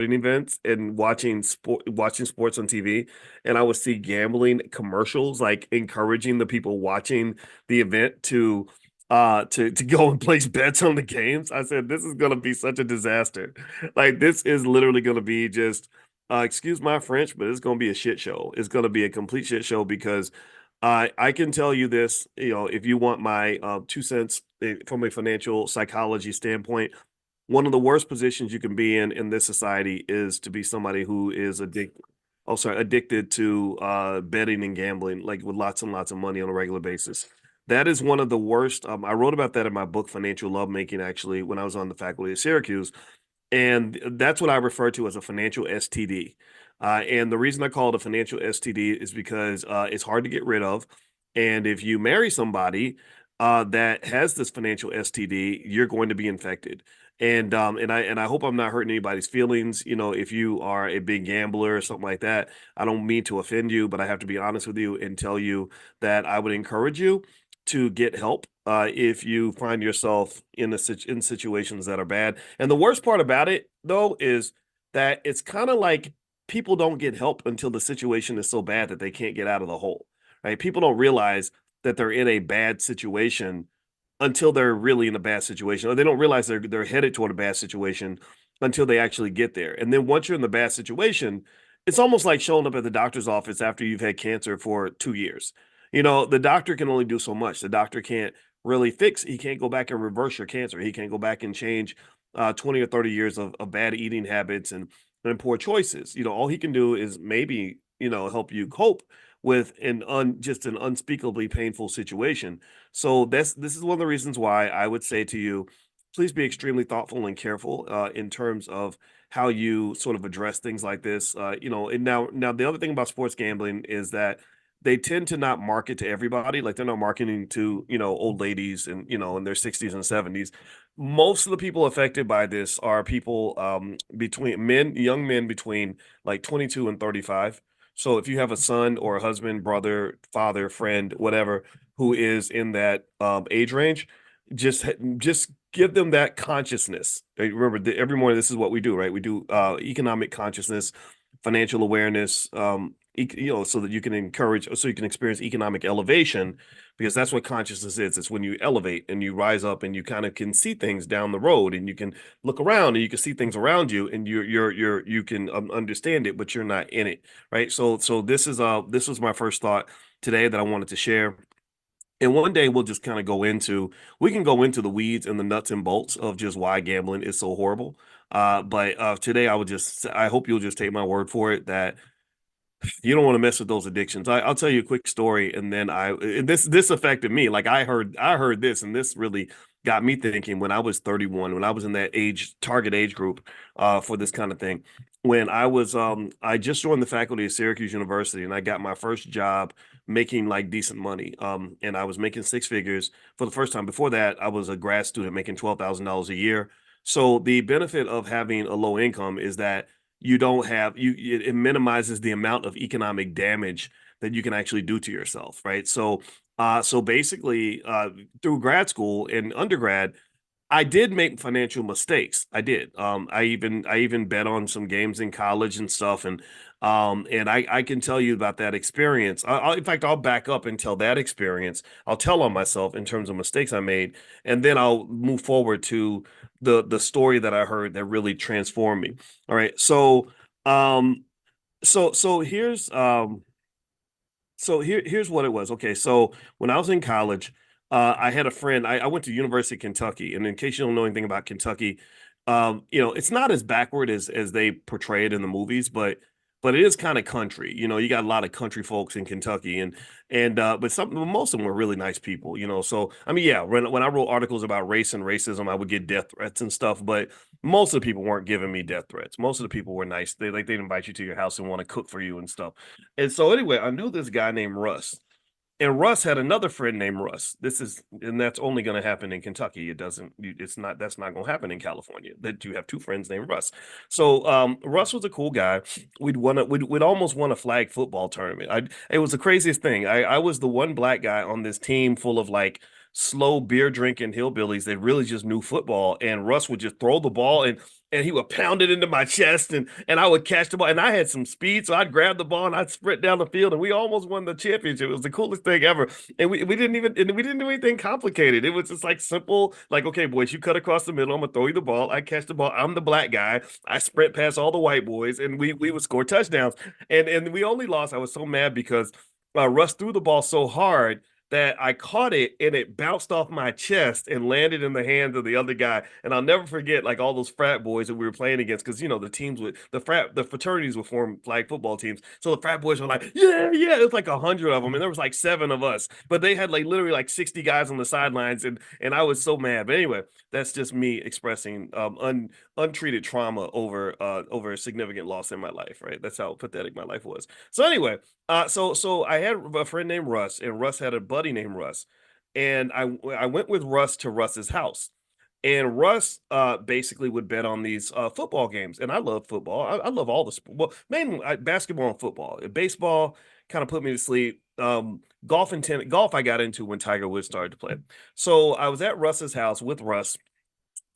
events and watching sports on TV, and I would see gambling commercials like encouraging the people watching the event to go and place bets on the games. I said this is going to be such a disaster. Like this is literally going to be just excuse my French, but it's going to be a shit show. It's going to be a complete shit show because I can tell you this, if you want my 2 cents from a financial psychology standpoint, one of the worst positions you can be in this society is to be somebody who is addicted to betting and gambling, like with lots and lots of money on a regular basis. That is one of the worst. I wrote about that in my book, Financial Lovemaking, actually, when I was on the faculty at Syracuse. And that's what I refer to as a financial STD. And the reason I call it a financial STD is because it's hard to get rid of. And if you marry somebody that has this financial STD, you're going to be infected. And I hope I'm not hurting anybody's feelings. If you are a big gambler or something like that, I don't mean to offend you, but I have to be honest with you and tell you that I would encourage you to get help if you find yourself in situations that are bad. And the worst part about it, though, is that it's kind of like people don't get help until the situation is so bad that they can't get out of the hole, right? People don't realize that they're in a bad situation until they're really in a bad situation, or they don't realize they're headed toward a bad situation until they actually get there. And then once you're in the bad situation, it's almost like showing up at the doctor's office after you've had cancer for 2 years. The doctor can only do so much. The doctor can't really fix. He can't go back and reverse your cancer. He can't go back and change 20 or 30 years of bad eating habits and poor choices. All he can do is maybe, help you cope with just an unspeakably painful situation. So this is one of the reasons why I would say to you, please be extremely thoughtful and careful in terms of how you sort of address things like this. And now the other thing about sports gambling is that they tend to not market to everybody. Like they're not marketing to, old ladies and, in their 60s and 70s. Most of the people affected by this are people young men between like 22 and 35. So if you have a son or a husband, brother, father, friend, whatever, who is in that age range, just give them that consciousness. Remember, every morning this is what we do, right? We do economic consciousness, financial awareness, so that you can so you can experience economic elevation, because that's what consciousness is. It's when you elevate and you rise up and you kind of can see things down the road and you can look around and you can see things around you and you can understand it, but you're not in it, right? So this was my first thought today that I wanted to share. And one day we'll just kind of we can go into the weeds and the nuts and bolts of just why gambling is so horrible. But today I hope you'll just take my word for it that you don't want to mess with those addictions. I'll tell you a quick story, and then this affected me. Like I heard this, and this really got me thinking. When I was 31, when I was in that target age group, for this kind of thing, when I just joined the faculty at Syracuse University, and I got my first job making like decent money. And I was making six figures for the first time. Before that, I was a grad student making $12,000 a year. So the benefit of having a low income is that you don't have it minimizes the amount of economic damage that you can actually do to yourself, right? So basically, through grad school and undergrad, I did make financial mistakes. I did. I even bet on some games in college and stuff, and I can tell you about that experience. In fact, I'll back up and tell that experience. I'll tell on myself in terms of mistakes I made, and then I'll move forward to the story that I heard that really transformed me. All right, um, so here's what it was. Okay, so when I was in college, I had a friend. I went to University of Kentucky, and in case you don't know anything about Kentucky, it's not as backward as they portray it in the movies, but it is kind of country. You got a lot of country folks in Kentucky, and but most of them were really nice people. So I mean, yeah, when I wrote articles about race and racism, I would get death threats and stuff, but most of the people weren't giving me death threats. Most of the people were nice. They'd invite you to your house and want to cook for you and stuff. And so anyway, I knew this guy named Russ. And Russ had another friend named Russ. And that's only going to happen in Kentucky. That's not going to happen in California, that you have two friends named Russ. So Russ was a cool guy. We'd almost won a flag football tournament. It was the craziest thing. I was the one black guy on this team full of like slow beer drinking hillbillies that really just knew football. And Russ would just throw the ball. And and he would pound it into my chest, and I would catch the ball, and I had some speed, so I'd grab the ball and I'd sprint down the field, and we almost won the championship. It was the coolest thing ever, and we didn't do anything complicated. It was just like simple, like, okay, boys, you cut across the middle, I'm gonna throw you the ball, I catch the ball, I'm the black guy, I sprint past all the white boys, and we would score touchdowns, and we only lost. I was so mad because Russ threw the ball so hard that I caught it and it bounced off my chest and landed in the hands of the other guy. And I'll never forget like all those frat boys that we were playing against, because the teams with the fraternities would form flag football teams. So the frat boys were like, yeah, yeah. It was like 100 of them, and there was like seven of us, but they had like literally like 60 guys on the sidelines, and I was so mad. But anyway, that's just me expressing untreated trauma over a significant loss in my life. Right, that's how pathetic my life was. So anyway, so I had a friend named Russ, and Russ had a buddy named Russ, and I went with Russ to Russ's house, and Russ basically would bet on these football games, and I love football. I love all the well, mainly basketball and football. Baseball kind of put me to sleep. Golf and tennis, golf I got into when Tiger Woods started to play. So I was at Russ's house with Russ,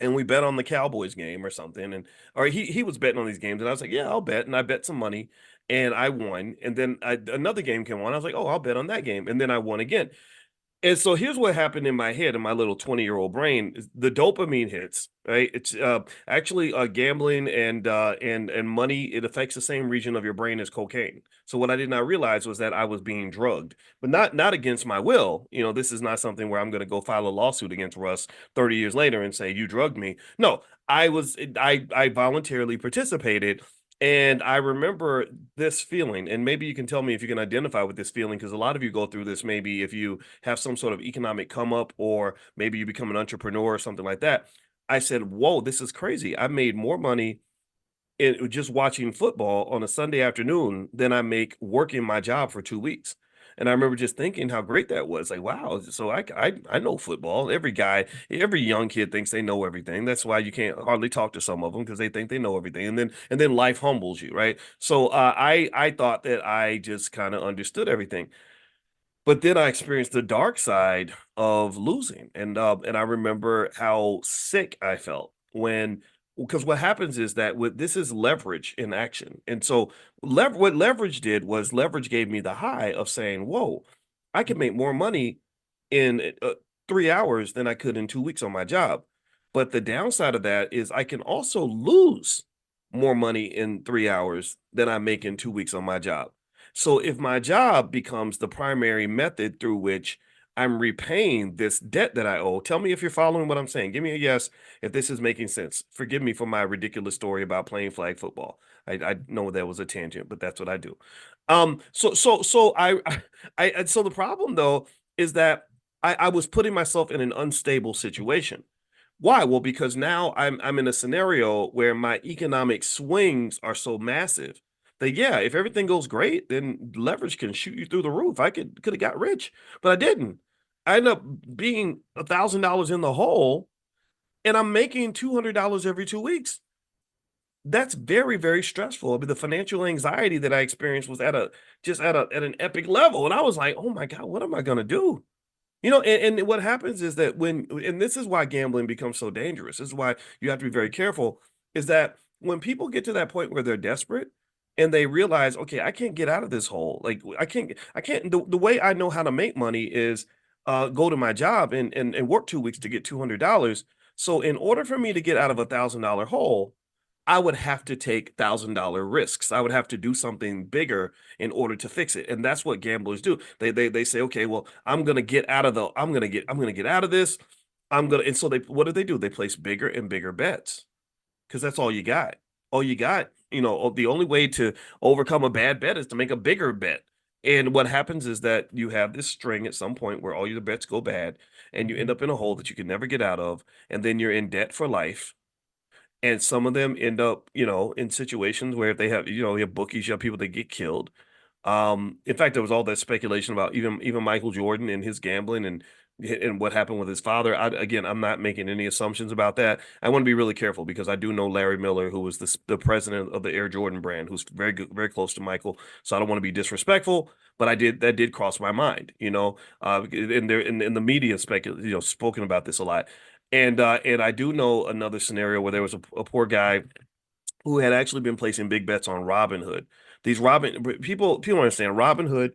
and we bet on the Cowboys game or something, and or he was betting on these games, and I was like, yeah, I'll bet, and I bet some money, and I won, and then another game came on, I was like, oh, I'll bet on that game, and then I won again. And so here's what happened in my head, in my little 20-year-old brain. The dopamine hits, right? It's actually gambling and money. It affects the same region of your brain as cocaine. So what I did not realize was that I was being drugged, but not against my will. This is not something where I'm going to go file a lawsuit against Russ 30 years later and say you drugged me. No, I voluntarily participated. And I remember this feeling, and maybe you can tell me if you can identify with this feeling, because a lot of you go through this, maybe if you have some sort of economic come up, or maybe you become an entrepreneur or something like that. I said, whoa, this is crazy. I made more money just watching football on a Sunday afternoon than I make working my job for 2 weeks. And I remember just thinking how great that was. Like, wow, so I know football. Every young kid thinks they know everything. That's why you can't hardly talk to some of them, because they think they know everything. And then life humbles you, right? So I thought that I just kind of understood everything. But then I experienced the dark side of losing, and I remember how sick I felt when, because what happens is that this is leverage in action, and so what leverage did was leverage gave me the high of saying, "Whoa, I can make more money in 3 hours than I could in 2 weeks on my job." But the downside of that is I can also lose more money in 3 hours than I make in 2 weeks on my job. So if my job becomes the primary method through which I'm repaying this debt that I owe, tell me if you're following what I'm saying. Give me a yes if this is making sense. Forgive me for my ridiculous story about playing flag football. I know that was a tangent, but that's what I do. So so the problem though is that I was putting myself in an unstable situation. Why? Well, because now I'm in a scenario where my economic swings are so massive that, yeah, if everything goes great, then leverage can shoot you through the roof. I could have got rich, but I didn't. I ended up being $1,000 in the hole, and I'm making $200 every 2 weeks. That's very, very stressful. I mean, the financial anxiety that I experienced was at an epic level, and I was like, oh my God, what am I gonna do? And what happens is that and this is why gambling becomes so dangerous. This is why you have to be very careful, is that when people get to that point where they're desperate and they realize, okay, I can't get out of this hole. Like I can't, the way I know how to make money is go to my job and work 2 weeks to get $200. So in order for me to get out of $1,000 hole, I would have to take $1,000 risks. I would have to do something bigger in order to fix it. And that's what gamblers do. They say, okay, well, I'm gonna get out of this. And so what do? They place bigger and bigger bets, because that's all you got. All you got, the only way to overcome a bad bet is to make a bigger bet. And what happens is that you have this string at some point where all your bets go bad, and you end up in a hole that you can never get out of, and then you're in debt for life. And some of them end up, in situations where if they have, you have bookies, you have people that get killed. In fact, there was all that speculation about even Michael Jordan and his gambling and what happened with his father. Again, I'm not making any assumptions about that. I want to be really careful, because I do know Larry Miller, who was the president of the Air Jordan brand, who's very good, very close to Michael. So I don't want to be disrespectful, but that did cross my mind, and there in the media spoken about this a lot. And I do know another scenario where there was a poor guy who had actually been placing big bets on Robinhood. These people understand Robinhood,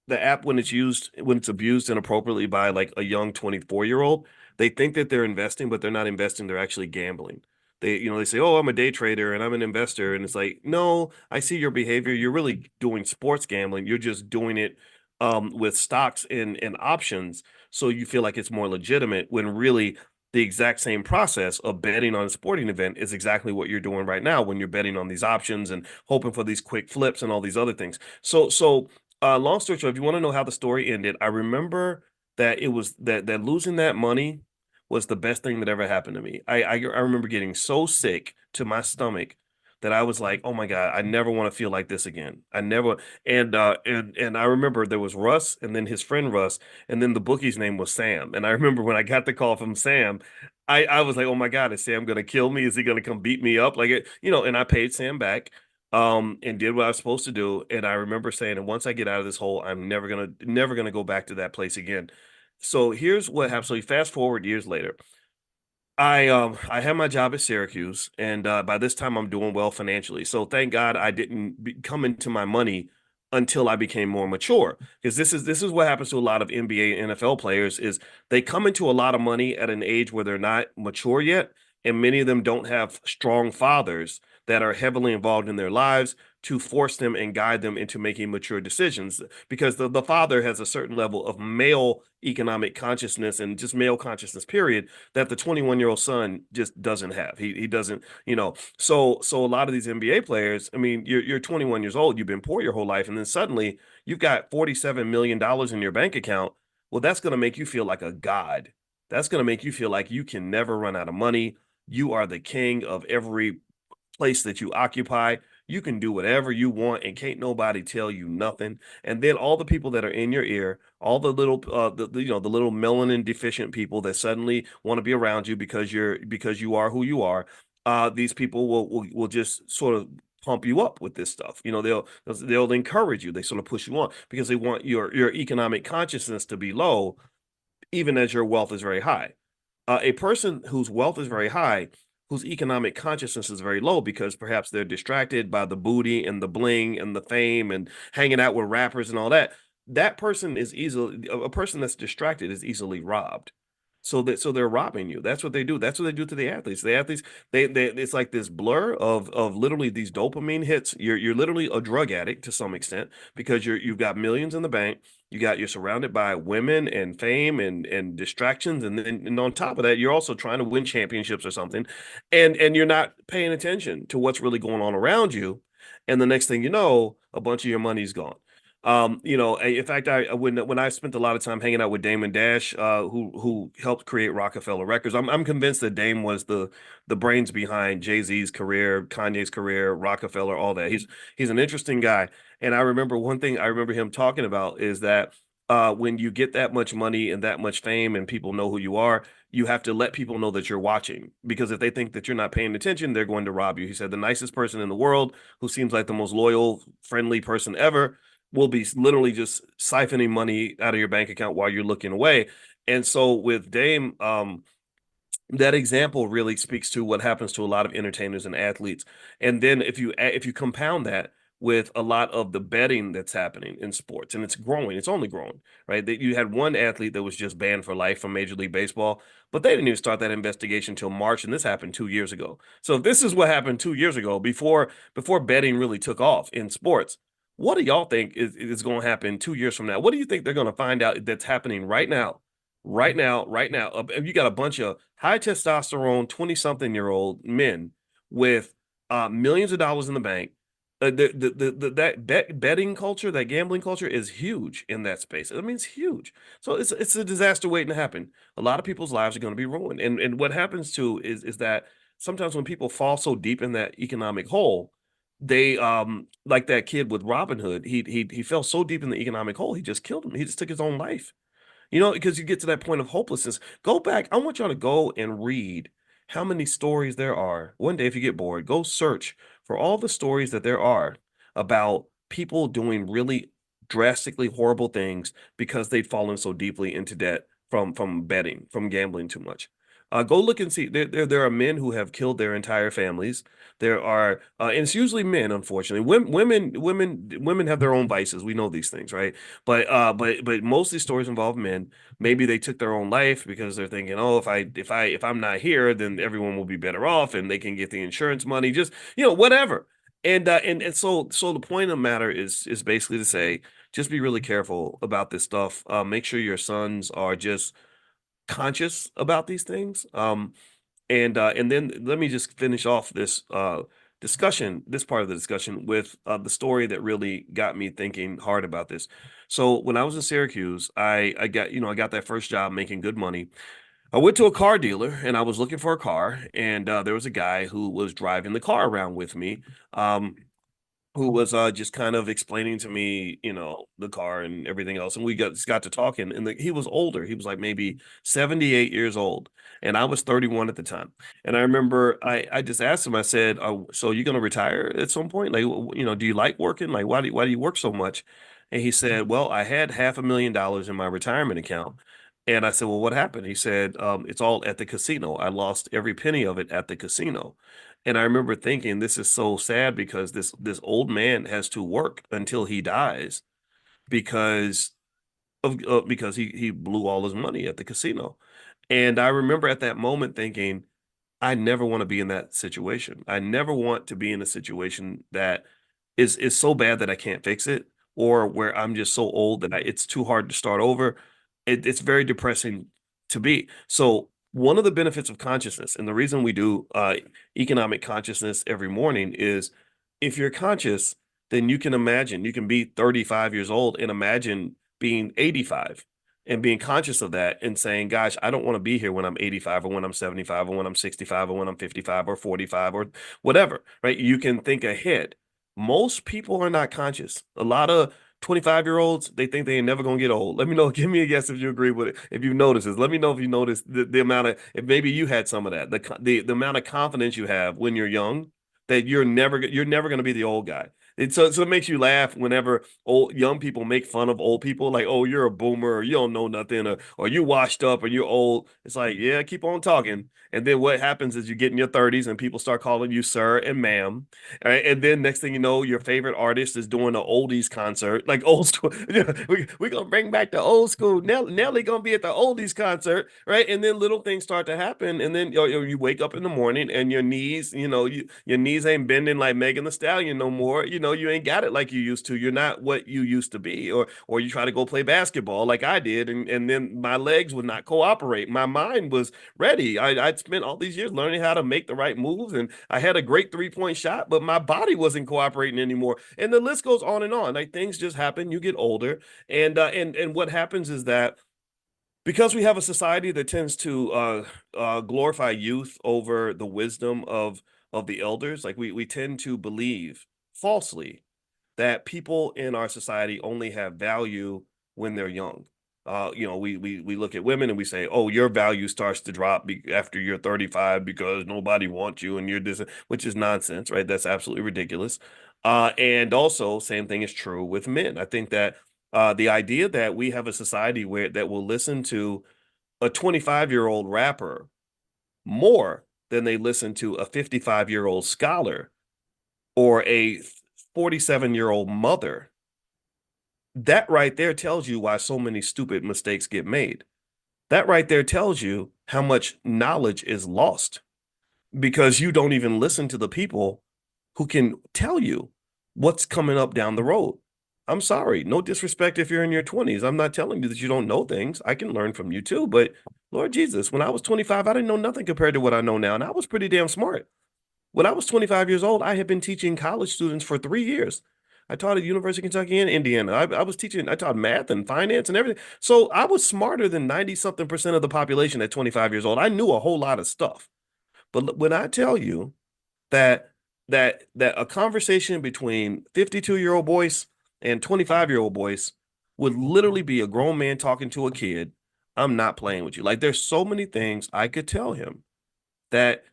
the app, when it's abused inappropriately by like a young 24-year-old, they think that they're investing, but they're not investing, they're actually gambling. They say, "Oh, I'm a day trader and I'm an investor." And it's like, "No, I see your behavior. You're really doing sports gambling. You're just doing it with stocks and options, so you feel like it's more legitimate when really the exact same process of betting on a sporting event is exactly what you're doing right now when you're betting on these options and hoping for these quick flips and all these other things." Long story short, if you want to know how the story ended, I remember that it was that losing that money was the best thing that ever happened to me. I remember getting so sick to my stomach that I was like, "Oh my God, I never want to feel like this again. I never." And I remember there was Russ and then his friend Russ, and then the bookie's name was Sam. And I remember when I got the call from Sam, I was like, "Oh my God, is Sam gonna kill me? Is he gonna come beat me up?" Like and I paid Sam back and did what I was supposed to do. And I remember saying, and once I get out of this hole, I'm never gonna go back to that place again. So here's what happened. So you fast forward years later. I had my job at Syracuse, and by this time I'm doing well financially. So thank God I didn't come into my money until I became more mature. Because this is what happens to a lot of NBA and NFL players is they come into a lot of money at an age where they're not mature yet, and many of them don't have strong fathers that are heavily involved in their lives to force them and guide them into making mature decisions because the father has a certain level of male economic consciousness and just male consciousness period that the 21-year-old son just doesn't have. He doesn't, so a lot of these NBA players, I mean, you're 21 years old, you've been poor your whole life, and then suddenly you've got $47 million in your bank account. Well, that's going to make you feel like a god. That's going to make you feel like you can never run out of money. You are the king of every place that you occupy. You can do whatever you want and can't nobody tell you nothing. And then all the people that are in your ear, all the little the little melanin deficient people that suddenly want to be around you because you are who you are, these people will just sort of pump you up with this stuff. They'll encourage you. They sort of push you on because they want your economic consciousness to be low even as your wealth is very high. A person whose wealth is very high, whose economic consciousness is very low because perhaps they're distracted by the booty and the bling and the fame and hanging out with rappers and all that, that person is easily a person that's distracted is easily robbed. So they're robbing you. That's what they do. That's what they do to the athletes. The athletes, they it's like this blur of literally these dopamine hits. You're literally a drug addict to some extent because you've got millions in the bank. You're surrounded by women and fame and distractions, and on top of that, you're also trying to win championships or something, and you're not paying attention to what's really going on around you. And the next thing you know, a bunch of your money's gone. In fact, when I spent a lot of time hanging out with Damon Dash, who helped create Rockefeller Records, I'm convinced that Dame was the brains behind Jay-Z's career, Kanye's career, Rockefeller, all that. He's an interesting guy, and I remember one thing I remember him talking about is that when you get that much money and that much fame and people know who you are, you have to let people know that you're watching because if they think that you're not paying attention, they're going to rob you. He said the nicest person in the world, who seems like the most loyal, friendly person ever, will be literally just siphoning money out of your bank account while you're looking away. And so with Dame, that example really speaks to what happens to a lot of entertainers and athletes. And then if you compound that with a lot of the betting that's happening in sports, and it's growing, it's only growing, right? That you had one athlete that was just banned for life from Major League Baseball, but they didn't even start that investigation until March, and this happened 2 years ago. So if this is what happened 2 years ago, before betting really took off in sports, what do y'all think is going to happen 2 years from now? What do you think they're going to find out that's happening right now? Right now, you got a bunch of high testosterone 20-something-year-old men with millions of dollars in the bank. That betting culture, that gambling culture is huge in that space. I mean, it's huge. So it's a disaster waiting to happen. A lot of people's lives are going to be ruined. And what happens too is that sometimes when people fall so deep in that economic hole, they like that kid with Robin Hood, he fell so deep in the economic hole, he just killed him. He just took his own life. Because you get to that point of hopelessness. Go back. I want y'all to go and read how many stories there are. One day, if you get bored, go search for all the stories that there are about people doing really drastically horrible things because they'd fallen so deeply into debt from betting, from gambling too much. Go look and see. There are men who have killed their entire families. There are, and it's usually men, unfortunately. Women have their own vices. We know these things, right? But most of these stories involve men. Maybe they took their own life because they're thinking, oh, if I'm not here, then everyone will be better off, and they can get the insurance money. Just whatever. And so the point of the matter is basically to say, just be really careful about this stuff. Make sure your sons are just conscious about these things. And then let me just finish off this part of the discussion with the story that really got me thinking hard about this. So when I was in Syracuse, I got that first job making good money. I went to a car dealer and I was looking for a car, and there was a guy who was driving the car around with me. Who was just kind of explaining to me, the car and everything else. And we got to talking, and he was older. He was like maybe 78 years old, and I was 31 at the time. And I remember I just asked him. I said, "So you going to retire at some point? Like, do you like working? Like, why do you work so much?" And he said, "Well, I had $500,000 in my retirement account." And I said, "Well, what happened?" He said, "It's all at the casino. I lost every penny of it at the casino." And I remember thinking, this is so sad because this old man has to work until he dies because because he blew all his money at the casino. And I remember at that moment thinking, I never want to be in that situation. I never want to be in a situation that is so bad that I can't fix it, or where I'm just so old that it's too hard to start over. It's very depressing to be. So one of the benefits of consciousness, and the reason we do economic consciousness every morning, is if you're conscious, then you can be 35 years old and imagine being 85 and being conscious of that and saying, gosh, I don't want to be here when I'm 85 or when I'm 75 or when I'm 65 or when I'm 55 or 45 or whatever, right? You can think ahead. Most people are not conscious. A lot of 25-year-olds, they think they ain't never gonna get old. Let me know. Give me a guess if you agree with it. If you notice this, let me know if you notice the amount of, if maybe you had some of that, the amount of confidence you have when you're young, that you're never gonna be the old guy. So it makes you laugh whenever old young people make fun of old people, like, oh, you're a boomer, or you don't know nothing, or you washed up, or you're old. It's like, yeah, keep on talking. And then what happens is you get in your 30s and people start calling you sir and ma'am. Right? And then next thing you know, your favorite artist is doing an oldies concert, like old school. We're gonna bring back the old school. Nelly gonna be at the oldies concert, right? And then little things start to happen, and then you wake up in the morning and your knees, your knees ain't bending like Megan the Stallion no more. You ain't got it like you used to. You're not what you used to be, or you try to go play basketball like I did, and then my legs would not cooperate. My mind was ready. I'd spent all these years learning how to make the right moves, and I had a great 3-point shot, but my body wasn't cooperating anymore. And the list goes on and on. Like things just happen. You get older, and what happens is that because we have a society that tends to glorify youth over the wisdom of the elders, like we tend to believe falsely that people in our society only have value when they're young. We look at women and we say, "Oh, your value starts to drop after you're 35 because nobody wants you and you're this," which is nonsense, right? That's absolutely ridiculous. And also, same thing is true with men. I think that the idea that we have a society where that will listen to a 25-year-old rapper more than they listen to a 55-year-old scholar or a 47-year-old mother, that right there tells you why so many stupid mistakes get made. That right there tells you how much knowledge is lost because you don't even listen to the people who can tell you what's coming up down the road. I'm sorry, no disrespect if you're in your 20s. I'm not telling you that you don't know things. I can learn from you too. But Lord Jesus, when I was 25, I didn't know nothing compared to what I know now. And I was pretty damn smart. When I was 25 years old, I had been teaching college students for 3 years. I taught at University of Kentucky and Indiana. I taught math and finance and everything. So I was smarter than 90 something percent of the population at 25 years old. I knew a whole lot of stuff. But when I tell you that that a conversation between 52-year-old Boyce and 25-year-old Boyce would literally be a grown man talking to a kid, I'm not playing with you. Like there's so many things I could tell him that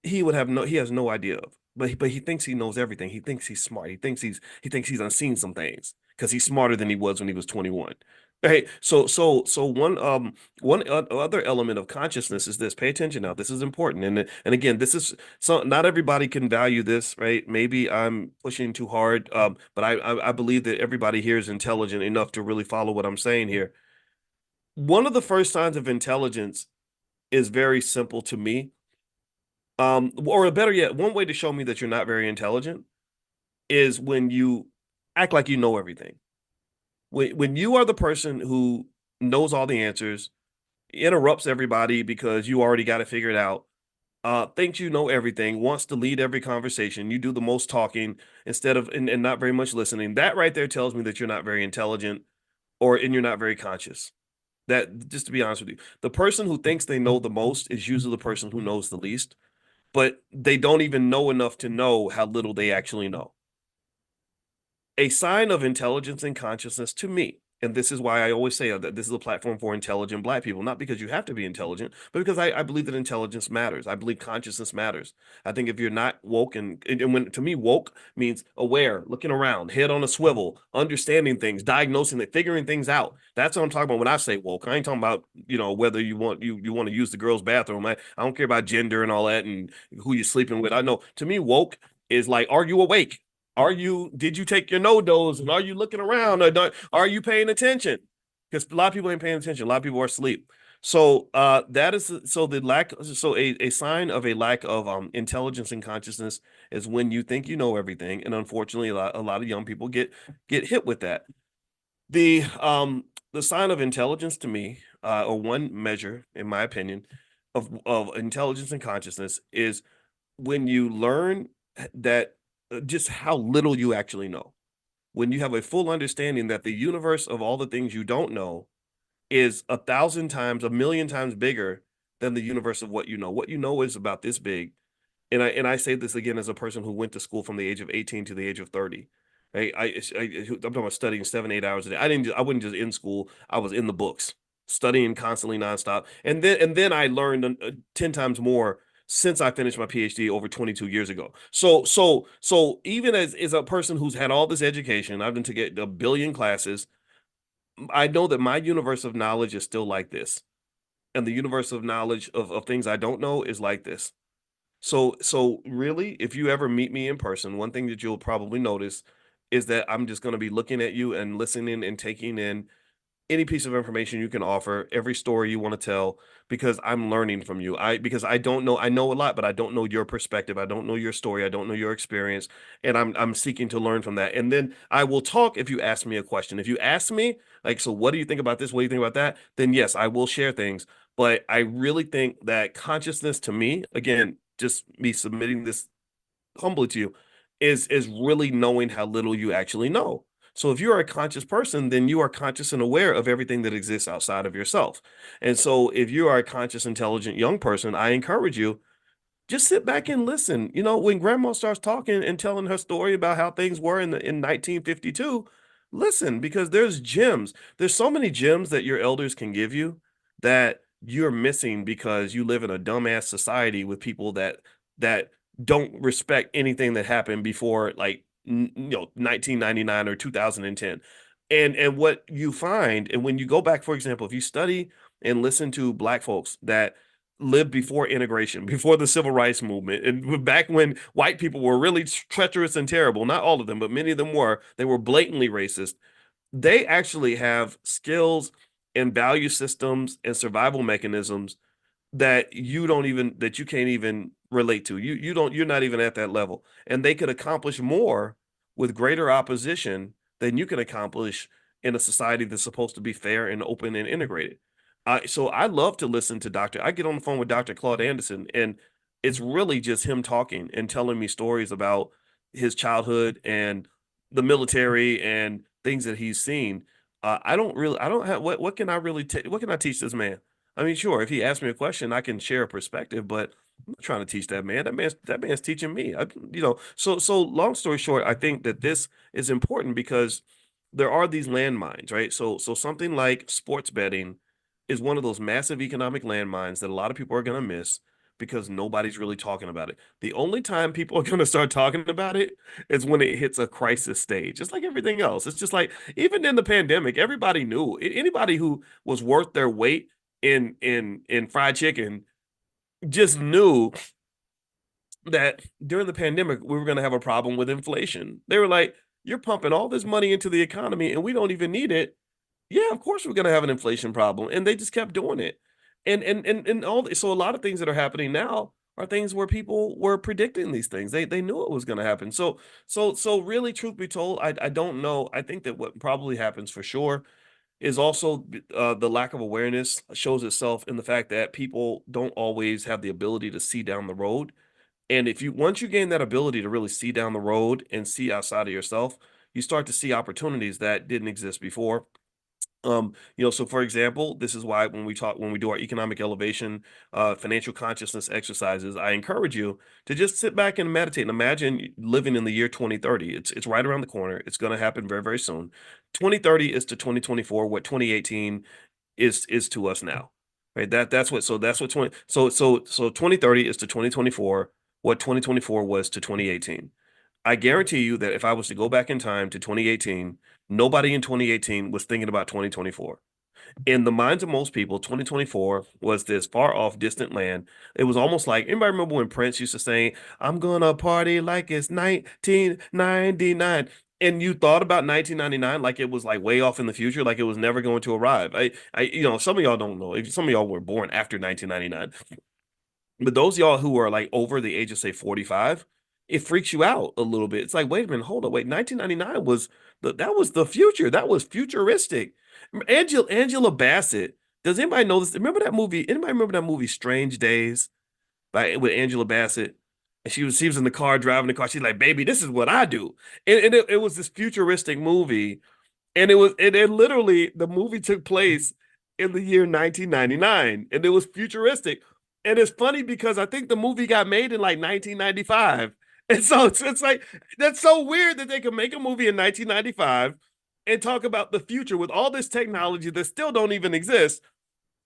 he has no idea of. But he thinks he knows everything. He thinks he's smart. He thinks he's unseen some things because he's smarter than he was when he was 21. Hey, so one other element of consciousness is this. Pay attention now. This is important, and again, this is so not everybody can value this, right? Maybe I'm pushing too hard, but I believe that everybody here is intelligent enough to really follow what I'm saying here. One of the first signs of intelligence is very simple to me. Or better yet, one way to show me that you're not very intelligent is when you act like you know everything. When you are the person who knows all the answers, interrupts everybody because you already got it figured out, thinks you know everything, wants to lead every conversation, you do the most talking instead of and not very much listening. That right there tells me that you're not very intelligent and you're not very conscious. That just to be honest with you, the person who thinks they know the most is usually the person who knows the least, but they don't even know enough to know how little they actually know. A sign of intelligence and consciousness to me. And this is why I always say that this is a platform for intelligent Black people, not because you have to be intelligent, but because I believe that intelligence matters. I believe consciousness matters. I think if you're not woke, and when to me, woke means aware, looking around, head on a swivel, understanding things, diagnosing it, figuring things out. That's what I'm talking about when I say woke. I ain't talking about, whether you want to use the girls' bathroom. I don't care about gender and all that and who you're sleeping with. I know to me, woke is like, are you awake? Did you take your no dose and are you looking around or are you paying attention? Because a lot of people ain't paying attention. A lot of people are asleep. So that is so the lack so a sign of a lack of intelligence and consciousness is when you think you know everything. And unfortunately a lot of young people get hit with that. The sign of intelligence to me, or one measure, in my opinion, of intelligence and consciousness is when you learn that just how little you actually know. When you have a full understanding that the universe of all the things you don't know is 1,000 times, 1,000,000 times bigger than the universe of what you know. What you know is about this big. And I say this again as a person who went to school from the age of 18 to the age of 30. Right? I'm talking about studying 7, 8 hours a day. I wasn't just in school. I was in the books, studying constantly nonstop. And then I learned 10 times more since I finished my PhD over 22 years ago. So even as a person who's had all this education, I've been to get a billion classes. I know that my universe of knowledge is still like this. And the universe of knowledge of things I don't know is like this. So really, if you ever meet me in person, one thing that you'll probably notice is that I'm just going to be looking at you and listening and taking in any piece of information you can offer, every story you want to tell, because I'm learning from you. Because I don't know, I know a lot, but I don't know your perspective. I don't know your story. I don't know your experience, and I'm seeking to learn from that. And then I will talk if you ask me a question. If you ask me, like, so what do you think about this? What do you think about that? Then yes, I will share things. But I really think that consciousness to me, again, just me submitting this humbly to you, is really knowing how little you actually know. So if you're a conscious person, then you are conscious and aware of everything that exists outside of yourself. And so if you are a conscious, intelligent young person, I encourage you just sit back and listen. When grandma starts talking and telling her story about how things were in 1952, listen because there's gems. There's so many gems that your elders can give you that you're missing because you live in a dumbass society with people that don't respect anything that happened before 1999 or 2010. And what you find, and when you go back, for example, if you study and listen to Black folks that lived before integration, before the civil rights movement, and back when white people were really treacherous and terrible. Not all of them, but many of them were. They were blatantly racist. They actually have skills and value systems and survival mechanisms that you can't even relate to. You're not even at that level. And they could accomplish more with greater opposition than you can accomplish in a society that's supposed to be fair and open and integrated. So I love to listen to Dr. I get on the phone with Dr. Claude Anderson, and it's really just him talking and telling me stories about his childhood and the military and things that he's seen. I don't have, what can I really, what can I teach this man? I mean, sure, if he asks me a question, I can share a perspective, but I'm not trying to teach that man. That man's teaching me. So long story short, I think that this is important because there are these landmines, right? So something like sports betting is one of those massive economic landmines that a lot of people are going to miss because nobody's really talking about it. The only time people are going to start talking about it is when it hits a crisis stage. It's like everything else. It's just like even in the pandemic, everybody knew. Anybody who was worth their weight in fried chicken just knew that during the pandemic we were going to have a problem with inflation. They were like, "You're pumping all this money into the economy and we don't even need it. Yeah, of course we're going to have an inflation problem." And they just kept doing it. And all so a lot of things that are happening now are things where people were predicting these things. They knew it was going to happen. So really, truth be told, I don't know. I think that what probably happens for sure is also the lack of awareness shows itself in the fact that people don't always have the ability to see down the road. And if you once you gain that ability to really see down the road and see outside of yourself, you start to see opportunities that didn't exist before. So for example, this is why when we do our economic elevation, financial consciousness exercises, I encourage you to just sit back and meditate and imagine living in the year 2030. It's right around the corner. It's going to happen very, very soon. 2030 is to 2024 what 2018 is to us now. Right? That's what 2030 is to 2024 what 2024 was to 2018. I guarantee you that if I was to go back in time to 2018, nobody in 2018 was thinking about 2024. In the minds of most people, 2024 was this far off, distant land. It was almost like anybody remember when Prince used to say, "I'm gonna party like it's 1999." And you thought about 1999 like it was like way off in the future, like it was never going to arrive. Some of y'all don't know. If some of y'all were born after 1999, but those y'all who are like over the age of say 45, it freaks you out a little bit. It's like, wait a minute, hold on, wait. 1999 was that was the future. That was futuristic. Angela Bassett. Does anybody know this? Remember that movie? Anybody remember that movie Strange Days by with Angela Bassett? And she was in the car driving the car. She's like, baby, this is what I do. And it was this futuristic movie and it literally the movie took place in the year 1999 and it was futuristic. And it's funny because I think the movie got made in like 1995. And so it's like that's so weird that they could make a movie in 1995 and talk about the future with all this technology that still don't even exist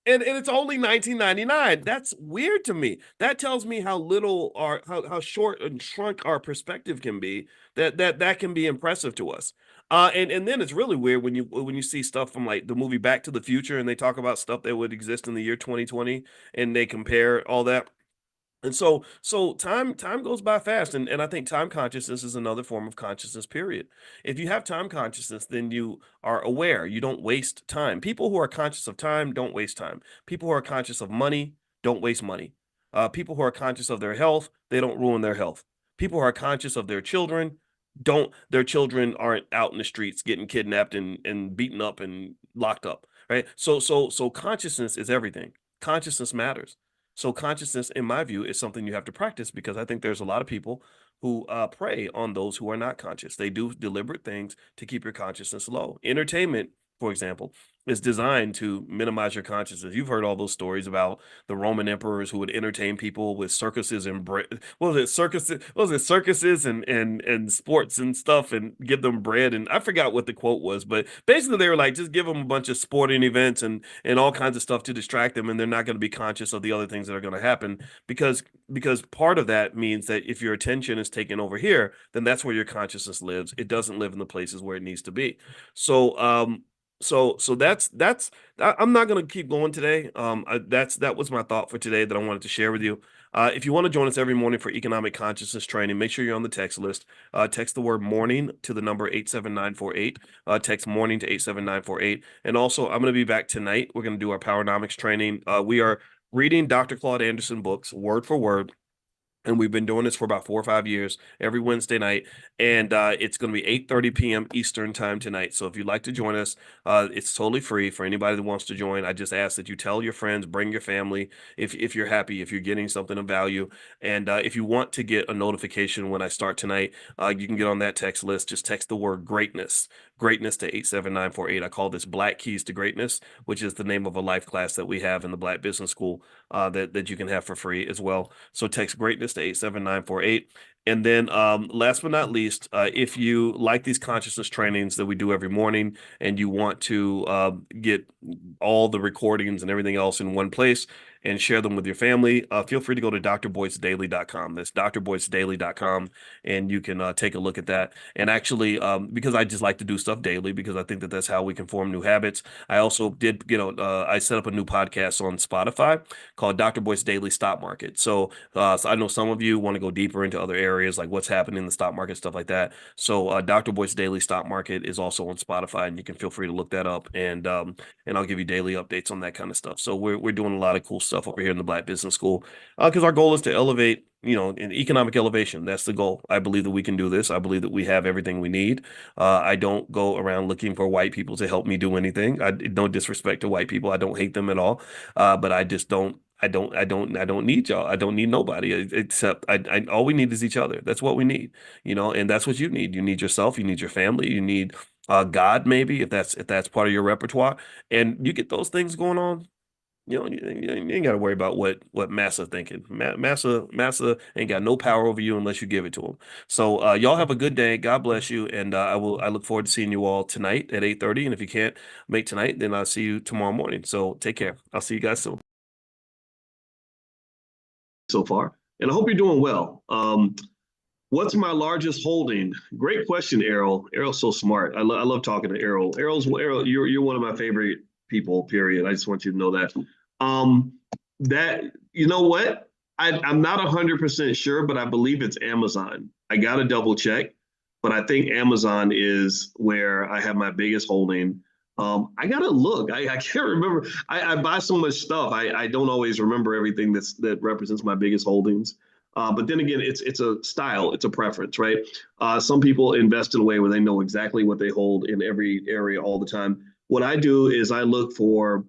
and it's only 1999. That's weird to me. That tells me how little our how short and shrunk our perspective can be. That can be impressive to us. And then it's really weird when you see stuff from like the movie Back to the Future and they talk about stuff that would exist in the year 2020 and they compare all that. And so time goes by fast, and I think time consciousness is another form of consciousness, period. If you have time consciousness, then you are aware. You don't waste time. People who are conscious of time don't waste time. People who are conscious of money don't waste money. People who are conscious of their health, they don't ruin their health. People who are conscious of their children, don't their children aren't out in the streets getting kidnapped and beaten up and locked up, right? So consciousness is everything. Consciousness matters. So consciousness, in my view, is something you have to practice because I think there's a lot of people who prey on those who are not conscious. They do deliberate things to keep your consciousness low. Entertainment, for example, is designed to minimize your consciousness. You've heard all those stories about the Roman emperors who would entertain people with circuses and what was it circuses? What was it circuses and sports and stuff and give them bread? And I forgot what the quote was, but basically they were like, just give them a bunch of sporting events and all kinds of stuff to distract them, and they're not going to be conscious of the other things that are going to happen because part of that means that if your attention is taken over here, then that's where your consciousness lives. It doesn't live in the places where it needs to be. So that's I'm not going to keep going today. That was my thought for today that I wanted to share with you. If you want to join us every morning for economic consciousness training, make sure you're on the text list. Text the word morning to the number 87948. Text morning to 87948. And also, I'm going to be back tonight. We're going to do our Powernomics training. We are reading Dr. Claude Anderson books word for word. And we've been doing this for about 4 or 5 years every Wednesday night. And it's going to be 8:30 p.m. Eastern time tonight. So if you'd like to join us, it's totally free for anybody that wants to join. I just ask that you tell your friends, bring your family if you're happy, if you're getting something of value. And if you want to get a notification when I start tonight, you can get on that text list. Just text the word greatness to 87948. I call this Black Keys to Greatness, which is the name of a life class that we have in the Black Business School that you can have for free as well. So text greatness to 87948. And then last but not least, if you like these consciousness trainings that we do every morning and you want to get all the recordings and everything else in one place, and share them with your family, feel free to go to drboycedaily.com. That's drboycedaily.com, and you can take a look at that. And actually, because I just like to do stuff daily, because I think that that's how we can form new habits. I also did, I set up a new podcast on Spotify called Dr. Boyce Daily Stock Market. So I know some of you want to go deeper into other areas like what's happening in the stock market, stuff like that. So Dr. Boyce Daily Stock Market is also on Spotify, and you can feel free to look that up, and I'll give you daily updates on that kind of stuff. So we're doing a lot of cool stuff over here in the Black Business School, because our goal is to elevate, in economic elevation. That's the goal. I believe that we can do this. I believe that we have everything we need. I don't go around looking for white people to help me do anything. No disrespect to white people. I don't hate them at all. But I just don't. I don't need y'all. I don't need nobody except all we need is each other. That's what we need, and that's what you need. You need yourself. You need your family. You need God, maybe, if that's part of your repertoire, and you get those things going on. You ain't got to worry about what Massa thinking. Massa ain't got no power over you unless you give it to him. So y'all have a good day. God bless you, and I look forward to seeing you all tonight at 8:30. And if you can't make tonight, then I'll see you tomorrow morning. So take care. I'll see you guys soon. So far, and I hope you're doing well. What's my largest holding? Great question, Errol. Errol's so smart. I love talking to Errol. Errol, you're one of my favorite people. Period. I just want you to know that. That you know what? I'm not 100% sure, but I believe it's Amazon. I got to double check, but I think Amazon is where I have my biggest holding. I gotta look. I can't remember. I buy so much stuff. I don't always remember everything that represents my biggest holdings. But then again, it's a style, it's a preference, right? Some people invest in a way where they know exactly what they hold in every area all the time. What I do is I look for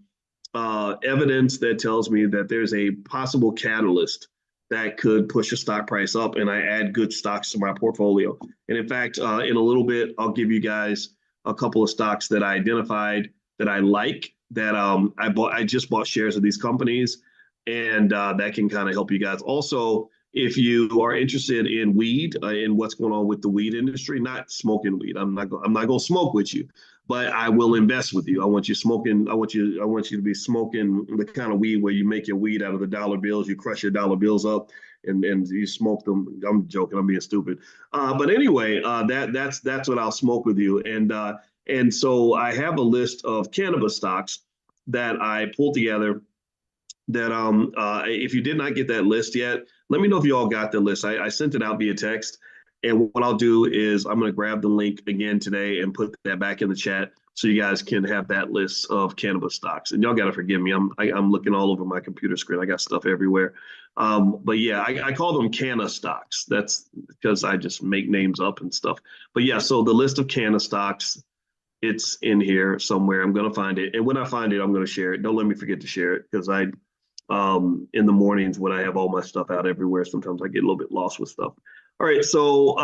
evidence that tells me that there's a possible catalyst that could push a stock price up, and I add good stocks to my portfolio. And in fact, in a little bit, I'll give you guys a couple of stocks that I identified that I like, that I bought. I just bought shares of these companies, and that can kind of help you guys. Also, if you are interested in weed, in what's going on with the weed industry, not smoking weed. I'm not going to smoke with you, but I will invest with you. I want you smoking. I want you to be smoking the kind of weed where you make your weed out of the dollar bills. You crush your dollar bills up and you smoke them. I'm joking. I'm being stupid. But anyway, that's what I'll smoke with you. And so I have a list of cannabis stocks that I pulled together. That if you did not get that list yet, let me know if you all got the list. I sent it out via text. And what I'll do is I'm going to grab the link again today and put that back in the chat so you guys can have that list of cannabis stocks. And y'all got to forgive me. I'm looking all over my computer screen. I got stuff everywhere. But yeah, I call them canna stocks. That's because I just make names up and stuff. But yeah, so the list of canna stocks, it's in here somewhere. I'm going to find it. And when I find it, I'm going to share it. Don't let me forget to share it, because in the mornings when I have all my stuff out everywhere, sometimes I get a little bit lost with stuff. All right, so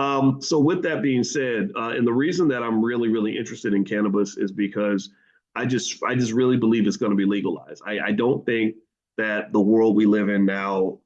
with that being said, and the reason that I'm really, really interested in cannabis is because I just really believe it's going to be legalized. I don't think that the world we live in now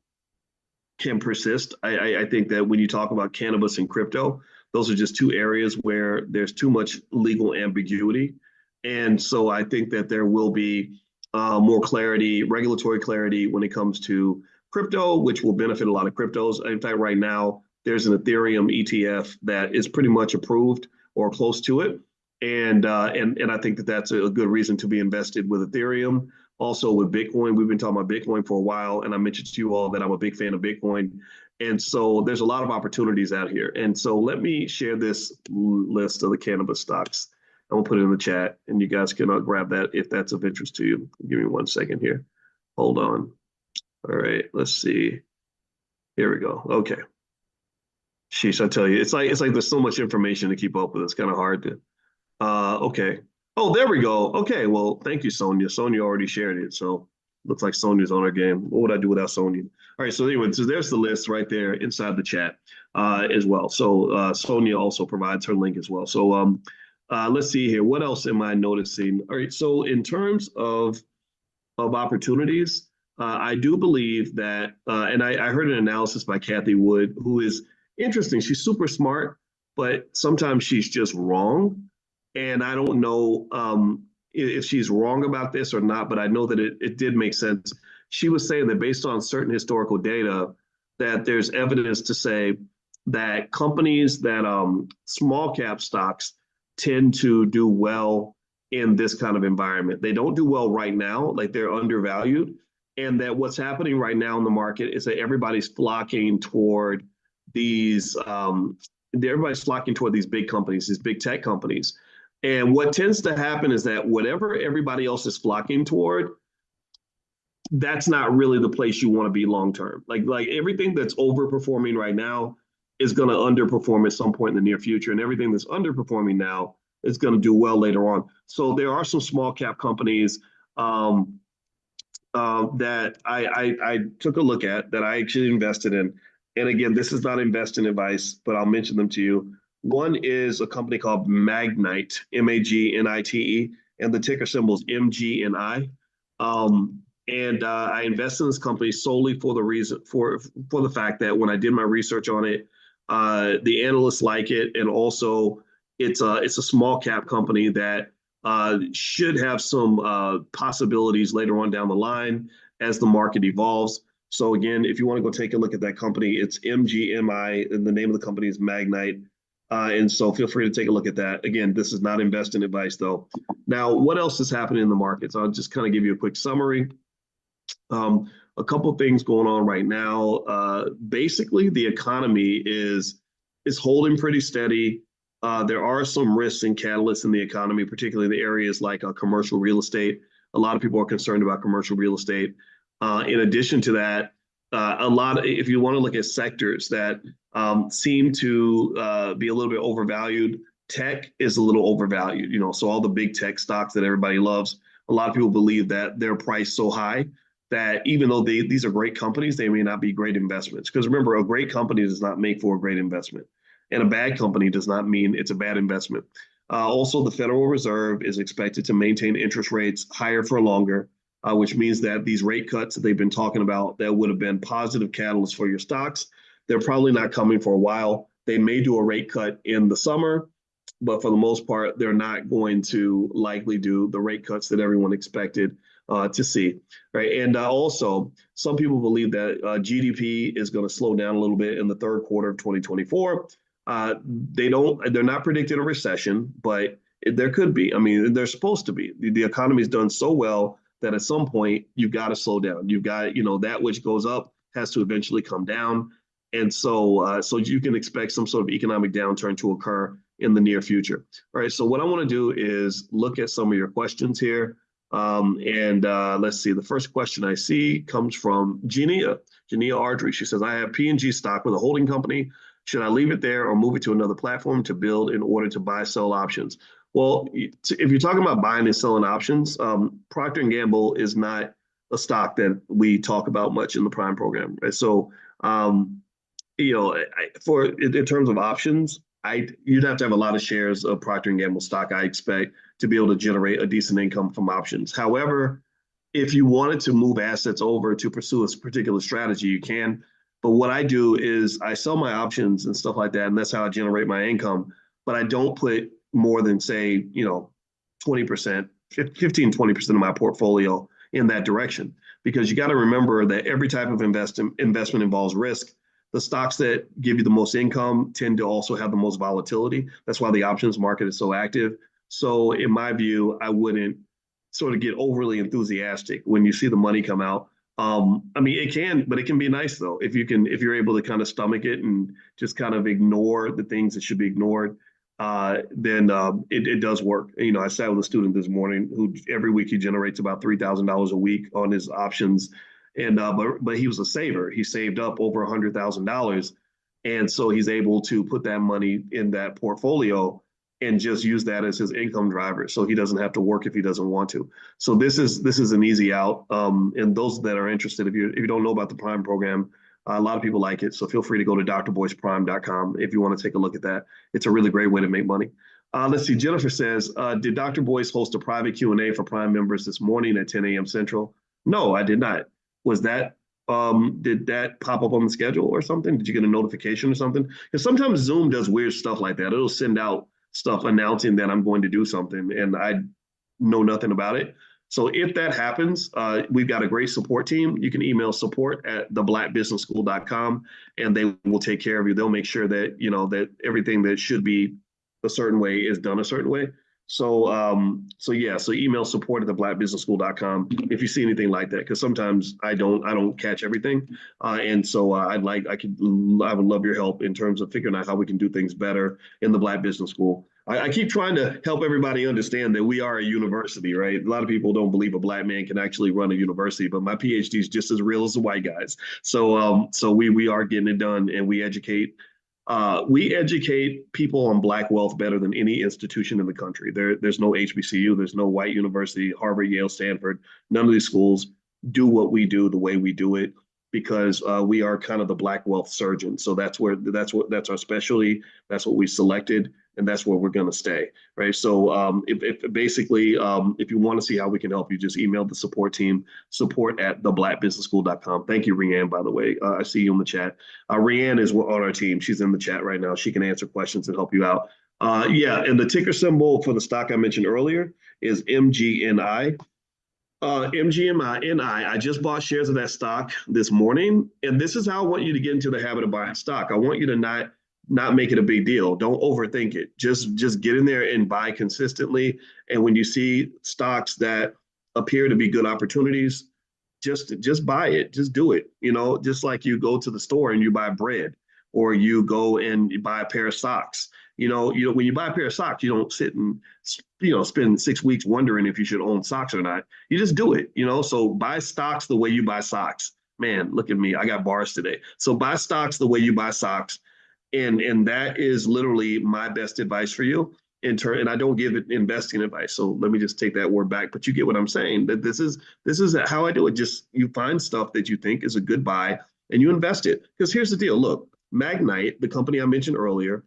can persist. I think that when you talk about cannabis and crypto, those are just two areas where there's too much legal ambiguity. And so I think that there will be more clarity, regulatory clarity, when it comes to crypto, which will benefit a lot of cryptos. In fact, right now, there's an Ethereum ETF that is pretty much approved or close to it. And I think that that's a good reason to be invested with Ethereum. Also with Bitcoin, we've been talking about Bitcoin for a while, and I mentioned to you all that I'm a big fan of Bitcoin. And so there's a lot of opportunities out here. And so let me share this list of the cannabis stocks. I'm gonna put it in the chat, and you guys can grab that if that's of interest to you. Give me 1 second here. Hold on. All right, let's see. Here we go. Okay. Sheesh, I tell you, it's like there's so much information to keep up with. It's kind of hard to. Okay. Oh, there we go. Okay. Well, thank you, Sonia. Sonia already shared it, so looks like Sonia's on her game. What would I do without Sonia? All right. So anyway, so there's the list right there inside the chat as well. So Sonia also provides her link as well. So let's see here. What else am I noticing? All right. So in terms of opportunities, I do believe that, and I heard an analysis by Kathy Wood, who is interesting. She's super smart, but sometimes she's just wrong. And I don't know if she's wrong about this or not, but I know that it did make sense. she was saying that based on certain historical data, that there's evidence to say that companies that small cap stocks tend to do well in this kind of environment. They don't do well right now, like they're undervalued. And that what's happening right now in the market is that everybody's flocking toward these everybody's flocking toward these big companies, these big tech companies. And what tends to happen is that whatever everybody else is flocking toward, that's not really the place you want to be long term. Like everything that's overperforming right now is going to underperform at some point in the near future, and everything that's underperforming now is going to do well later on. So there are some small cap companies that I took a look at that I actually invested in. And again, this is not investing advice, but I'll mention them to you. One is a company called Magnite, Magnite, and the ticker symbol is MGNI. And I invested in this company solely for the reason for the fact that when I did my research on it, the analysts like it, and also it's a small cap company that should have some possibilities later on down the line as the market evolves. So again, if you want to go take a look at that company, it's MGMI, and the name of the company is Magnite. And so feel free to take a look at that. Again, this is not investing advice, though. Now, what else is happening in the markets? I'll just kind of give you a quick summary. A couple of things going on right now. Basically, the economy is holding pretty steady. There are some risks and catalysts in the economy, particularly in the areas like commercial real estate. A lot of people are concerned about commercial real estate. In addition to that, if you want to look at sectors that seem to be a little bit overvalued, tech is a little overvalued. So all the big tech stocks that everybody loves, a lot of people believe that they're priced so high that even though these are great companies, they may not be great investments. Because remember, a great company does not make for a great investment. And a bad company does not mean it's a bad investment. Also, the Federal Reserve is expected to maintain interest rates higher for longer, which means that these rate cuts that they've been talking about that would have been positive catalysts for your stocks, they're probably not coming for a while. They may do a rate cut in the summer, but for the most part, they're not going to likely do the rate cuts that everyone expected to see, right? And also, some people believe that GDP is going to slow down a little bit in the third quarter of 2024. They're not predicting a recession, but there could be. I mean, they're supposed to be. The economy's done so well that at some point you've got to slow down. You've got, that which goes up has to eventually come down. And so you can expect some sort of economic downturn to occur in the near future. All right. So what I want to do is look at some of your questions here. Let's see. The first question I see comes from Genia Ardrey. She says, I have P&G stock with a holding company. Should I leave it there or move it to another platform to build in order to buy, sell options? Well, if you're talking about buying and selling options, Procter & Gamble is not a stock that we talk about much in the Prime program. Right? So, in terms of options, you'd have to have a lot of shares of Procter & Gamble stock, I expect, to be able to generate a decent income from options. However, if you wanted to move assets over to pursue a particular strategy, you can. But what I do is I sell my options and stuff like that, and that's how I generate my income. But I don't put more than, say, 20%, 15, 20% of my portfolio in that direction. Because you got to remember that every type of investment involves risk. The stocks that give you the most income tend to also have the most volatility. That's why the options market is so active. So in my view, I wouldn't sort of get overly enthusiastic when you see the money come out. I mean, it can be nice though, if you're able to kind of stomach it and just kind of ignore the things that should be ignored, then it does work. I sat with a student this morning who every week he generates about $3,000 a week on his options. And but he was a saver. He saved up over $100,000. And so he's able to put that money in that portfolio and just use that as his income driver. So he doesn't have to work if he doesn't want to. So this is an easy out. And those that are interested, if you don't know about the Prime program, a lot of people like it. So feel free to go to drboyceprime.com if you want to take a look at that. It's a really great way to make money. Let's see. Jennifer says, did Dr. Boyce host a private Q&A for Prime members this morning at 10 a.m. Central? No, I did not. Was that, did that pop up on the schedule or something? Did you get a notification or something? Because sometimes Zoom does weird stuff like that. It'll send out stuff announcing that I'm going to do something and I know nothing about it. So if that happens, we've got a great support team. You can email support@theblackbusinessschool.com and they will take care of you. They'll make sure that, that everything that should be a certain way is done a certain way. So email support@theblackbusinessschool.com if you see anything like that, because sometimes I don't catch everything, and so I would love your help in terms of figuring out how we can do things better in the Black Business School. I keep trying to help everybody understand that we are a university, right? A lot of people don't believe a Black man can actually run a university, but my PhD is just as real as the white guys. So we are getting it done, and we educate people on Black wealth better than any institution in the country. There's no HBCU, there's no white university, Harvard, Yale, Stanford. None of these schools do what we do the way we do it, because we are kind of the Black wealth surgeon. So that's our specialty. That's what we selected, and that's where we're going to stay, right? So if you want to see how we can help you, just email the support team, support@theblackbusinessschool.com. Thank you, Rianne, by the way. I see you in the chat. Rianne is on our team. She's in the chat right now. She can answer questions and help you out. And the ticker symbol for the stock I mentioned earlier is MGNI. MGMI, I just bought shares of that stock this morning, and this is how I want you to get into the habit of buying stock. I want you to not make it a big deal. Don't overthink it. Just get in there and buy consistently. And when you see stocks that appear to be good opportunities, just buy it. Just do it. Just like you go to the store and you buy bread, or you go and you buy a pair of socks. When you buy a pair of socks, you don't sit and spend 6 weeks wondering if you should own socks or not. You just do it. So buy stocks the way you buy socks. Man, look at me. I got bars today. So buy stocks the way you buy socks. And that is literally my best advice for you and I don't give it investing advice. So let me just take that word back, but you get what I'm saying, that this is how I do it. Just you find stuff that you think is a good buy and you invest it. Because here's the deal. Look, Magnite, the company I mentioned earlier,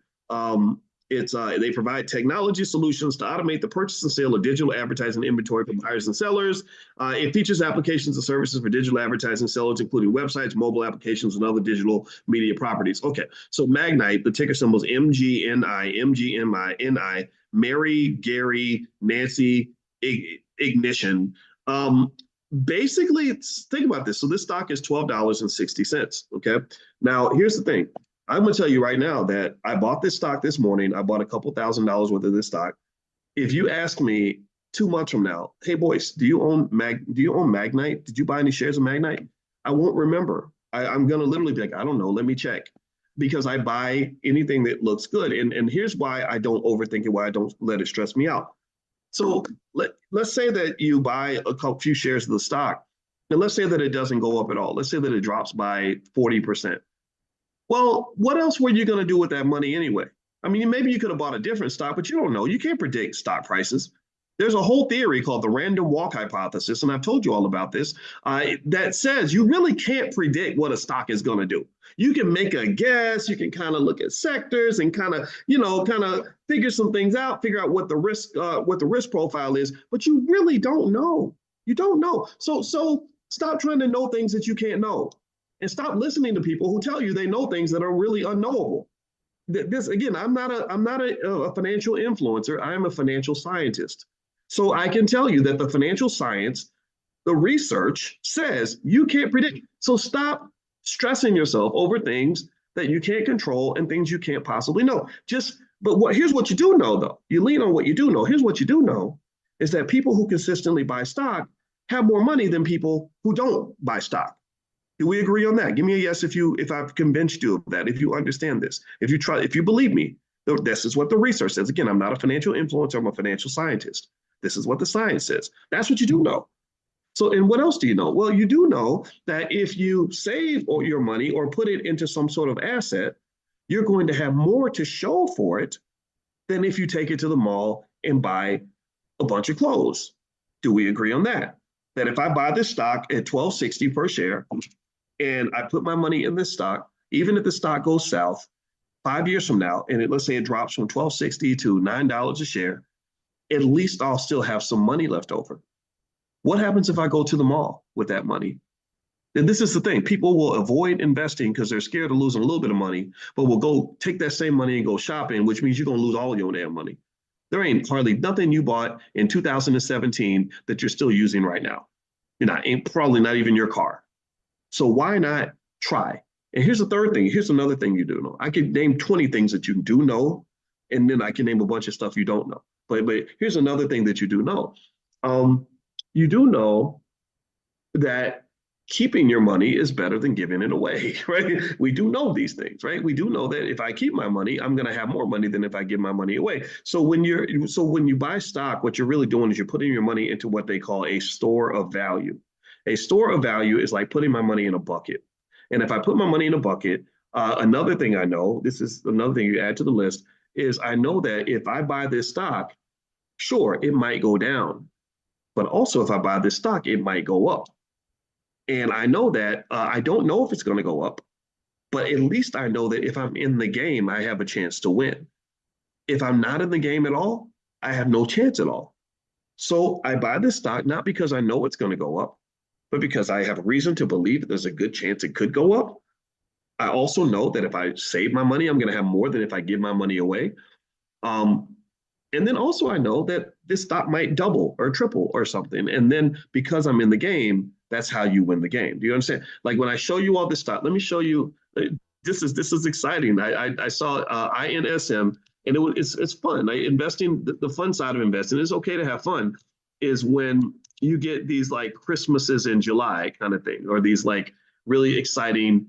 they provide technology solutions to automate the purchase and sale of digital advertising inventory for buyers and sellers. It features applications and services for digital advertising sellers, including websites, mobile applications, and other digital media properties. Okay, so Magnite, the ticker symbol is MGNI, Mary, Gary, Nancy, Ignition. Basically, think about this. So this stock is $12.60. Okay, now here's the thing. I'm going to tell you right now that I bought this stock this morning. I bought a couple $1,000s worth of this stock. If you ask me 2 months from now, hey, Boyce, do you own Magnite? Did you buy any shares of Magnite? I won't remember. I'm going to literally be like, I don't know. Let me check. Because I buy anything that looks good. And here's why I don't overthink it, why I don't let it stress me out. So let's say that you buy a few shares of the stock, and let's say that it doesn't go up at all. Let's say that it drops by 40%. Well, what else were you going to do with that money anyway? I mean, maybe you could have bought a different stock, but you don't know. You can't predict stock prices. There's a whole theory called the random walk hypothesis, and I've told you all about this, that says you really can't predict what a stock is going to do. You can make a guess. You can kind of look at sectors and kind of figure some things out, figure out what the risk profile is, but you really don't know. You don't know. So stop trying to know things that you can't know. And stop listening to people who tell you they know things that are really unknowable. This again, I'm not a financial influencer. I'm a financial scientist. So I can tell you that the financial science, the research says you can't predict. So stop stressing yourself over things that you can't control and things you can't possibly know. Here's what you do know, though. You lean on what you do know. Here's what you do know is that people who consistently buy stock have more money than people who don't buy stock. Do we agree on that? Give me a yes if I've convinced you of that, if you understand this, if you believe me. This is what the research says. Again, I'm not a financial influencer, I'm a financial scientist. This is what the science says. That's what you do know. So, and what else do you know? Well, you do know that if you save your money or put it into some sort of asset, you're going to have more to show for it than if you take it to the mall and buy a bunch of clothes. Do we agree on that? That if I buy this stock at $12.60 per share, and I put my money in this stock, even if the stock goes south 5 years from now, and let's say it drops from $12.60 to $9 a share, at least I'll still have some money left over. What happens if I go to the mall with that money? And this is the thing. People will avoid investing because they're scared of losing a little bit of money, but will go take that same money and go shopping, which means you're going to lose all your damn money. There ain't hardly nothing you bought in 2017 that you're still using right now. You're not, ain't probably not even your car. So why not try? And here's the third thing. Here's another thing you do know. I can name 20 things that you do know, and then I can name a bunch of stuff you don't know. But here's another thing that you do know. Um, you do know that keeping your money is better than giving it away, right? We do know these things, right? We do know that if I keep my money, I'm going to have more money than if I give my money away. So when you buy stock, what you're really doing is you're putting your money into what they call a store of value. A store of value is like putting my money in a bucket. And if I put my money in a bucket, another thing I know, this is another thing you add to the list, is I know that if I buy this stock, sure, it might go down. But also, if I buy this stock, it might go up. And I know that I don't know if it's going to go up, but at least I know that if I'm in the game, I have a chance to win. If I'm not in the game at all, I have no chance at all. So I buy this stock not because I know it's going to go up, but because I have a reason to believe that there's a good chance it could go up. I also know that if I save my money, I'm going to have more than if I give my money away. Um, and then also I know that this stock might double or triple or something. And then because I'm in the game, that's how you win the game. Do you understand? Like when I show you all this stock, let me show you. This is exciting. I saw INSM, and it's fun. Like investing, the fun side of investing, it's okay to have fun, is when you get these like Christmases in July kind of thing, or these like really exciting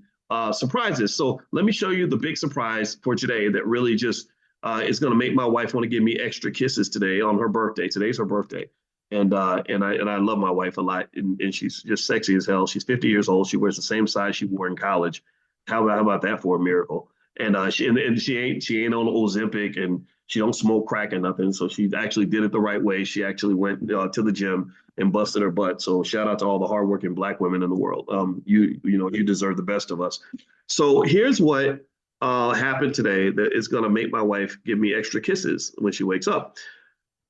surprises. So let me show you the big surprise for today that really just is going to make my wife want to give me extra kisses today on her birthday. Today's her birthday, and I love my wife a lot, and she's just sexy as hell. She's 50 years old. She wears the same size she wore in college. How about that for a miracle? And she ain't on Ozempic, and she don't smoke crack or nothing. So she actually did it the right way. She actually went to the gym and busted her butt. So shout out to all the hardworking Black women in the world. You deserve the best of us. So here's what happened today that is going to make my wife give me extra kisses when she wakes up.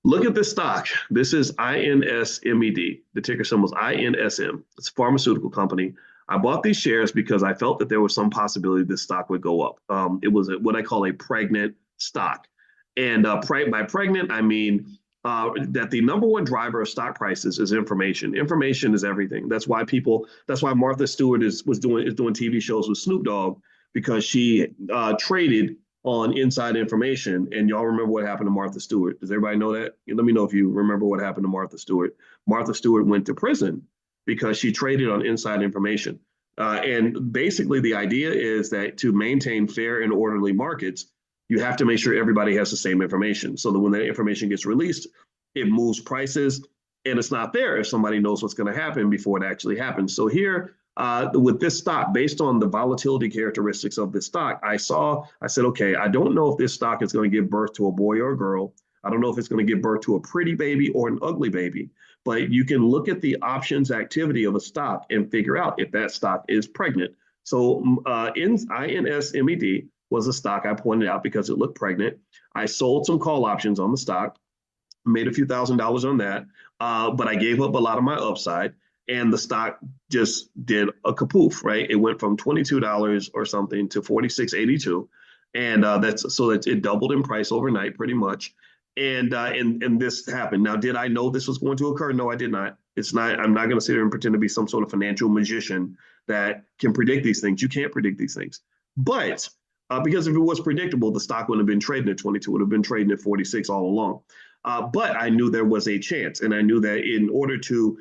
Look at this stock. This is INSMED. The ticker symbol is INSM. It's a pharmaceutical company. I bought these shares because I felt that there was some possibility this stock would go up. It was what I call a pregnant stock. And by pregnant, I mean that the number one driver of stock prices is information. Information is everything. That's why Martha Stewart is doing TV shows with Snoop Dogg, because she traded on inside information. And y'all remember what happened to Martha Stewart? Does everybody know that? Let me know if you remember what happened to Martha Stewart. Martha Stewart went to prison because she traded on inside information. And basically, the idea is that to maintain fair and orderly markets, you have to make sure everybody has the same information, so that when that information gets released, it moves prices. And it's not fair if somebody knows what's going to happen before it actually happens. So here, with this stock, based on the volatility characteristics of this stock, I said, okay, I don't know if this stock is going to give birth to a boy or a girl. I don't know if it's going to give birth to a pretty baby or an ugly baby, but you can look at the options activity of a stock and figure out if that stock is pregnant. So INSMED was a stock I pointed out because it looked pregnant. I sold some call options on the stock, made a few $1,000s on that, but I gave up a lot of my upside. And the stock just did a kapoof, right? It went from $22 or something to $46.82, and that it doubled in price overnight, pretty much. And this happened. Now, did I know this was going to occur? No, I did not. It's not. I'm not going to sit here and pretend to be some sort of financial magician that can predict these things. You can't predict these things, but because if it was predictable, the stock wouldn't have been trading at 22. It would have been trading at 46 all along. But I knew there was a chance, and I knew that in order to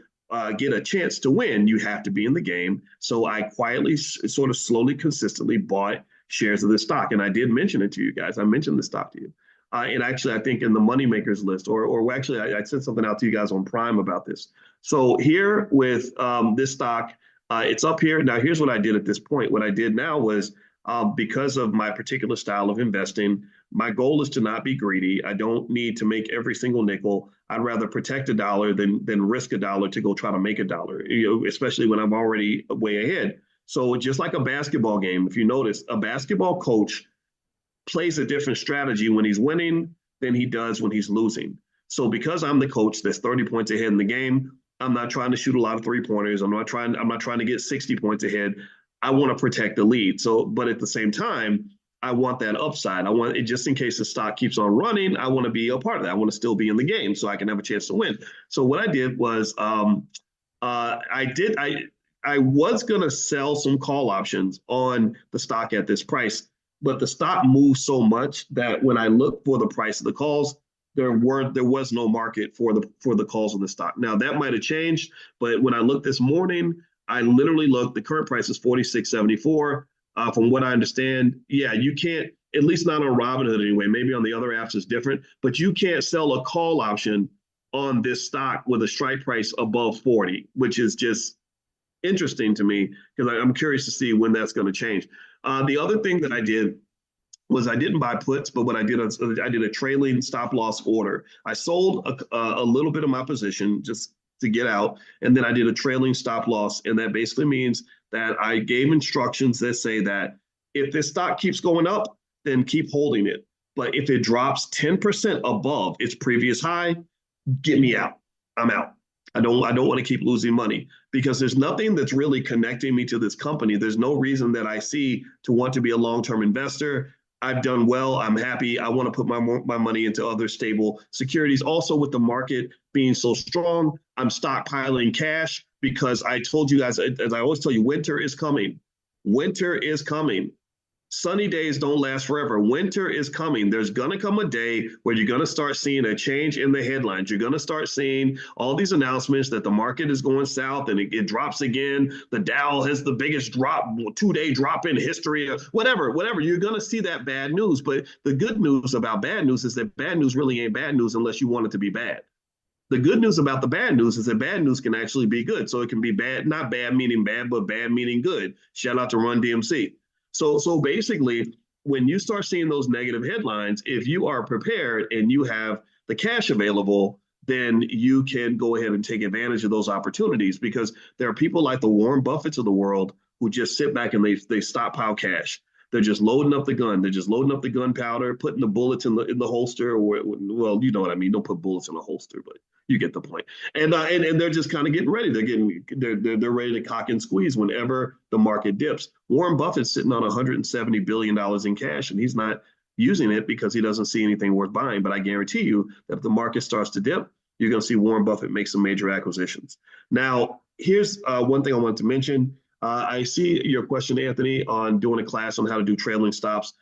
get a chance to win, you have to be in the game. So I quietly, sort of slowly, consistently bought shares of this stock. And I did mention it to you guys. I mentioned the stock to you. And actually, I think in the moneymakers list, or actually, I sent something out to you guys on Prime about this. So here with this stock, it's up here. Now, here's what I did at this point. What I did now was, because of my particular style of investing, my goal is to not be greedy. I don't need to make every single nickel. I'd rather protect a dollar than risk a dollar to go try to make a dollar, especially when I'm already way ahead. So just like a basketball game, if you notice, a basketball coach plays a different strategy when he's winning than he does when he's losing. So because I'm the coach that's 30 points ahead in the game, I'm not trying to shoot a lot of 3-pointers. I'm not trying to get 60 points ahead. I want to protect the lead. So, but at the same time, I want that upside. I want it just in case the stock keeps on running. I want to be a part of that. I want to still be in the game so I can have a chance to win. So what I did was I was gonna sell some call options on the stock at this price, but the stock moved so much that when I looked for the price of the calls, there was no market for the calls on the stock. Now that might have changed, but when I looked this morning, I literally looked. The current price is 46.74. From what I understand, yeah, you can't, at least not on Robinhood anyway. Maybe on the other apps it's different, but you can't sell a call option on this stock with a strike price above 40, which is just interesting to me because I'm curious to see when that's going to change. The other thing that I did was I didn't buy puts, but what I did, I did a trailing stop loss order. I sold a little bit of my position just to get out, and then I did a trailing stop loss, and that basically means that I gave instructions that say that if this stock keeps going up, then keep holding it. But if it drops 10% above its previous high, get me out. I'm out. I don't want to keep losing money because there's nothing that's really connecting me to this company. There's no reason that I see to want to be a long-term investor. I've done well. I'm happy. I want to put my money into other stable securities. Also, with the market being so strong, I'm stockpiling cash because I told you guys, as I always tell you, winter is coming. Winter is coming. Sunny days don't last forever. Winter is coming. There's going to come a day where you're going to start seeing a change in the headlines. You're going to start seeing all these announcements that the market is going south and it drops again. The Dow has the biggest drop, 2-day drop in history, whatever. You're going to see that bad news. But the good news about bad news is that bad news really ain't bad news unless you want it to be bad. The good news about the bad news is that bad news can actually be good. So it can be bad, not bad meaning bad, but bad meaning good. Shout out to Run DMC. So basically, when you start seeing those negative headlines, if you are prepared and you have the cash available, then you can go ahead and take advantage of those opportunities because there are people like the Warren Buffetts of the world who just sit back and they stockpile cash. They're just loading up the gun. They're just loading up the gunpowder, putting the bullets in the holster. Or, well, you know what I mean. Don't put bullets in a holster, but you get the point. And they're just kind of getting ready. They're ready to cock and squeeze whenever the market dips. Warren Buffett's sitting on $170 billion in cash, and he's not using it because he doesn't see anything worth buying. But I guarantee you that if the market starts to dip, you're going to see Warren Buffett make some major acquisitions. Now, here's one thing I wanted to mention. I see your question, Anthony, on doing a class on how to do trailing stops.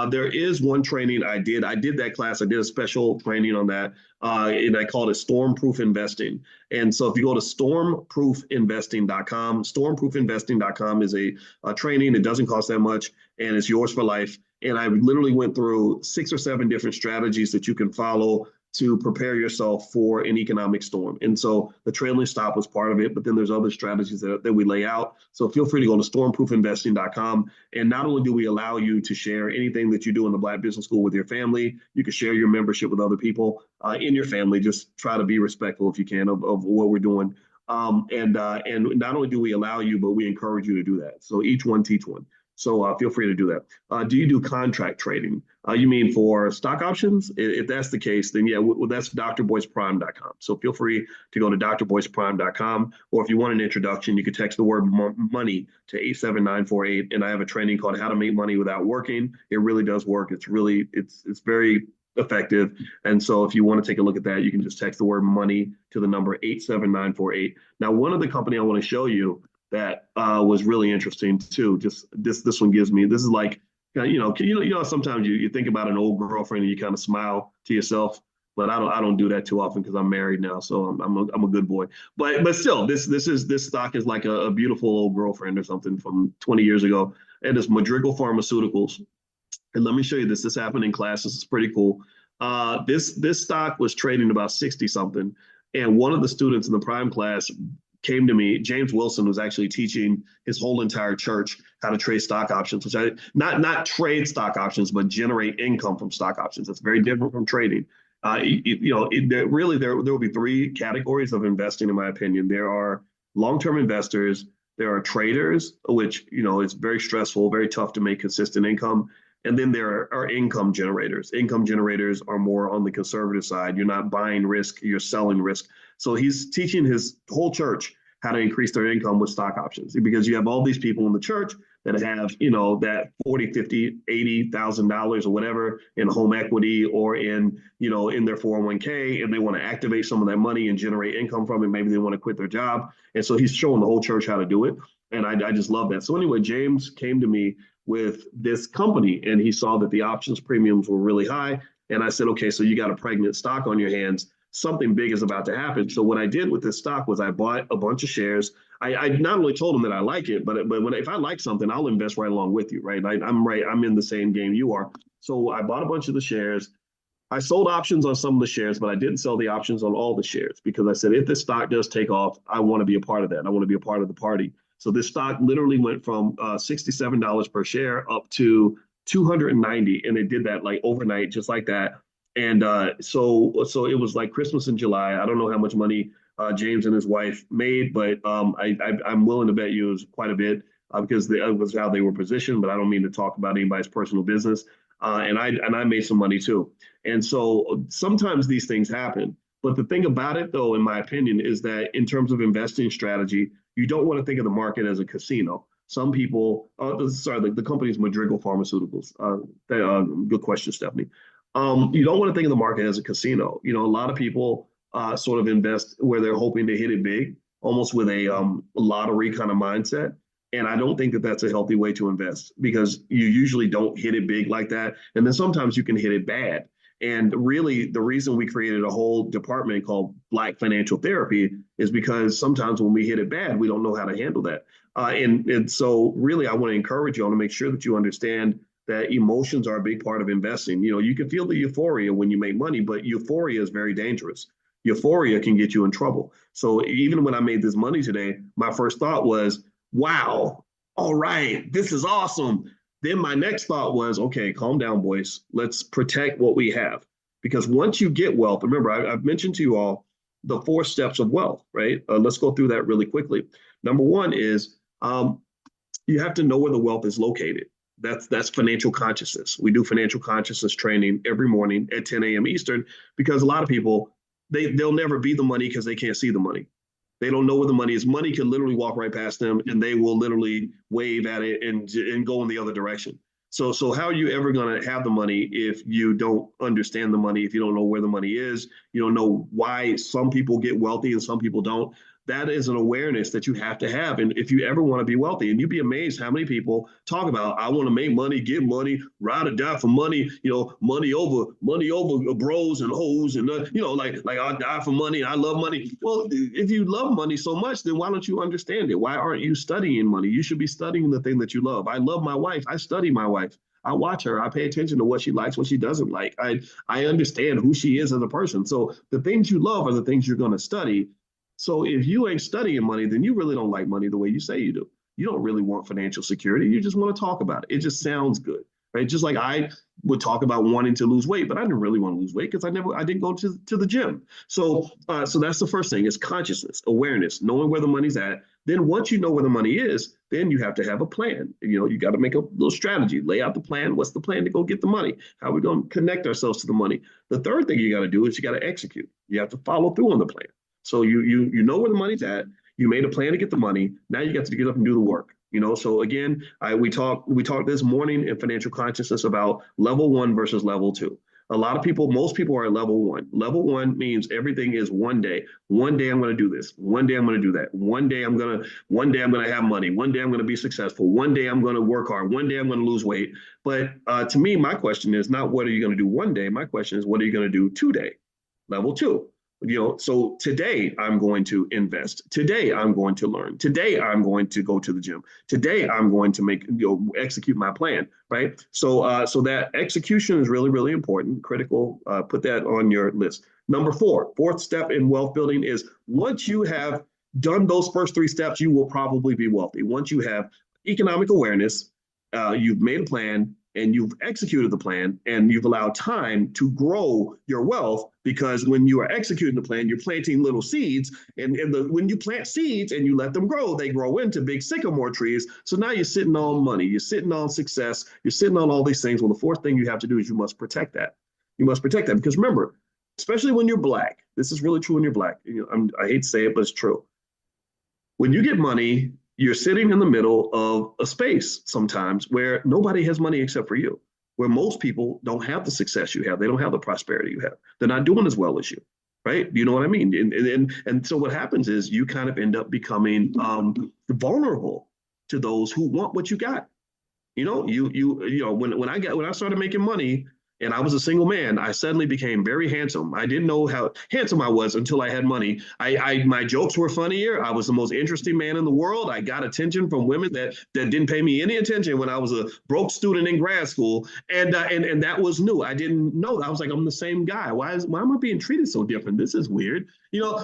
There is one training I did. I did that class. I did a special training on that, and I called it Stormproof Investing. And so if you go to stormproofinvesting.com, stormproofinvesting.com is a training. It doesn't cost that much, and it's yours for life. And I literally went through 6 or 7 different strategies that you can follow to prepare yourself for an economic storm. And so the trailing stop was part of it, but then there's other strategies that we lay out. So feel free to go to stormproofinvesting.com. And not only do we allow you to share anything that you do in the Black Business School with your family, you can share your membership with other people in your family. Just try to be respectful if you can of what we're doing. And not only do we allow you, but we encourage you to do that. So each one teach one. So feel free to do that. Do you do contract trading? You mean for stock options? If that's the case, then yeah, that's drboyceprime.com. So feel free to go to drboyceprime.com. Or if you want an introduction, you can text the word money to 87948. And I have a training called How to Make Money Without Working. It really does work. It's very effective. And so if you want to take a look at that, you can just text the word money to the number 87948. Now, one other company I want to show you that was really interesting too. Just this one gives me, this is like, sometimes you think about an old girlfriend and you kind of smile to yourself, but I don't do that too often because I'm married now, so I'm a good boy. But still, this stock is like a beautiful old girlfriend or something from 20 years ago, and it's Madrigal Pharmaceuticals. And let me show you this. This happened in class. This is pretty cool. This stock was trading about 60 something, and one of the students in the prime class came to me. James Wilson was actually teaching his whole entire church how to trade stock options, which not trade stock options, but generate income from stock options. That's very different from trading. There will be 3 categories of investing, in my opinion. There are long-term investors. There are traders, which, it's very stressful, very tough to make consistent income. And then there are income generators. Income generators are more on the conservative side. You're not buying risk, you're selling risk. So he's teaching his whole church how to increase their income with stock options because you have all these people in the church that have, that 40, 50, $80,000 or whatever in home equity or in their 401k, and they want to activate some of that money and generate income from it. Maybe they want to quit their job. And so he's showing the whole church how to do it. And I just love that. So anyway, James came to me with this company and he saw that the options premiums were really high. And I said, okay, so you got a pregnant stock on your hands. Something big is about to happen. So what I did with this stock was I bought a bunch of shares. I not only told him that I like it, but if I like something, I'll invest right along with you, right? I'm in the same game you are. So I bought a bunch of the shares. I sold options on some of the shares, but I didn't sell the options on all the shares because I said, if this stock does take off, I want to be a part of that. I want to be a part of the party. So this stock literally went from $67 per share up to 290, and it did that like overnight, just like that. And so it was like Christmas in July. I don't know how much money James and his wife made, but I'm willing to bet you it was quite a bit because it was how they were positioned. But I don't mean to talk about anybody's personal business. And I made some money too. And so sometimes these things happen. But the thing about it, though, in my opinion, is that in terms of investing strategy, you don't want to think of the market as a casino. Some people, the company is Madrigal Pharmaceuticals. Good question, Stephanie. You don't want to think of the market as a casino. A lot of people sort of invest where they're hoping to hit it big, almost with a lottery kind of mindset. And I don't think that that's a healthy way to invest because you usually don't hit it big like that. And then sometimes you can hit it bad. And really, the reason we created a whole department called Black Financial Therapy is because sometimes when we hit it bad, we don't know how to handle that. And so really, I want to encourage you all to make sure that you understand that emotions are a big part of investing. You can feel the euphoria when you make money, but euphoria is very dangerous. Euphoria can get you in trouble. So even when I made this money today, my first thought was, wow, all right, this is awesome. Then my next thought was, okay, calm down, Boyce. Let's protect what we have. Because once you get wealth, remember, I've mentioned to you all the 4 steps of wealth, right? Let's go through that really quickly. Number 1 is you have to know where the wealth is located. That's financial consciousness. We do financial consciousness training every morning at 10 a.m. Eastern because a lot of people, they'll never be the money because they can't see the money. They don't know where the money is. Money can literally walk right past them and they will literally wave at it and go in the other direction. So how are you ever going to have the money if you don't understand the money, if you don't know where the money is, you don't know why some people get wealthy and some people don't? That is an awareness that you have to have. And if you ever want to be wealthy, and you'd be amazed how many people talk about, I want to make money, get money, ride or die for money, money over bros and hoes. And, like I die for money. I love money. Well, if you love money so much, then why don't you understand it? Why aren't you studying money? You should be studying the thing that you love. I love my wife. I study my wife. I watch her. I pay attention to what she likes, what she doesn't like. I understand who she is as a person. So the things you love are the things you're going to study. So if you ain't studying money, then you really don't like money the way you say you do. You don't really want financial security. You just want to talk about it. It just sounds good, right? Just like I would talk about wanting to lose weight, but I didn't really want to lose weight because I didn't go to the gym. So that's the first thing is consciousness, awareness, knowing where the money's at. Then once you know where the money is, then you have to have a plan. You got to make a little strategy, lay out the plan. What's the plan to go get the money? How are we going to connect ourselves to the money? The third thing you got to do is you got to execute. You have to follow through on the plan. So you know where the money's at. You made a plan to get the money. Now you got to get up and do the work. So again, we talked this morning in financial consciousness about level 1 versus level 2. Most people are at level 1. Level 1 means everything is one day. One day I'm going to do this. One day I'm going to do that. One day I'm going to have money. One day I'm going to be successful. One day I'm going to work hard. One day I'm going to lose weight. But to me, my question is not what are you going to do one day? My question is what are you going to do today? Level 2. So today I'm going to invest. Today I'm going to learn. Today I'm going to go to the gym. Today I'm going to execute my plan, right? So that execution is really, really important, critical. Put that on your list. Number 4, fourth step in wealth building is once you have done those first 3 steps, you will probably be wealthy. Once you have economic awareness, you've made a plan, and you've executed the plan and you've allowed time to grow your wealth because when you are executing the plan, you're planting little seeds and when you plant seeds and you let them grow, they grow into big sycamore trees. So now you're sitting on money, you're sitting on success, you're sitting on all these things. Well, the 4th thing you have to do is you must protect that. You must protect that because remember, especially when you're Black, this is really true when you're Black. I hate to say it, but it's true. When you get money, you're sitting in the middle of a space sometimes where nobody has money except for you, where most people don't have the success you have. They don't have the prosperity you have. They're not doing as well as you, right? You know what I mean? And so what happens is you kind of end up becoming vulnerable to those who want what you got. When I started making money and I was a single man, I suddenly became very handsome. I didn't know how handsome I was until I had money. My jokes were funnier. I was the most interesting man in the world. I got attention from women that didn't pay me any attention when I was a broke student in grad school, and that was new. I didn't know that. I was like, I'm the same guy. Why am I being treated so different? This is weird.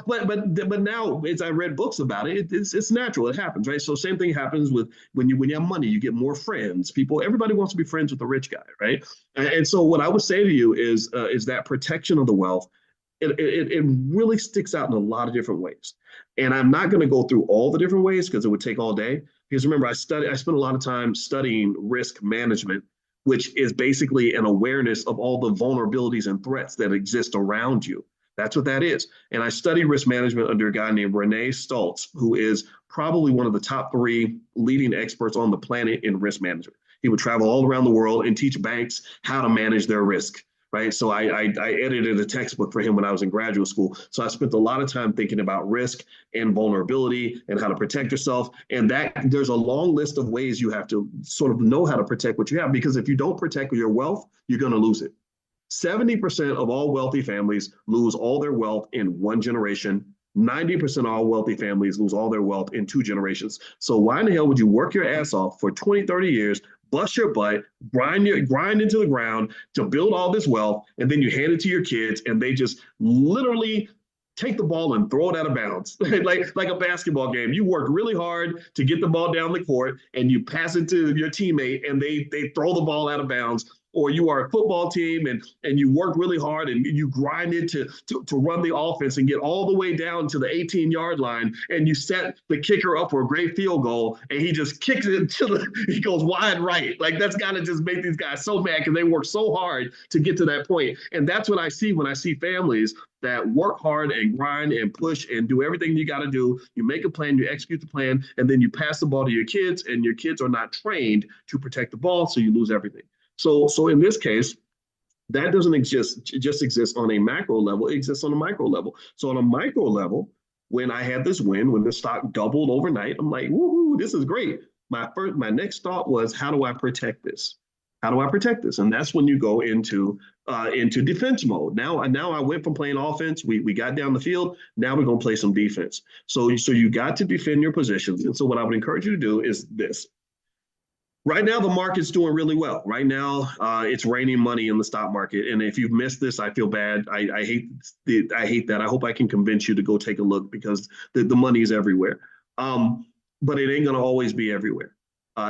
But now as I read books about it, it's natural. It happens, right? So same thing happens with when you have money, you get more friends. Everybody wants to be friends with the rich guy, right? And so what I would say to you is that protection of the wealth. It really sticks out in a lot of different ways. And I'm not going to go through all the different ways because it would take all day. Because remember, I spent a lot of time studying risk management, which is basically an awareness of all the vulnerabilities and threats that exist around you. That's what that is. And I studied risk management under a guy named Renee Stoltz, who is probably one of the top 3 leading experts on the planet in risk management. He would travel all around the world and teach banks how to manage their risk. Right. So I edited a textbook for him when I was in graduate school. So I spent a lot of time thinking about risk and vulnerability and how to protect yourself. And that there's a long list of ways you have to sort of know how to protect what you have, because if you don't protect your wealth, you're going to lose it. 70% of all wealthy families lose all their wealth in one generation. 90% of all wealthy families lose all their wealth in 2 generations. So why in the hell would you work your ass off for 20, 30 years, bust your butt, grind into the ground to build all this wealth, and then you hand it to your kids and they just literally take the ball and throw it out of bounds like a basketball game. You work really hard to get the ball down the court and you pass it to your teammate and they throw the ball out of bounds. Or you are a football team and you work really hard and you grind it to run the offense and get all the way down to the 18-yard line, and you set the kicker up for a great field goal and he just kicks it until he goes wide right. Like, that's got to just make these guys so mad because they work so hard to get to that point. And that's what I see when I see families that work hard and grind and push and do everything you got to do. You make a plan, you execute the plan, and then you pass the ball to your kids, and your kids are not trained to protect the ball, so you lose everything. So in this case, that doesn't just exist on a macro level, it exists on a micro level. So on a micro level, when I had this win, when the stock doubled overnight, I'm like, woohoo, this is great. My next thought was, how do I protect this? How do I protect this? And that's when you go into defense mode. Now I went from playing offense. We got down the field. Now we're going to play some defense. So you got to defend your positions. And so what I would encourage you to do is this. Right now, the market's doing really well. Right now, it's raining money in the stock market. And if you've missed this, I feel bad. I hate that. I hope I can convince you to go take a look, because the money is everywhere. But it ain't going to always be everywhere.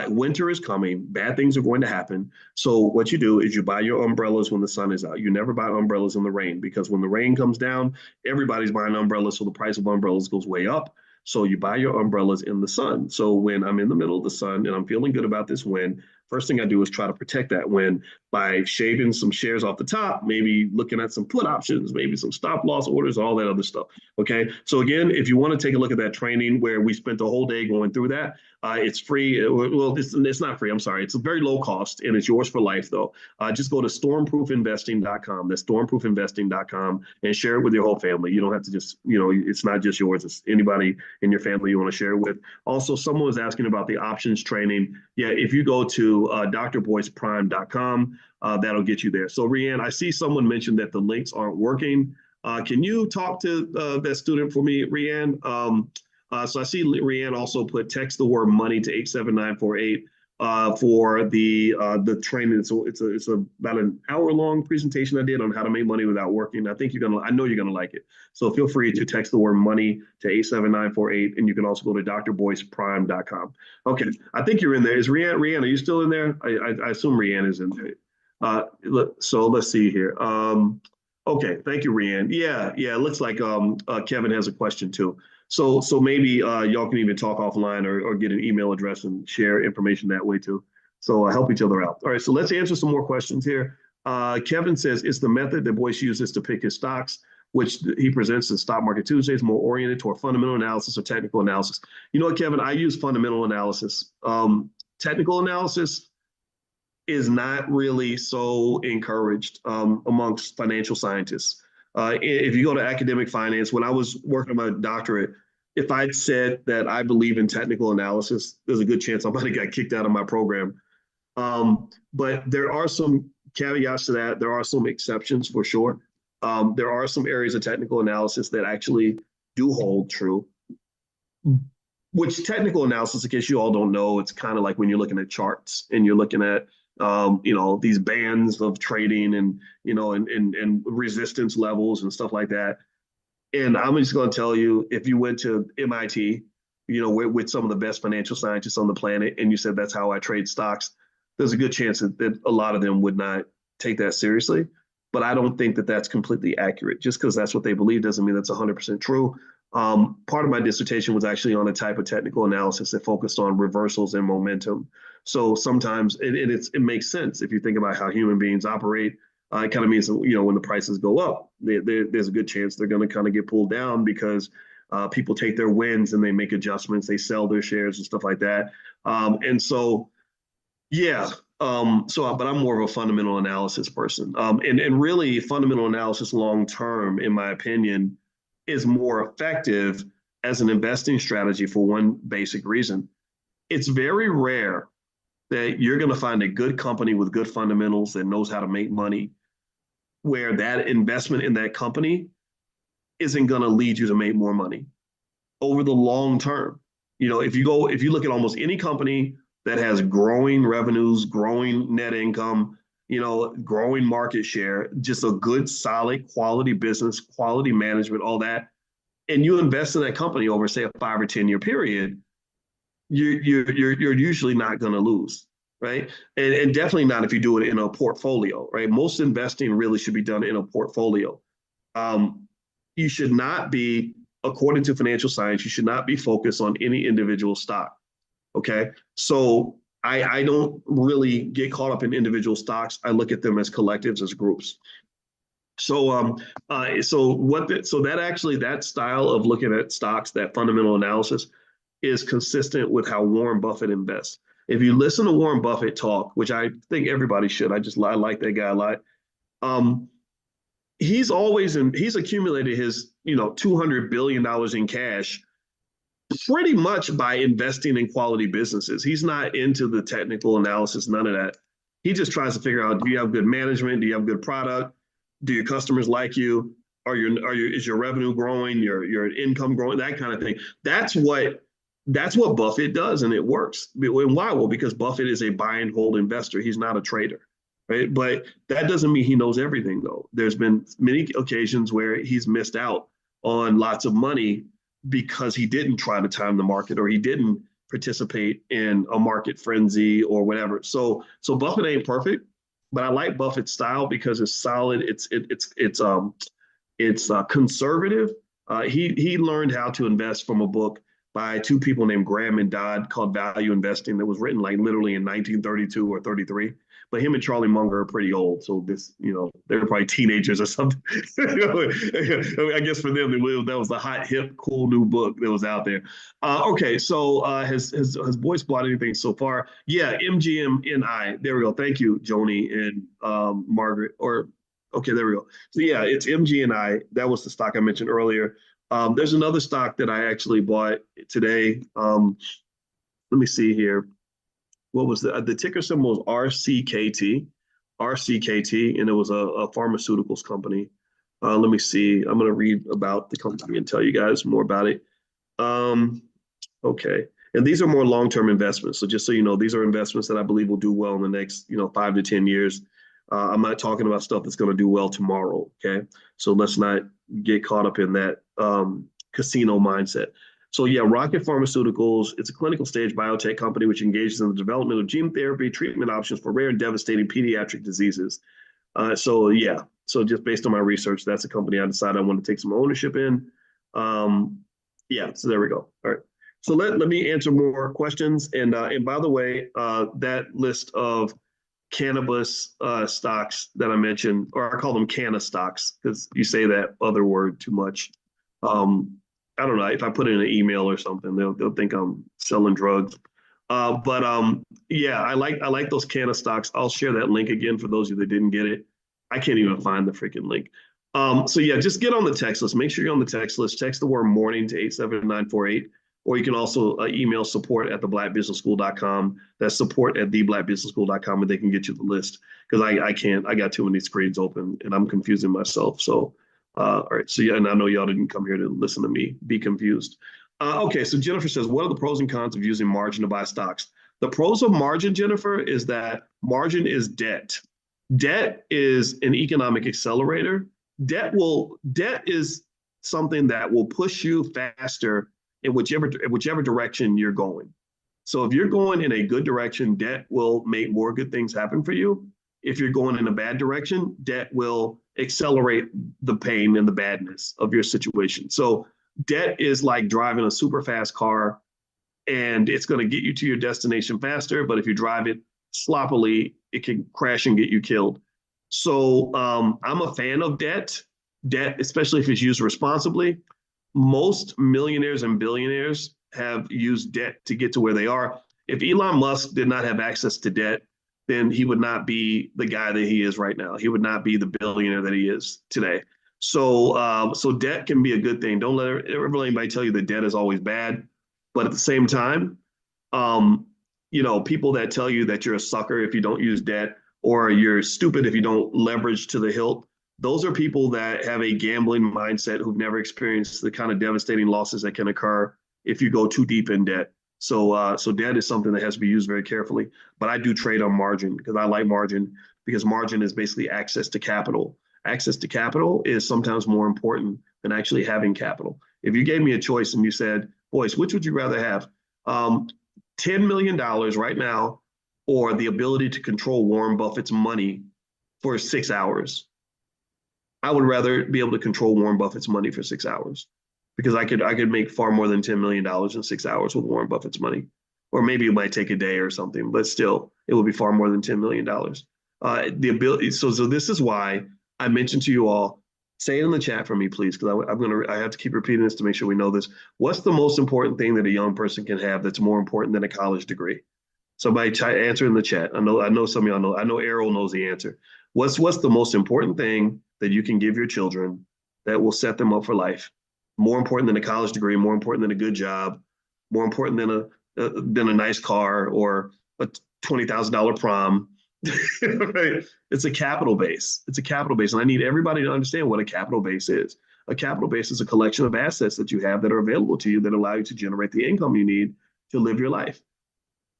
Winter is coming. Bad things are going to happen. So what you do is you buy your umbrellas when the sun is out. You never buy umbrellas in the rain, because when the rain comes down, everybody's buying umbrellas. So the price of umbrellas goes way up. So you buy your umbrellas in the sun. So when I'm in the middle of the sun and I'm feeling good about this win, first thing I do is try to protect that win by shaving some shares off the top, maybe looking at some put options, maybe some stop loss orders, all that other stuff. Okay. So again, if you want to take a look at that training where we spent the whole day going through that, it's free. Well, it's not free. I'm sorry. It's a very low cost and it's yours for life, though. Just go to stormproofinvesting.com. That's stormproofinvesting.com, and share it with your whole family. You don't have to just, it's not just yours. It's anybody in your family you want to share it with. Also, someone was asking about the options training. Yeah, if you go to drboyceprime.com, that'll get you there. So, Rianne, I see someone mentioned that the links aren't working. Can you talk to that student for me, Rianne? So I see Rianne also put text the word money to 87948 for the training. So it's about an hour-long presentation I did on how to make money without working. I know you're gonna like it. So feel free to text the word money to 87948, and you can also go to drboyceprime.com. Okay, I think you're in there. Is Rianne, are you still in there? I assume Rianne is in there. So let's see here. Okay, thank you, Rianne. Yeah, it looks like Kevin has a question too. So maybe y'all can even talk offline or get an email address and share information that way too. So help each other out. All right, so let's answer some more questions here. Kevin says, it's the method that Boyce uses to pick his stocks. which he presents in Stock Market Tuesdays, more oriented toward fundamental analysis or technical analysis. You know what, Kevin? I use fundamental analysis. Technical analysis is not really so encouraged amongst financial scientists. If you go to academic finance, when I was working on my doctorate, if I'd said that I believe in technical analysis, there's a good chance I might have got kicked out of my program. But there are some caveats to that. There are some exceptions for sure. There are some areas of technical analysis that actually do hold true. Which technical analysis, in case you all don't know, it's kind of like when you're looking at charts and you're looking at these bands of trading and and resistance levels and stuff like that. And I'm just going to tell you, if you went to MIT, with some of the best financial scientists on the planet, and you said that's how I trade stocks, there's a good chance that a lot of them would not take that seriously. But I don't think that that's completely accurate. Just because that's what they believe doesn't mean that's 100% true. Part of my dissertation was actually on a type of technical analysis that focused on reversals and momentum. So sometimes it makes sense if you think about how human beings operate. It kind of means, when the prices go up, there's a good chance they're going to kind of get pulled down because people take their wins and they make adjustments, they sell their shares and stuff like that. And so, yeah. But I'm more of a fundamental analysis person. And really fundamental analysis long term, in my opinion, is more effective as an investing strategy for one basic reason. It's very rare that you're going to find a good company with good fundamentals that knows how to make money, where that investment in that company isn't going to lead you to make more money over the long term. If you look at almost any company that has growing revenues, growing net income, growing market share, just a good, solid, quality business, quality management, all that, and you invest in that company over, say, a 5 or 10-year period, you're usually not going to lose, right? And definitely not if you do it in a portfolio, right? Most investing really should be done in a portfolio. You should not be, according to financial science, you should not be focused on any individual stock. Okay. So I don't really get caught up in individual stocks. I look at them as collectives, as groups. So that style of looking at stocks, that fundamental analysis, is consistent with how Warren Buffett invests. If you listen to Warren Buffett talk, which I think everybody should, I like that guy a lot. He's accumulated his $200 billion in cash pretty much by investing in quality businesses. He's not into the technical analysis, none of that. He just tries to figure out, do you have good management? Do you have good product? Do your customers like you? Is your revenue growing? Your income growing? That kind of thing. That's what Buffett does, and it works. And why? Well, because Buffett is a buy and hold investor. He's not a trader, right? But that doesn't mean he knows everything, though. There's been many occasions where he's missed out on lots of money because he didn't try to time the market, or he didn't participate in a market frenzy or whatever. So Buffett ain't perfect, but I like Buffett's style because it's solid. It's conservative. He learned how to invest from a book by two people named Graham and Dodd called Value Investing, that was written like literally in 1932 or 33. But him and Charlie Munger are pretty old, so they're probably teenagers or something. I guess for them, that was the hot, hip, cool new book that was out there. Okay, so has Boyce bought anything so far? Yeah, MGMNI. There we go. Thank you, Joni and Margaret. Okay, there we go. So yeah, it's MGNI. That was the stock I mentioned earlier. There's another stock that I actually bought today. Let me see here. What was the ticker symbol was RCKT, and it was a pharmaceuticals company. Let me see. I'm going to read about the company and tell you guys more about it. Okay. And these are more long-term investments. So just so you know, these are investments that I believe will do well in the next, 5 to 10 years. I'm not talking about stuff that's going to do well tomorrow. Okay. So let's not get caught up in that casino mindset. So yeah, Rocket Pharmaceuticals, it's a clinical stage biotech company which engages in the development of gene therapy treatment options for rare and devastating pediatric diseases. So just based on my research, that's a company I decided I want to take some ownership in. So there we go. All right. So let me answer more questions. And by the way, that list of cannabis stocks that I mentioned, or I call them canna stocks because you say that other word too much. Um, I don't know if I put it in an email or something, they'll think I'm selling drugs. Yeah, I like those canna stocks. I'll share that link again for those of you that didn't get it. I can't even find the freaking link. So yeah, just get on the text list. Make sure you're on the text list. Text the word morning to 87948. Or you can also email support at theblackbusinessschool.com. That's support at theblackbusinessschool.com, and they can get you the list because I can't. I got too many screens open and I'm confusing myself. So, all right. So, yeah, and I know y'all didn't come here to listen to me be confused. Okay. So, Jennifer says, what are the pros and cons of using margin to buy stocks? The pros of margin, Jennifer, is that margin is debt. Debt is an economic accelerator. Debt is something that will push you faster in whichever direction you're going. So if you're going in a good direction, debt will make more good things happen for you. If you're going in a bad direction, debt will accelerate the pain and the badness of your situation. So debt is like driving a super fast car and it's going to get you to your destination faster. But if you drive it sloppily, it can crash and get you killed. So I'm a fan of debt, especially if it's used responsibly. Most millionaires and billionaires have used debt to get to where they are. If Elon Musk did not have access to debt, then he would not be the guy that he is right now. He would not be the billionaire that he is today. So debt can be a good thing. Don't let anybody tell you that debt is always bad. But at the same time, um, people that tell you that you're a sucker if you don't use debt or you're stupid if you don't leverage to the hilt, those are people that have a gambling mindset who've never experienced the kind of devastating losses that can occur if you go too deep in debt. So debt is something that has to be used very carefully. But I do trade on margin because I like margin because margin is basically access to capital. Access to capital is sometimes more important than actually having capital. If you gave me a choice and you said, Boyce, which would you rather have? $10 million right now or the ability to control Warren Buffett's money for 6 hours? I would rather be able to control Warren Buffett's money for 6 hours because I could make far more than $10 million in 6 hours with Warren Buffett's money. Or maybe it might take a day or something, but still, it would be far more than $10 million. The ability. So this is why I mentioned to you all. Say it in the chat for me, please, because I have to keep repeating this to make sure we know this. What's the most important thing that a young person can have that's more important than a college degree? Somebody answer in the chat. I know some of y'all know. I know Errol knows the answer. What's the most important thing that you can give your children that will set them up for life? More important than a college degree, more important than a good job, more important than a nice car or a $20,000 prom. Right? It's a capital base. It's a capital base, and I need everybody to understand what a capital base is. A capital base is a collection of assets that you have that are available to you that allow you to generate the income you need to live your life.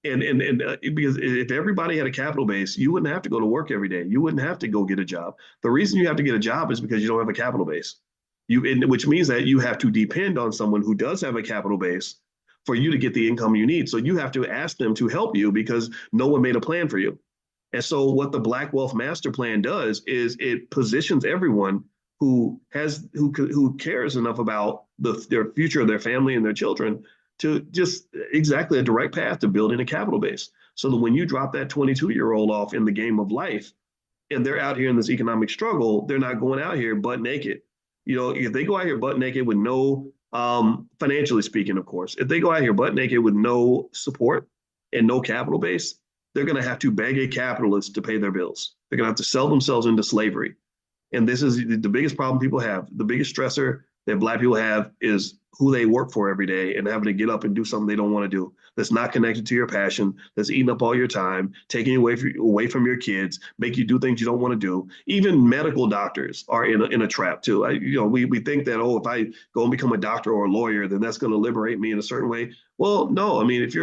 And because if everybody had a capital base, you wouldn't have to go to work every day. You wouldn't have to go get a job. The reason you have to get a job is because you don't have a capital base. Which means that you have to depend on someone who does have a capital base for you to get the income you need. So you have to ask them to help you because no one made a plan for you. And so what the Black Wealth Master Plan does is it positions everyone who cares enough about their future, their family, and their children to just exactly a direct path to building a capital base. So that when you drop that 22-year-old off in the game of life and they're out here in this economic struggle, they're not going out here butt naked. If they go out here butt naked with no, financially speaking, of course, if they go out here butt naked with no support and no capital base, they're going to have to beg a capitalist to pay their bills. They're going to have to sell themselves into slavery. And this is the biggest problem people have. The biggest stressor that Black people have is who they work for every day and having to get up and do something they don't want to do. That's not connected to your passion. That's eating up all your time, taking you away from your kids, make you do things you don't want to do. Even medical doctors are in a trap too. We think that, if I go and become a doctor or a lawyer, then that's going to liberate me in a certain way. Well, no. I mean, if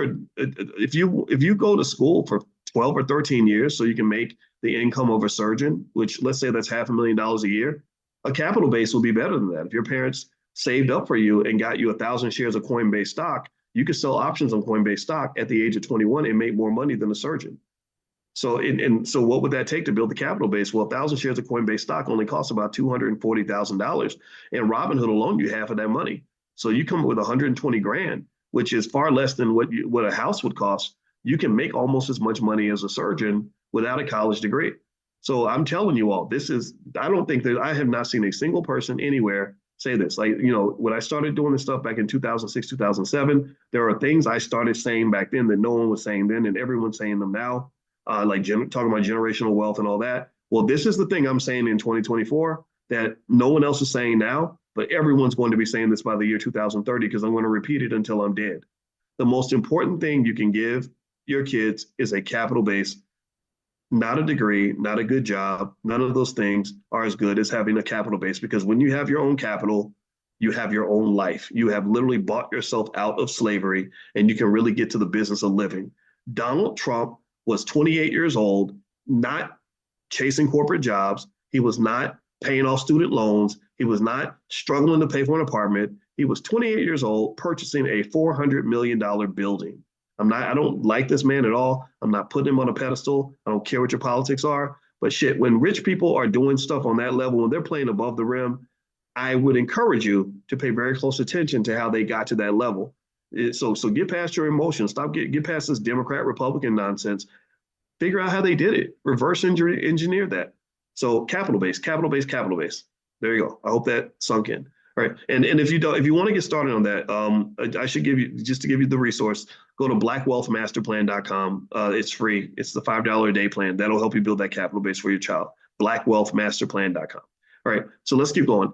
you go to school for 12 or 13 years so you can make the income of a surgeon, which let's say that's $500,000 a year, a capital base will be better than that. If your parents saved up for you and got you 1,000 shares of Coinbase stock, you could sell options on Coinbase stock at the age of 21 and make more money than a surgeon. So, so what would that take to build the capital base? Well, 1,000 shares of Coinbase stock only costs about $240,000, and Robinhood will loan you half of that money. So you come up with 120 grand, which is far less than what a house would cost. You can make almost as much money as a surgeon without a college degree. So I'm telling you all, I don't think that I have not seen a single person anywhere say this. Like, when I started doing this stuff back in 2006, 2007, there are things I started saying back then that no one was saying then, and everyone's saying them now, talking about generational wealth and all that. Well, this is the thing I'm saying in 2024 that no one else is saying now, but everyone's going to be saying this by the year 2030 because I'm going to repeat it until I'm dead. The most important thing you can give your kids is a capital base, not a degree, not a good job. None of those things are as good as having a capital base because when you have your own capital, you have your own life. You have literally bought yourself out of slavery and you can really get to the business of living. Donald Trump was 28 years old, not chasing corporate jobs. He was not paying off student loans. He was not struggling to pay for an apartment. He was 28 years old, purchasing a $400 million building. I don't like this man at all. I'm not putting him on a pedestal. I don't care what your politics are. But shit, when rich people are doing stuff on that level, when they're playing above the rim, I would encourage you to pay very close attention to how they got to that level. So get past your emotions. Get past this Democrat Republican nonsense. Figure out how they did it. Reverse engineer that. So capital base. There you go. I hope that sunk in. All right. And if you want to get started on that, I should give you, just to give you the resource, go to blackwealthmasterplan.com. It's free. It's the $5 a day plan. That'll help you build that capital base for your child. Blackwealthmasterplan.com. All right. So let's keep going.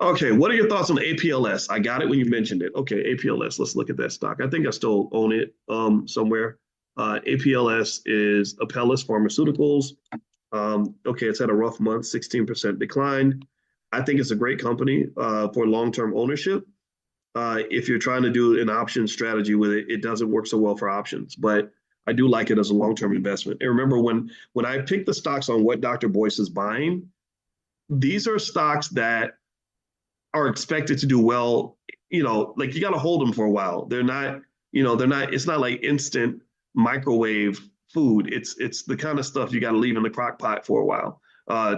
Okay. What are your thoughts on APLS? I got it when you mentioned it. Okay. APLS. Let's look at that stock. I think I still own it somewhere. APLS is Apellis Pharmaceuticals. Okay, it's had a rough month, 16% decline. I think it's a great company for long-term ownership. If you're trying to do an option strategy with it, it doesn't work so well for options, but I do like it as a long-term investment. And remember, when I pick the stocks on what Dr. Boyce is buying, these are stocks that are expected to do well. Like you got to hold them for a while. They're not, it's not like instant microwave food. It's the kind of stuff you got to leave in the crock pot for a while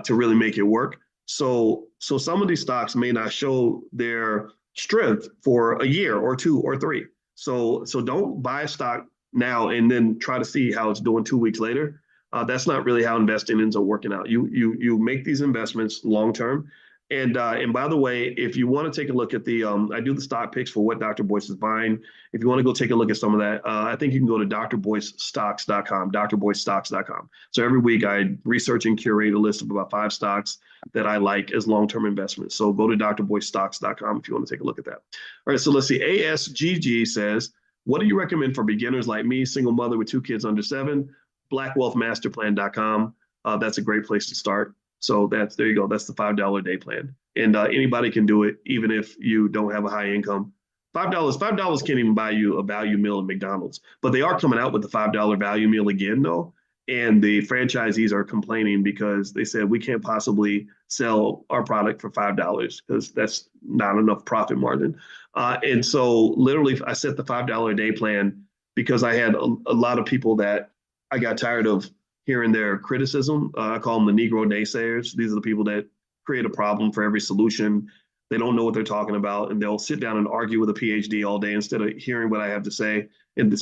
to really make it work. So some of these stocks may not show their strength for a year or two or three. So don't buy a stock now and then try to see how it's doing 2 weeks later. That's not really how investing ends up working out. You make these investments long term. And by the way, if you want to take a look at I do the stock picks for what Dr. Boyce is buying. If you want to go take a look at some of that, I think you can go to drboycestocks.com, drboycestocks.com. So every week I research and curate a list of about 5 stocks that I like as long-term investments. So go to drboycestocks.com if you want to take a look at that. All right, so let's see. ASGG says, what do you recommend for beginners like me, single mother with 2 kids under 7? Blackwealthmasterplan.com. That's a great place to start. So there you go. That's the $5 a day plan. And anybody can do it, even if you don't have a high income. $5 can't even buy you a value meal at McDonald's, but they are coming out with the $5 value meal again, though. And the franchisees are complaining because they said we can't possibly sell our product for $5 because that's not enough profit margin. And so literally I set the $5 a day plan because I had a lot of people that I got tired of hearing their criticism. I call them the Negro naysayers. These are the people that create a problem for every solution. They don't know what they're talking about, and they'll sit down and argue with a PhD all day instead of hearing what I have to say. And a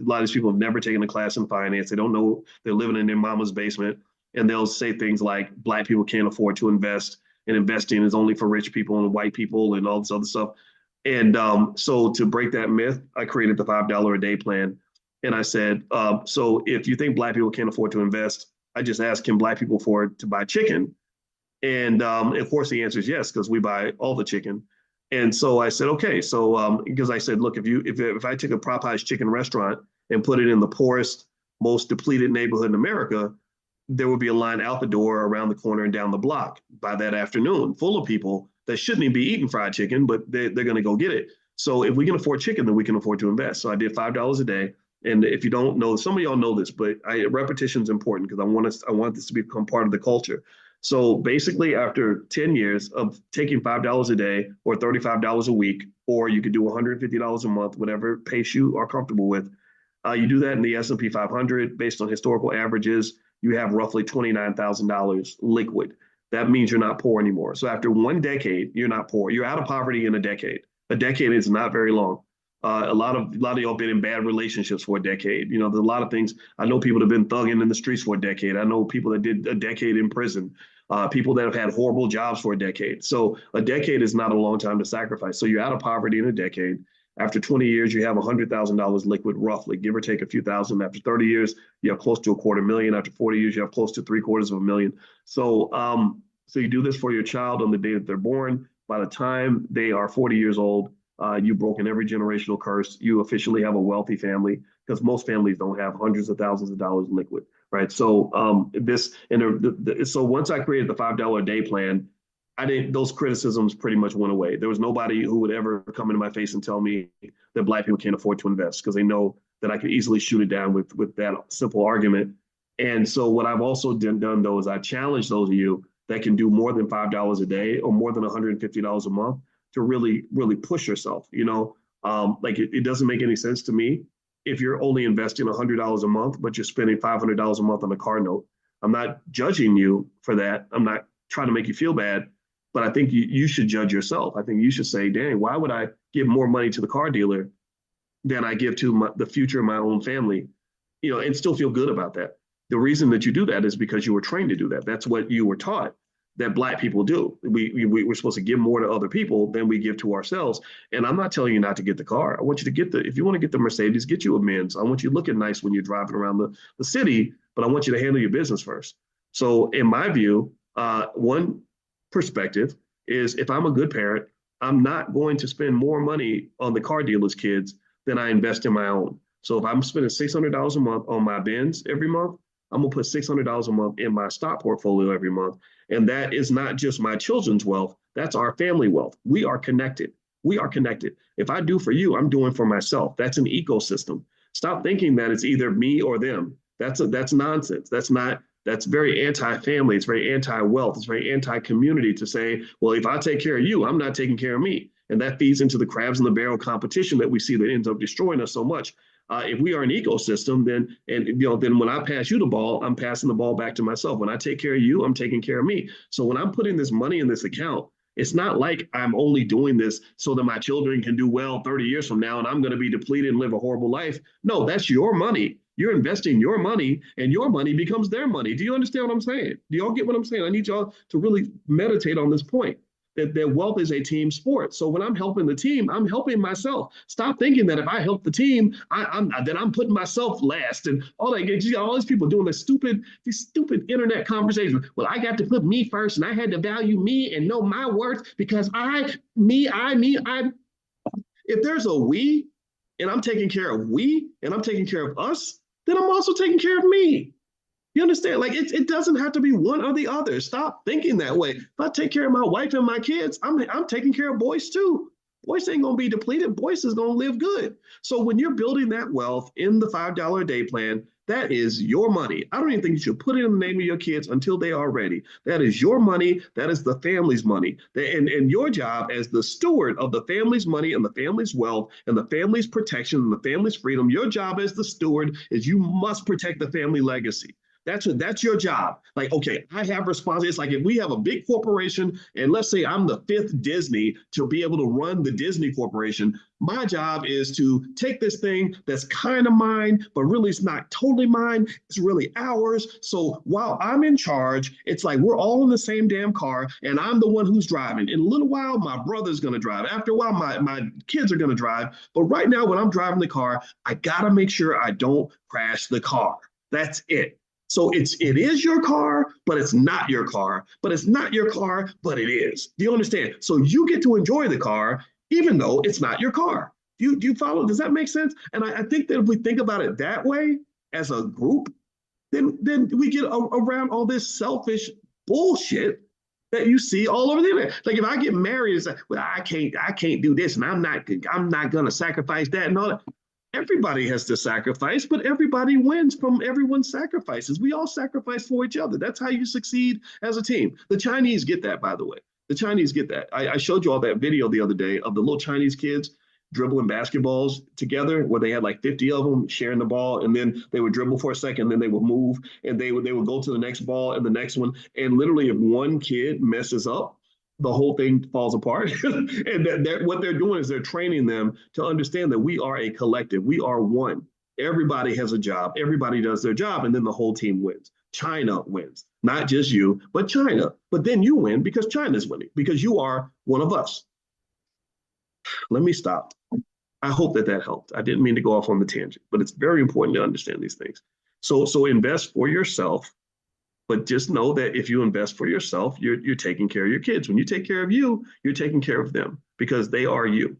lot of these people have never taken a class in finance. They don't know. They're living in their mama's basement, and they'll say things like Black people can't afford to invest, and investing is only for rich people and white people and all this other stuff. And so to break that myth, I created the $5 a day plan. And I said, so if you think Black people can't afford to invest, I just asked, can Black people afford to buy chicken? And of course, the answer is yes, because we buy all the chicken. And so I said, okay. So because I said, look, if I took a Popeyes chicken restaurant and put it in the poorest, most depleted neighborhood in America, there would be a line out the door, around the corner, and down the block by that afternoon, full of people that shouldn't even be eating fried chicken, but they're going to go get it. So if we can afford chicken, then we can afford to invest. So I did $5 a day. And if you don't know, some of y'all know this, but repetition is important because I want this to become part of the culture. So basically, after 10 years of taking $5 a day or $35 a week, or you could do $150 a month, whatever pace you are comfortable with, you do that in the S&P 500 based on historical averages, you have roughly $29,000 liquid. That means you're not poor anymore. So after 1 decade, you're not poor. You're out of poverty in a decade. A decade is not very long. A lot of y'all been in bad relationships for a decade. You know, there's a lot of things. I know people that have been thugging in the streets for a decade. I know people that did a decade in prison. People that have had horrible jobs for a decade. So a decade is not a long time to sacrifice. So you're out of poverty in a decade. After 20 years, you have $100,000 liquid, roughly, give or take a few thousand. After 30 years, you have close to $250,000. After 40 years, you have close to $750,000. So you do this for your child on the day that they're born. By the time they are 40 years old, you've broken every generational curse. You officially have a wealthy family because most families don't have hundreds of thousands of dollars liquid, right? So so once I created the $5 a day plan, I didn't. Those criticisms pretty much went away. There was nobody who would ever come into my face and tell me that Black people can't afford to invest because they know that I could easily shoot it down with that simple argument. And so what I've also done though is I challenge those of you that can do more than $5 a day or more than $150 a month to really push yourself. Like it doesn't make any sense to me if you're only investing $100 a month, but you're spending $500 a month on a car note. I'm not judging you for that. I'm not trying to make you feel bad, but I think you should judge yourself. I think you should say, dang, why would I give more money to the car dealer than I give to the future of my own family, and still feel good about that. The reason that you do that is because you were trained to do that. That's what you were taught that Black people do. We're supposed to give more to other people than we give to ourselves. And I'm not telling you not to get the car. I want you to if you want to get the Mercedes, get you a Benz. I want you looking nice when you're driving around the city, but I want you to handle your business first. So in my view, one perspective is if I'm a good parent, I'm not going to spend more money on the car dealer's kids than I invest in my own. So if I'm spending $600 a month on my Benz every month, I'm gonna put $600 a month in my stock portfolio every month. And that is not just my children's wealth, that's our family wealth. We are connected. We are connected. If I do for you, I'm doing for myself. That's an ecosystem. Stop thinking that it's either me or them. That's nonsense. That's very anti-family. It's very anti-wealth. It's very anti-community to say, well, if I take care of you, I'm not taking care of me. And that feeds into the crabs in the barrel competition that we see that ends up destroying us so much. If we are an ecosystem, then when I pass you the ball, I'm passing the ball back to myself. When I take care of you, I'm taking care of me. So when I'm putting this money in this account, it's not like I'm only doing this so that my children can do well 30 years from now and I'm going to be depleted and live a horrible life. No, that's your money. You're investing your money and your money becomes their money. Do you understand what I'm saying? Do y'all get what I'm saying? I need y'all to really meditate on this point. That wealth is a team sport. So when I'm helping the team, I'm helping myself. Stop thinking that if I help the team, I'm putting myself last and all that. You got all these people doing these stupid internet conversations. Well, I got to put me first, and I had to value me and know my worth because me. If there's a we, and I'm taking care of we, and I'm taking care of us, then I'm also taking care of me. You understand? Like it doesn't have to be one or the other. Stop thinking that way. If I take care of my wife and my kids, I'm taking care of Boyce too. Boyce ain't gonna be depleted. Boyce is gonna live good. So when you're building that wealth in the $5 a day plan, that is your money. I don't even think you should put it in the name of your kids until they are ready. That is your money. That is the family's money. And your job as the steward of the family's money and the family's wealth and the family's protection and the family's freedom, your job as the steward is you must protect the family legacy. That's your job. Like, okay, I have responsibility. It's like if we have a big corporation and let's say I'm the fifth Disney to be able to run the Disney corporation, my job is to take this thing that's kind of mine, but really it's not totally mine. It's really ours. So while I'm in charge, it's like we're all in the same damn car and I'm the one who's driving. In a little while, my brother's going to drive. After a while, my kids are going to drive. But right now, when I'm driving the car, I got to make sure I don't crash the car. That's it. So it is your car, but it's not your car. But it's not your car, but it is. Do you understand? So you get to enjoy the car, even though it's not your car. Do you follow? Does that make sense? And I think that if we think about it that way as a group, then we get around all this selfish bullshit that you see all over the internet. Like if I get married, it's like, well, I can't do this, and I'm not gonna sacrifice that and all that. Everybody has to sacrifice, but everybody wins from everyone's sacrifices. We all sacrifice for each other. That's how you succeed as a team. The Chinese get that, by the way. The Chinese get that. I showed you all that video the other day of the little Chinese kids dribbling basketballs together where they had like 50 of them sharing the ball, and then they would dribble for a second, then they would move, and they would go to the next ball and the next one. And literally if one kid messes up, the whole thing falls apart. And what they're doing is they're training them to understand that we are a collective. We are one. Everybody has a job. Everybody does their job, and then the whole team wins. China wins, not just you, but China. But then you win because China's winning, because you are one of us. Let me stop. I hope that helped. I didn't mean to go off on the tangent, but it's very important to understand these things. So invest for yourself, but just know that if you invest for yourself, you're taking care of your kids. When you take care of you, you're taking care of them because they are you.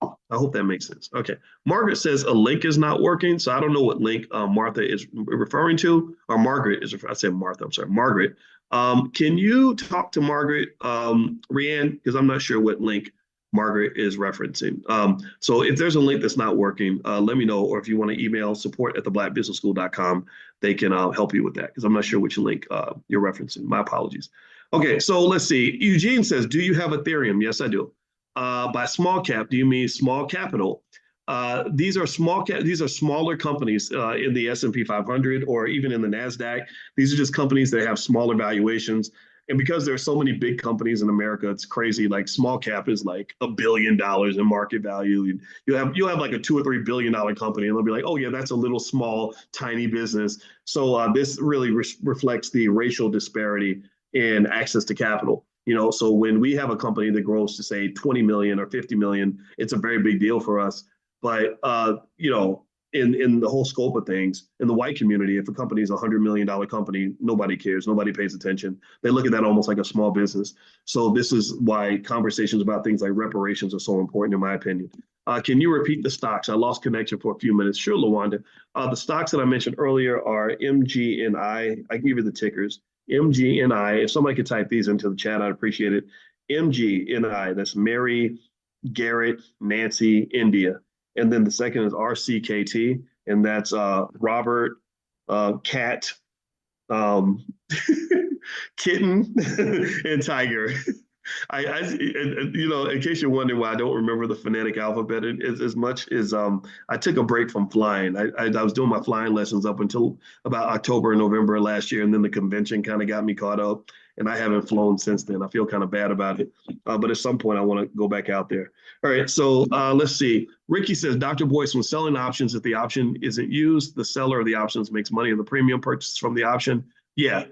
I hope that makes sense. Okay. Margaret says a link is not working. So I don't know what link Martha is referring to, or Margaret is. I said Martha. I'm sorry, Margaret. Can you talk to Margaret, Rianne? Because I'm not sure what link Margaret is referencing. So if there's a link that's not working, let me know. Or if you want to email support@theblackbusinessschool.com, they can help you with that because I'm not sure which link you're referencing. My apologies. Okay, so let's see. Eugene says, do you have Ethereum? Yes, I do. By small cap, do you mean small capital? These are smaller companies in the S&P 500 or even in the NASDAQ. These are just companies that have smaller valuations. And because there are so many big companies in America, it's crazy. Like small cap is like $1 billion in market value. You'll have like a $2 or $3 billion company, and they'll be like, oh yeah, that's a little small, tiny business. So this really reflects the racial disparity in access to capital. So when we have a company that grows to say 20 million or 50 million, it's a very big deal for us. But in the whole scope of things, in the white community, if a company is $100 million company, nobody cares, nobody pays attention. They look at that almost like a small business. So this is why conversations about things like reparations are so important, in my opinion. Can you repeat the stocks? I lost connection for a few minutes. Sure, Lawanda. The stocks that I mentioned earlier are MGNI. I can give you the tickers. MGNI. If somebody could type these into the chat, I'd appreciate it. MGNI. That's Mary, Garrett, Nancy, India. And then the second is RCKT, and that's Robert, Cat, Kitten, and Tiger. In case you're wondering why I don't remember the phonetic alphabet as much as I took a break from flying. I was doing my flying lessons up until about October and November last year, and then the convention kind of got me caught up, and I haven't flown since then. I feel kind of bad about it, but at some point I want to go back out there. All right, so let's see. Ricky says, Dr. Boyce, when selling options, if the option isn't used, the seller of the options makes money on the premium purchase from the option. Yeah.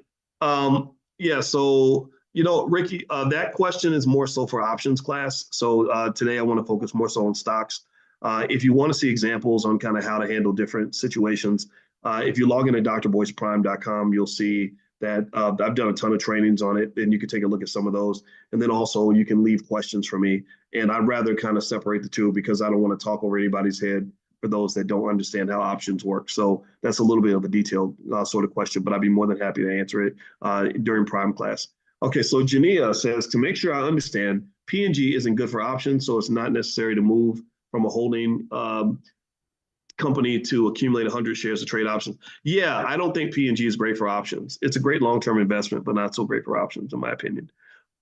So Ricky, that question is more so for options class. So today I want to focus more so on stocks. If you want to see examples on kind of how to handle different situations, if you log in at drboyceprime.com, you'll see that I've done a ton of trainings on it, and you can take a look at some of those. And then also you can leave questions for me. And I'd rather kind of separate the two because I don't want to talk over anybody's head for those that don't understand how options work. So that's a little bit of a detailed sort of question, but I'd be more than happy to answer it during Prime class. Okay, so Jania says, to make sure I understand, P&G isn't good for options, so it's not necessary to move from a holding company to accumulate 100 shares to trade options. Yeah, I don't think P&G is great for options. It's a great long-term investment, but not so great for options, in my opinion.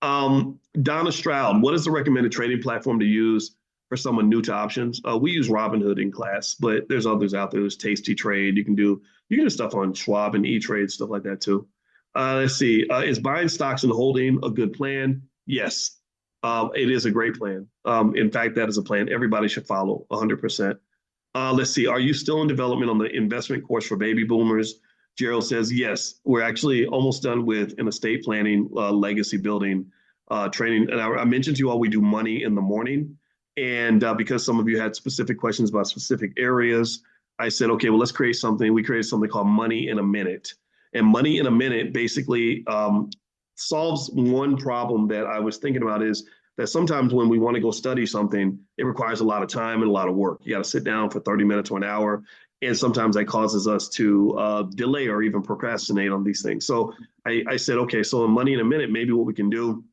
Donna Stroud, what is the recommended trading platform to use for someone new to options? We use Robinhood in class, but there's others out there. There's Tasty Trade. You can do stuff on Schwab and E-Trade, stuff like that too. Let's see. Is buying stocks and holding a good plan? Yes, it is a great plan. In fact, that is a plan everybody should follow 100%. Let's see. Are you still in development on the investment course for baby boomers? Gerald says, yes, we're actually almost done with an estate planning, legacy building training. And I mentioned to you all, we do money in the morning. And because some of you had specific questions about specific areas, I said, okay, well, let's create something. We created something called Money in a Minute. And Money in a Minute basically solves one problem that I was thinking about, is that sometimes when we want to go study something, it requires a lot of time and a lot of work. You got to sit down for 30 minutes or an hour. And sometimes that causes us to delay or even procrastinate on these things. So I said, okay, so in Money in a Minute, maybe what we can do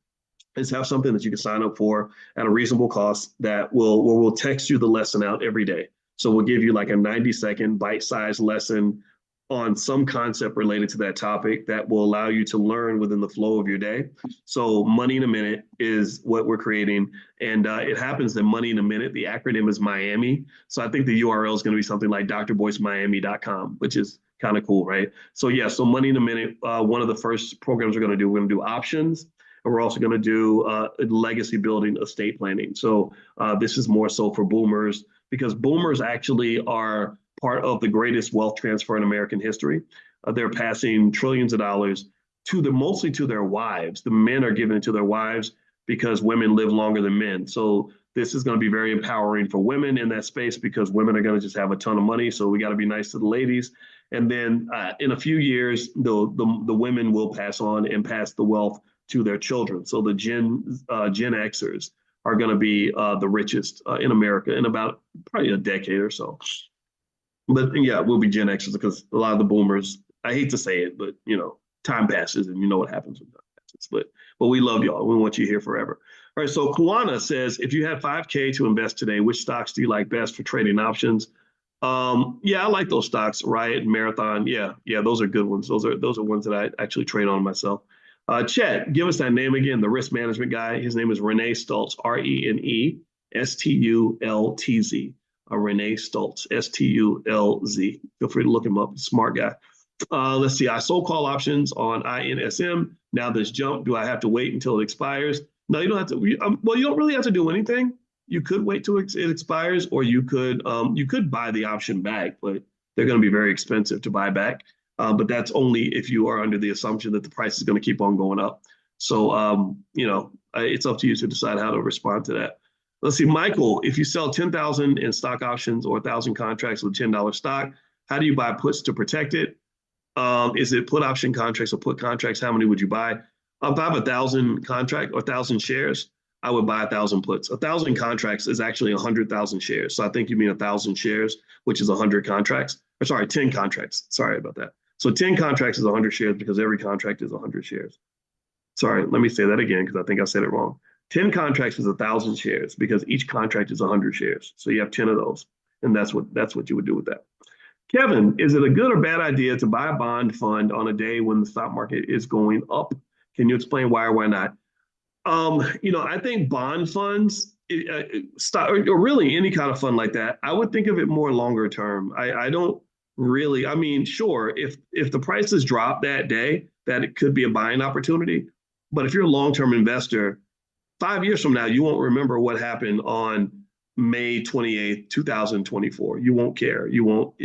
is have something that you can sign up for at a reasonable cost that we'll text you the lesson out every day. So we'll give you like a 90-second bite-sized lesson on some concept related to that topic that will allow you to learn within the flow of your day. So Money in a Minute is what we're creating. And it happens that Money in a Minute, the acronym is Miami. So I think the URL is going to be something like drboycemiami.com, which is kind of cool, right? So yeah, so Money in a Minute, one of the first programs we're going to do options. and we're also going to do legacy building, estate planning. So this is more so for boomers because boomers actually are part of the greatest wealth transfer in American history. They're passing trillions of dollars mostly to their wives. The men are giving it to their wives because women live longer than men. So this is going to be very empowering for women in that space because women are going to just have a ton of money. So we got to be nice to the ladies. And then in a few years, the women will pass on and pass the wealth to their children. So the Gen Xers are going to be the richest in America in about probably a decade or so. But yeah, we'll be Gen Xers because a lot of the boomers, I hate to say it, but time passes and you know what happens when time passes. But we love y'all. We want you here forever. All right. So Kuana says, if you had 5K to invest today, which stocks do you like best for trading options? Yeah, I like those stocks, Riot and Marathon. Yeah, those are good ones. Those are ones that I actually trade on myself. Chet, give us that name again, the risk management guy. His name is Renee Stultz, ReneStultz. Renee Stultz, Stulz. Feel free to look him up. Smart guy. Let's see. I sold call options on INSM. Now this jump, do I have to wait until it expires? No, you don't have to. Well, you don't really have to do anything. You could wait till it expires, or you could buy the option back, but they're going to be very expensive to buy back. But that's only if you are under the assumption that the price is going to keep on going up. So it's up to you to decide how to respond to that. Let's see, Michael, if you sell 10,000 in stock options or 1,000 contracts with $10 stock, how do you buy puts to protect it? Is it put option contracts or put contracts? How many would you buy? If I have 1,000 contract or 1,000 shares, I would buy 1,000 puts. 1,000 contracts is actually 100,000 shares. So I think you mean 1,000 shares, which is 100 contracts. Or sorry, 10 contracts. Sorry about that. So 10 contracts is 100 shares because every contract is 100 shares. Sorry, let me say that again because I think I said it wrong. 10 contracts is 1,000 shares because each contract is 100 shares. So you have 10 of those, and that's what you would do with that. Kevin, is it a good or bad idea to buy a bond fund on a day when the stock market is going up? Can you explain why or why not? I think bond funds, stock, or really any kind of fund like that, I would think of it more longer term. I don't really, I mean, sure, if the prices drop that day, that it could be a buying opportunity. But if you're a long-term investor, 5 years from now, you won't remember what happened on May 28th, 2024. You won't care. You won't,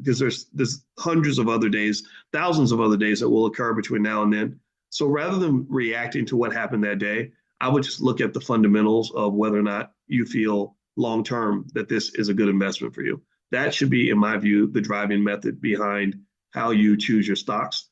because there's hundreds of other days, thousands of other days that will occur between now and then. So rather than reacting to what happened that day, I would just look at the fundamentals of whether or not you feel long-term that this is a good investment for you. That should be, in my view, the driving method behind how you choose your stocks.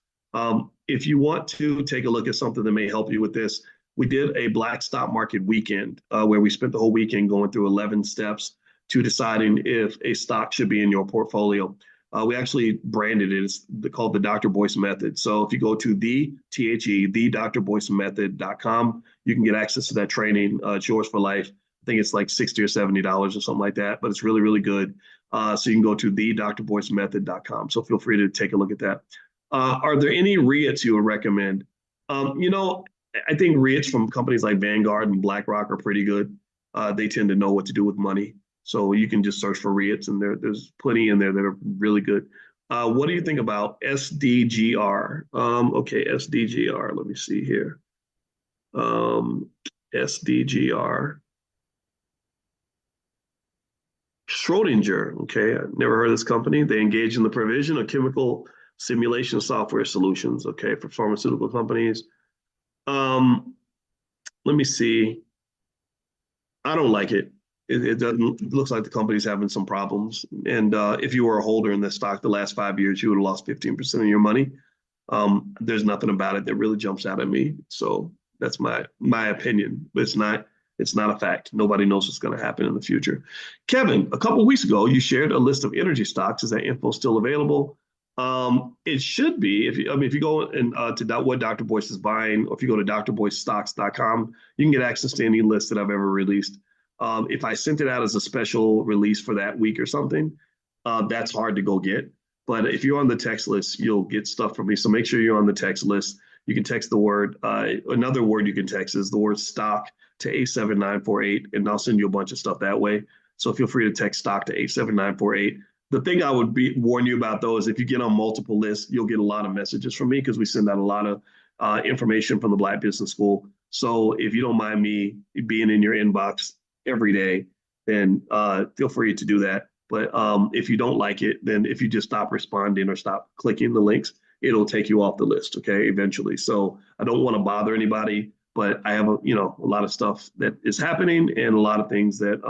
If you want to take a look at something that may help you with this, we did a Black Stock Market weekend where we spent the whole weekend going through 11 steps to deciding if a stock should be in your portfolio. We actually branded it. It's called the Dr. Boyce Method. So if you go to the DrBoyceMethod.com, you can get access to that training. It's yours for life. I think it's like $60 or $70 or something like that, but it's really, really good. So you can go to the DrBoyceMethod.com. So feel free to take a look at that. Are there any REITs you would recommend? I think REITs from companies like Vanguard and BlackRock are pretty good. They tend to know what to do with money. So you can just search for REITs, and there's plenty in there that are really good. What do you think about SDGR? Okay, SDGR. Let me see here. SDGR. Schrodinger. Okay, I've never heard of this company. They engage in the provision of chemical simulation software solutions. Okay, for pharmaceutical companies. Let me see. I don't like it. It doesn't. It looks like the company's having some problems. And if you were a holder in this stock the last 5 years, you would have lost 15% of your money. There's nothing about it that really jumps out at me. So that's my opinion. But it's not a fact. Nobody knows what's going to happen in the future. Kevin, a couple of weeks ago, you shared a list of energy stocks. Is that info still available? It should be. If you go to what Dr. Boyce is buying, or if you go to drboycestocks.com, you can get access to any list that I've ever released. If I sent it out as a special release for that week or something, that's hard to go get. But if you're on the text list, you'll get stuff from me. So make sure you're on the text list. You can text the word. Another word you can text is the word stock to 87948, and I'll send you a bunch of stuff that way. So feel free to text stock to 87948. The thing I would warn you about, though, is if you get on multiple lists, you'll get a lot of messages from me because we send out a lot of information from the Black Business School. So if you don't mind me being in your inbox every day, then feel free to do that. But if you don't like it, then if you just stop responding or stop clicking the links, it'll take you off the list, okay, eventually. So I don't want to bother anybody, but I have a lot of stuff that is happening and a lot of things that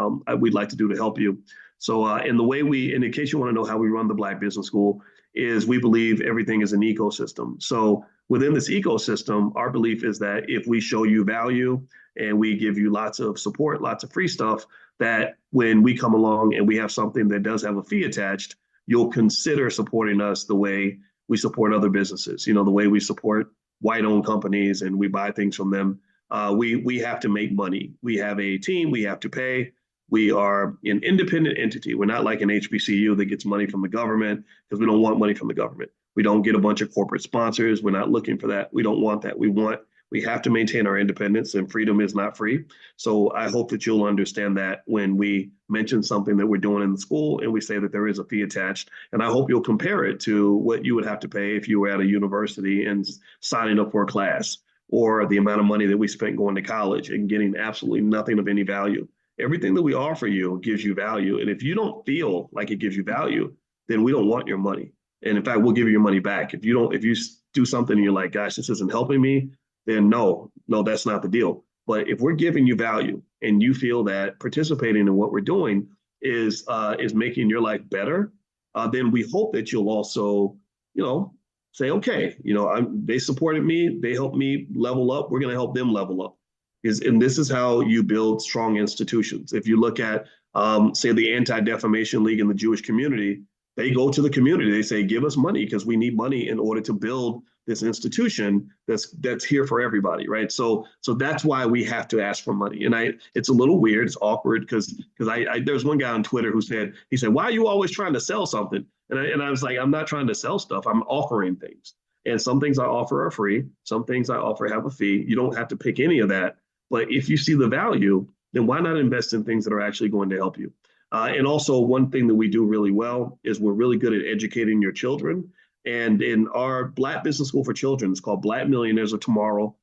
we'd like to do to help you. So and the way and in case you want to know how we run the Black Business School, is we believe everything is an ecosystem. So within this ecosystem, our belief is that if we show you value and we give you lots of support, lots of free stuff, that when we come along and we have something that does have a fee attached, you'll consider supporting us the way we support other businesses, the way we support white-owned companies and we buy things from them. We have to make money. We have a team we have to pay. We are an independent entity. We're not like an HBCU that gets money from the government because we don't want money from the government. We don't get a bunch of corporate sponsors. We're not looking for that. We don't want that. We have to maintain our independence, and freedom is not free. So I hope that you'll understand that when we mention something that we're doing in the school and we say that there is a fee attached. And I hope you'll compare it to what you would have to pay if you were at a university and signing up for a class, or the amount of money that we spent going to college and getting absolutely nothing of any value. Everything that we offer you gives you value. And if you don't feel like it gives you value, then we don't want your money. And in fact, we'll give you your money back. If you do something and you're like, gosh, this isn't helping me, then no, that's not the deal. But if we're giving you value and you feel that participating in what we're doing is making your life better, then we hope that you'll also, say, okay, they supported me, they helped me level up. We're going to help them level up. And this is how you build strong institutions. If you look at, say, the Anti-Defamation League in the Jewish community, they go to the community. They say, give us money because we need money in order to build this institution that's here for everybody, right? So that's why we have to ask for money. And it's a little weird, it's awkward because there's one guy on Twitter who said, why are you always trying to sell something? And I was like, I'm not trying to sell stuff. I'm offering things. And some things I offer are free. Some things I offer have a fee. You don't have to pick any of that. But if you see the value, then why not invest in things that are actually going to help you? And also, one thing that we do really well is we're really good at educating your children. And in our Black Business School for Children, it's called Black Millionaires of Tomorrow.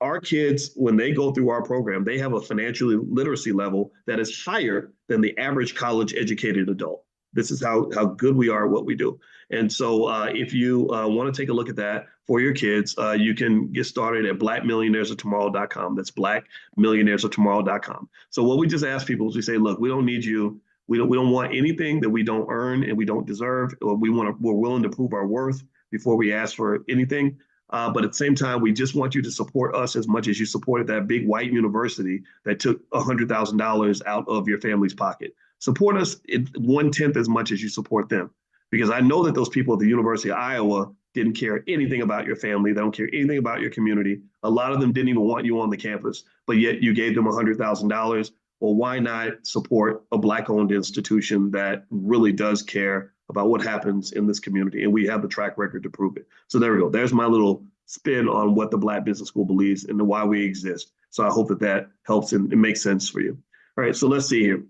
Our kids, when they go through our program, they have a financial literacy level that is higher than the average college educated adult. This is how good we are at what we do. And so if you want to take a look at that for your kids, you can get started at blackmillionairesoftomorrow.com. That's blackmillionairesoftomorrow.com. So what we just ask people is we say, look, we don't need you. We don't want anything that we don't earn and we don't deserve. Or we're willing to prove our worth before we ask for anything. But at the same time, we just want you to support us as much as you supported that big white university that took $100,000 out of your family's pocket. Support us 1/10 as much as you support them. Because I know that those people at the University of Iowa didn't care anything about your family. They don't care anything about your community. A lot of them didn't even want you on the campus, but yet you gave them $100,000. Well, why not support a Black-owned institution that really does care about what happens in this community? And we have the track record to prove it. So there we go. There's my little spin on what the Black Business School believes and why we exist. So I hope that helps and it makes sense for you. All right, so let's see here.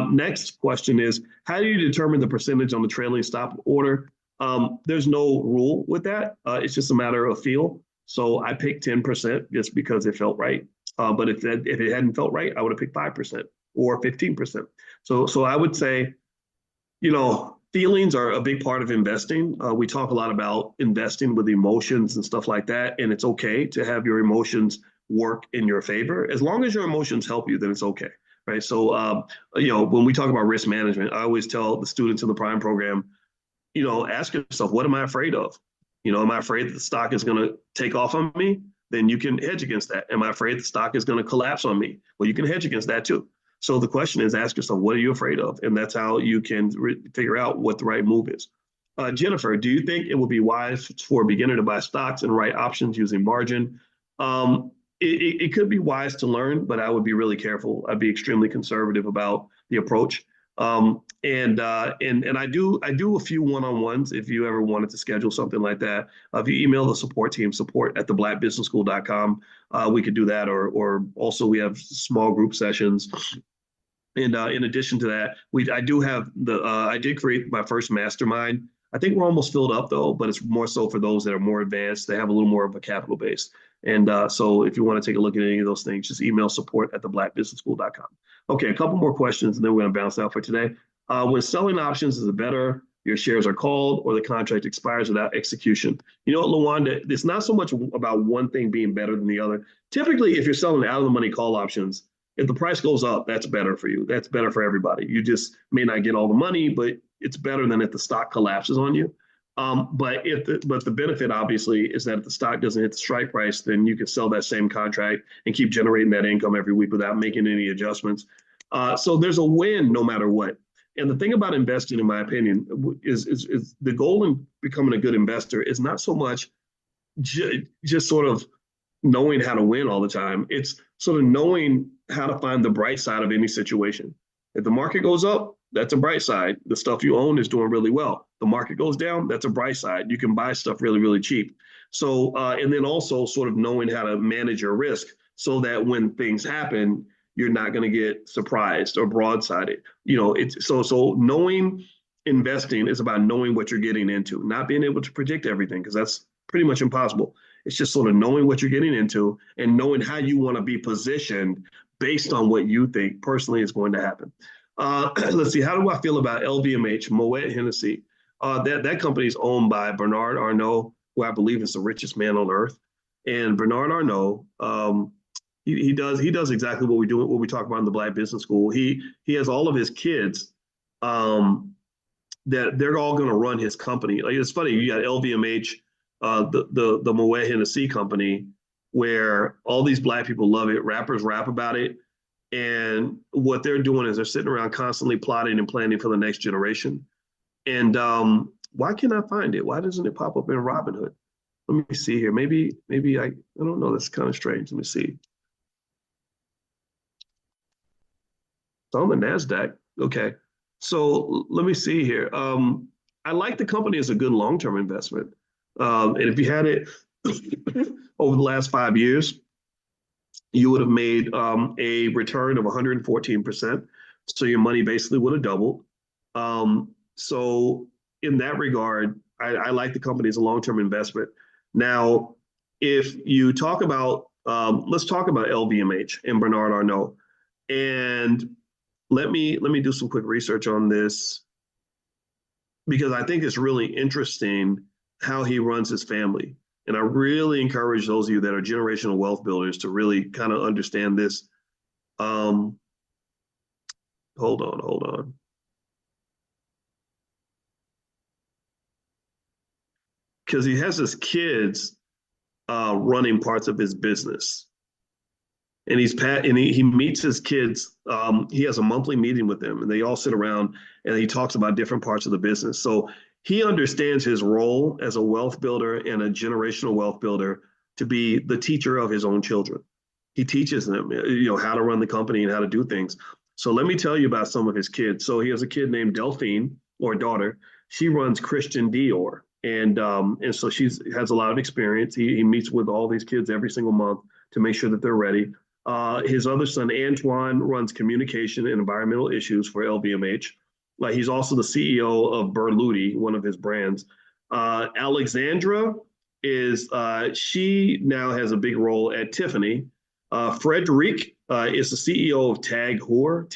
Next question is, how do you determine the percentage on the trailing stop order? There's no rule with that. It's just a matter of feel. So I picked 10% just because it felt right. But if it hadn't felt right, I would have picked 5% or 15%. So I would say, feelings are a big part of investing. We talk a lot about investing with emotions and stuff like that. And it's okay to have your emotions work in your favor. As long as your emotions help you, then it's okay. Right. So, when we talk about risk management, I always tell the students in the Prime program, ask yourself, what am I afraid of? Am I afraid that the stock is going to take off on me? Then you can hedge against that. Am I afraid the stock is going to collapse on me? Well, you can hedge against that too. So the question is, ask yourself, what are you afraid of? And that's how you can figure out what the right move is. Jennifer, do you think it would be wise for a beginner to buy stocks and write options using margin? It could be wise to learn, but I would be really careful. I'd be extremely conservative about the approach. And I do a few one-on-ones if you ever wanted to schedule something like that. If you email the support team, support@theblackbusinessschool.com, we could do that. Or also we have small group sessions. And in addition to that, I did create my first mastermind. I think we're almost filled up though, but it's more so for those that are more advanced. They have a little more of a capital base. And so if you want to take a look at any of those things, just email support@theblackbusinessschool.com. Okay, a couple more questions, and then we're going to bounce out for today. When selling options, is it better your shares are called or the contract expires without execution? You know what, Lawanda, it's not so much about one thing being better than the other. Typically, if you're selling out of the money call options, if the price goes up, that's better for you. That's better for everybody. You just may not get all the money, but it's better than if the stock collapses on you. But the benefit obviously is that if the stock doesn't hit the strike price, then you can sell that same contract and keep generating that income every week without making any adjustments. So there's a win no matter what. And the thing about investing, in my opinion, is the goal in becoming a good investor is not so much just sort of knowing how to win all the time. It's sort of knowing how to find the bright side of any situation. If the market goes up, that's a bright side. The stuff you own is doing really well. The market goes down, that's a bright side. You can buy stuff really, really cheap. So, and then also sort of knowing how to manage your risk so that when things happen, you're not going to get surprised or broadsided. It's so knowing investing is about knowing what you're getting into, not being able to predict everything because that's pretty much impossible. It's just sort of knowing what you're getting into and knowing how you want to be positioned based on what you think personally is going to happen. Let's see. How do I feel about LVMH, Moet Hennessy? That company is owned by Bernard Arnault, who I believe is the richest man on earth. And Bernard Arnault, he does exactly what we talk about in the Black Business School. He has all of his kids that they're all going to run his company. Like, it's funny, you got LVMH, the Moet Hennessy company, where all these Black people love it. Rappers rap about it. And what they're doing is they're sitting around constantly plotting and planning for the next generation. And why can't I find it? Why doesn't it pop up in Robinhood? Let me see here. Maybe I don't know. That's kind of strange. Let me see. It's on the NASDAQ. Okay. So let me see here. I like the company as a good long-term investment. And if you had it over the last 5 years, you would have made a return of 114%. So your money basically would have doubled. So in that regard, I like the company as a long-term investment. Now, if you talk about, let's talk about LVMH and Bernard Arnault. And let me do some quick research on this because I think it's really interesting how he runs his family. And I really encourage those of you that are generational wealth builders to really kind of understand this. Hold on. Because he has his kids running parts of his business. And he meets his kids. He has a monthly meeting with them, and they all sit around and he talks about different parts of the business. So he understands his role as a wealth builder and a generational wealth builder to be the teacher of his own children. He teaches them, how to run the company and how to do things. So let me tell you about some of his kids. So he has a kid named Delphine, or daughter. She runs Christian Dior, and so she has a lot of experience. He meets with all these kids every single month to make sure that they're ready. His other son, Antoine, runs communication and environmental issues for LVMH. Like, he's also the CEO of Berluti, one of his brands. Alexandra she now has a big role at Tiffany. Frederic is the CEO of Tag Heuer,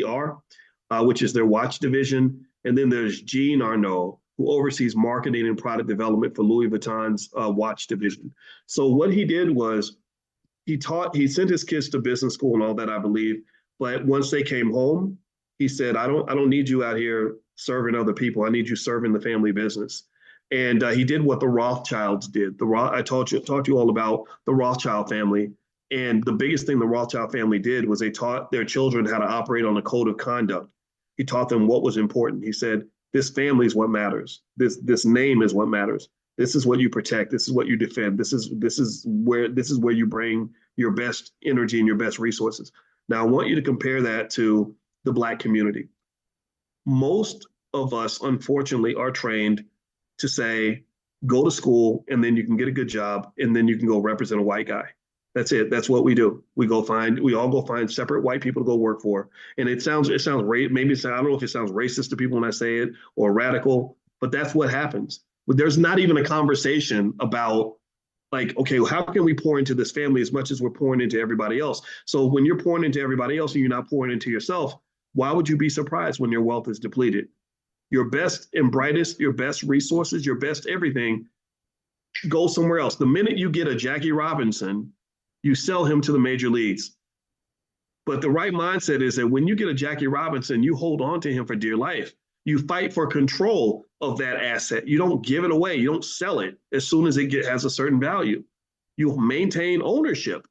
Tagheuer, which is their watch division. And then there's Jean Arnault, who oversees marketing and product development for Louis Vuitton's watch division. So what he did was he sent his kids to business school and all that, I believe. But once they came home, he said, I don't need you out here serving other people. I need you serving the family business. And he did what the Rothschilds did. I talked to you all about the Rothschild family. And the biggest thing the Rothschild family did was they taught their children how to operate on a code of conduct. He taught them what was important. He said, this family is what matters. This name is what matters. This is what you protect. This is what you defend. This is where you bring your best energy and your best resources. Now, I want you to compare that to the Black community. Most of us, unfortunately, are trained to say, go to school and then you can get a good job and then you can go represent a white guy. That's it. That's what we do. We all go find separate white people to go work for. And it sounds maybe I don't know if it sounds racist to people when I say it or radical, but that's what happens. There's not even a conversation about Like, okay, well, how can we pour into this family as much as we're pouring into everybody else? So when you're pouring into everybody else and you're not pouring into yourself, why would you be surprised when your wealth is depleted? Your best and brightest, your best resources, your best everything go somewhere else. The minute you get a Jackie Robinson, you sell him to the major leagues. But the right mindset is that when you get a Jackie Robinson, you hold on to him for dear life. You fight for control of that asset. You don't give it away. You don't sell it as soon as has a certain value. You maintain ownership.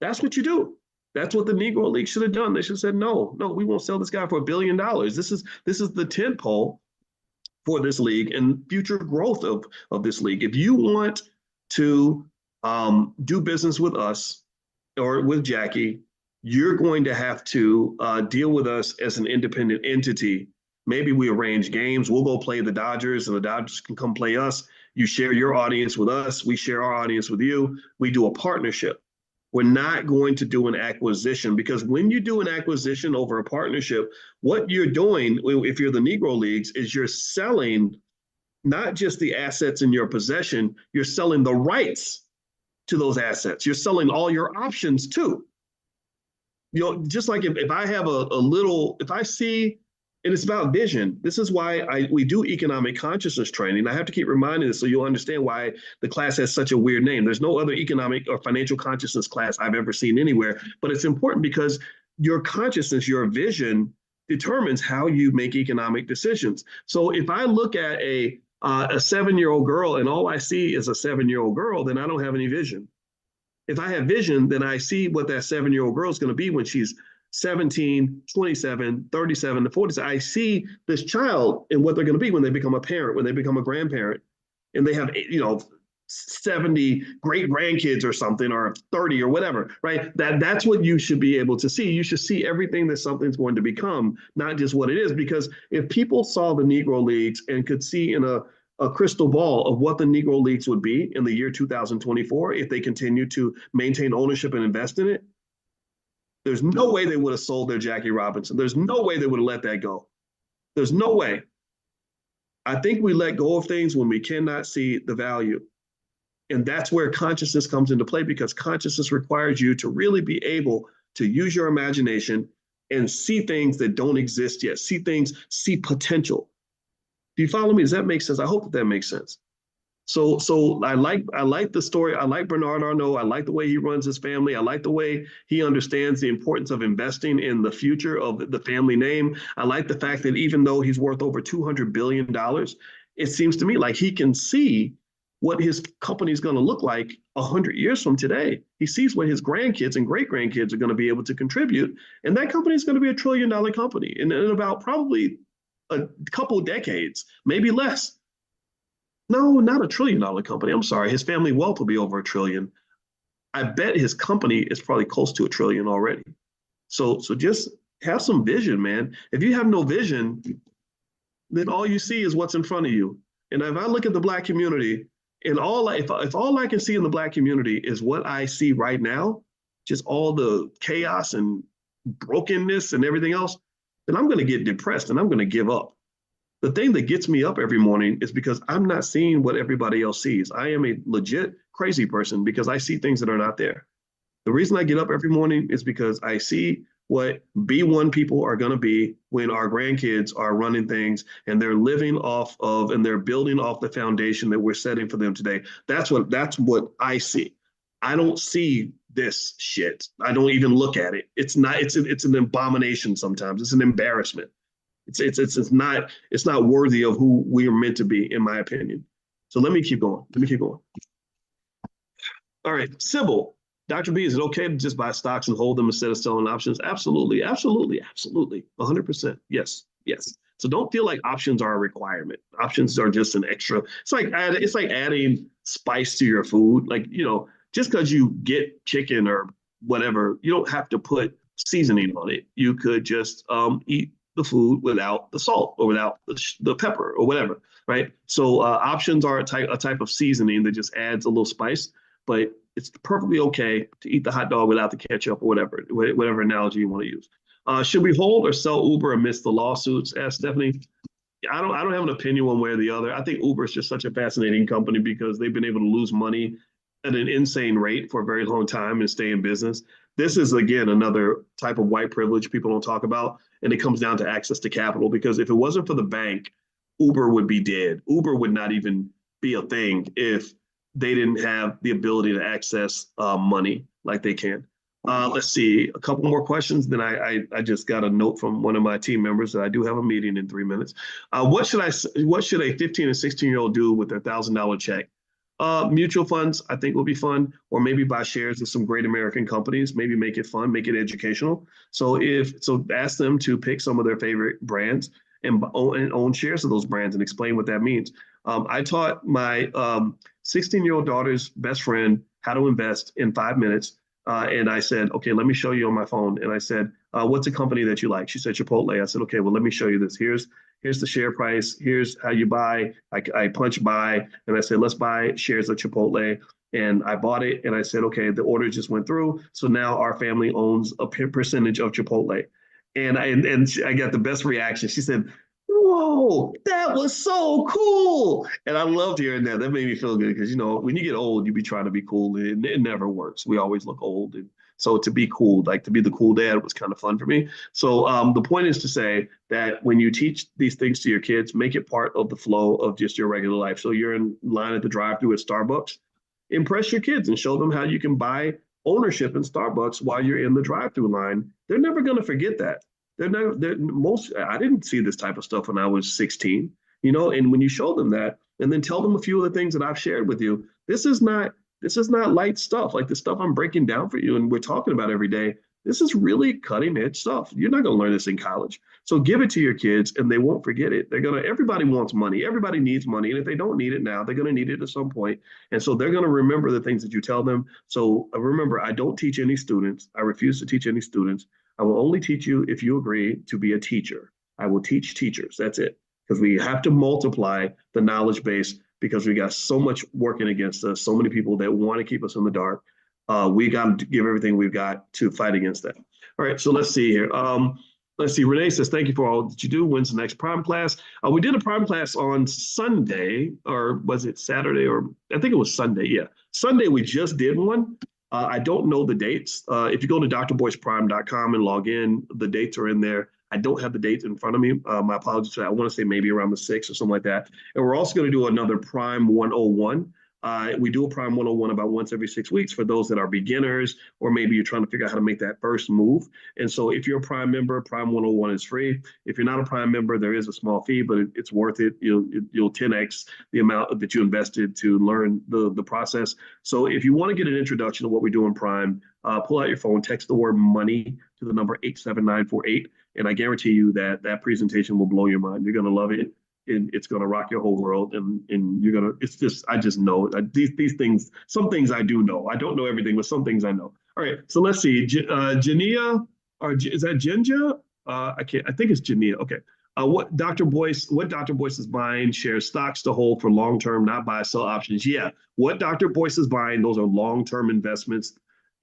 That's what you do. That's what the Negro League should have done. They should have said, no, we won't sell this guy for $1 billion. This is the tentpole for this league and future growth of this league. If you want to do business with us or with Jackie, you're going to have to deal with us as an independent entity. Maybe we arrange games. We'll go play the Dodgers and the Dodgers can come play us. You share your audience with us. We share our audience with you. We do a partnership. We're not going to do an acquisition, because when you do an acquisition over a partnership, what you're doing, if you're the Negro Leagues, is you're selling not just the assets in your possession, you're selling the rights to those assets. You're selling all your options too. Just like if I have if I see, and it's about vision. This is why we do economic consciousness training. I have to keep reminding this so you'll understand why the class has such a weird name. There's no other economic or financial consciousness class I've ever seen anywhere, but it's important because your consciousness, your vision determines how you make economic decisions. So if I look at a 7-year-old girl and all I see is a 7-year-old girl, then I don't have any vision. If I have vision, then I see what that 7-year-old girl is going to be when she's 17, 27, 37 to 47. I see this child and what they're going to be when they become a parent, when they become a grandparent, and they have, 70 great grandkids or something, or 30 or whatever, right? That's what you should be able to see. You should see everything that something's going to become, not just what it is. Because if people saw the Negro Leagues and could see in a crystal ball of what the Negro Leagues would be in the year 2024, if they continue to maintain ownership and invest in it, there's no way they would have sold their Jackie Robinson. There's no way they would have let that go. There's no way. I think we let go of things when we cannot see the value. And that's where consciousness comes into play, because consciousness requires you to really be able to use your imagination and see things that don't exist yet. See potential. Do you follow me? Does that make sense? I hope that makes sense. So I like the story. I like Bernard Arnault. I like the way he runs his family. I like the way he understands the importance of investing in the future of the family name. I like the fact that even though he's worth over $200 billion, it seems to me like he can see what his company is going to look like 100 years from today. He sees what his grandkids and great grandkids are going to be able to contribute. And that company is going to be $1 trillion company in about probably a couple of decades, maybe less. No, not $1 trillion company. I'm sorry. His family wealth will be over $1 trillion. I bet his company is probably close to $1 trillion already. So just have some vision, man. If you have no vision, then all you see is what's in front of you. And if I look at the Black community, and if all I can see in the Black community is what I see right now, just all the chaos and brokenness and everything else, then I'm going to get depressed and I'm going to give up. The thing that gets me up every morning is because I'm not seeing what everybody else sees. I am a legit crazy person because I see things that are not there. The reason I get up every morning is because I see what B1 people are going to be when our grandkids are running things and they're living off of and they're building off the foundation that we're setting for them today. That's what I see. I don't see this shit. I don't even look at it. It's an abomination sometimes. It's an embarrassment. It's not worthy of who we are meant to be, in my opinion. So let me keep going. All right, Sybil. Dr. B, is it okay to just buy stocks and hold them instead of selling options? Absolutely. 100%. Yes. So don't feel like options are a requirement. Options are just an extra. It's like adding spice to your food. Like, just because you get chicken or whatever, you don't have to put seasoning on it. You could just eat the food without the salt or without the pepper or whatever, right? So options are a type of seasoning that just adds a little spice, but it's perfectly okay to eat the hot dog without the ketchup or whatever analogy you want to use. Should we hold or sell Uber amidst the lawsuits? Asked Stephanie. I don't have an opinion one way or the other. I think Uber is just such a fascinating company because they've been able to lose money at an insane rate for a very long time and stay in business. This is, again, another type of white privilege people don't talk about. And it comes down to access to capital, because if it wasn't for the bank, Uber would be dead. Uber would not even be a thing if they didn't have the ability to access money like they can. Let's see, a couple more questions. Then I just got a note from one of my team members that I do have a meeting in 3 minutes. What should a 15 and 16-year-old do with their $1,000 check? Mutual funds, I think, will be fun, or maybe buy shares of some great American companies. Maybe make it fun, make it educational. So ask them to pick some of their favorite brands and own shares of those brands and explain what that means. I taught my 16-year-old daughter's best friend how to invest in 5 minutes. And I said, okay, let me show you on my phone. And I said, what's a company that you like? She said, Chipotle. I said, okay, well, let me show you this. Here's the share price. Here's how you buy. I punch buy. And I said, let's buy shares of Chipotle. And I bought it. And I said, okay, the order just went through. So now our family owns a percentage of Chipotle. And I got the best reaction. She said, whoa, that was so cool. And I loved hearing that. That made me feel good because, when you get old, you be trying to be cool. And it never works. We always look old. And so to be cool, like to be the cool dad, was kind of fun for me. So the point is to say that when you teach these things to your kids, make it part of the flow of just your regular life. So you're in line at the drive-thru at Starbucks, impress your kids and show them how you can buy ownership in Starbucks while you're in the drive-thru line. They're never going to forget that. I didn't see this type of stuff when I was 16, and when you show them that and then tell them a few of the things that I've shared with you, this is not light stuff. Like the stuff I'm breaking down for you and we're talking about every day. This is really cutting edge stuff. You're not going to learn this in college. So give it to your kids and they won't forget it. Everybody wants money. Everybody needs money. And if they don't need it now, they're going to need it at some point. And so they're going to remember the things that you tell them. So remember, I don't teach any students. I refuse to teach any students. I will only teach you if you agree to be a teacher. I will teach teachers. That's it. Because we have to multiply the knowledge base because we got so much working against us, so many people that want to keep us in the dark. We got to give everything we've got to fight against that. All right, so let's see here. Let's see. Renee says, thank you for all that you do. When's the next prime class? We did a prime class on Sunday, or was it Saturday? Or I think it was Sunday. Yeah, Sunday we just did one. I don't know the dates. If you go to drboyceprime.com and log in, the dates are in there. I don't have the dates in front of me. My apologies for that. I want to say maybe around the 6th or something like that. And we're also going to do another Prime 101. We do a Prime 101 about once every 6 weeks for those that are beginners, or maybe you're trying to figure out how to make that first move. And so if you're a Prime member, Prime 101 is free. If you're not a Prime member, there is a small fee, but it's worth it. You'll 10x the amount that you invested to learn the process. So if you want to get an introduction to what we do in Prime, pull out your phone, text the word money to the number 87948. And I guarantee you that presentation will blow your mind. You're going to love it. And it's going to rock your whole world. And you're going to, I just know these things, some things I do know. I don't know everything, but some things I know. All right. So let's see. Jania, or is that Jinja? I think it's Jania. Okay. What Dr. Boyce is buying, shares stocks to hold for long-term, not buy, sell options. Yeah. What Dr. Boyce is buying, those are long-term investments,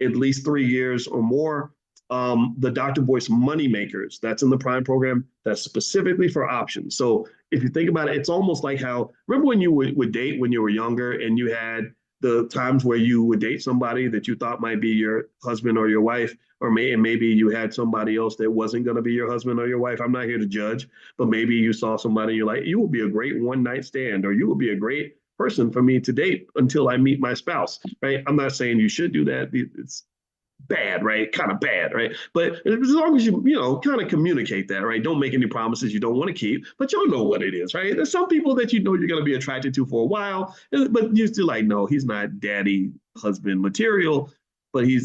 at least 3 years or more. The Dr. Boyce Money Makers, that's in the Prime program, that's specifically for options. So if you think about it, it's almost like remember when you would date when you were younger and you had the times where you would date somebody that you thought might be your husband or your wife, or maybe you had somebody else that wasn't going to be your husband or your wife. I'm not here to judge, but maybe you saw somebody, you're like, you would be a great one-night stand, or you would be a great person for me to date until I meet my spouse, right? I'm not saying you should do that. It's bad, right? Kind of bad, right? But as long as you kind of communicate that, right? Don't make any promises you don't want to keep, but y'all know what it is, right? There's some people that you're going to be attracted to for a while, but you're still like, no, he's not daddy husband material, but he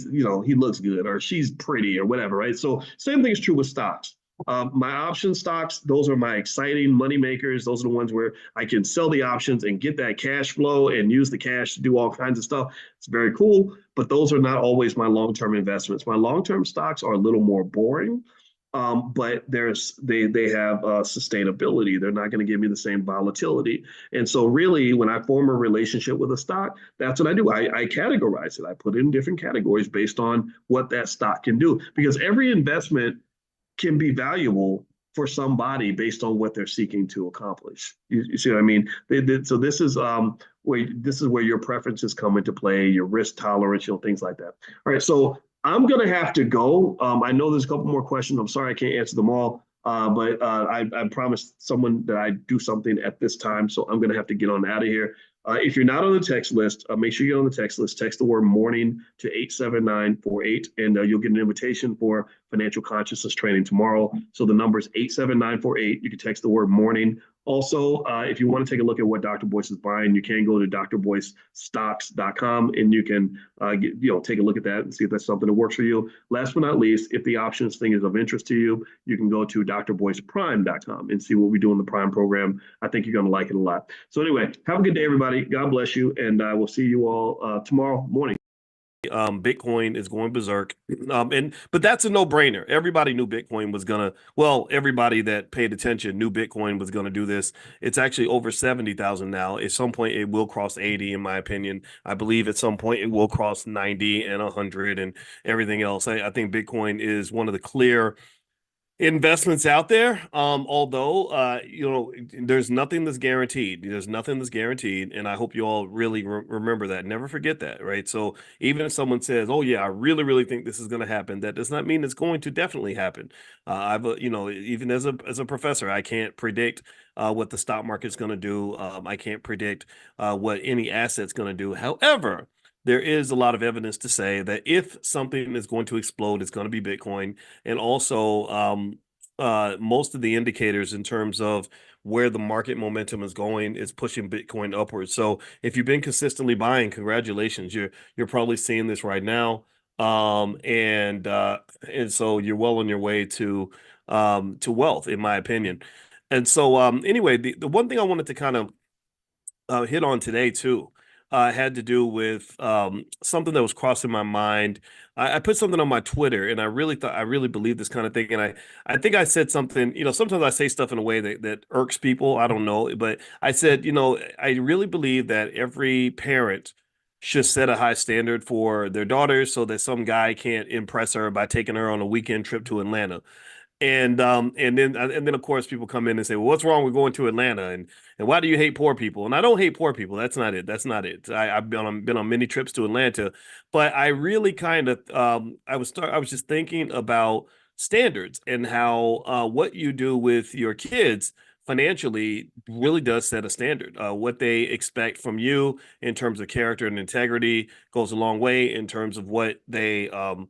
looks good, or she's pretty, or whatever, right? So same thing is true with stocks. My option stocks, those are my exciting money makers. Those are the ones where I can sell the options and get that cash flow and use the cash to do all kinds of stuff. It's very cool, but those are not always my long-term investments. My long-term stocks are a little more boring, but they have sustainability. They're not going to give me the same volatility. And so really, when I form a relationship with a stock, that's what I do. I categorize it. I put it in different categories based on what that stock can do, because every investment can be valuable for somebody based on what they're seeking to accomplish. You see what I mean? So this is where your preferences come into play, your risk tolerance, things like that. All right, so I'm gonna have to go. I know there's a couple more questions. I'm sorry I can't answer them all. But I promised someone that I do something at this time, so I'm going to have to get on out of here. If you're not on the text list, make sure you're on the text list. Text the word morning to 87948, and you'll get an invitation for financial consciousness training tomorrow. So the number is 87948. You can text the word morning. Also, if you want to take a look at what Dr. Boyce is buying, you can go to drboycestocks.com and you can take a look at that and see if that's something that works for you. Last but not least, if the options thing is of interest to you, you can go to drboyceprime.com and see what we do in the Prime program. I think you're going to like it a lot. So anyway, have a good day, everybody. God bless you, and I will see you all tomorrow morning. Bitcoin is going berserk. But that's a no-brainer. Everybody knew Bitcoin was gonna, everybody that paid attention knew Bitcoin was gonna do this. It's actually over 70,000 now. At some point it will cross 80, in my opinion. I believe at some point it will cross 90 and 100 and everything else. I think Bitcoin is one of the clear investments out there. Although there's nothing that's guaranteed. There's nothing that's guaranteed, and I hope you all really remember that. Never forget that, right? So even if someone says, "Oh yeah, I really, really think this is going to happen," that does not mean it's going to definitely happen. Even as a professor, I can't predict what the stock market's going to do. I can't predict what any asset's going to do. However, there is a lot of evidence to say that if something is going to explode, it's going to be Bitcoin. And also, most of the indicators in terms of where the market momentum is going is pushing Bitcoin upwards. So if you've been consistently buying, congratulations. You're probably seeing this right now. And so you're well on your way to wealth, in my opinion. And so anyway, the one thing I wanted to kind of hit on today too had to do with something that was crossing my mind. I put something on my Twitter, and I really believe this kind of thing. And I think I said something. Sometimes I say stuff in a way that irks people. I don't know, but I said, I really believe that every parent should set a high standard for their daughters, so that some guy can't impress her by taking her on a weekend trip to Atlanta. And then of course people come in and say, well, what's wrong with going to Atlanta, and why do you hate poor people? And I don't hate poor people. That's not it. I've been on many trips to Atlanta, but I really kind of I was just thinking about standards and how what you do with your kids financially really does set a standard. What they expect from you in terms of character and integrity goes a long way in terms of what they're going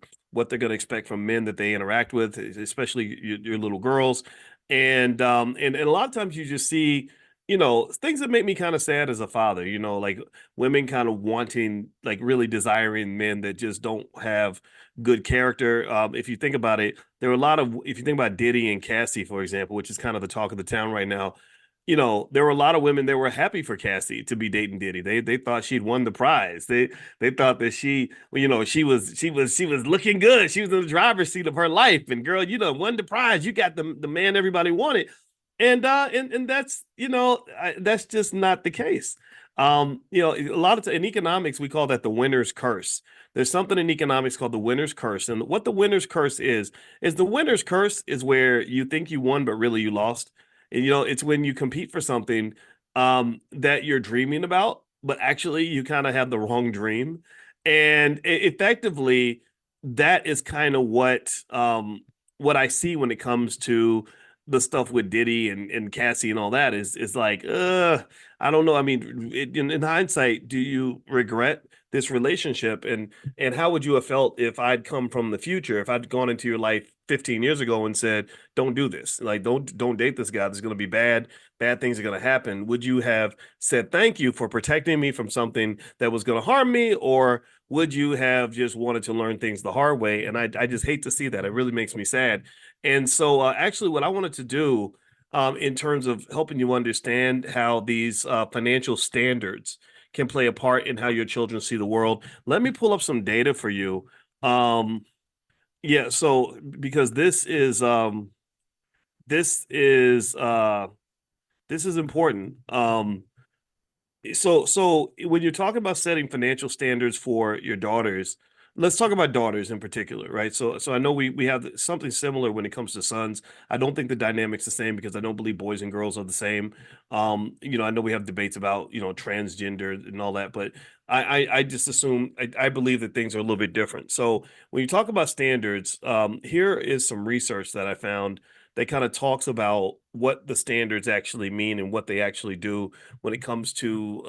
to expect from men that they interact with, especially your little girls. And a lot of times you just see, things that make me kind of sad as a father, like women kind of wanting, like really desiring men that just don't have good character. If you think about it, if you think about Diddy and Cassie, for example, which is kind of the talk of the town right now, there were a lot of women that were happy for Cassie to be dating Diddy. They thought she'd won the prize. They thought that she was looking good. She was in the driver's seat of her life. And girl, won the prize. You got the man everybody wanted. And that's just not the case. A lot of in economics we call that the winner's curse. There's something in economics called the winner's curse, and what the winner's curse is the winner's curse is where you think you won but really you lost. And, it's when you compete for something that you're dreaming about, but actually you kind of have the wrong dream. And effectively, that is kind of what I see when it comes to the stuff with Diddy and Cassie and all that is like, I don't know. I mean, in hindsight, do you regret this relationship? And how would you have felt if I'd come from the future, if I'd gone into your life 15 years ago and said, don't do this, like don't date this guy, there's going to be bad things are going to happen? Would you have said thank you for protecting me from something that was going to harm me, or would you have just wanted to learn things the hard way? And I just hate to see that. It really makes me sad. And so actually what I wanted to do in terms of helping you understand how these financial standards can play a part in how your children see the world, let me pull up some data for you. Yeah, so because this is important. So when you're talking about setting financial standards for your daughters, let's talk about daughters in particular, right? So I know we have something similar when it comes to sons. I don't think the dynamic's the same because I don't believe boys and girls are the same. I know we have debates about, transgender and all that, but I just assume I believe that things are a little bit different. So when you talk about standards, here is some research that I found that kind of talks about what the standards actually mean and what they actually do when it comes to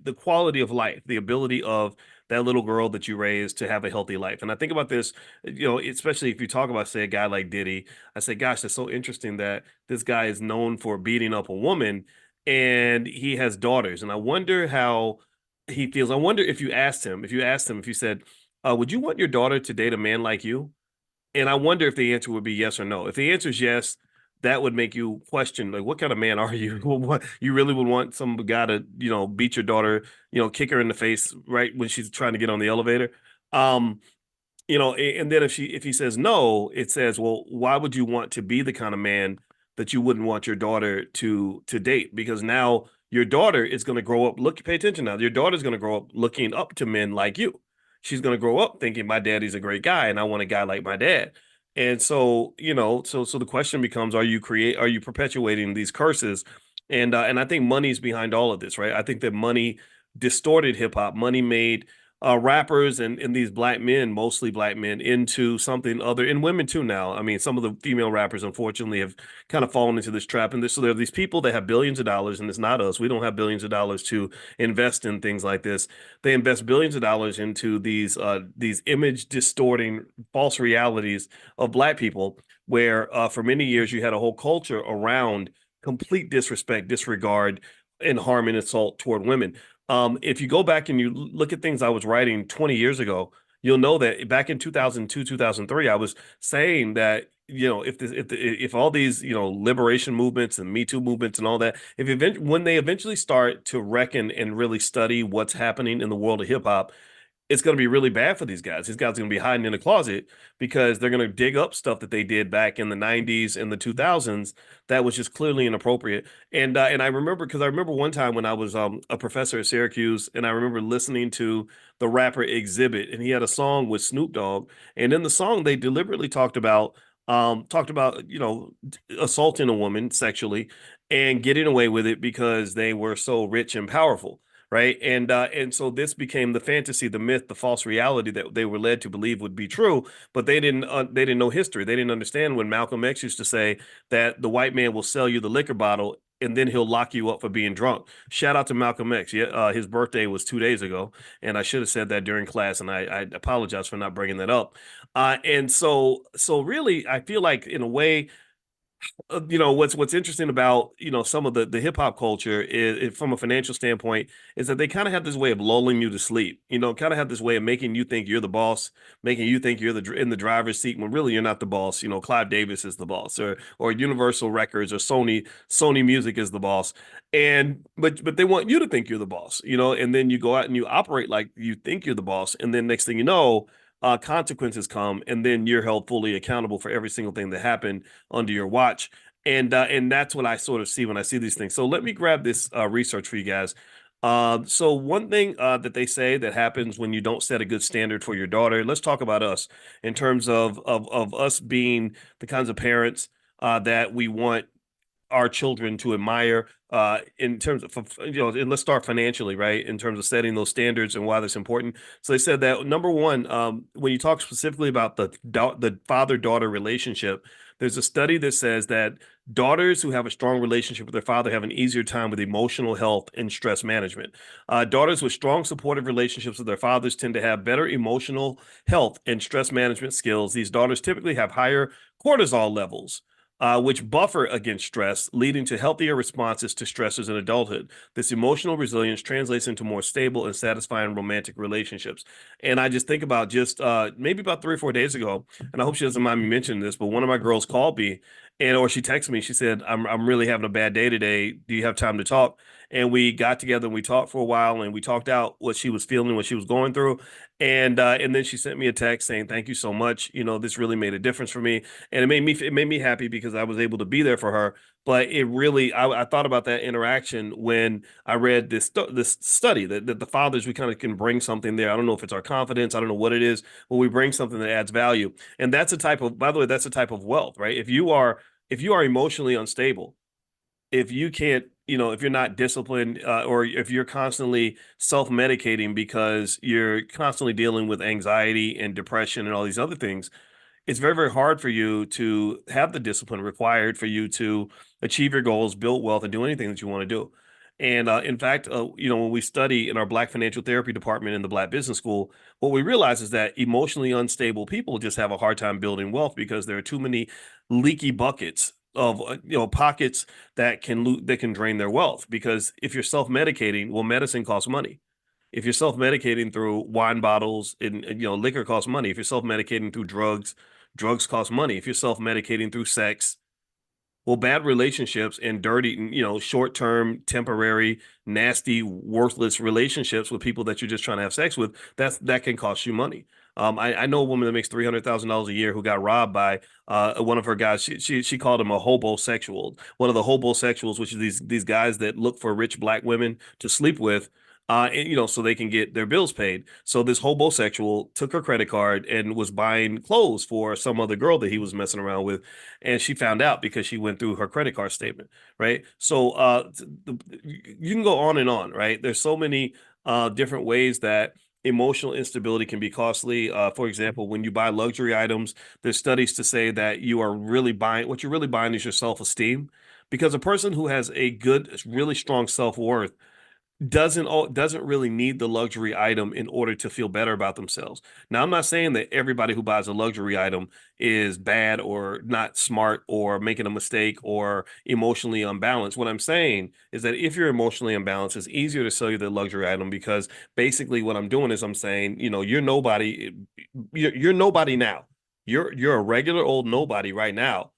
the quality of life, the ability of that little girl that you raised to have a healthy life. And I think about this, especially if you talk about, say, a guy like Diddy, I say, gosh, that's so interesting that this guy is known for beating up a woman and he has daughters. And I wonder how he feels. I wonder if you said, would you want your daughter to date a man like you? And I wonder if the answer would be yes or no. If the answer is yes, that would make you question, like, what kind of man are you? What you really would want some guy to, beat your daughter, kick her in the face right when she's trying to get on the elevator. Um, and then if he says no, it says, well, why would you want to be the kind of man that you wouldn't want your daughter to date? Because now your daughter is going to grow up, pay attention now. Your daughter's going to grow up looking up to men like you. She's going to grow up thinking my daddy's a great guy and I want a guy like my dad. And so, so the question becomes, are you perpetuating these curses? And I think money's behind all of this, right? I think that money distorted hip hop. Money made rappers and these black men, mostly black men, into something other, and women too now. I mean, some of the female rappers, unfortunately, have kind of fallen into this trap. So there are these people that have billions of dollars, and it's not us. We don't have billions of dollars to invest in things like this. They invest billions of dollars into these image distorting false realities of black people, where for many years you had a whole culture around complete disrespect, disregard, and harm and insult toward women. If you go back and you look at things I was writing 20 years ago, you'll know that back in 2002, 2003, I was saying that, if all these, liberation movements and Me Too movements and all that, when they eventually start to reckon and really study what's happening in the world of hip hop, it's going to be really bad for these guys. These guys are going to be hiding in a closet because they're going to dig up stuff that they did back in the 90s and the 2000s that was just clearly inappropriate. And I remember, because I remember one time when I was a professor at Syracuse, and I remember listening to the rapper Exhibit, and he had a song with Snoop Dogg, and in the song they deliberately talked about assaulting a woman sexually and getting away with it because they were so rich and powerful, right? And so this became the fantasy, the myth, the false reality that they were led to believe would be true, but they didn't know history. They didn't understand when Malcolm X used to say that the white man will sell you the liquor bottle and then he'll lock you up for being drunk. Shout out to Malcolm X. Yeah, his birthday was 2 days ago, and I should have said that during class, and I apologize for not bringing that up. And so really, I feel like in a way, what's interesting about some of the hip hop culture is from a financial standpoint is that they kind of have this way of lulling you to sleep, kind of have this way of making you think you're the boss, making you think you're in the driver's seat when really you're not the boss. Clive Davis is the boss, or Universal Records or Sony Music is the boss, and but they want you to think you're the boss, and then you go out and you operate like you think you're the boss, and then next thing you know, consequences come, and then you're held fully accountable for every single thing that happened under your watch. And that's what I sort of see when I see these things. So let me grab this research for you guys. So one thing that they say that happens when you don't set a good standard for your daughter. Let's talk about us in terms of us being the kinds of parents that we want our children to admire in terms of, and let's start financially, right? In terms of setting those standards and why that's important. So they said that number one, when you talk specifically about the father-daughter relationship, there's a study that says that daughters who have a strong relationship with their father have an easier time with emotional health and stress management. Daughters with strong supportive relationships with their fathers tend to have better emotional health and stress management skills. These daughters typically have higher cortisol levels, which buffer against stress, leading to healthier responses to stressors in adulthood. This emotional resilience translates into more stable and satisfying romantic relationships. And I just think about just maybe about 3 or 4 days ago, and I hope she doesn't mind me mentioning this, but one of my girls called me, or she texted me. She said, "I'm really having a bad day today. Do you have time to talk?" and we got together and we talked for a while, and we talked out what she was feeling, what she was going through. And then she sent me a text saying, "Thank you so much. This really made a difference for me." And it made me happy because I was able to be there for her. But it really, I thought about that interaction when I read this study that the fathers, we kind of can bring something there. I don't know if it's our confidence, I don't know what it is, but we bring something that adds value. And that's a type of, by the way, that's a type of wealth, right? If you are emotionally unstable, if you can't, if you're not disciplined, or if you're constantly self-medicating because you're constantly dealing with anxiety and depression and all these other things, it's very, very hard for you to have the discipline required for you to achieve your goals, build wealth, and do anything that you want to do. And in fact, when we study in our Black Financial Therapy department in the Black Business School, what we realize is that emotionally unstable people just have a hard time building wealth because there are too many leaky buckets of pockets that can drain their wealth. Because if you're self-medicating, well, medicine costs money. If you're self-medicating through wine bottles and liquor costs money. If you're self-medicating through drugs, drugs cost money. If you're self-medicating through sex, well, bad relationships and dirty, short-term, temporary, nasty, worthless relationships with people that you're just trying to have sex with, that can cost you money. I know a woman that makes $300,000 a year who got robbed by one of her guys. She called him a hobosexual, one of the hobosexuals, which is these guys that look for rich black women to sleep with, so they can get their bills paid. So this hobosexual took her credit card and was buying clothes for some other girl that he was messing around with, and she found out because she went through her credit card statement, right? So you can go on and on, right? There's so many different ways that emotional instability can be costly. For example, when you buy luxury items, there's studies to say that what you're really buying is your self-esteem, because a person who has a good, really strong self-worth doesn't really need the luxury item in order to feel better about themselves. Now, I'm not saying that everybody who buys a luxury item is bad or not smart or making a mistake or emotionally unbalanced. What I'm saying is that if you're emotionally unbalanced, it's easier to sell you the luxury item, because basically what I'm doing is I'm saying, you're nobody, you're nobody now. You're a regular old nobody right now.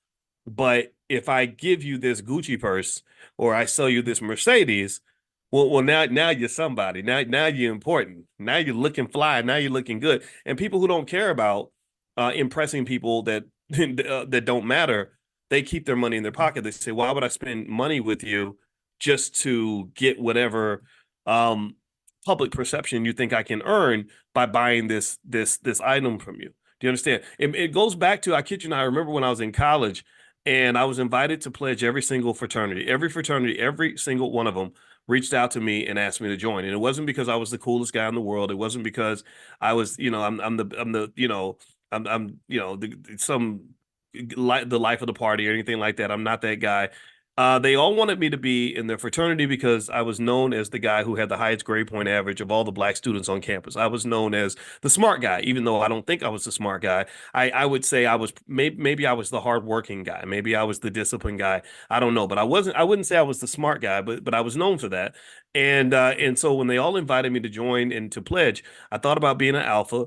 But if I give you this Gucci purse or I sell you this Mercedes, well, now you're somebody. Now you're important. Now you're looking fly. Now you're looking good. And people who don't care about impressing people that that don't matter, they keep their money in their pocket. They say, "Why would I spend money with you just to get whatever um, public perception you think I can earn by buying this item from you?" Do you understand? It goes back to, I kid you not, I remember when I was in college and I was invited to pledge every single fraternity. Every fraternity, every single one of them reached out to me and asked me to join. And it wasn't because I was the coolest guy in the world. It wasn't because I was, some the life of the party or anything like that. I'm not that guy. They all wanted me to be in their fraternity because I was known as the guy who had the highest grade point average of all the black students on campus. I was known as the smart guy, even though I don't think I was the smart guy. I would say I was, maybe I was the hardworking guy. Maybe I was the disciplined guy. I don't know, but I wouldn't say I was the smart guy, but I was known for that. And so when they all invited me to join and to pledge, I thought about being an alpha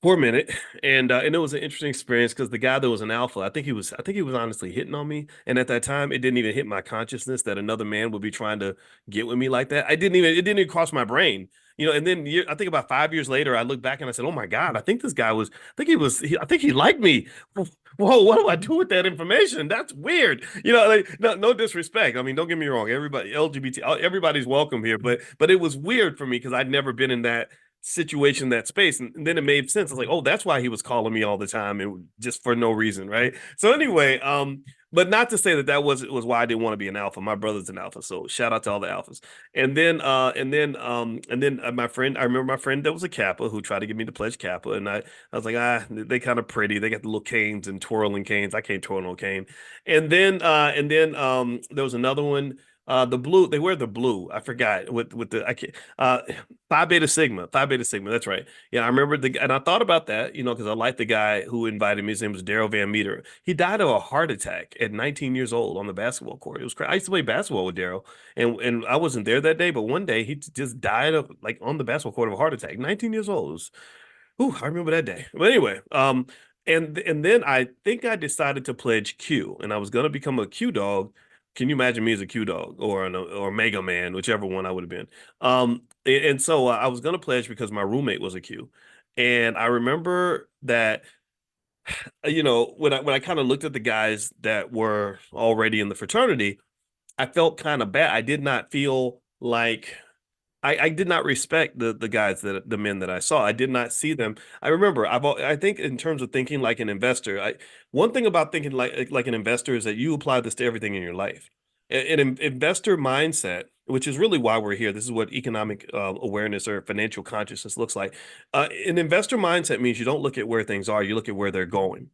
for a minute, and it was an interesting experience because the guy that was an alpha, I think he was honestly hitting on me, and at that time, it didn't even hit my consciousnness that another man would be trying to get with me like that. It didn't even cross my brain, And then I think about 5 years later, I look back and I said, "Oh my God, I think this guy was, I think he liked me." Whoa, what do I do with that information? That's weird. Like, no disrespect. I mean, don't get me wrong. Everybody, LGBT, everybody's welcome here, but it was weird for me because I'd never been in that situation, that space. And then it made sense. I was like, oh, that's why he was calling me all the time, and just for no reason, right? So anyway, but not to say that was why I didn't want to be an alpha. My brother's an alpha, so shout out to all the alphas. And then my friend, I remember my friend that was a Kappa who tried to get me to pledge Kappa, and I was like, they kind of pretty. They got the little canes and twirling canes. I can't twirl no cane. And then there was another one. The blue, they wear the blue. I forgot with the I can't Phi Beta Sigma. Phi Beta Sigma. That's right. Yeah, I remember and I thought about that, because I liked the guy who invited me. His name was Daryl Van Meter. He died of a heart attack at 19 years old on the basketball court. It was crazy. I used to play basketball with Daryl, and I wasn't there that day, but one day he just died of, like, on the basketball court of a heart attack. 19 years old. It was, I remember that day. But anyway, and then I think I decided to pledge Q, and I was gonna become a Q dog. Can you imagine me as a Q dog or Mega Man, whichever one I would have been? And so I was gonna pledge because my roommate was a Q, and I remember that when I kind of looked at the guys that were already in the fraternity, I felt kind of bad. I did not feel like I did not respect the guys the men that I saw. I did not see them. I remember I think in terms of thinking like an investor, one thing about thinking like an investor is that you apply this to everything in your life. An investor mindset, which is really why we're here. This is what economic awareness or financial consciousness looks like. An investor mindset means you don't look at where things are, you look at where they're going.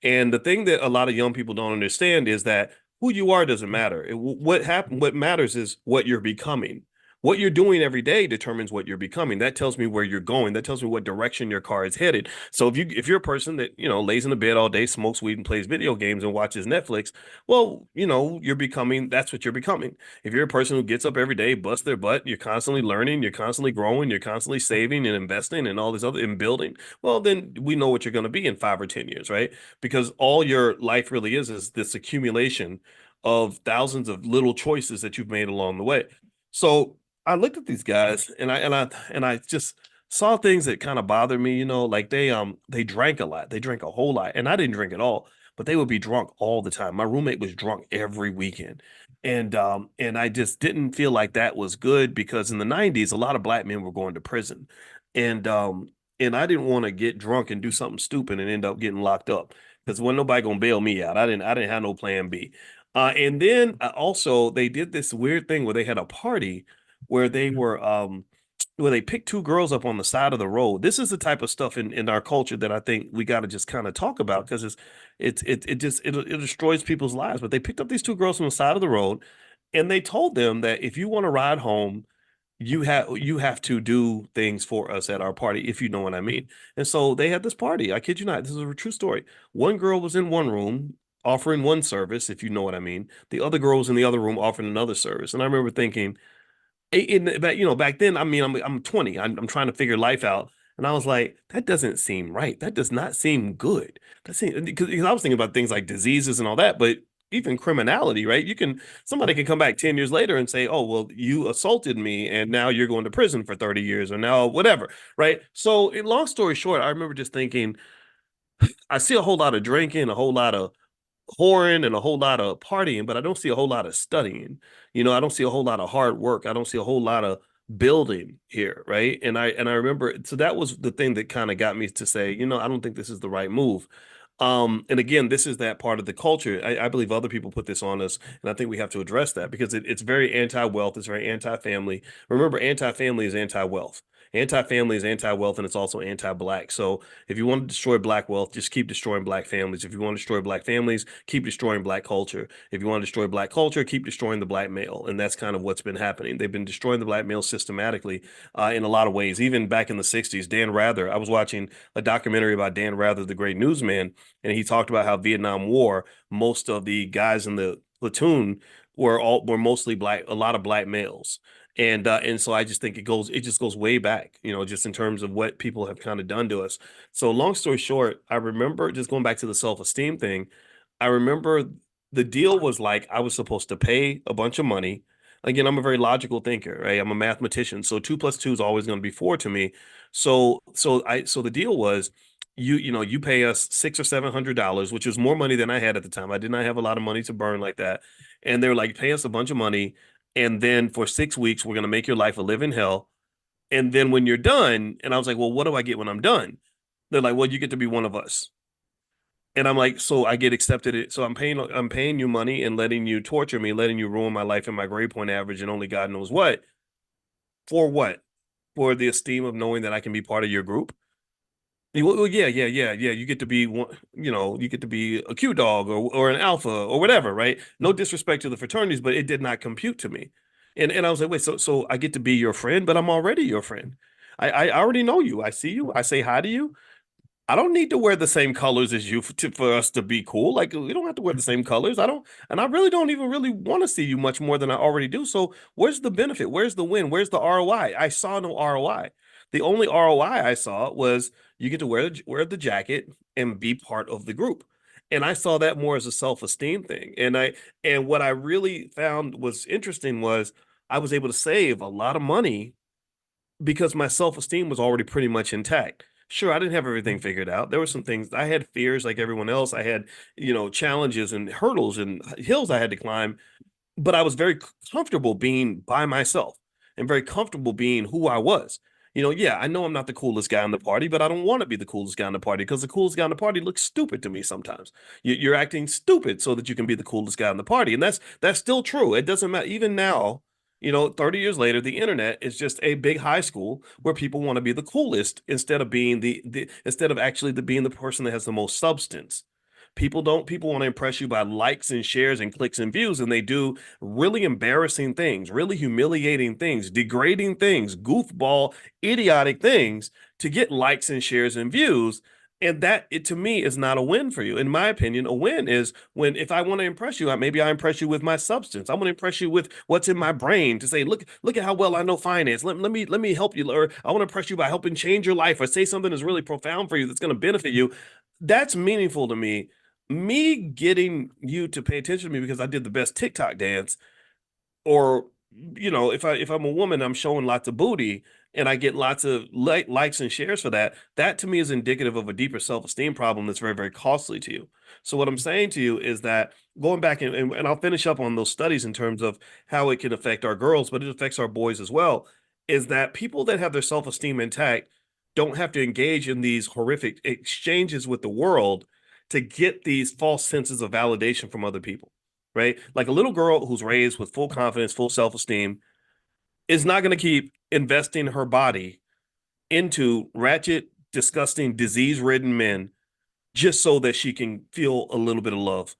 And the thing that a lot of young people don't understand is that who you are doesn't matter. What matters is what you're becoming. What you're doing every day determines what you're becoming. That tells me where you're going. That tells me what direction your car is headed. So if you're a person that, lays in the bed all day, smokes weed and plays video games and watches Netflix, well, you're becoming, that's what you're becoming. If you're a person who gets up every day, busts their butt, you're constantly learning, you're constantly growing, you're constantly saving and investing and all this other and building, well, then we know what you're going to be in 5 or 10 years, right? Because all your life really is this accumulation of thousands of little choices that you've made along the way. So I looked at these guys and I just saw things that kind of bothered me, like they drank a lot. They drank a whole lot. And I didn't drink at all, but they would be drunk all the time. My roommate was drunk every weekend. And I just didn't feel like that was good because in the 90s, a lot of black men were going to prison. And I didn't want to get drunk and do something stupid and end up getting locked up because wasn't nobody gonna bail me out. I didn't have no plan B. And then also they did this weird thing where they had a party where they picked two girls up on the side of the road. This is the type of stuff in our culture that I think we got to just kind of talk about because it destroys people's lives. But they picked up these two girls on the side of the road, and they told them that if you want to ride home, you have to do things for us at our party, if you know what I mean. And so they had this party. I kid you not, this is a true story. One girl was in one room offering one service, if you know what I mean. The other girl was in the other room offering another service. And I remember thinking, back then, I mean, I'm 20. I'm trying to figure life out, and I was like, that doesn't seem right. That does not seem good. Because I was thinking about things like diseases and all that, but even criminality, right? Somebody can come back 10 years later and say, oh, well, you assaulted me, and now you're going to prison for 30 years, or now whatever, right? So, long story short, I remember just thinking, I see a whole lot of drinking, a whole lot of whoring and a whole lot of partying, but I don't see a whole lot of studying. I don't see a whole lot of hard work. I don't see a whole lot of building here, right? And I remember, so that was the thing that kind of got me to say, I don't think this is the right move. And again, this is that part of the culture. I believe other people put this on us, and I think we have to address that because it's very anti-wealth, it's very anti-family. Remember, anti-family is anti-wealth. Anti-family is anti-wealth, and it's also anti-black. So if you want to destroy black wealth, just keep destroying black families. If you want to destroy black families, keep destroying black culture. If you want to destroy black culture, keep destroying the black male. And that's kind of what's been happening. They've been destroying the black male systematically in a lot of ways. Even back in the 60s, Dan Rather, I was watching a documentary about Dan Rather, the great newsman, and he talked about how Vietnam War, most of the guys in the platoon were mostly black, a lot of black males. And so I just think it just goes way back, just in terms of what people have kind of done to us. So long story short, I remember just going back to the self-esteem thing. I remember the deal was like I was supposed to pay a bunch of money. Again, I'm a very logical thinker, right? I'm a mathematician. So 2 plus 2 is always going to be 4 to me. So the deal was you pay us $600 or $700, which is more money than I had at the time. I did not have a lot of money to burn like that. And they were like, pay us a bunch of money. And then for 6 weeks, we're going to make your life a living hell. And then when you're done, and I was like, well, what do I get when I'm done? They're like, well, you get to be one of us. And I'm like, so I get accepted. So I'm paying you money and letting you torture me, letting you ruin my life and my grade point average and only God knows what. For what? For the esteem of knowing that I can be part of your group. Well, yeah, yeah, yeah, yeah. You get to be one, you get to be a Q dog or an alpha or whatever, right? No disrespect to the fraternities, but it did not compute to me. And I was like, wait, so I get to be your friend, but I'm already your friend. I already know you. I see you. I say hi to you. I don't need to wear the same colors as you for us to be cool. Like we don't have to wear the same colors. I don't, and I really don't even really want to see you much more than I already do. So where's the benefit? Where's the win? Where's the ROI? I saw no ROI. The only ROI I saw was you get to wear the jacket and be part of the group. And I saw that more as a self-esteem thing. And what I really found was interesting was I was able to save a lot of money because my self-esteem was already pretty much intact. Sure, I didn't have everything figured out. There were some things I had fears like everyone else. I had, challenges and hurdles and hills I had to climb, but I was very comfortable being by myself and very comfortable being who I was. Yeah, I know I'm not the coolest guy in the party, but I don't want to be the coolest guy in the party because the coolest guy in the party looks stupid to me sometimes. You're acting stupid so that you can be the coolest guy in the party, and that's still true. It doesn't matter. Even now, 30 years later, the internet is just a big high school where people want to be the coolest instead of being the instead of actually being the person that has the most substance. People want to impress you by likes and shares and clicks and views, and they do really embarrassing things, really humiliating things, degrading things, goofball, idiotic things to get likes and shares and views. And that, to me, is not a win for you. In my opinion, a win is when, if I want to impress you, maybe I impress you with my substance. I want to impress you with what's in my brain to say, look at how well I know finance. Let me help you. Or I want to impress you by helping change your life or say something that's really profound for you that's going to benefit you. That's meaningful to me. Me getting you to pay attention to me because I did the best TikTok dance, or if I'm a woman, I'm showing lots of booty and I get lots of likes and shares for that. That to me is indicative of a deeper self-esteem problem that's very, very costly to you. So what I'm saying to you is that going back and I'll finish up on those studies in terms of how it can affect our girls, but it affects our boys as well, is that people that have their self-esteem intact don't have to engage in these horrific exchanges with the world to get these false senses of validation from other people, right? Like a little girl who's raised with full confidence, full self-esteem is not going to keep investing her body into ratchet, disgusting, disease-ridden men just so that she can feel a little bit of love.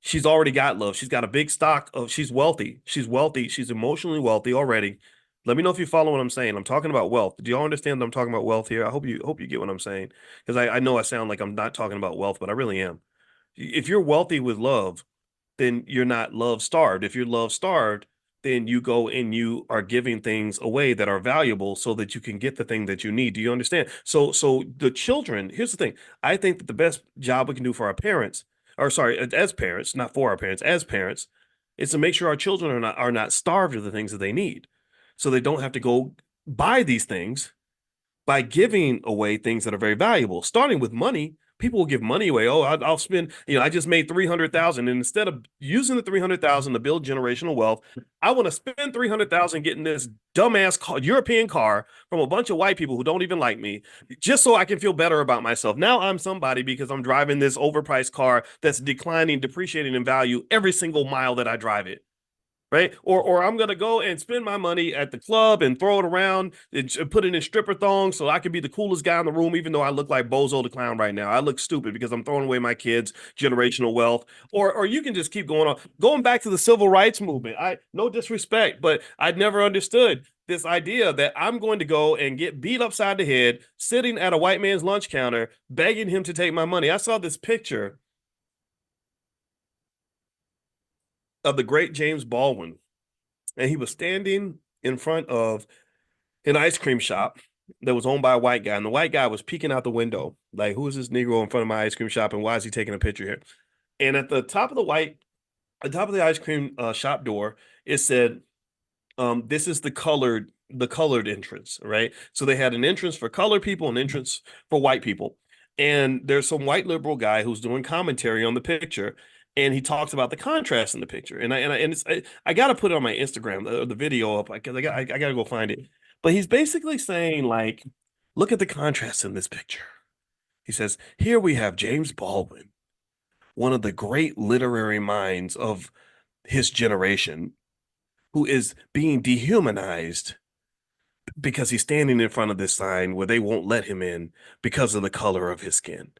She's already got love. She's got a big stock of, she's wealthy. She's wealthy. She's emotionally wealthy already. Let me know if you follow what I'm saying. I'm talking about wealth. Do y'all understand that I'm talking about wealth here? I hope you get what I'm saying. Because I know I sound like I'm not talking about wealth, but I really am. If you're wealthy with love, then you're not love starved. If you're love starved, then you go and you are giving things away that are valuable so that you can get the thing that you need. Do you understand? So the children, here's the thing. I think that the best job we can do for our parents, or sorry, as parents, not for our parents, as parents, is to make sure our children are not starved of the things that they need. So they don't have to go buy these things by giving away things that are very valuable, starting with money. People will give money away. Oh, I'll spend, I just made 300,000. And instead of using the 300,000 to build generational wealth, I want to spend 300,000 getting this dumbass European car from a bunch of white people who don't even like me, just so I can feel better about myself. Now I'm somebody because I'm driving this overpriced car that's declining, depreciating in value every single mile that I drive it, right? Or I'm gonna go and spend my money at the club and throw it around and put it in stripper thongs so I can be the coolest guy in the room, even though I look like Bozo the Clown right now. I look stupid because I'm throwing away my kids' generational wealth. Or you can just keep going on, going back to the civil rights movement. I no disrespect, but I never understood this idea that I'm going to go and get beat upside the head sitting at a white man's lunch counter begging him to take my money. I saw this picture of the great James Baldwin, and he was standing in front of an ice cream shop that was owned by a white guy, and the white guy was peeking out the window, like, "Who is this Negro in front of my ice cream shop, and why is he taking a picture here?" And at the top of the ice cream shop door, it said, "This is the colored entrance," right? So they had an entrance for colored people, an entrance for white people. And there's some white liberal guy who's doing commentary on the picture, and he talks about the contrast in the picture. And I got to put it on my Instagram, the video up, because I got to go find it. But he's basically saying, like, look at the contrast in this picture. He says, here we have James Baldwin, one of the great literary minds of his generation, who is being dehumanized because he's standing in front of this sign where they won't let him in because of the color of his skin.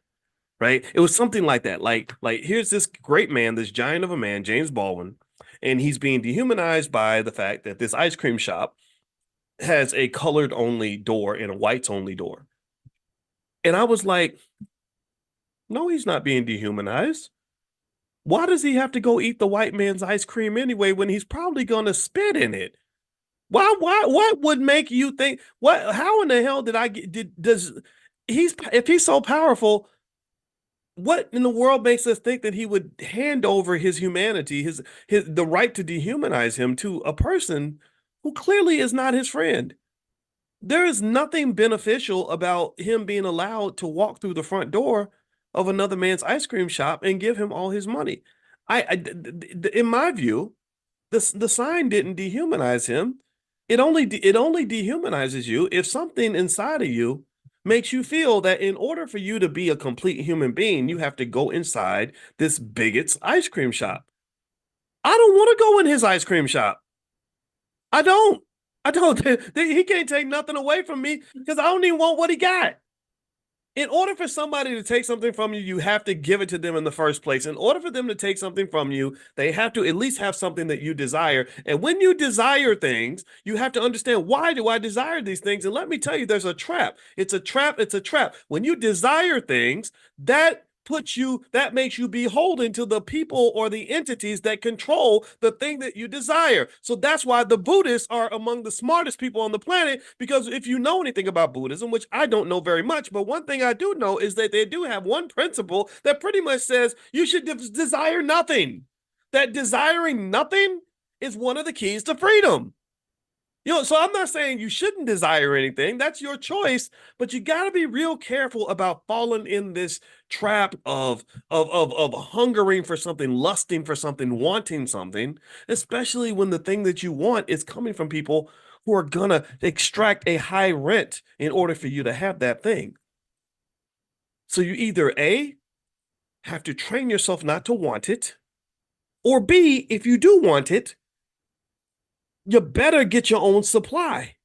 Right? It was something like that. Like here's this great man, this giant of a man, James Baldwin, and he's being dehumanized by the fact that this ice cream shop has a colored only door and a whites only door. And I was like, no, he's not being dehumanized. Why does he have to go eat the white man's ice cream anyway when he's probably going to spit in it? What would make you think, how in the hell did I get, does, if he's so powerful, what in the world makes us think that he would hand over his humanity, his the right to dehumanize him to a person who clearly is not his friend? There is nothing beneficial about him being allowed to walk through the front door of another man's ice cream shop and give him all his money. In my view, the sign didn't dehumanize him. It only dehumanizes you if something inside of you makes you feel that in order for you to be a complete human being, you have to go inside this bigot's ice cream shop. I don't want to go in his ice cream shop. I don't. I don't. He can't take nothing away from me because I don't even want what he got. In order for somebody to take something from you, you have to give it to them in the first place. In order for them to take something from you, they have to at least have something that you desire. And when you desire things, you have to understand, why do I desire these things? And let me tell you, there's a trap. It's a trap. It's a trap. When you desire things, that makes you beholden to the people or the entities that control the thing that you desire. So that's why the Buddhists are among the smartest people on the planet, because if you know anything about Buddhism, which I don't know very much, but one thing I do know is that they do have one principle that pretty much says you should desire nothing. That desiring nothing is one of the keys to freedom. So I'm not saying you shouldn't desire anything. That's your choice, but you got to be real careful about falling in this trap of hungering for something, lusting for something, wanting something, especially when the thing that you want is coming from people who are gonna extract a high rent in order for you to have that thing. So you either A, have to train yourself not to want it, or B, if you do want it, you better get your own supply.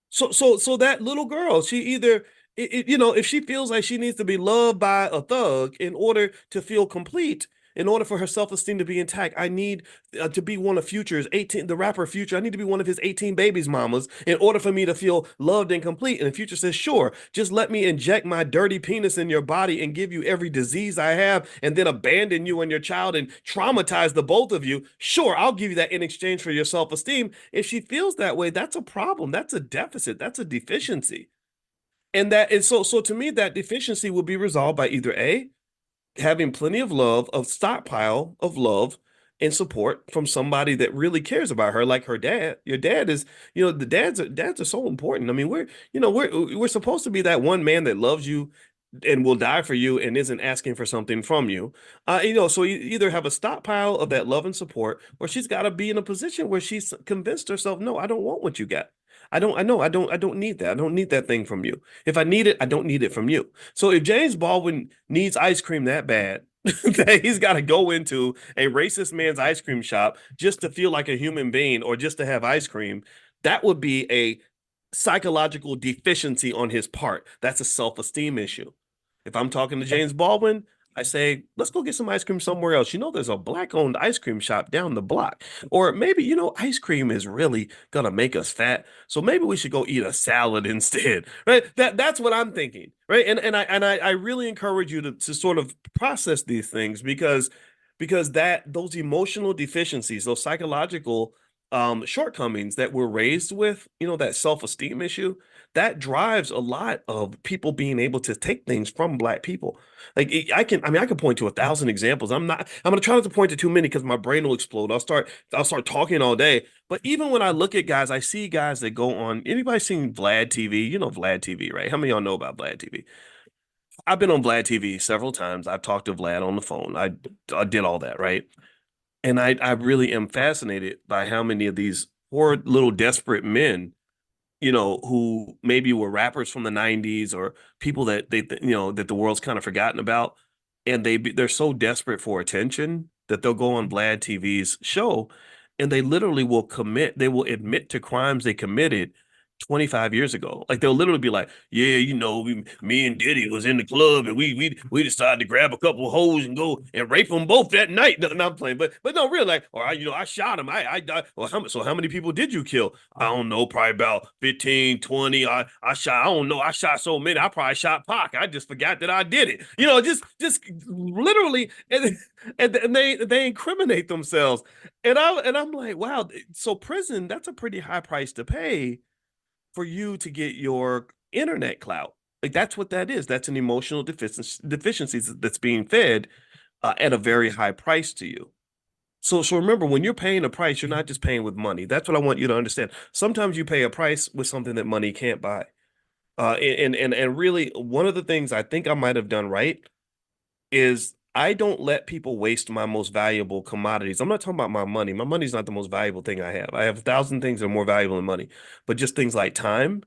So that little girl, she either if she feels like she needs to be loved by a thug in order to feel complete, in order for her self-esteem to be intact, I need to be one of Future's 18, the rapper Future. I need to be one of his 18 babies mamas in order for me to feel loved and complete. And Future says, sure, just let me inject my dirty penis in your body and give you every disease I have, and then abandon you and your child and traumatize the both of you. Sure, I'll give you that in exchange for your self-esteem. If she feels that way, that's a problem. That's a deficit. That's a deficiency. And that is so to me, that deficiency will be resolved by either A, having plenty of love, of stockpile of love and support from somebody that really cares about her, like her dad. Your dad is, the dads are so important. I mean, we're supposed to be that one man that loves you and will die for you and isn't asking for something from you. So you either have a stockpile of that love and support, or she's got to be in a position where she's convinced herself, no, I don't want what you got. I don't need that. I don't need that thing from you. If I need it, I don't need it from you. So if James Baldwin needs ice cream that bad, that he's got to go into a racist man's ice cream shop just to feel like a human being or just to have ice cream, that would be a psychological deficiency on his part. That's a self-esteem issue. If I'm talking to James Baldwin, I say, let's go get some ice cream somewhere else. There's a black-owned ice cream shop down the block. Or maybe, ice cream is really gonna make us fat. So maybe we should go eat a salad instead. Right? That's what I'm thinking. Right. And I really encourage you to sort of process these things, because that those emotional deficiencies, those psychological shortcomings that we're raised with, that self-esteem issue, that drives a lot of people being able to take things from Black people. Like I can point to 1,000 examples. I'm gonna try not to point to too many because my brain will explode. I'll start talking all day. But even when I look at guys, I see guys that go on. Anybody seen Vlad TV? You know Vlad TV, right? How many of y'all know about Vlad TV? I've been on Vlad TV several times. I've talked to Vlad on the phone. I did all that, right? And I really am fascinated by how many of these poor little desperate men, who maybe were rappers from the 90s, or people that that the world's kind of forgotten about, and they're so desperate for attention that they'll go on Vlad TV's show, and they will admit to crimes they committed 25 years ago. Like they'll literally be like, yeah, me and Diddy was in the club, and we decided to grab a couple of hoes and go and rape them both that night. No, I'm playing, but no, really, like, or I shot him. I died. Well, how many people did you kill? I don't know, probably about 15, 20. I shot, I don't know. I shot so many. I probably shot Pac. I just forgot that I did it. Just literally, and they incriminate themselves. And I'm like, wow. So prison, that's a pretty high price to pay for you to get your internet clout. Like that's what that is. That's an emotional deficiency that's being fed at a very high price to you. So remember, when you're paying a price, you're not just paying with money. That's what I want you to understand. Sometimes you pay a price with something that money can't buy. And really, one of the things I think I might have done right is I don't let people waste my most valuable commodities. I'm not talking about my money. My money's not the most valuable thing I have. I have 1,000 things that are more valuable than money, but just things like time.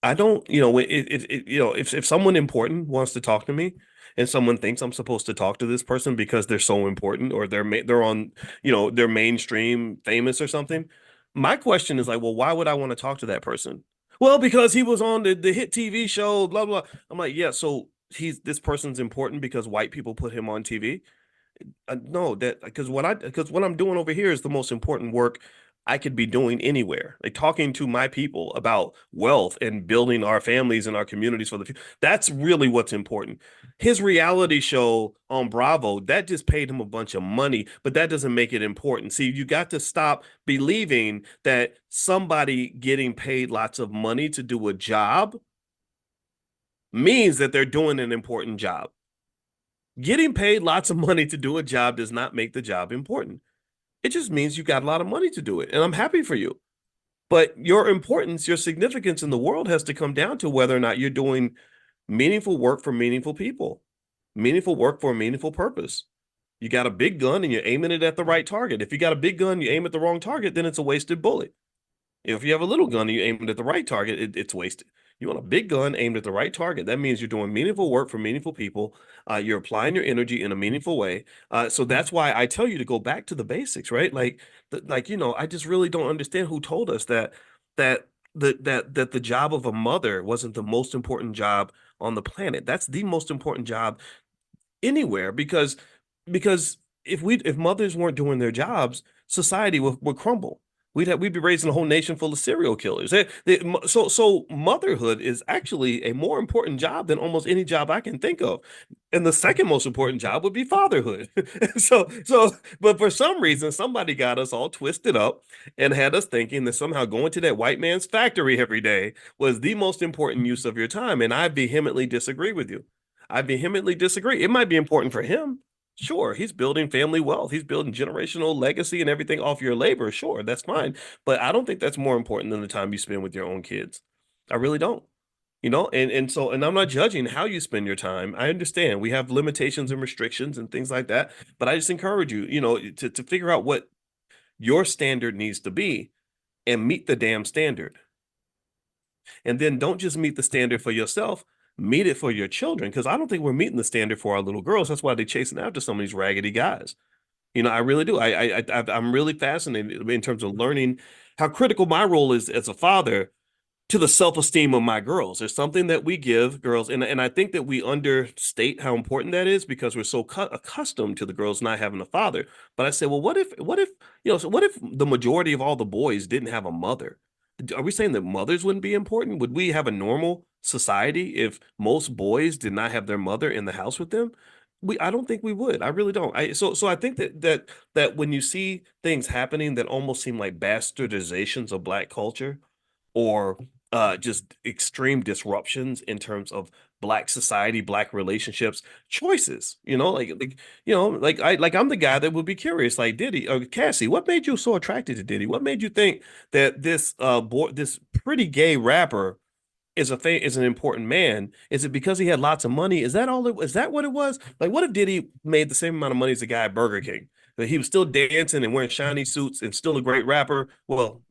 I don't, if someone important wants to talk to me and someone thinks I'm supposed to talk to this person because they're so important or they're on, they're mainstream famous or something, my question is like, well, why would I want to talk to that person? Well, because he was on the hit TV show, blah blah. I'm like, yeah, so this person's important because white people put him on TV. No, that because what I'm doing over here is the most important work I could be doing anywhere. Like talking to my people about wealth and building our families and our communities for the future. That's really what's important. His reality show on Bravo, that just paid him a bunch of money, but that doesn't make it important. See, you got to stop believing that somebody getting paid lots of money to do a job means that they're doing an important job. Getting paid lots of money to do a job does not make the job important. It just means you got a lot of money to do it. And I'm happy for you. But your importance, your significance in the world has to come down to whether or not you're doing meaningful work for meaningful people, meaningful work for a meaningful purpose. You got a big gun and you're aiming it at the right target. If you got a big gun, you aim at the wrong target, then it's a wasted bullet. If you have a little gun and you aim it at the right target, it's wasted. You want a big gun aimed at the right target. That means you're doing meaningful work for meaningful people. You're applying your energy in a meaningful way. So that's why I tell you to go back to the basics, right? I just really don't understand who told us that that the job of a mother wasn't the most important job on the planet. That's the most important job anywhere because if mothers weren't doing their jobs, society would crumble. We'd be raising a whole nation full of serial killers. So motherhood is actually a more important job than almost any job I can think of. And the second most important job would be fatherhood. But for some reason, somebody got us all twisted up and had us thinking that somehow going to that white man's factory every day was the most important use of your time. And I vehemently disagree with you. I vehemently disagree. It might be important for him. Sure, he's building family wealth. He's building generational legacy and everything off your labor. Sure, that's fine. But I don't think that's more important than the time you spend with your own kids. I really don't. And I'm not judging how you spend your time. I understand we have limitations and restrictions and things like that. But I just encourage you, to figure out what your standard needs to be and meet the damn standard. And then don't just meet the standard for yourself, meet it for your children. Because I don't think we're meeting the standard for our little girls. That's why they're chasing after some of these raggedy guys. I really do. I'm really fascinated in terms of learning how critical my role is as a father to the self-esteem of my girls. There's something that we give girls, and I think that we understate how important that is because we're so accustomed to the girls not having a father. But I say, well, what if the majority of all the boys didn't have a mother? Are we saying that mothers wouldn't be important? Would we have a normal society if most boys did not have their mother in the house with them? I don't think we would. I really don't. So I think that when you see things happening that almost seem like bastardizations of Black culture, or just extreme disruptions in terms of Black society, Black relationships, choices. I'm the guy that would be curious. Like Diddy or Cassie, what made you so attracted to Diddy? What made you think that this pretty gay rapper is an important man? Is it because he had lots of money? Is that what it was? Like, what if Diddy made the same amount of money as a guy at Burger King? But he was still dancing and wearing shiny suits and still a great rapper. Well,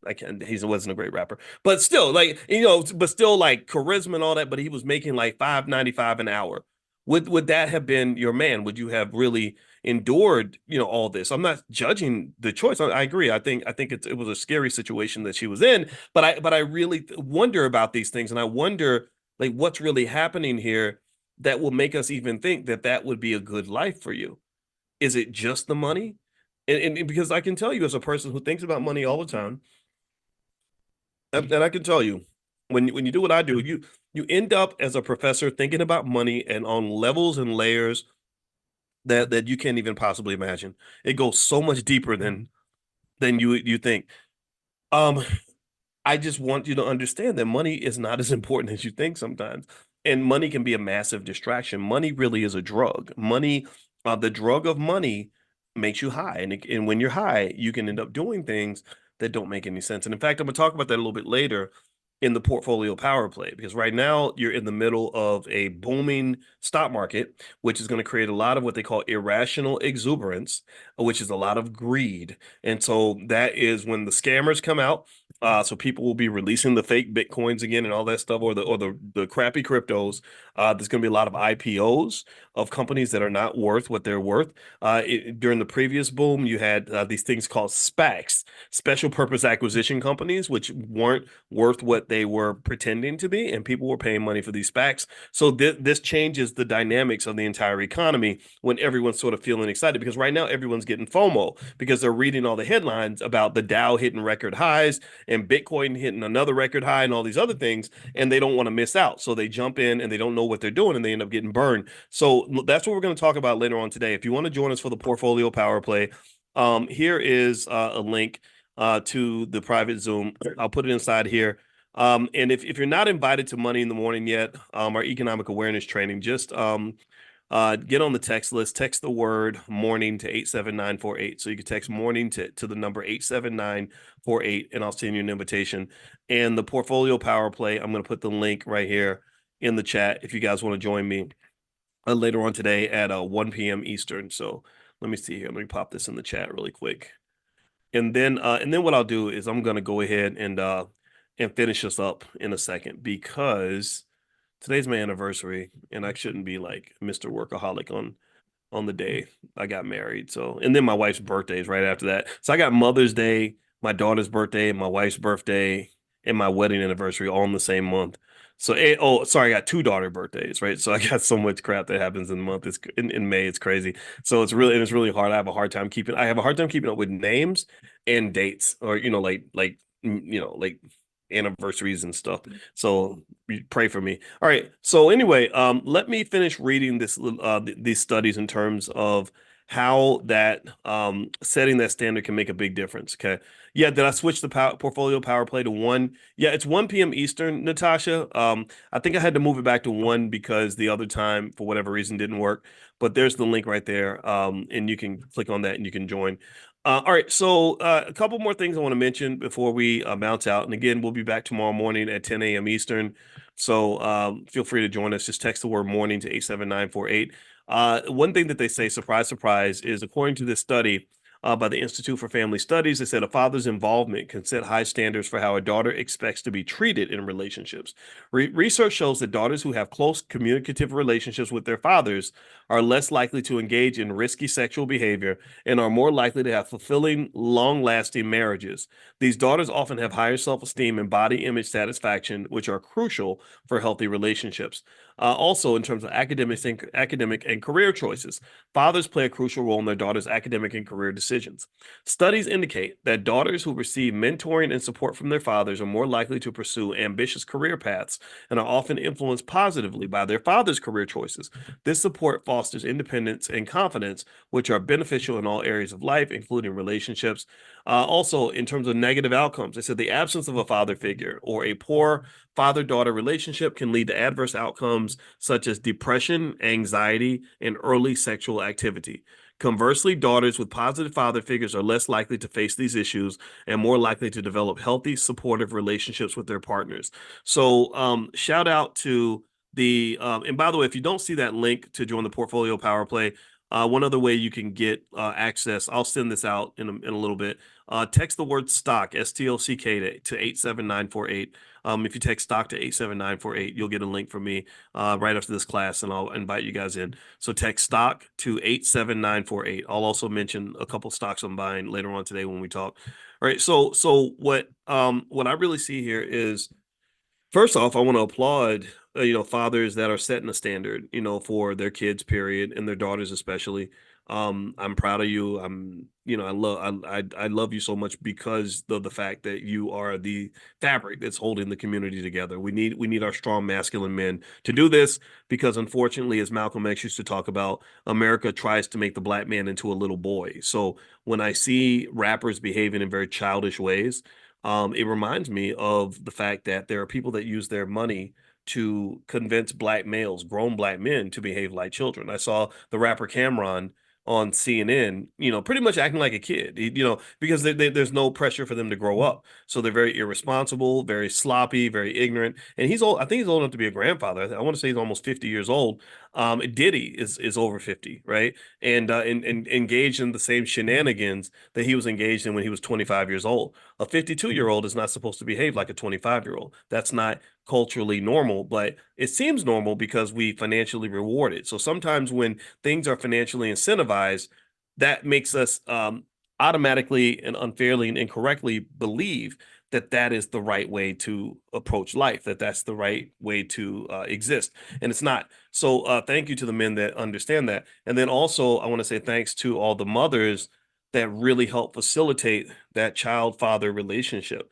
he wasn't a great rapper, but still, but still like charisma and all that. But he was making like $5.95 an hour. Would that have been your man? Would you have really endured, all this? I'm not judging the choice. I agree. I think it was a scary situation that she was in, but I really wonder about these things, and I wonder like what's really happening here that will make us even think that that would be a good life for you. Is it just the money? And because I can tell you as a person who thinks about money all the time, and I can tell you when you do what I do, you end up as a professor thinking about money and on levels and layers that you can't even possibly imagine. It goes so much deeper than you think. Um, I just want you to understand that money is not as important as you think sometimes. and money can be a massive distraction. Money really is a drug. Money, the drug of money makes you high. And when you're high, you can end up doing things that don't make any sense. And in fact, I'm going to talk about that a little bit later in the portfolio power play, because right now you're in the middle of a booming stock market, which is going to create a lot of what they call irrational exuberance, which is a lot of greed. And so that is when the scammers come out. So people will be releasing the fake Bitcoins again and all that stuff, or the crappy cryptos. There's going to be a lot of IPOs of companies that are not worth what they're worth. During the previous boom, you had these things called SPACs, special purpose acquisition companies, which weren't worth what they were pretending to be, and people were paying money for these SPACs. So this changes the dynamics of the entire economy when everyone's sort of feeling excited, because right now everyone's getting FOMO because they're reading all the headlines about the Dow hitting record highs and Bitcoin hitting another record high and all these other things, and they don't want to miss out. So they jump in and they don't know what they're doing and they end up getting burned. So that's what we're going to talk about later on today. If you want to join us for the portfolio power play, here is a link to the private Zoom. I'll put it inside here. And if you're not invited to Money in the Morning yet, our economic awareness training, just get on the text list, text the word morning to 87948. So you can text morning to the number 87948, and I'll send you an invitation. And the portfolio power play, I'm going to put the link right here in the chat if you guys want to join me later on today at 1 p.m. Eastern. So let me see here. Let me pop this in the chat really quick. And then what I'll do is I'm going to go ahead and finish this up in a second, because today's my anniversary and I shouldn't be like Mr. Workaholic on the day I got married. So, and then my wife's birthday is right after that. So I got Mother's Day, my daughter's birthday, my wife's birthday, and my wedding anniversary all in the same month. So, sorry, I got two daughter birthdays, right? So I got so much crap that happens in the month. It's in May. It's crazy. So it's really hard. I have a hard time keeping up with names and dates, or like anniversaries and stuff. So pray for me. All right. So anyway, let me finish reading these studies in terms of how that setting that standard can make a big difference. Okay. Yeah. Did I switch the portfolio power play to 1? Yeah, it's 1 p.m. Eastern, Natasha. I think I had to move it back to 1 because the other time, for whatever reason, didn't work. But there's the link right there. And you can click on that and you can join. All right, so a couple more things I want to mention before we bounce out. And again, we'll be back tomorrow morning at 10 a.m. Eastern. So feel free to join us. Just text the word morning to 87948. One thing that they say, surprise, surprise, is according to this study by the Institute for Family Studies, they said a father's involvement can set high standards for how a daughter expects to be treated in relationships. Research shows that daughters who have close communicative relationships with their fathers are less likely to engage in risky sexual behavior and are more likely to have fulfilling, long-lasting marriages. These daughters often have higher self-esteem and body image satisfaction, which are crucial for healthy relationships. Also, in terms of academic and career choices, fathers play a crucial role in their daughters' academic and career decisions. Studies indicate that daughters who receive mentoring and support from their fathers are more likely to pursue ambitious career paths and are often influenced positively by their father's career choices. This support fosters independence and confidence, which are beneficial in all areas of life, including relationships. Also, in terms of negative outcomes, they said the absence of a father figure or a poor father-daughter relationship can lead to adverse outcomes such as depression, anxiety, and early sexual activity. Conversely, daughters with positive father figures are less likely to face these issues and more likely to develop healthy, supportive relationships with their partners. So, shout out to and by the way, if you don't see that link to join the portfolio power play, one other way you can get access, I'll send this out in a little bit. Text the word stock, STOCK, to 87948. If you text stock to 87948, you'll get a link from me right after this class, and I'll invite you guys in. So text stock to 87948. I'll also mention a couple stocks I'm buying later on today when we talk. All right. So what I really see here is, first off, I want to applaud fathers that are setting a standard for their kids, period, and their daughters especially. I'm proud of you. I love you so much because of the fact that you are the fabric that's holding the community together. We need our strong masculine men to do this, because unfortunately, as Malcolm X used to talk about, America tries to make the black man into a little boy. So when I see rappers behaving in very childish ways, it reminds me of the fact that there are people that use their money to convince black males, grown black men, to behave like children. I saw the rapper Cameron on CNN, pretty much acting like a kid, because there's no pressure for them to grow up. So they're very irresponsible, very sloppy, very ignorant. And he's old. I think he's old enough to be a grandfather. I want to say he's almost 50 years old. Diddy is over 50, right? And engaged in the same shenanigans that he was engaged in when he was 25 years old. A 52-year-old is not supposed to behave like a 25-year-old. That's not culturally normal, but it seems normal because we financially reward it. So sometimes when things are financially incentivized, that makes us automatically and unfairly and incorrectly believe that that is the right way to approach life, that that's the right way to exist. And it's not. So thank you to the men that understand that. And then also, I want to say thanks to all the mothers that really help facilitate that child-father relationship.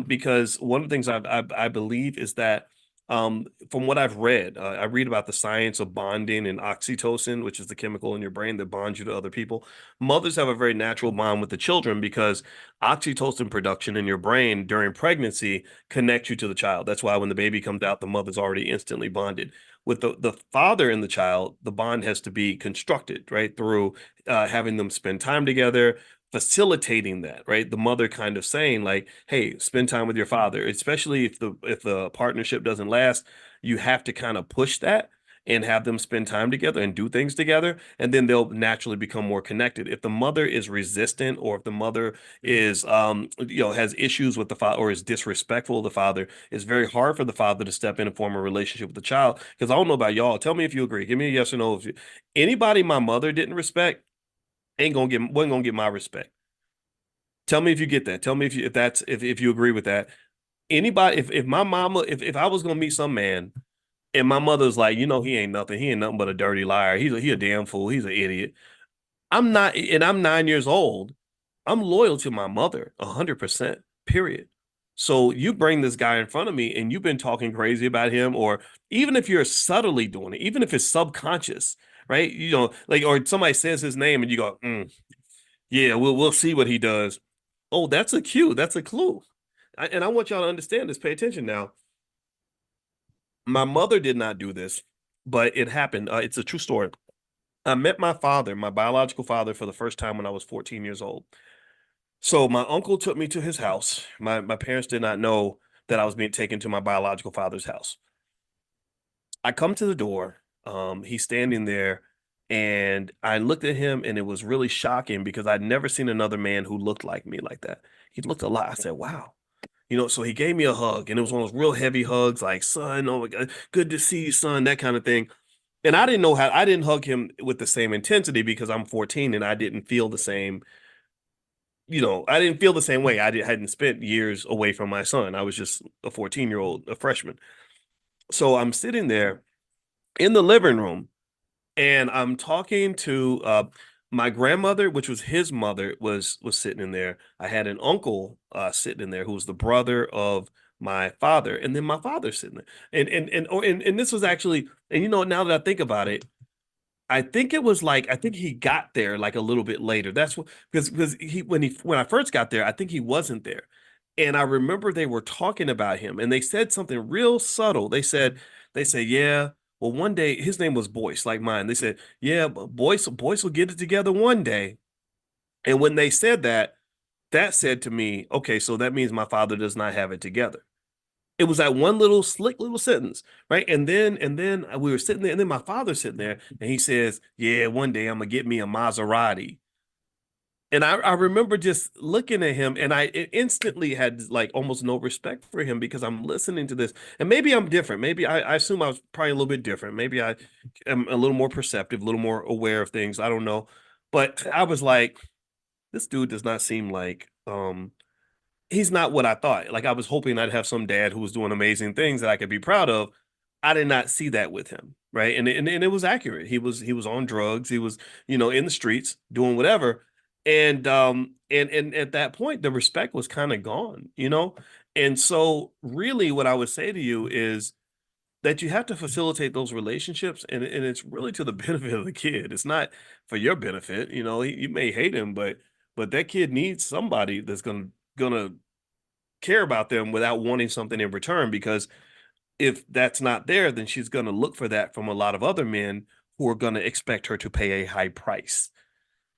Because one of the things I believe is that from what I've read, I read about the science of bonding and oxytocin, which is the chemical in your brain that bonds you to other people. Mothers have a very natural bond with the children because oxytocin production in your brain during pregnancy connects you to the child. That's why when the baby comes out, the mother's already instantly bonded. With the father and the child, the bond has to be constructed, right, through having them spend time together, facilitating that, right? The mother kind of saying like, "Hey, spend time with your father," especially if the partnership doesn't last, you have to kind of push that and have them spend time together and do things together, and then they'll naturally become more connected. If the mother is resistant, or if the mother is has issues with the father or is disrespectful of the father, it's very hard for the father to step in and form a relationship with the child. Because I don't know about y'all. Tell me if you agree. Give me a yes or no. Anybody my mother didn't respect ain't gonna get wasn't gonna get my respect. Tell me if you get that. Tell me if you agree with that. Anybody, if my mama, if I was gonna meet some man and my mother's like, he ain't nothing. He ain't nothing but a dirty liar. He a damn fool. He's an idiot. I'm not, and I'm 9 years old. I'm loyal to my mother 100%, period. So you bring this guy in front of me and you've been talking crazy about him, or even if you're subtly doing it, even if it's subconscious, right? Like, or somebody says his name and you go, yeah, we'll see what he does. Oh, that's a cue. That's a clue. And I want y'all to understand this. Pay attention now. My mother did not do this, but it happened. It's a true story. I met my father, my biological father, for the first time when I was 14 years old. So my uncle took me to his house. My parents did not know that I was being taken to my biological father's house. I come to the door. He's standing there, and I looked at him, and it was really shocking because I'd never seen another man who looked like me like that. He looked a lot. I said, "Wow." So he gave me a hug, and it was one of those real heavy hugs, like, "Son, oh my God, good to see you, son," that kind of thing. And I didn't hug him with the same intensity because I'm 14 and I didn't feel the same, I didn't feel the same way. Hadn't spent years away from my son. I was just a 14-year-old, a freshman. So I'm sitting there in the living room and I'm talking to my grandmother, which was his mother, was sitting in there. I had an uncle sitting in there who was the brother of my father, and then my father sitting there. And this was actually, and now that I think about it, I think he got there like a little bit later. That's what because he when I first got there, I think he wasn't there. And I remember they were talking about him and they said something real subtle. They said, "Yeah, well, one day," his name was Boyce, like mine. They said, "Yeah, but Boyce will get it together one day." And when they said that, that said to me, okay, so that means my father does not have it together. It was that one little slick little sentence, right? And then we were sitting there, and then my father's sitting there, and he says, "Yeah, one day I'm gonna get me a Maserati." And I remember just looking at him, and I instantly had like almost no respect for him because I'm listening to this. And maybe I'm different. Maybe I assume I was probably a little bit different. Maybe I am a little more perceptive, a little more aware of things. I don't know. But I was like, this dude does not seem like he's not what I thought. Like I was hoping I'd have some dad who was doing amazing things that I could be proud of. I did not see that with him, right? And it was accurate. He was on drugs. He was, in the streets doing whatever. And at that point the respect was kind of gone. And so really what I would say to you is that you have to facilitate those relationships, and it's really to the benefit of the kid. It's not for your benefit. You may hate him, but that kid needs somebody that's gonna care about them without wanting something in return, because If that's not there, then she's going to look for that from a lot of other men who are going to expect her to pay a high price.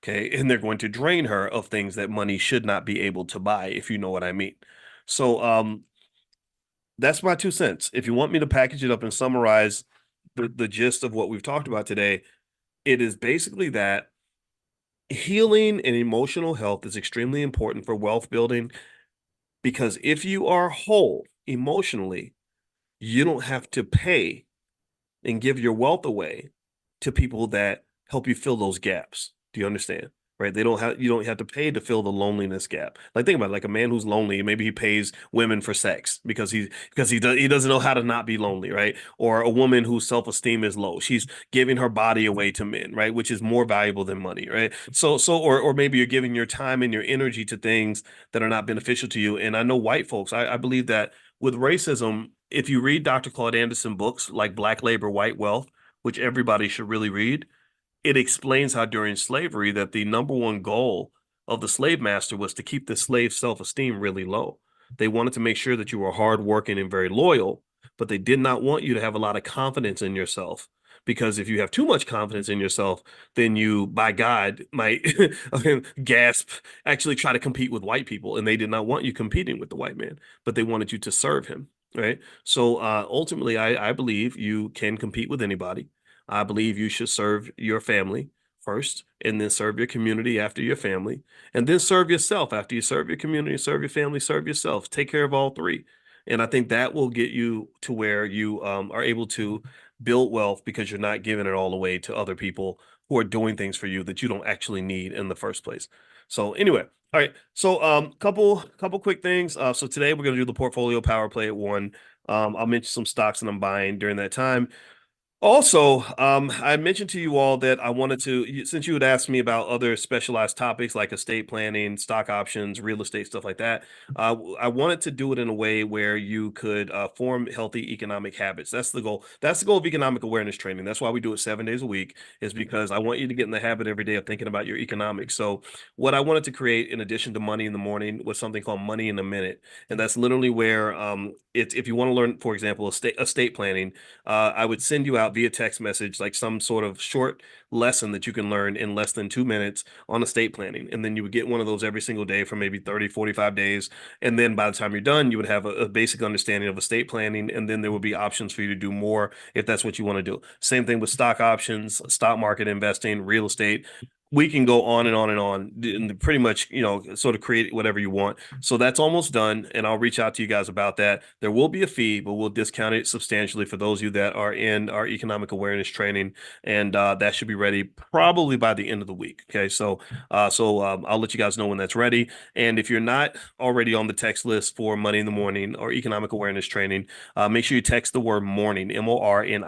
Okay. And they're going to drain her of things that money should not be able to buy, if you know what I mean. So that's my 2 cents. If you want me to package it up and summarize the gist of what we've talked about today, it is basically that healing and emotional health is extremely important for wealth building, because if you are whole emotionally, you don't have to pay and give your wealth away to people that help you fill those gaps. Do you understand? Right? You don't have to pay to fill the loneliness gap. Like, think about it, like a man who's lonely, maybe he pays women for sex because he doesn't know how to not be lonely, right? Or a woman whose self-esteem is low. She's giving her body away to men, right? Which is more valuable than money, right? Or maybe you're giving your time and your energy to things that are not beneficial to you. And I know white folks, I believe that with racism, if you read Dr. Claude Anderson books like Black Labor, White Wealth, which everybody should really read, it explains how during slavery that the number one goal of the slave master was to keep the slave's self-esteem really low. They wanted to make sure that you were hardworking and very loyal, but they did not want you to have a lot of confidence in yourself. Because if you have too much confidence in yourself, then you, by God, might gasp, actually try to compete with white people. And they did not want you competing with the white man, but they wanted you to serve him. Right. So ultimately, I believe you can compete with anybody. I believe you should serve your family first, and then serve your community after your family, and then serve yourself after you serve your community, serve your family, serve yourself. Take care of all three. And I think that will get you to where you are able to build wealth, because you're not giving it all away to other people who are doing things for you that you don't actually need in the first place. So anyway, all right. So couple quick things. So today we're gonna do the portfolio power play at 1. I'll mention some stocks that I'm buying during that time. Also, I mentioned to you all that I wanted to, since you had asked me about other specialized topics like estate planning, stock options, real estate, stuff like that. I wanted to do it in a way where you could form healthy economic habits. That's the goal. That's the goal of economic awareness training. That's why we do it 7 days a week, is because I want you to get in the habit every day of thinking about your economics. So, what I wanted to create, in addition to money in the morning, was something called Money in a Minute. And that's literally where it's, if you want to learn, for example, estate planning, I would send you out via text message like some sort of short lesson that you can learn in less than 2 minutes on estate planning. And then you would get one of those every single day for maybe 30, 45 days. And then by the time you're done, you would have a basic understanding of estate planning. And then there would be options for you to do more if that's what you want to do. Same thing with stock options, stock market investing, real estate. We can go on and on and on, and pretty much, sort of create whatever you want. So that's almost done, and I'll reach out to you guys about that. There will be a fee, but we'll discount it substantially for those of you that are in our economic awareness training, and that should be ready probably by the end of the week. Okay, so I'll let you guys know when that's ready. And if you're not already on the text list for Money in the Morning or economic awareness training, make sure you text the word morning, MORNING,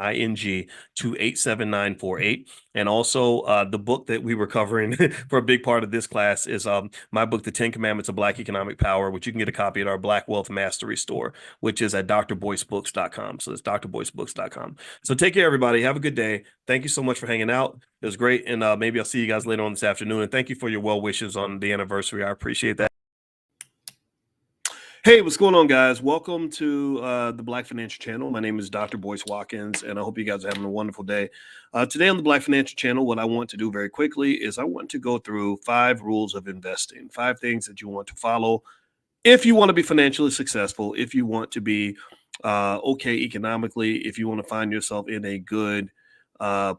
to 87948. And also, the book that we were covering for a big part of this class is my book, The 10 Commandments of Black Economic Power, which you can get a copy at our Black Wealth Mastery store, which is at drboycebooks.com. So it's drboycebooks.com. So take care, everybody. Have a good day. Thank you so much for hanging out. It was great. And maybe I'll see you guys later on this afternoon. And thank you for your well wishes on the anniversary. I appreciate that. Hey, what's going on, guys? Welcome to the Black Financial Channel. My name is Dr. Boyce Watkins, and I hope you guys are having a wonderful day. Today on the Black Financial Channel, what I want to do very quickly is I want to go through 5 rules of investing, 5 things that you want to follow if you want to be financially successful, if you want to be okay economically, if you want to find yourself in a good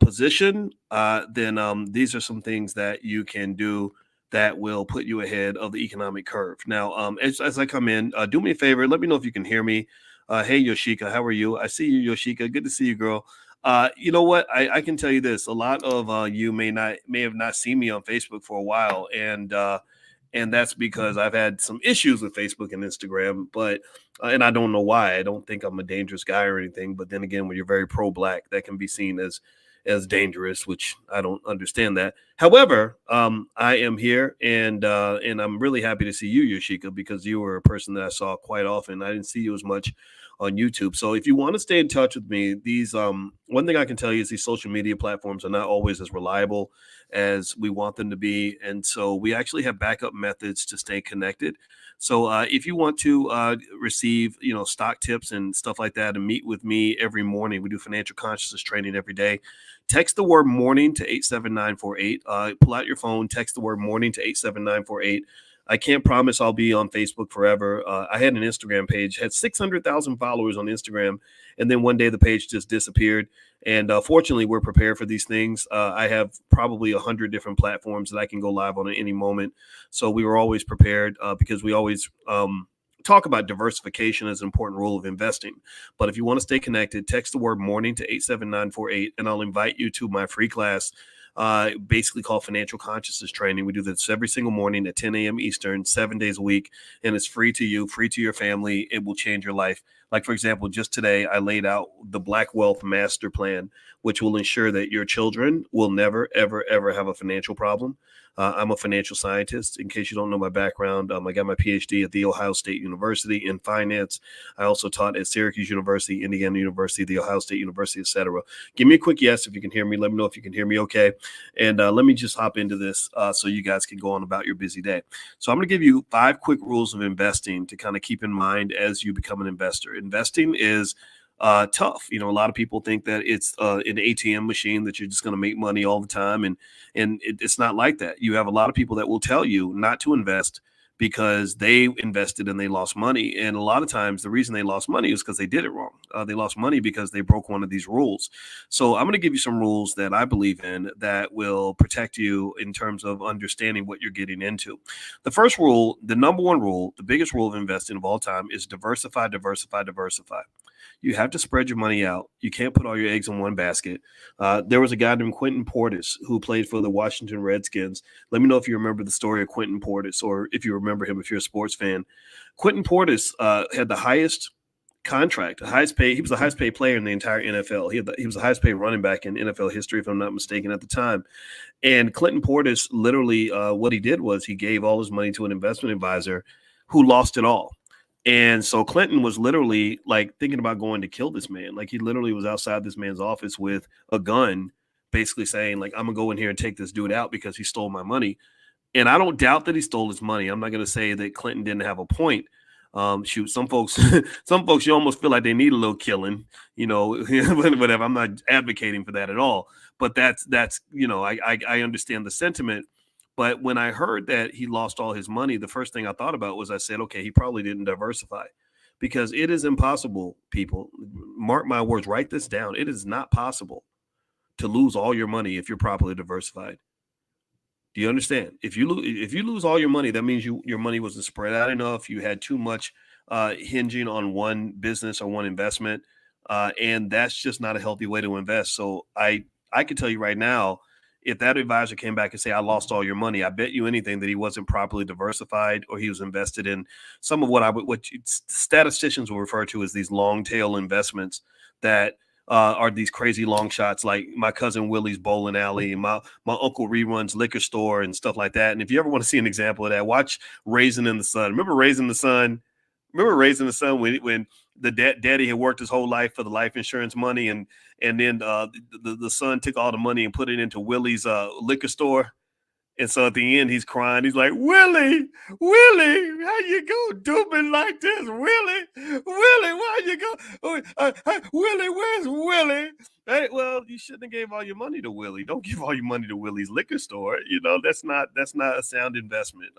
position, then these are some things that you can do that will put you ahead of the economic curve. Now, as I come in, do me a favor. Let me know if you can hear me. Hey, Yoshika, how are you? I see you, Yoshika. Good to see you, girl. You know what? I can tell you this. A lot of you may have not seen me on Facebook for a while, and that's because I've had some issues with Facebook and Instagram. But and I don't know why. I don't think I'm a dangerous guy or anything. But then again, when you're very pro-black, that can be seen as dangerous, which I don't understand that. However, I am here, and I'm really happy to see you, Yoshika, because you were a person that I saw quite often. I didn't see you as much on YouTube. So if you want to stay in touch with me, these one thing I can tell you is these social media platforms are not always as reliable as we want them to be. And so we actually have backup methods to stay connected. So if you want to receive, stock tips and stuff like that and meet with me every morning, we do financial consciousness training every day. Text the word morning to 87948. Pull out your phone, text the word morning to 87948. I can't promise I'll be on Facebook forever. I had an Instagram page, had 600,000 followers on Instagram, and then one day the page just disappeared. And fortunately, we're prepared for these things. I have probably 100 different platforms that I can go live on at any moment. So we were always prepared because we always talk about diversification as an important rule of investing. But if you want to stay connected, text the word morning to 87948, and I'll invite you to my free class. Basically called Financial Consciousness Training. We do this every single morning at 10 a.m. Eastern, 7 days a week, and it's free to you, free to your family. It will change your life. Like, for example, just today, I laid out the Black Wealth Master Plan, which will ensure that your children will never, ever, ever have a financial problem. I'm a financial scientist. In case you don't know my background, I got my PhD at The Ohio State University in finance. I also taught at Syracuse University, Indiana University, The Ohio State University, etc. Give me a quick yes if you can hear me. Let me know if you can hear me okay. And let me just hop into this so you guys can go on about your busy day. So I'm going to give you 5 quick rules of investing to kind of keep in mind as you become an investor. Investing is tough. A lot of people think that it's an ATM machine that you're just going to make money all the time. And it's not like that. You have a lot of people that will tell you not to invest because they invested and they lost money. And a lot of times the reason they lost money is because they did it wrong. They lost money because they broke one of these rules. So I'm going to give you some rules that I believe in that will protect you in terms of understanding what you're getting into. The first rule, the number one rule, the biggest rule of investing of all time is diversify, diversify, diversify. You have to spread your money out. You can't put all your eggs in one basket. There was a guy named Quentin Portis who played for the Washington Redskins. Let me know if you remember the story of Quentin Portis, or if you remember him, if you're a sports fan. Quentin Portis had the highest contract, the highest pay. He was the highest paid player in the entire NFL. He was the highest paid running back in NFL history, if I'm not mistaken, at the time. And Clinton Portis, literally, what he did was he gave all his money to an investment advisor who lost it all. And so Clinton was literally like thinking about going to kill this man. Like, he literally was outside this man's office with a gun, basically saying, like, I'm gonna go in here and take this dude out because he stole my money. And I don't doubt that he stole his money. I'm not going to say that Clinton didn't have a point. Shoot, some folks, some folks, you almost feel like they need a little killing, whatever. I'm not advocating for that at all. But that's I understand the sentiment. But when I heard that he lost all his money, the first thing I thought about was, I said, okay, he probably didn't diversify, because it is impossible, people. Mark my words, write this down. It is not possible to lose all your money if you're properly diversified. Do you understand? If you lose all your money, that means your money wasn't spread out enough. You had too much hinging on one business or one investment, and that's just not a healthy way to invest. So I can tell you right now, if that advisor came back and say, I lost all your money, I bet you anything that he wasn't properly diversified, or he was invested in some of what statisticians will refer to as these long tail investments that are these crazy long shots, like my cousin Willie's bowling alley, and my uncle Rerun's liquor store and stuff like that. And if you ever want to see an example of that, watch Raising in the Sun. Remember Raising the Sun? Remember Raising the Sun when the daddy had worked his whole life for the life insurance money, and then the son took all the money and put it into Willie's liquor store. And so at the end, he's crying. He's like, Willie, how you go doing like this? Willie, why you go? Willie, where's Willie? Hey, well, you shouldn't have gave all your money to Willie. Don't give all your money to Willie's liquor store. That's not a sound investment.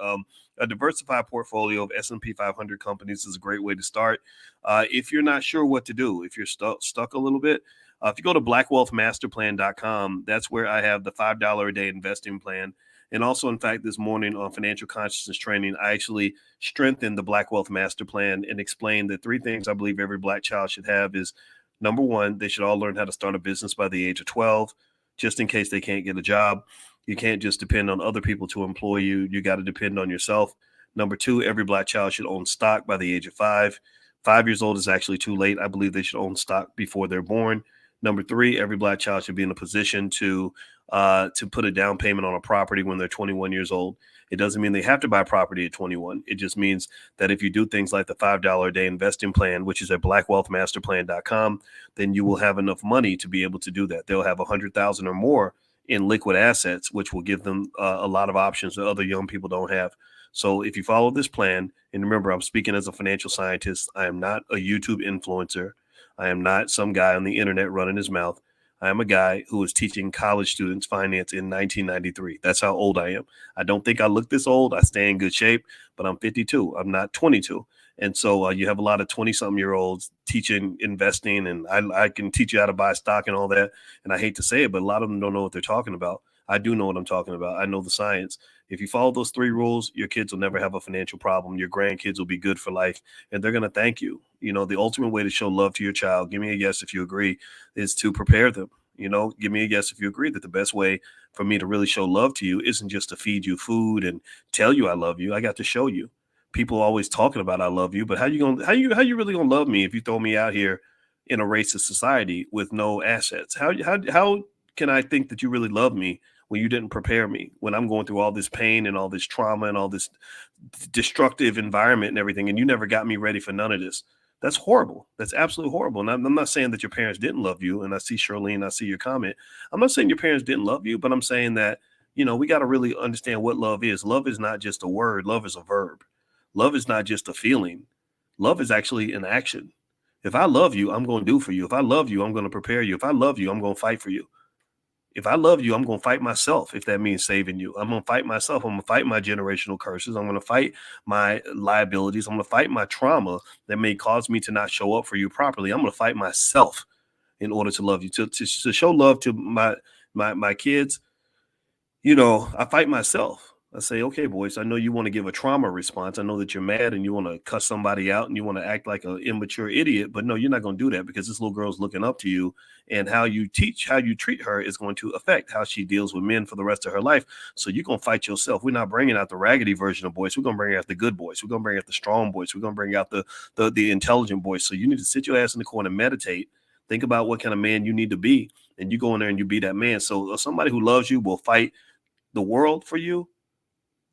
A diversified portfolio of S&P 500 companies is a great way to start. If you're not sure what to do, if you're stuck a little bit, if you go to blackwealthmasterplan.com, that's where I have the $5 a day investing plan. And also, in fact, this morning on Financial Consciousness Training, I actually strengthened the Black Wealth Master Plan and explained that 3 things I believe every Black child should have is, number one, they should all learn how to start a business by the age of 12, just in case they can't get a job. You can't just depend on other people to employ you. You got to depend on yourself. Number 2, every Black child should own stock by the age of 5. 5 years old is actually too late. I believe they should own stock before they're born. Number 3, every Black child should be in a position to put a down payment on a property when they're 21 years old. It doesn't mean they have to buy property at 21. It just means that if you do things like the $5 a day investing plan, which is at blackwealthmasterplan.com, then you will have enough money to be able to do that. They'll have 100,000 or more in liquid assets, which will give them a lot of options that other young people don't have. So if you follow this plan, and remember, I'm speaking as a financial scientist, I am not a YouTube influencer. I am not some guy on the internet running his mouth. I am a guy who was teaching college students finance in 1993. That's how old I am. I don't think I look this old. I stay in good shape, but I'm 52. I'm not 22. And so you have a lot of 20-something-year-olds teaching investing, and I can teach you how to buy stock and all that. And I hate to say it, but a lot of them don't know what they're talking about. I do know what I'm talking about. I know the science. If you follow those 3 rules, your kids will never have a financial problem. Your grandkids will be good for life, and they're going to thank you. You know, the ultimate way to show love to your child, give me a yes if you agree, is to prepare them. You know, give me a yes if you agree that the best way for me to really show love to you isn't just to feed you food and tell you I love you. I got to show you. People always talking about I love you, but how you really gonna love me if you throw me out here in a racist society with no assets? How can I think that you really love me when you didn't prepare me, when I'm going through all this pain and all this trauma and all this destructive environment and everything, and you never got me ready for none of this? That's horrible. That's absolutely horrible. And I'm not saying that your parents didn't love you. And I see Charlene, I see your comment. I'm not saying your parents didn't love you, but I'm saying that, you know, we got to really understand what love is. Love is not just a word. Love is a verb. Love is not just a feeling. Love is actually an action. If I love you, I'm going to do for you. If I love you, I'm going to prepare you. If I love you, I'm going to fight for you. If I love you, I'm going to fight myself. If that means saving you, I'm going to fight myself. I'm going to fight my generational curses. I'm going to fight my liabilities. I'm going to fight my trauma that may cause me to not show up for you properly. I'm going to fight myself in order to love you, to show love to my kids. You know, I fight myself. I say, okay, Boyce, I know you want to give a trauma response. I know that you're mad and you want to cuss somebody out and you want to act like an immature idiot, but no, you're not going to do that because this little girl's looking up to you, and how you treat her is going to affect how she deals with men for the rest of her life. So you're going to fight yourself. We're not bringing out the raggedy version of Boyce. We're going to bring out the good Boyce. We're going to bring out the strong Boyce. We're going to bring out the intelligent Boyce. So you need to sit your ass in the corner and meditate. Think about what kind of man you need to be, and you go in there and you be that man. So somebody who loves you will fight the world for you.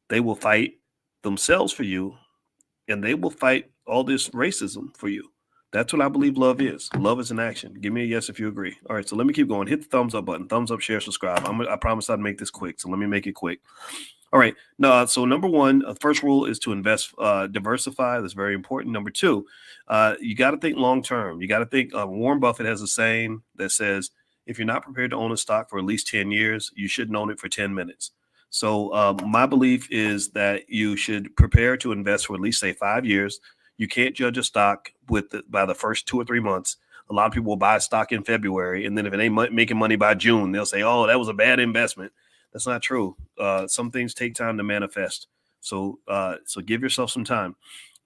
They will fight themselves for you, and they will fight all this racism for you. That's what I believe love is. Love is an action. Give me a yes if you agree. All right, so let me keep going. Hit the thumbs up button. Thumbs up, share, subscribe. I promise I'd make this quick, so let me make it quick. All right. No, so number one, first rule is to invest, diversify. That's very important. Number two, you got to think long term. You got to think. Warren Buffett has a saying that says, if you're not prepared to own a stock for at least 10 years, you shouldn't own it for 10 minutes. So my belief is that you should prepare to invest for at least, say, 5 years. You can't judge a stock by the first 2 or 3 months. A lot of people will buy a stock in February, and then if it ain't making money by June, they'll say, oh, that was a bad investment. That's not true. Some things take time to manifest. So give yourself some time.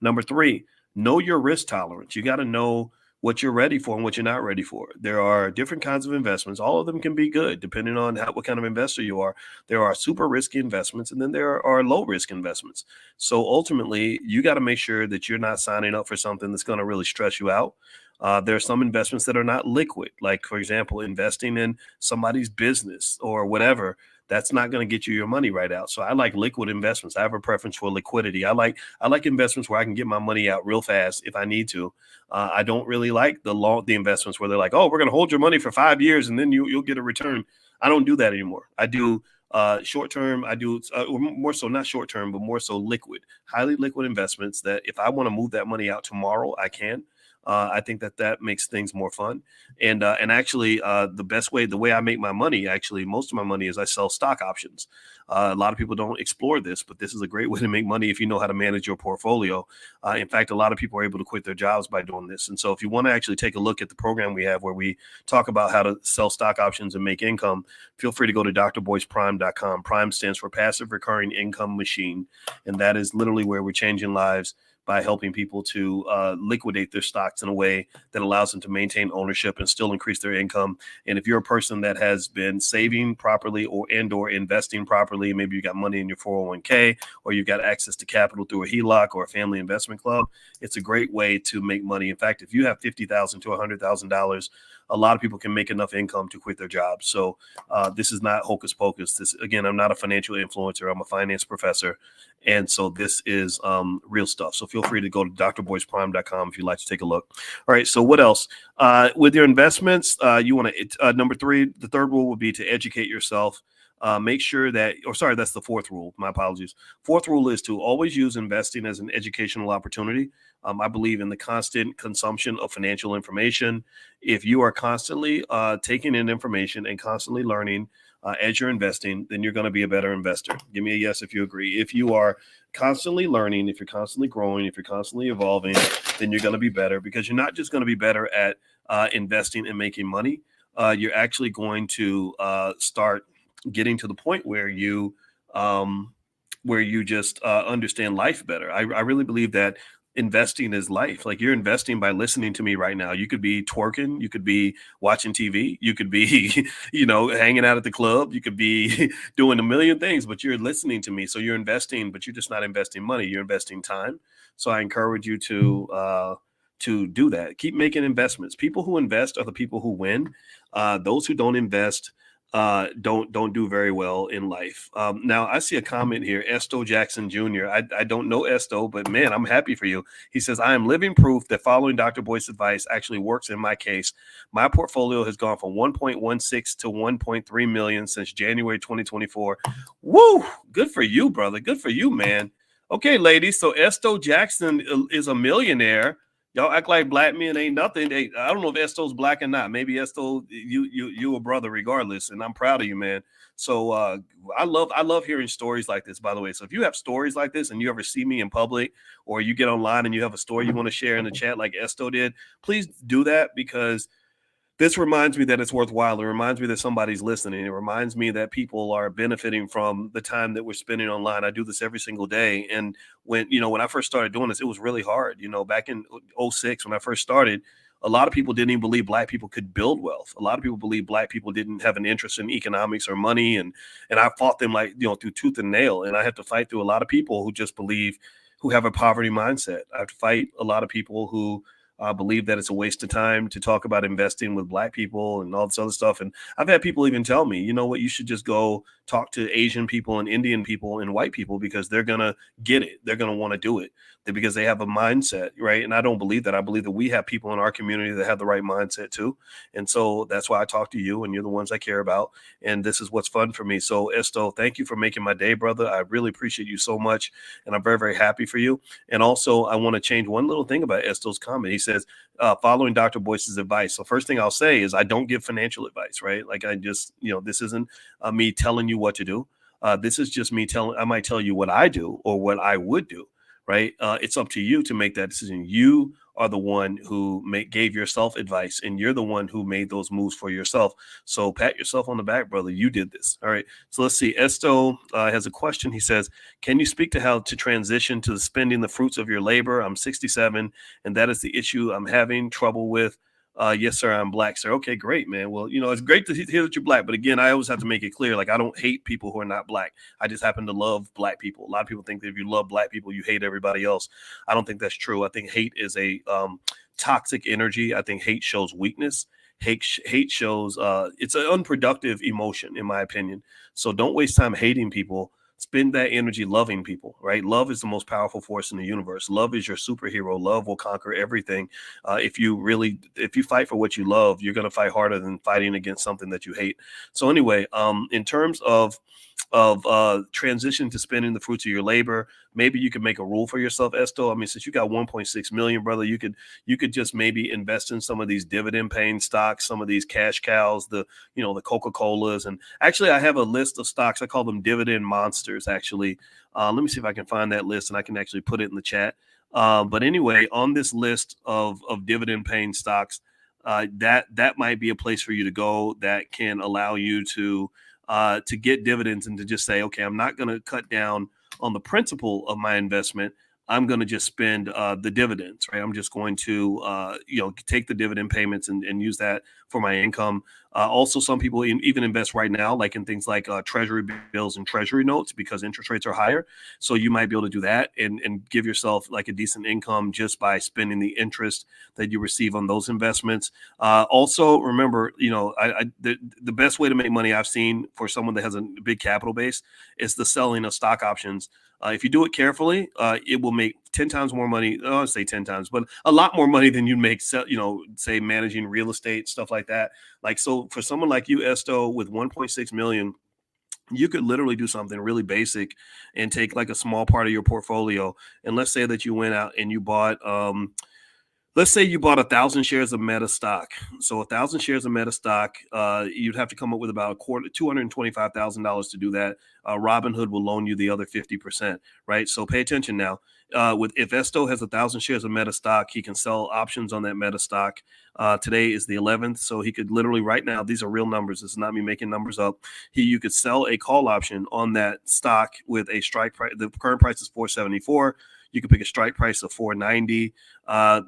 Number three, know your risk tolerance. You got to know what you're ready for and what you're not ready for. There are different kinds of investments. All of them can be good depending on what kind of investor you are. There are super risky investments, and then there are low risk investments. So ultimately, you got to make sure that you're not signing up for something that's going to really stress you out. There are some investments that are not liquid, like, for example, investing in somebody's business or whatever. That's not going to get you your money right out. So I like liquid investments. I have a preference for liquidity. I like investments where I can get my money out real fast if I need to. I don't really like the investments where they're like, oh, we're going to hold your money for 5 years and then you'll get a return. I don't do that anymore. I do short term. I do more so not short term, but more so liquid, highly liquid investments that if I want to move that money out tomorrow, I can. I think that makes things more fun. And actually, the way I make my money, actually, most of my money is I sell stock options. A lot of people don't explore this, but this is a great way to make money if you know how to manage your portfolio. In fact, a lot of people are able to quit their jobs by doing this. And so if you want to actually take a look at the program we have where we talk about how to sell stock options and make income, feel free to go to drboyceprime.com. Prime stands for Passive Recurring Income Machine. And that is literally where we're changing lives by helping people to liquidate their stocks in a way that allows them to maintain ownership and still increase their income. And if you're a person that has been saving properly or investing properly, maybe you got money in your 401k or you've got access to capital through a HELOC or a family investment club, it's a great way to make money. In fact, if you have $50,000 to $100,000 a lot of people can make enough income to quit their jobs. So this is not hocus pocus. This, again, I'm not a financial influencer. I'm a finance professor. And so this is real stuff. So feel free to go to drboyceprime.com if you'd like to take a look. All right. So what else? With your investments, you want to, number three, the third rule would be to educate yourself. Make sure that, or sorry, that's the fourth rule. My apologies. Fourth rule is to always use investing as an educational opportunity. I believe in the constant consumption of financial information. If you are constantly taking in information and constantly learning as you're investing, then you're going to be a better investor. Give me a yes if you agree. If you are constantly learning, if you're constantly growing, if you're constantly evolving, then you're going to be better, because you're not just going to be better at investing and making money. You're actually going to start getting to the point where you just understand life better. I really believe that investing is life. Like, you're investing by listening to me right now. You could be twerking, you could be watching TV, you could be, hanging out at the club, you could be doing a million things, but you're listening to me. So you're investing, but you're just not investing money. You're investing time. So I encourage you to do that. Keep making investments. People who invest are the people who win. Those who don't invest don't do very well in life. Now, I see a comment here, Esto Jackson Jr. I don't know Esto, but man, I'm happy for you. He says, I am living proof that following Dr. Boyce's advice actually works in my case. My portfolio has gone from 1.16 to 1.3 million since January 2024. Woo! Good for you, brother. Good for you, man. Okay, ladies. So Esto Jackson is a millionaire. Y'all act like black men ain't nothing. I don't know if Esto's black or not. Maybe Esto, you a brother regardless, and I'm proud of you, man. So I love hearing stories like this, by the way. So if you have stories like this and you ever see me in public, or you get online and you have a story you want to share in the chat like Esto did, please do that, because this reminds me that it's worthwhile. It reminds me that somebody's listening. It reminds me that people are benefiting from the time that we're spending online. I do this every single day. And when I first started doing this, it was really hard. Back in 2006, when I first started, a lot of people didn't even believe black people could build wealth. A lot of people believe black people didn't have an interest in economics or money. And I fought them through tooth and nail. And I had to fight through a lot of people who just believe, who have a poverty mindset. I have to fight a lot of people who believe that it's a waste of time to talk about investing with black people and all this other stuff. And I've had people even tell me, you know what, you should just go talk to Asian people and Indian people and white people, because they're going to get it. They're going to want to do it because they have a mindset, right? And I don't believe that. I believe that we have people in our community that have the right mindset too. And so that's why I talk to you, and you're the ones I care about. And this is what's fun for me. So Esto, thank you for making my day, brother. I really appreciate you so much. And I'm very, very happy for you. And also, I want to change one little thing about Esto's comment. He says, following Dr. Boyce's advice. So first thing I'll say is I don't give financial advice, right? Like, I just, this isn't me telling you what to do. This is just me I might tell you what I do or what I would do, right? It's up to you to make that decision. You are the one who gave yourself advice, and you're the one who made those moves for yourself. So pat yourself on the back, brother. You did this. All right. So let's see. Esto has a question. He says, can you speak to how to transition to spending the fruits of your labor? I'm 67, and that is the issue I'm having trouble with. Yes, sir. I'm black, sir. Okay, great, man. Well, it's great to hear that you're black. But again, I always have to make it clear, like, I don't hate people who are not black. I just happen to love black people. A lot of people think that if you love black people, you hate everybody else. I don't think that's true. I think hate is a toxic energy. I think hate shows weakness. Hate shows it's an unproductive emotion, in my opinion. So don't waste time hating people. Spend that energy loving people, right? Love is the most powerful force in the universe. Love is your superhero. Love will conquer everything. If you fight for what you love, you're going to fight harder than fighting against something that you hate. So anyway, in terms of transition to spending the fruits of your labor, maybe you could make a rule for yourself, Esto. I mean, since you got 1.6 million, brother, you could just maybe invest in some of these dividend paying stocks, some of these cash cows, the Coca-Colas. And actually, I have a list of stocks. I call them dividend monsters, actually. Let me see if I can find that list, and I can actually put it in the chat. But anyway, on this list of dividend paying stocks, that might be a place for you to go that can allow you to get dividends, and to just say, okay, I'm not going to cut down on the principal of my investment. I'm going to just spend the dividends, right? I'm just going to, take the dividend payments and use that for my income. Also, some people even invest right now, like in things like treasury bills and treasury notes because interest rates are higher. So you might be able to do that and give yourself like a decent income just by spending the interest that you receive on those investments. Also, remember, the best way to make money I've seen for someone that has a big capital base is the selling of stock options. If you do it carefully, it will make 10 times more money. I don't say 10 times, but a lot more money than you'd make, say managing real estate, stuff like that. Like, so for someone like you, Esto, with 1.6 million, you could literally do something really basic and take like a small part of your portfolio. And let's say that you went out and you bought, let's say you bought 1,000 shares of Meta stock. So 1,000 shares of Meta stock, you'd have to come up with about $225,000 to do that. Robinhood will loan you the other 50%, right? So pay attention now. If Esto has 1,000 shares of Meta stock, he can sell options on that Meta stock. Today is the 11th, so he could literally right now. These are real numbers. This is not me making numbers up. You could sell a call option on that stock with a strike price. The current price is 474. You could pick a strike price of 490.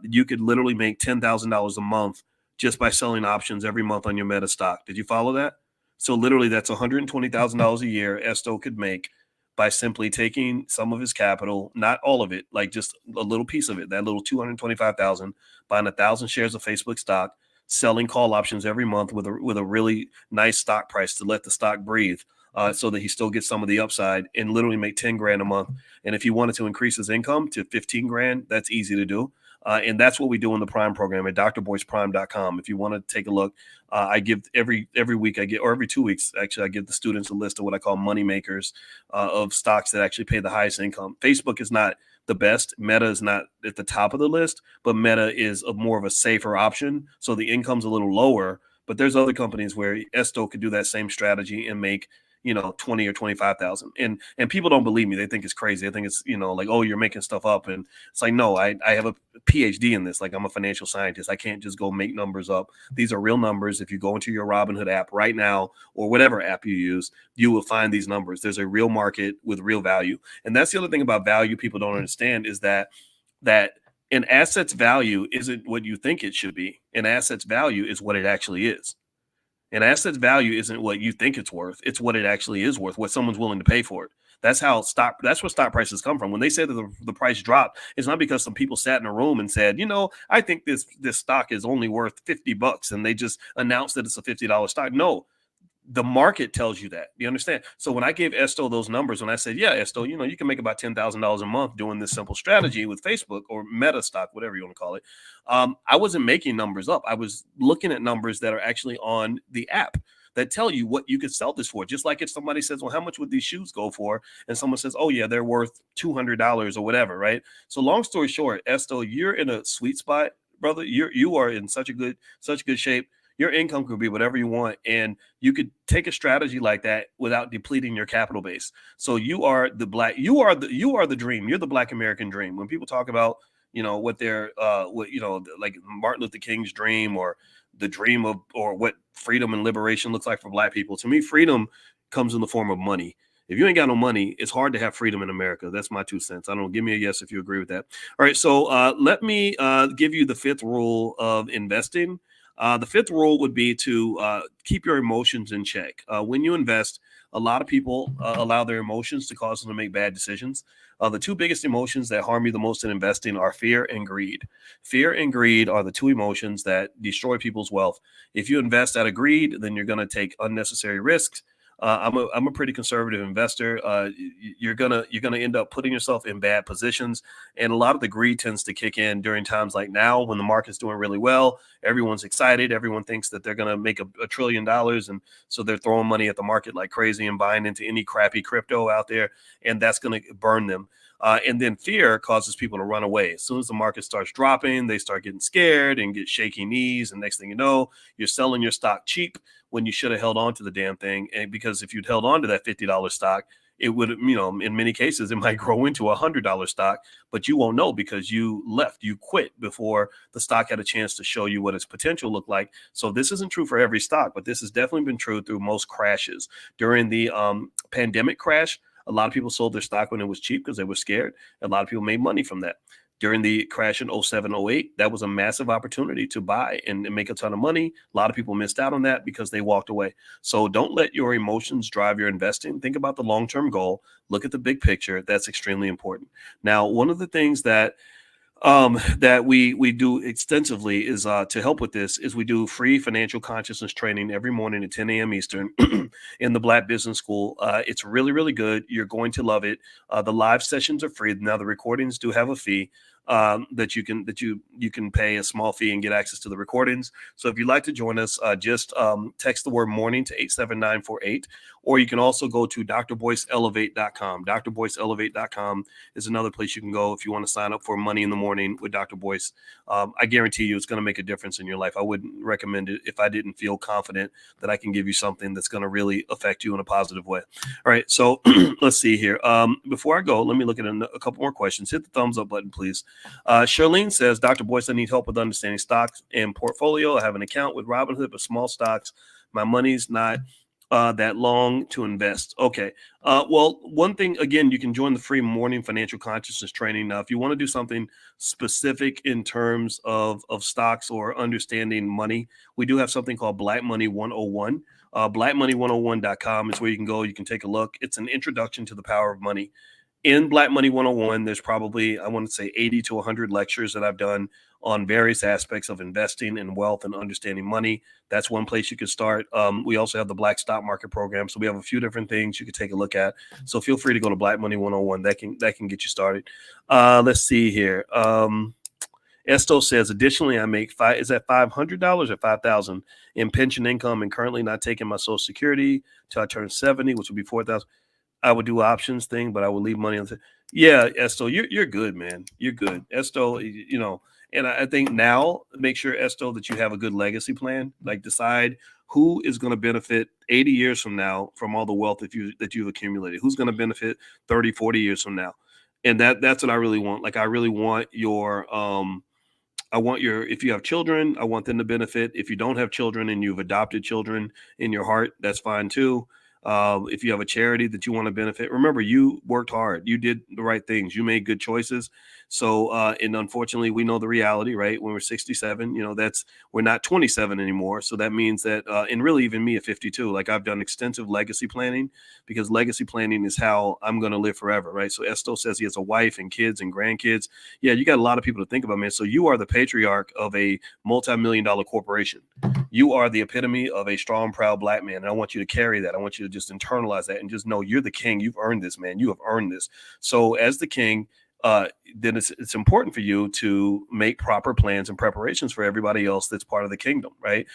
You could literally make $10,000 a month just by selling options every month on your Meta stock. Did you follow that? So literally, that's $120,000 a year Esto could make by simply taking some of his capital, not all of it, like just a little piece of it, that little 225,000, buying 1,000 shares of Facebook stock, selling call options every month with a really nice stock price to let the stock breathe. So that he still gets some of the upside and literally make 10 grand a month. And if he wanted to increase his income to 15 grand, that's easy to do. And that's what we do in the Prime program at drboyceprime.com. If you want to take a look, I give every week or every 2 weeks, actually, I give the students a list of what I call money makers of stocks that actually pay the highest income. Facebook is not the best. Meta is not at the top of the list, but Meta is more of a safer option. So the income's a little lower, but there's other companies where Esto could do that same strategy and make 20 or 25,000. And people don't believe me. They think it's crazy. They think it's, like, oh, you're making stuff up. And it's like, no, I have a PhD in this. Like, I'm a financial scientist. I can't just go make numbers up. These are real numbers. If you go into your Robinhood app right now, or whatever app you use, you will find these numbers. There's a real market with real value. And that's the other thing about value people don't understand is that an asset's value isn't what you think it should be. An asset's value is what it actually is. An asset's value isn't what you think it's worth. It's what it actually is worth, what someone's willing to pay for it. That's where stock prices come from. When they say that the price dropped, it's not because some people sat in a room and said, I think this stock is only worth $50 and they just announced that it's a $50 stock. No, the market tells you that. You understand? So when I gave Esto those numbers, when I said, yeah, Esto, you can make about $10,000 a month doing this simple strategy with Facebook or Meta stock, whatever you want to call it. I wasn't making numbers up. I was looking at numbers that are actually on the app that tell you what you could sell this for. Just like if somebody says, well, how much would these shoes go for? And someone says, oh yeah, they're worth $200 or whatever. Right. So long story short, Esto, you're in a sweet spot, brother. You are in such good shape. Your income could be whatever you want, and you could take a strategy like that without depleting your capital base. So you are the dream. You're the Black American dream. When people talk about, what they're like Martin Luther King's dream or the dream of, or what freedom and liberation looks like for Black people, to me, freedom comes in the form of money. If you ain't got no money, it's hard to have freedom in America. That's my 2 cents. I don't know. Give me a yes if you agree with that. All right. So let me give you the 5th rule of investing. The 5th rule would be to keep your emotions in check. When you invest, a lot of people allow their emotions to cause them to make bad decisions. The 2 biggest emotions that harm you the most in investing are fear and greed. Fear and greed are the 2 emotions that destroy people's wealth. If you invest out of greed, then you're going to take unnecessary risks. I'm a pretty conservative investor. You're gonna end up putting yourself in bad positions, and a lot of the greed tends to kick in during times like now when the market's doing really well. Everyone's excited. Everyone thinks that they're gonna make $1 trillion, and so they're throwing money at the market like crazy and buying into any crappy crypto out there, and that's gonna burn them. And then fear causes people to run away. As soon as the market starts dropping, they start getting scared and get shaky knees. And next thing you know, you're selling your stock cheap when you should have held on to the damn thing. And because if you'd held on to that $50 stock, it would, in many cases, it might grow into a $100 stock, but you won't know because you quit before the stock had a chance to show you what its potential looked like. So this isn't true for every stock, but this has definitely been true through most crashes. During the pandemic crash, A lot of people sold their stock when it was cheap because they were scared. A lot of people made money from that. During the crash in 07, 08, that was a massive opportunity to buy and make a ton of money. A lot of people missed out on that because they walked away. So don't let your emotions drive your investing. Think about the long-term goal. Look at the big picture. That's extremely important. Now, one of the things that we do extensively is to help with this is we do free financial consciousness training every morning at 10 a.m. Eastern in the Black Business School. It's really, really good. You're going to love it. The live sessions are free. Now the recordings do have a fee that you can pay a small fee and get access to the recordings. So if you'd like to join us, just text the word morning to 87948, or you can also go to drboyceelevate.com. drboyceelevate.com is another place you can go if you want to sign up for Money in the Morning with Dr. Boyce. I guarantee you it's going to make a difference in your life. I wouldn't recommend it if I didn't feel confident that I can give you something that's going to really affect you in a positive way. All right, so let's see here. Before I go, let me look at a couple more questions. Hit the thumbs up button, please. Charlene says, Dr. Boyce, I need help with understanding stocks and portfolio. I have an account with Robinhood, but small stocks. My money's not that long to invest. Okay. Well, one thing, again, you can join the free morning financial consciousness training. Now, if you want to do something specific in terms of stocks or understanding money, we do have something called Black Money 101. Blackmoney101.com is where you can go. You can take a look. It's an introduction to the power of money. In Black Money 101, there's probably, I want to say 80 to 100 lectures that I've done on various aspects of investing and wealth and understanding money. That's one place you can start. We also have the Black Stock Market program. So we have a few different things you can take a look at. So feel free to go to Black Money 101. That can get you started. Let's see here. Esto says, additionally, I make is that $500 or $5,000 in pension income and currently not taking my Social Security till I turn 70, which would be $4,000. I would do options thing, but I would leave money on. Yeah, Esto, you're good, man. You're good, Esto. And I think now make sure, Esto, that you have a good legacy plan. Like decide who is going to benefit 80 years from now from all the wealth that you've accumulated. Who's going to benefit 30, 40 years from now? And that's what I really want. Like I really want your if you have children, I want them to benefit. If you don't have children and you've adopted children in your heart, that's fine too. If you have a charity that you want to benefit, remember you worked hard, you did the right things, you made good choices. So, and unfortunately, we know the reality, right? When we're 67, we're not 27 anymore. So that means that, and really even me at 52, like I've done extensive legacy planning because legacy planning is how I'm going to live forever, right? So Esto says he has a wife and kids and grandkids. Yeah, you got a lot of people to think about, man. So you are the patriarch of a multi-million-dollar corporation. You are the epitome of a strong, proud Black man. And I want you to carry that. I want you to just internalize that and just know you're the king. You've earned this, man. You have earned this. So as the king, then it's important for you to make proper plans and preparations for everybody else that's part of the kingdom, right?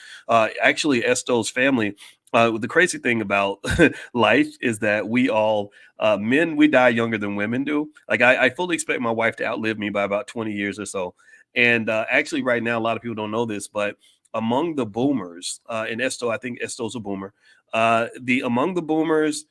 Actually, Esto's family, the crazy thing about life is that we all, men, we die younger than women do. Like I fully expect my wife to outlive me by about 20 years or so. And actually right now, a lot of people don't know this, but among the boomers, and Esto, I think Esto's a boomer, among the boomers,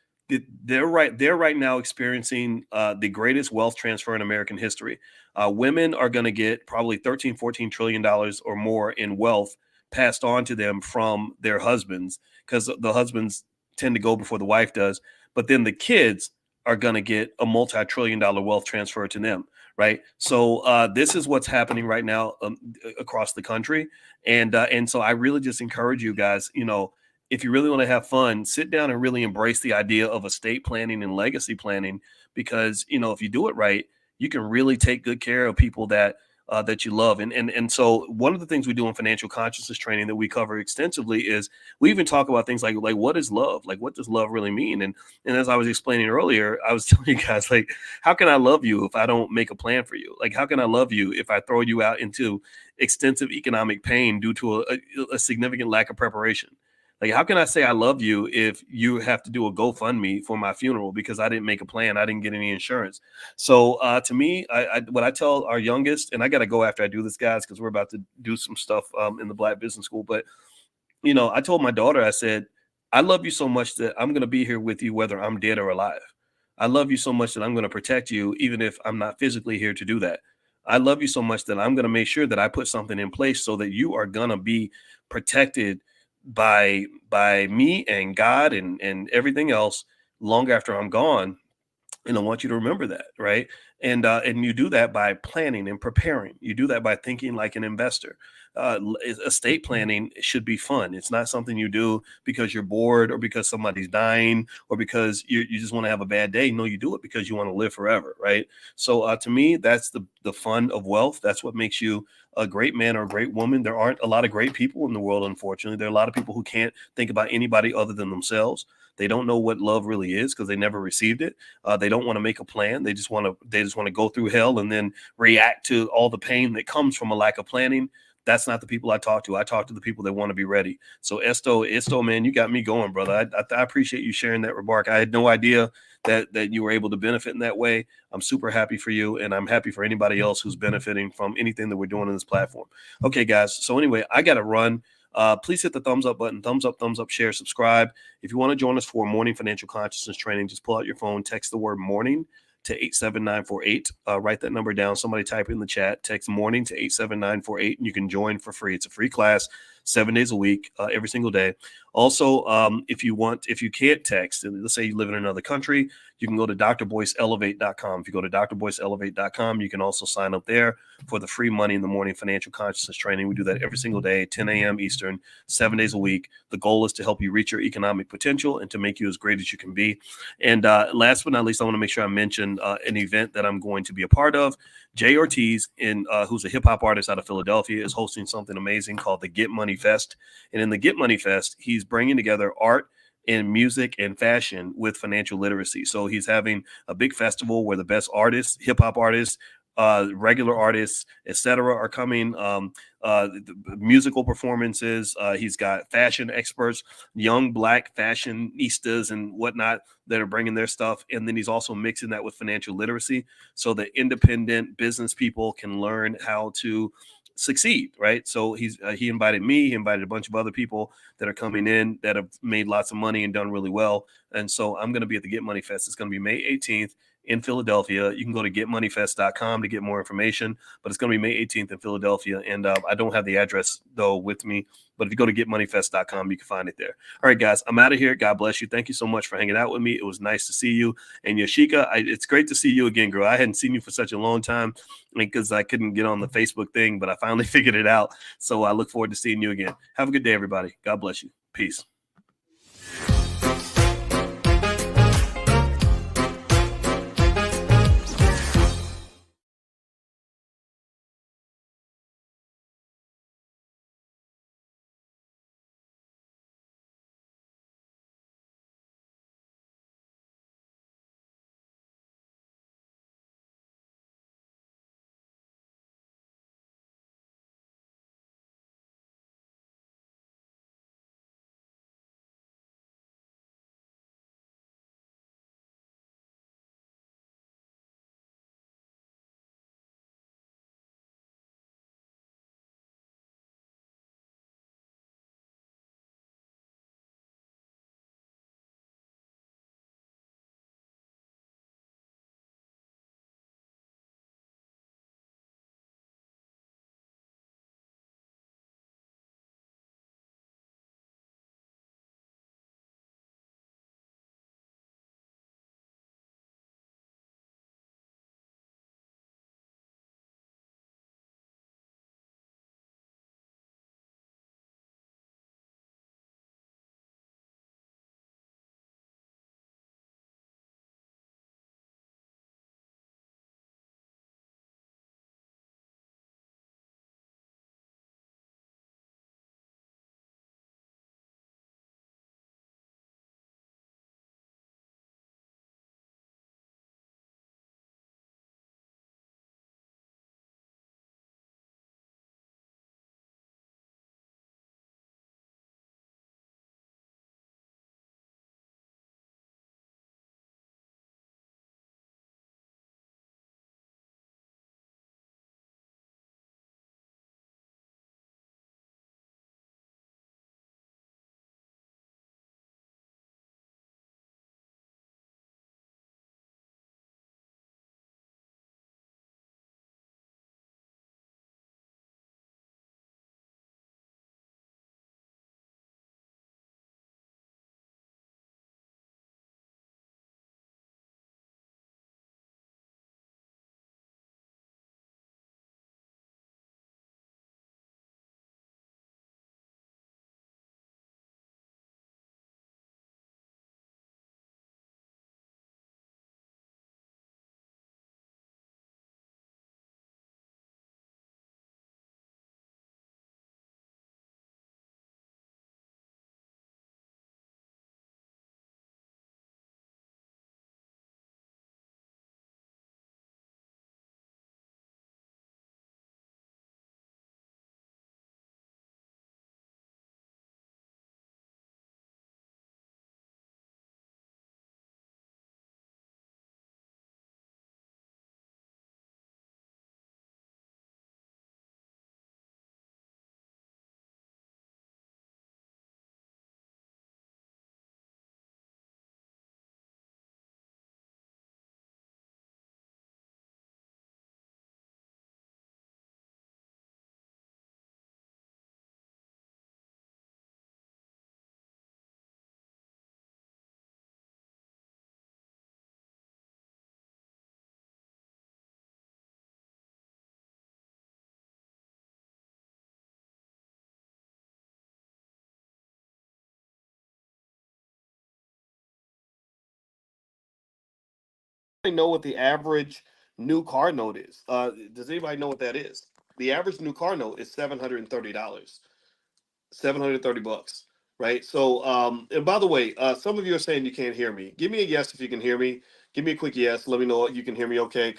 they're right now experiencing the greatest wealth transfer in American history. Women are going to get probably $13-14 trillion or more in wealth passed on to them from their husbands because the husbands tend to go before the wife does. But then the kids are going to get a multi-trillion-dollar wealth transfer to them. Right. So this is what's happening right now across the country. And so I really just encourage you guys, if you really want to have fun, sit down and really embrace the idea of estate planning and legacy planning, because, if you do it right, you can really take good care of people that you love. And so one of the things we do in financial consciousness training that we cover extensively is we even talk about things like what is love? Like, what does love really mean? And as I was explaining earlier, I was telling you guys, like, how can I love you if I don't make a plan for you? Like, how can I love you if I throw you out into extensive economic pain due to a significant lack of preparation? Like, how can I say I love you if you have to do a GoFundMe for my funeral because I didn't make a plan? I didn't get any insurance. So to me, what I tell our youngest, and I got to go after I do this, guys, because we're about to do some stuff in the Black Business School. But, I told my daughter, I said, I love you so much that I'm going to be here with you whether I'm dead or alive. I love you so much that I'm going to protect you even if I'm not physically here to do that. I love you so much that I'm going to make sure that I put something in place so that you are going to be protected by me and God and everything else long after I'm gone. And I want you to remember that, right? And you do that by planning and preparing. You do that by thinking like an investor. Estate planning should be fun. It's not something you do because you're bored or because somebody's dying or because you just want to have a bad day. No, you do it because you want to live forever, right? So to me, that's the fun of wealth. That's what makes you a great man or a great woman. There aren't a lot of great people in the world, unfortunately. There are a lot of people who can't think about anybody other than themselves. They don't know what love really is because they never received it. They don't want to make a plan. They just want to go through hell and then react to all the pain that comes from a lack of planning. That's not the people I talk to. I talk to the people that want to be ready. So Esto, man, you got me going, brother. I appreciate you sharing that remark. I had no idea that you were able to benefit in that way. I'm super happy for you, and I'm happy for anybody else who's benefiting from anything that we're doing in this platform. Okay, guys. So anyway, I got to run. Please hit the thumbs up button, thumbs up, share, subscribe. If you want to join us for morning financial consciousness training, just pull out your phone, text the word morning to 87948. Write that number down. Somebody type it in the chat. Text morning to 87948, and you can join for free. It's a free class, 7 days a week, every single day. Also, if you can't text, and let's say you live in another country, you can go to drboyceelevate.com. If you go to drboyceelevate.com, you can also sign up there for the free money in the morning financial consciousness training. We do that every single day, 10 a.m. Eastern, 7 days a week. The goal is to help you reach your economic potential and to make you as great as you can be. And last but not least, I want to make sure I mention an event that I'm going to be a part of. Jay Ortiz, who's a hip hop artist out of Philadelphia, is hosting something amazing called the Get Money Fest. And in the Get Money Fest, he's bringing together art and music and fashion with financial literacy. So he's having a big festival where the best artists, hip hop artists, regular artists, etc., are coming. The musical performances. He's got fashion experts, young Black fashionistas and whatnot that are bringing their stuff. And then he's also mixing that with financial literacy so that independent business people can learn how to succeed, right? So he invited me, he invited a bunch of other people that are coming in that have made lots of money and done really well. And so I'm going to be at the Get Money Fest. It's going to be May 18th in Philadelphia. You can go to getmoneyfest.com to get more information, but it's going to be May 18th in Philadelphia. And I don't have the address though with me, but if you go to getmoneyfest.com, you can find it there. All right, guys, I'm out of here. God bless you. Thank you so much for hanging out with me. It was nice to see you. And Yoshika, it's great to see you again, girl. I hadn't seen you for such a long time because I couldn't get on the Facebook thing, but I finally figured it out. So I look forward to seeing you again. Have a good day, everybody. God bless you. Peace. know what the average new car note is? Does anybody know what that is? The average new car note is $730. 730 bucks, right? So, and by the way, some of you are saying you can't hear me. Give me a yes if you can hear me. Give me a quick yes. Let me know you can hear me okay,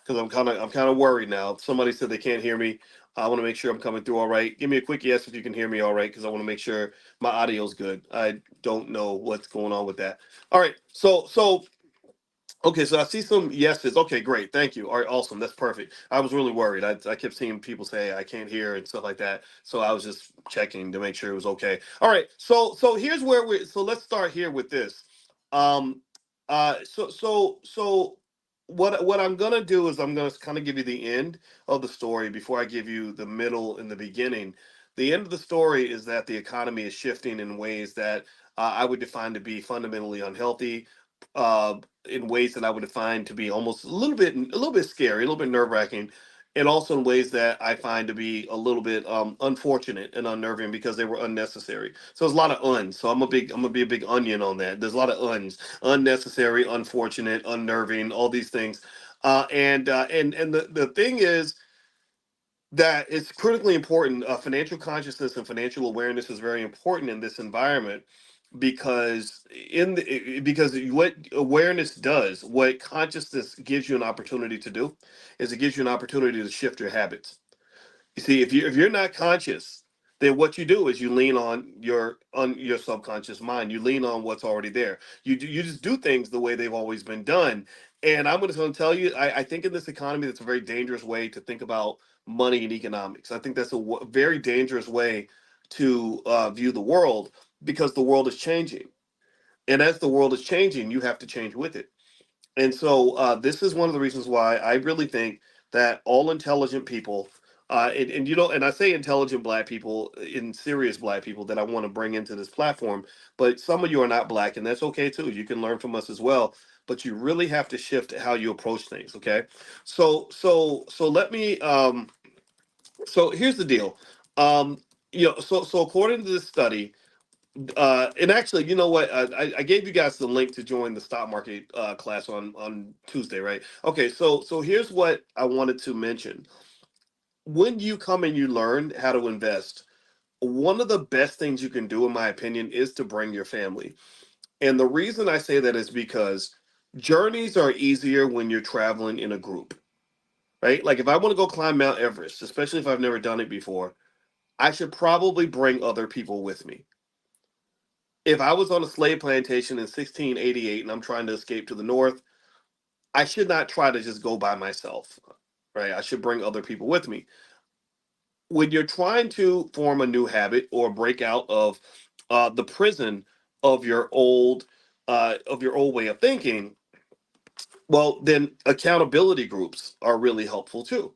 because I'm kind of worried now. Somebody said they can't hear me. I want to make sure I'm coming through all right. Give me a quick yes if you can hear me all right, because I want to make sure my audio's good. I don't know what's going on with that. All right, so okay, so I see some yeses. Okay, great. Thank you. All right, awesome. That's perfect. I was really worried. I kept seeing people say I can't hear and stuff like that. So I was just checking to make sure it was okay. All right. So here's where we so let's start here with this. Um so what I'm gonna do is I'm gonna kind of give you the end of the story before I give you the middle and the beginning. The end of the story is that the economy is shifting in ways that I would define to be fundamentally unhealthy. Uh, in ways that I would define to be almost a little bit scary, a little bit nerve wracking, and also in ways that I find to be a little bit unfortunate and unnerving because they were unnecessary. So there's a lot of uns. So I'm gonna be a big onion on that. There's a lot of uns, unnecessary, unfortunate, unnerving, all these things. And the thing is that it's critically important. Financial consciousness and financial awareness is very important in this environment because because what awareness does, what consciousness gives you an opportunity to do, is it gives you an opportunity to shift your habits. You see, if you're not conscious, then what you do is you lean on your subconscious mind. You lean on what's already there. You just do things the way they've always been done. And I'm just going to tell you, I think in this economy, that's a very dangerous way to think about money and economics. I think that's a very dangerous way to view the world because the world is changing, and as the world is changing, you have to change with it. And so this is one of the reasons why I really think that all intelligent people, and and I say intelligent black people, in serious black people that I want to bring into this platform, but some of you are not black, and that's okay too. You can learn from us as well, but you really have to shift how you approach things. Okay, so let me. So here's the deal. Um, so according to this study, and actually, you know what? I gave you guys the link to join the stock market class on Tuesday, right? Okay, so here's what I wanted to mention. When you come and you learn how to invest, one of the best things you can do, in my opinion, is to bring your family. And the reason I say that is because journeys are easier when you're traveling in a group, right? Like if I want to go climb Mount Everest, especially if I've never done it before, I should probably bring other people with me. If I was on a slave plantation in 1688 and I'm trying to escape to the north, I should not try to just go by myself, right? I should bring other people with me. When you're trying to form a new habit or break out of the prison of your old way of thinking, well, then accountability groups are really helpful too.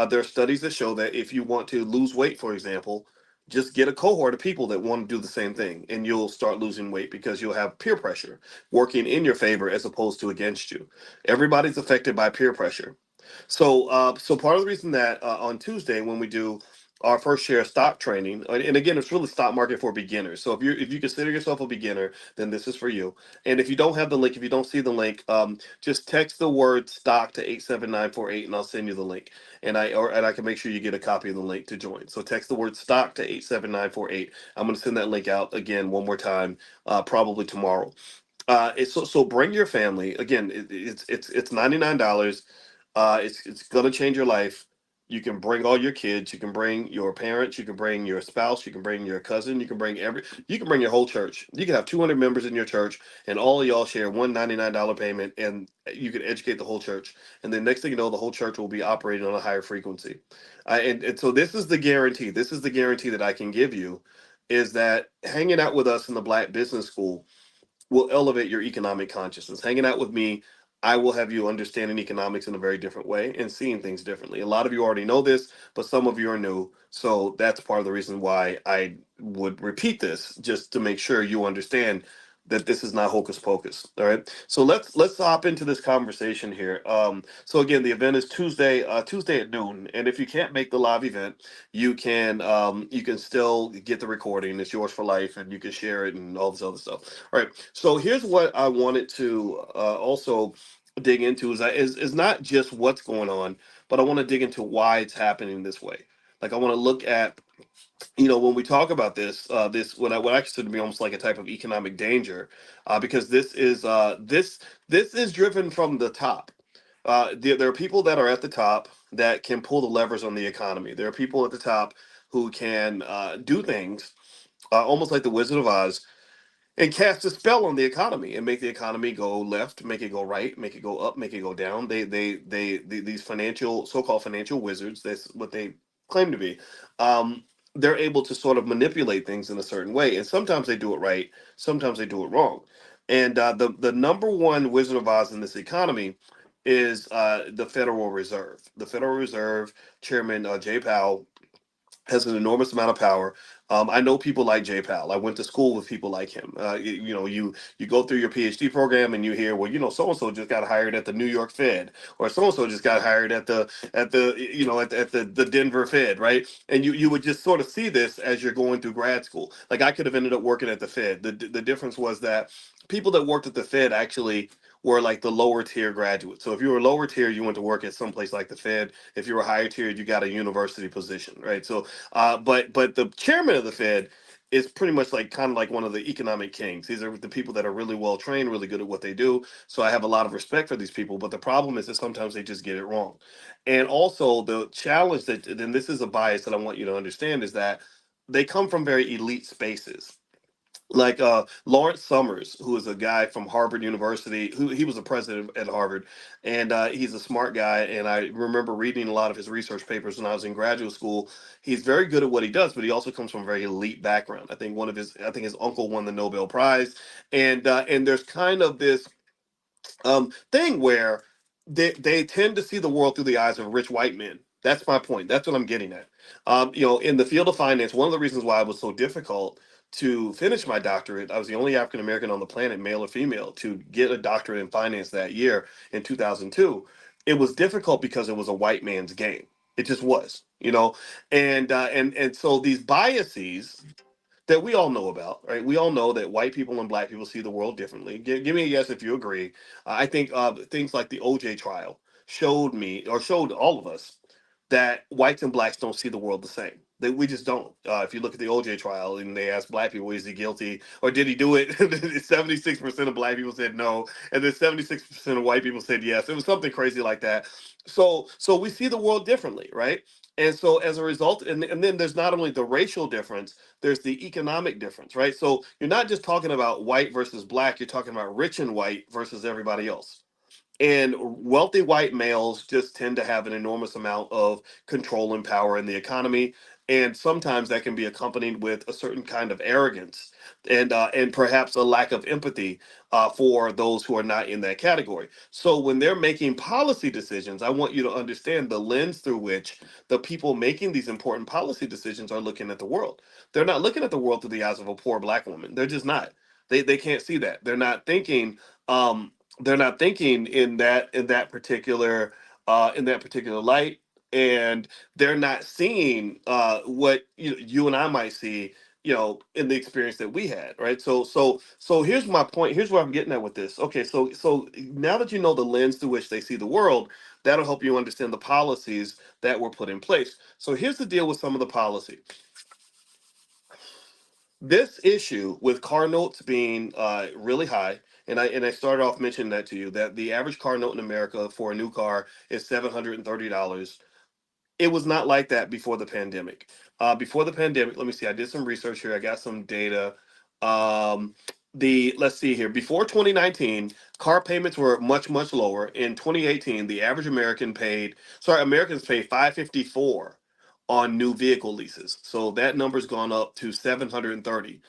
There are studies that show that if you want to lose weight, for example, just get a cohort of people that want to do the same thing, and you'll start losing weight because you'll have peer pressure working in your favor as opposed to against you. Everybody's affected by peer pressure. So part of the reason that on Tuesday when we do our first share stock training, and again, it's really stock market for beginners. So if you consider yourself a beginner, then this is for you. And if you don't have the link, if you don't see the link, just text the word stock to 87948 and I'll send you the link. And I can make sure you get a copy of the link to join. So text the word stock to 87948. I'm going to send that link out again one more time, probably tomorrow. So bring your family. Again, it's $99. It's gonna change your life. You can bring all your kids. You can bring your parents. You can bring your spouse. You can bring your cousin. You can bring your whole church. You can have 200 members in your church, and all of y'all share one $99 payment, and you can educate the whole church. And then next thing you know, the whole church will be operating on a higher frequency. And so this is the guarantee. This is the guarantee that I can give you, is that hanging out with us in the Black Business School will elevate your economic consciousness. Hanging out with me, I will have you understanding economics in a very different way and seeing things differently. A lot of you already know this, but some of you are new. So that's part of the reason why I would repeat this, just to make sure you understand that this is not hocus pocus. All right. So let's hop into this conversation here. So again, the event is Tuesday at noon. And if you can't make the live event, you can still get the recording. It's yours for life, and you can share it and all this other stuff. All right. So here's what I wanted to also dig into is not just what's going on, but I want to dig into why it's happening this way. Like I want to look at, when we talk about this what I consider to be almost like a type of economic danger, because this is driven from the top. There are people that are at the top that can pull the levers on the economy. There are people at the top who can do things almost like the Wizard of Oz and cast a spell on the economy and make the economy go left, make it go right, make it go up, make it go down. These financial, so-called financial wizards, that's what they claim to be. They're able to sort of manipulate things in a certain way, and sometimes they do it right, sometimes they do it wrong. And the number one Wizard of Oz in this economy is the Federal Reserve. The Federal Reserve Chairman Jay Powell has an enormous amount of power. I know people like Jay Powell. I went to school with people like him. You go through your PhD program and you hear, well, so and so just got hired at the New York Fed, or so and so just got hired at the Denver Fed, right? And you would just sort of see this as you're going through grad school. Like I could have ended up working at the Fed. The difference was that people that worked at the Fed actually were like the lower tier graduates. So if you were lower tier, you went to work at some place like the Fed. If you were higher tier, you got a university position, right? So but the chairman of the Fed is pretty much like kind of like one of the economic kings. These are the people that are really well trained, really good at what they do. So I have a lot of respect for these people. But the problem is that sometimes they just get it wrong. And also the challenge that, and this is a bias that I want you to understand, is that they come from very elite spaces, like Lawrence Summers, who is a guy from Harvard University, who he was a president at Harvard, and he's a smart guy. And I remember reading a lot of his research papers when I was in graduate school. He's very good at what he does, but he also comes from a very elite background. I think his uncle won the Nobel Prize, and there's kind of this thing where they tend to see the world through the eyes of rich white men. That's my point. That's what I'm getting at. In the field of finance, one of the reasons why it was so difficult to finish my doctorate, I was the only African American on the planet, male or female, to get a doctorate in finance that year in 2002. It was difficult because it was a white man's game. It just was. And so these biases that we all know about, right? We all know that white people and black people see the world differently. Give me a yes if you agree. I think things like the OJ trial showed me, or showed all of us, that whites and blacks don't see the world the same. We just don't. If you look at the OJ trial and they ask black people, is he guilty or did he do it? 76% of black people said no, and then 76% of white people said yes. It was something crazy like that. So we see the world differently, right? And so as a result, and then there's not only the racial difference, there's the economic difference, right? So you're not just talking about white versus black, you're talking about rich and white versus everybody else. And wealthy white males just tend to have an enormous amount of control and power in the economy. And sometimes that can be accompanied with a certain kind of arrogance and perhaps a lack of empathy for those who are not in that category. So when they're making policy decisions, I want you to understand the lens through which the people making these important policy decisions are looking at the world. They're not looking at the world through the eyes of a poor black woman. They're just not. They can't see that. Um, they're not thinking in that particular light, and they're not seeing what you and I might see, in the experience that we had, right? So here's my point. Here's where I'm getting at with this. Okay, so now that you know the lens through which they see the world, that'll help you understand the policies that were put in place. So here's the deal with some of the policy. This issue with car notes being really high, and I started off mentioning that to you, that the average car note in America for a new car is $730. It was not like that before the pandemic. Before the pandemic, let me see. I did some research here. I got some data. Um, let's see here. Before 2019, car payments were much lower. In 2018, the average Americans paid 554 on new vehicle leases. So that number's gone up to 730.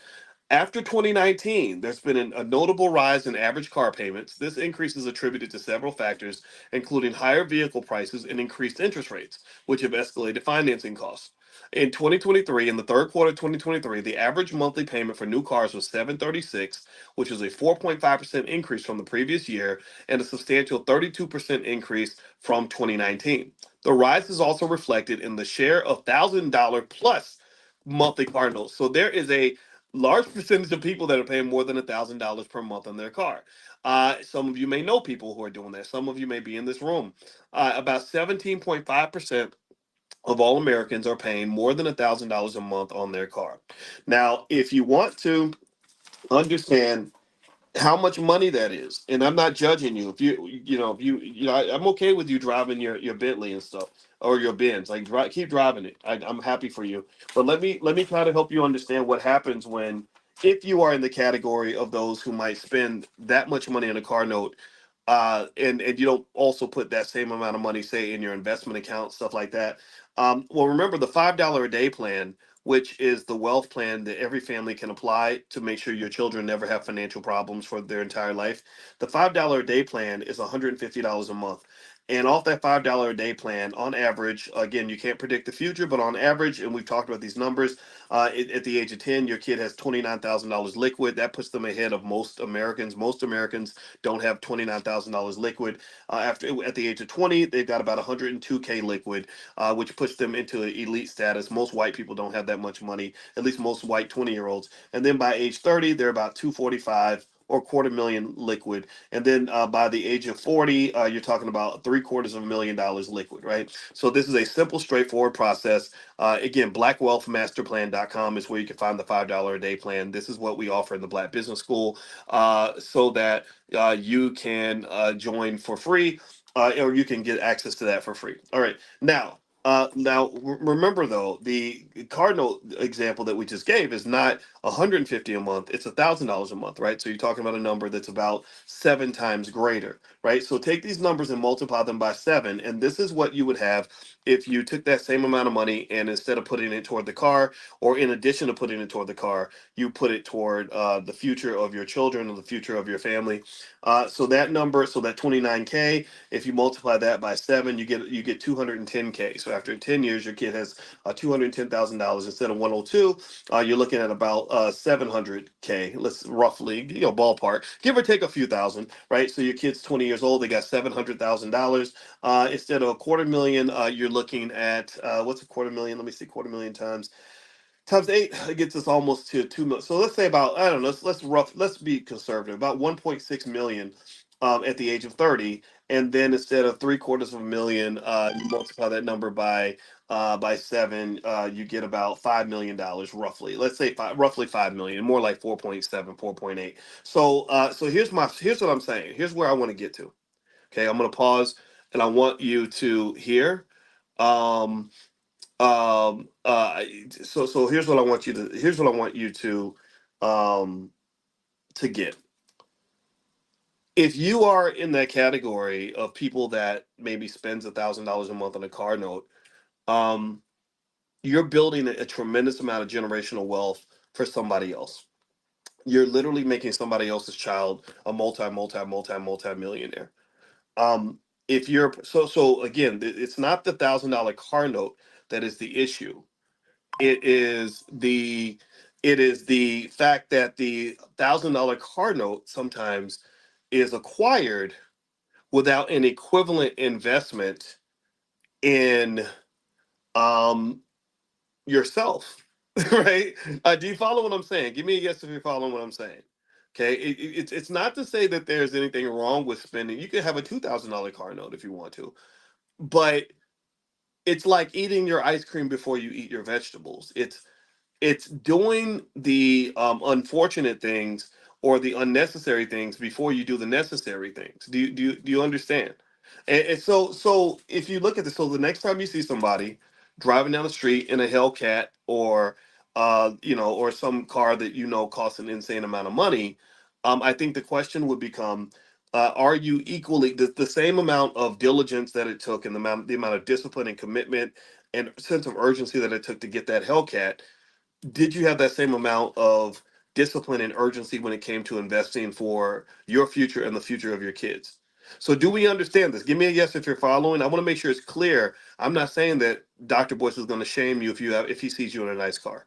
After 2019, there's been a notable rise in average car payments. This increase is attributed to several factors, including higher vehicle prices and increased interest rates, which have escalated financing costs. In 2023, in the third quarter of 2023, the average monthly payment for new cars was 736, which is a 4.5% increase from the previous year and a substantial 32% increase from 2019. The rise is also reflected in the share of $1,000 plus monthly car notes. So there is a large percentage of people that are paying more than $1,000 per month on their car. Some of you may know people who are doing that. Some of you may be in this room. About 17.5% of all Americans are paying more than $1,000 a month on their car. Now, if you want to understand how much money that is, and I'm not judging you, if I'm okay with you driving your Bentley and stuff, or your Benz, like keep driving it. I'm happy for you, but let me try to help you understand what happens when, if you are in the category of those who might spend that much money on a car note, and you don't also put that same amount of money, say, in your investment account, stuff like that. Well, remember the $5 a day plan, which is the wealth plan that every family can apply to make sure your children never have financial problems for their entire life. The $5 a day plan is $150 a month. And off that $5 a day plan, on average, again, you can't predict the future, but on average, and we've talked about these numbers, at the age of 10, your kid has $29,000 liquid. That puts them ahead of most Americans. Most Americans don't have $29,000 liquid. After At the age of 20, they've got about 102K liquid, which puts them into elite status. Most white people don't have that much money, at least most white 20-year-olds. And then by age 30, they're about 245 or quarter million liquid. And then by the age of 40, you're talking about $750,000 liquid, right? So this is a simple, straightforward process. Again, blackwealthmasterplan.com is where you can find the $5 a day plan. This is what we offer in the Black Business School, so that you can join for free, or you can get access to that for free. All right. Remember though, the Cardinal example that we just gave is not 150 a month; it's $1,000 a month, right? So you're talking about a number that's about 7 times greater, right? So take these numbers and multiply them by 7, and this is what you would have if you took that same amount of money, and instead of putting it toward the car, or in addition to putting it toward the car, you put it toward the future of your children or the future of your family. So that number, so that 29K, if you multiply that by 7, you get 210K. So after 10 years, your kid has $210,000 instead of 102. You're looking at about 700K. Let's roughly, ballpark, give or take a few thousand, right? So your kid's 20 years old, they got $700,000. Instead of a quarter million, you're looking at what's a quarter million? Let me see, quarter million times 8, it gets us almost to 2 million. So let's say about, I don't know, let's be conservative, about 1.6 million at the age of 30. And then instead of $750,000, you multiply that number by 7, you get about $5 million roughly. Let's say roughly 5 million, more like 4.7, 4.8. So here's what I'm saying. Here's where I want to get to. Okay, I'm gonna pause, and I want you to hear. Um, so here's what I want you um to get. If you are in that category of people that maybe spends $1,000 a month on a car note, um you're building a tremendous amount of generational wealth for somebody else. You're literally making somebody else's child a multi millionaire. um if you're so again, it's not the $1,000 car note that is the issue. It is the it is the fact that the $1,000 car note sometimes is acquired without an equivalent investment in um yourself, right? Do you follow what I'm saying? Give me a yes if you're following what I'm saying. Okay, it's not to say that there's anything wrong with spending. You could have a $2,000 car note if you want to, but it's like eating your ice cream before you eat your vegetables. It's doing the unfortunate things or the unnecessary things before you do the necessary things. Do you understand? And so if you look at this, so the next time you see somebody driving down the street in a Hellcat, or or some car that costs an insane amount of money, I think the question would become, are you equally the same amount of diligence that it took, and the amount of discipline and commitment and sense of urgency that it took to get that Hellcat? Did you have that same amount of discipline and urgency when it came to investing for your future and the future of your kids? So do we understand this? Give me a yes if you're following. I want to make sure it's clear. I'm not saying that Dr. Boyce is going to shame you if he sees you in a nice car.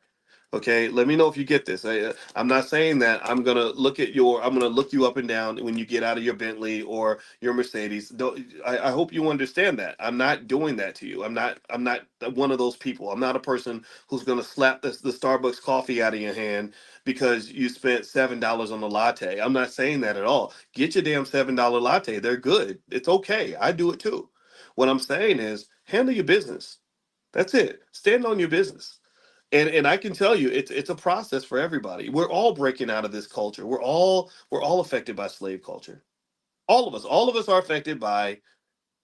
Okay, let me know if you get this. I'm not saying that I'm gonna look you up and down when you get out of your Bentley or your Mercedes. I hope you understand that. I'm not doing that to you. I'm not one of those people. I'm not a person who's gonna slap the Starbucks coffee out of your hand because you spent $7 on a latte. I'm not saying that at all. Get your damn $7 latte. They're good. It's okay. I do it too. What I'm saying is handle your business. That's it. Stand on your business. And I can tell you it's a process for everybody. We're all breaking out of this culture. We're all affected by slave culture. All of us are affected by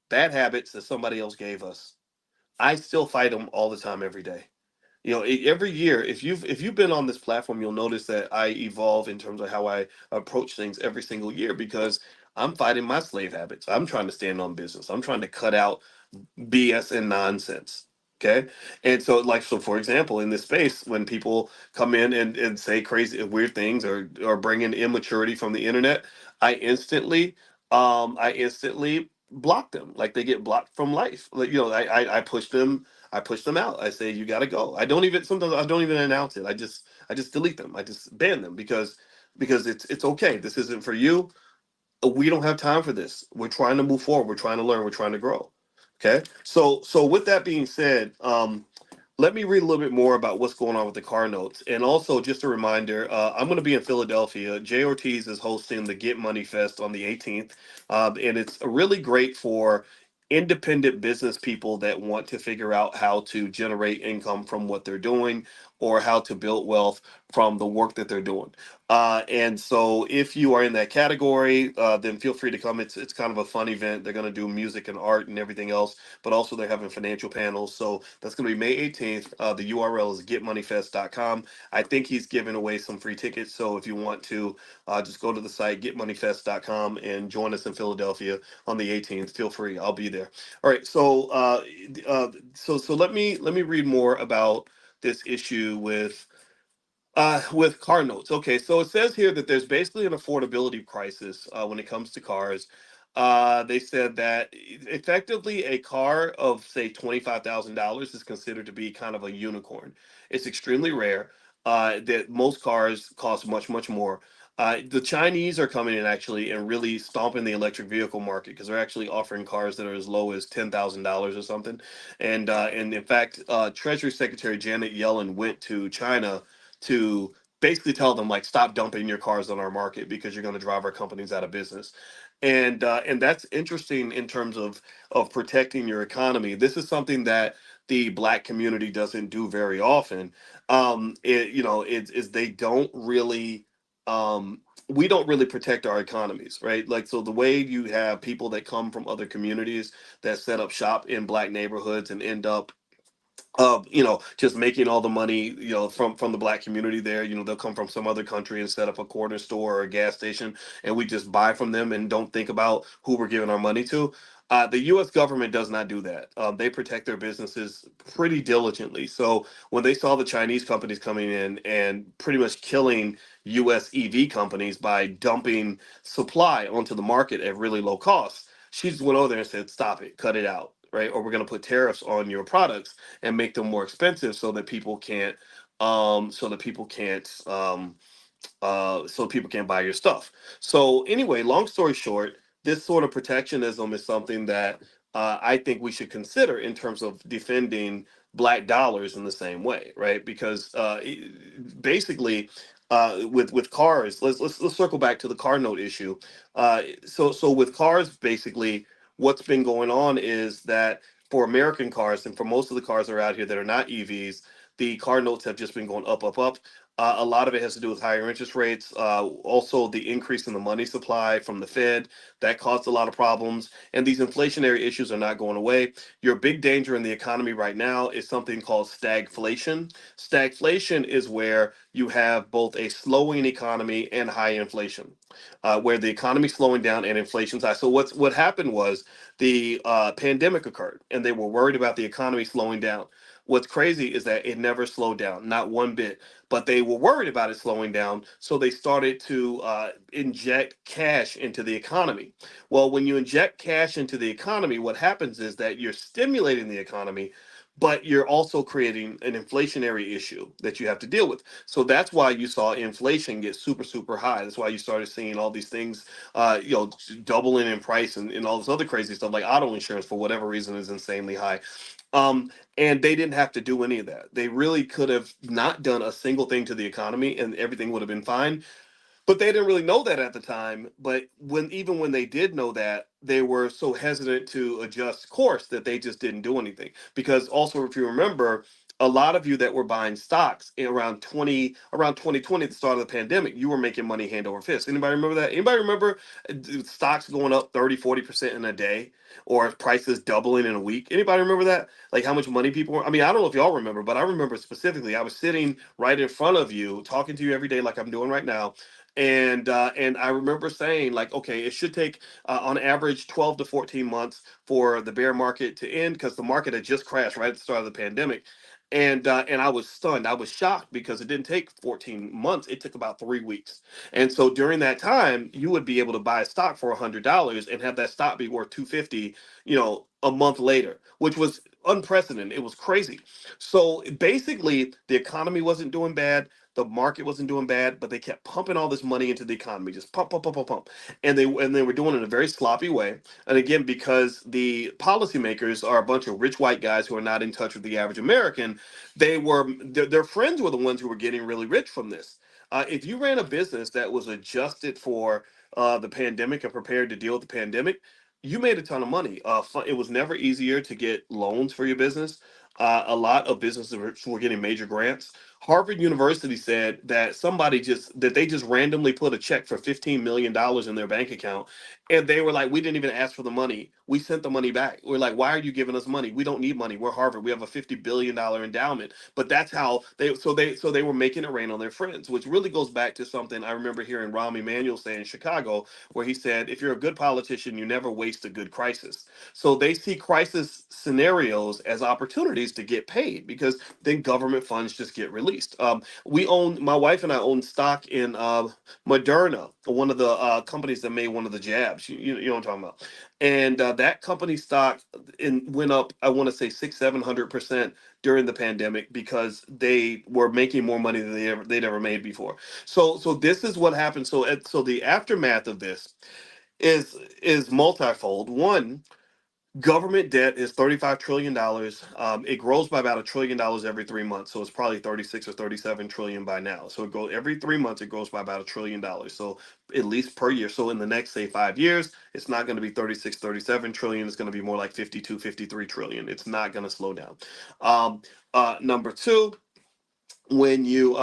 bad habits that somebody else gave us. I still fight them all the time every day. Every year, if you've been on this platform, you'll notice that I evolve in terms of how I approach things every single year because I'm fighting my slave habits. I'm trying to stand on business. I'm trying to cut out BS and nonsense. Okay. And so, for example, in this space, when people come in and say crazy, weird things or bring in immaturity from the internet, I instantly block them. Like they get blocked from life. Like, I push them out. I say, you got to go. Sometimes I don't even announce it. I just delete them. I just ban them because it's okay. This isn't for you. We don't have time for this. We're trying to move forward. We're trying to learn. We're trying to grow. Okay. So with that being said, let me read a little bit more about what's going on with the car notes. And also, just a reminder, I'm going to be in Philadelphia. Jay Ortiz is hosting the Get Money Fest on the 18th. And it's really great for independent business people that want to figure out how to generate income from what they're doing or how to build wealth from the work that they're doing. And so, if you are in that category, then feel free to come. It's kind of a fun event. They're going to do music and art and everything else, but also they're having financial panels. So that's going to be May 18th. The URL is getmoneyfest.com. I think he's giving away some free tickets. So if you want to, just go to the site getmoneyfest.com and join us in Philadelphia on the 18th. Feel free. I'll be there. All right. So let me read more about this issue with car notes. Okay, so it says here that there's basically an affordability crisis when it comes to cars. They said that effectively a car of say $25,000 is considered to be kind of a unicorn. It's extremely rare. That most cars cost much much more. The Chinese are coming in actually and really stomping the electric vehicle market because they're actually offering cars that are as low as $10,000 or something. And in fact, Treasury Secretary Janet Yellen went to China to basically tell them like stop dumping your cars on our market because you're going to drive our companies out of business. And that's interesting in terms of protecting your economy. This is something that the black community doesn't do very often. Is they don't really we don't really protect our economies, right? Like, so the way you have people that come from other communities that set up shop in black neighborhoods and end up just making all the money, from the black community there. They'll come from some other country and set up a corner store or a gas station, and we just buy from them and don't think about who we're giving our money to. The U.S. government does not do that. They protect their businesses pretty diligently. So when they saw the Chinese companies coming in and pretty much killing U.S. EV companies by dumping supply onto the market at really low costs, she just went over there and said, "Stop it, cut it out, right? Or we're going to put tariffs on your products and make them more expensive so people can't buy your stuff." So anyway, long story short, this sort of protectionism is something that I think we should consider in terms of defending black dollars in the same way, right? Because basically, with cars, let's circle back to the car note issue. So with cars, basically, what's been going on is that for American cars and for most of the cars that are out here that are not EVs, the car notes have just been going up, up, up. A lot of it has to do with higher interest rates. Also, the increase in the money supply from the Fed that caused a lot of problems. And these inflationary issues are not going away. Your big danger in the economy right now is something called stagflation. Stagflation is where you have both a slowing economy and high inflation, where the economy's slowing down and inflation's high. So what happened was the pandemic occurred, and they were worried about the economy slowing down. What's crazy is that it never slowed down, not one bit. But they were worried about it slowing down, so they started to inject cash into the economy. Well, when you inject cash into the economy, what happens is that you're stimulating the economy, but you're also creating an inflationary issue that you have to deal with. So that's why you saw inflation get super, super high. That's why you started seeing all these things, doubling in price, and all this other crazy stuff like auto insurance for whatever reason is insanely high. And they didn't have to do any of that. They really could have not done a single thing to the economy and everything would have been fine, but they didn't really know that at the time. But even when they did know that, they were so hesitant to adjust course that they just didn't do anything. Because also, if you remember, a lot of you that were buying stocks in around 2020 at the start of the pandemic, you were making money hand over fist. Anybody remember that? Anybody remember stocks going up 30-40% in a day, or prices doubling in a week? Anybody remember that? Like how much money people were? I mean, I don't know if y'all remember, but I remember specifically I was sitting right in front of you talking to you every day like I'm doing right now, and I remember saying like, okay, it should take on average 12 to 14 months for the bear market to end because the market had just crashed right at the start of the pandemic. And I was stunned. I was shocked because it didn't take 14 months. It took about 3 weeks. And so during that time, you would be able to buy a stock for $100 and have that stock be worth 250, a month later, which was unprecedented. It was crazy. So basically, the economy wasn't doing bad, the market wasn't doing bad, but they kept pumping all this money into the economy, just pump, pump, pump, pump, pump, and they were doing it in a very sloppy way. And again, because the policymakers are a bunch of rich white guys who are not in touch with the average American, their friends were the ones who were getting really rich from this. If you ran a business that was adjusted for the pandemic and prepared to deal with the pandemic, you made a ton of money. It was never easier to get loans for your business. A lot of businesses were getting major grants. Harvard University said that they just randomly put a check for $15 million in their bank account, and they were like, "We didn't even ask for the money. We sent the money back." We're like, "Why are you giving us money? We don't need money. We're Harvard. We have a $50 billion endowment." But that's how they were making it rain on their friends, which really goes back to something I remember hearing Rahm Emanuel say in Chicago, where he said, "If you're a good politician, you never waste a good crisis." So they see crisis scenarios as opportunities to get paid because then government funds just get released. My wife and I own stock in Moderna, one of the companies that made one of the jabs. You know what I'm talking about. And that company stock went up, I want to say 600-700% during the pandemic because they were making more money than they'd ever made before. So this is what happened. So the aftermath of this is multifold. One, government debt is $35 trillion. It grows by about $1 trillion every 3 months, so it's probably 36 or 37 trillion by now. So it grows every 3 months. It grows by about $1 trillion. So at least per year. So in the next say 5 years, it's not going to be 36, 37 trillion. It's going to be more like 52, 53 trillion. It's not going to slow down. Um, Number two, when you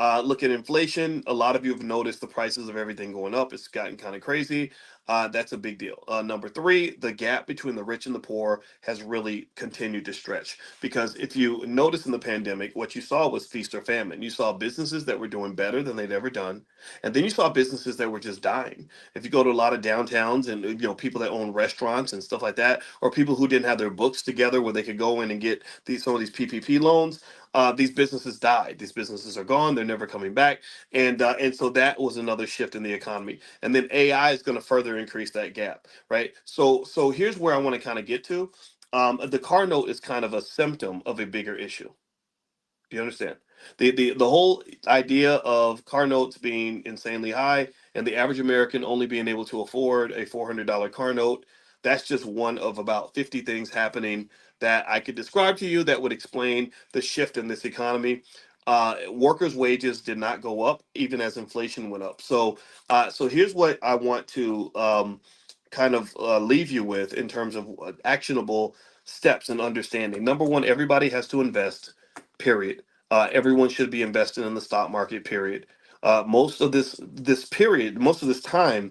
look at inflation, a lot of you have noticed the prices of everything going up. It's gotten kind of crazy. That's a big deal. Number three, the gap between the rich and the poor has really continued to stretch. Because if you notice in the pandemic, what you saw was feast or famine. You saw businesses that were doing better than they'd ever done, and then you saw businesses that were just dying. If you go to a lot of downtowns and people that own restaurants and stuff like that, or people who didn't have their books together where they could go in and get some of these PPP loans, these businesses died. These businesses are gone. They're never coming back. And so that was another shift in the economy. And then AI is going to further increase that gap, right? So here's where I want to kind of get to. The car note is kind of a symptom of a bigger issue. Do you understand? The whole idea of car notes being insanely high and the average American only being able to afford a $400 car note, that's just one of about 50 things happening that I could describe to you that would explain the shift in this economy. Workers' wages did not go up even as inflation went up. So here's what I want to kind of leave you with in terms of actionable steps and understanding. Number one, everybody has to invest, period. Everyone should be investing in the stock market, period. Most of this time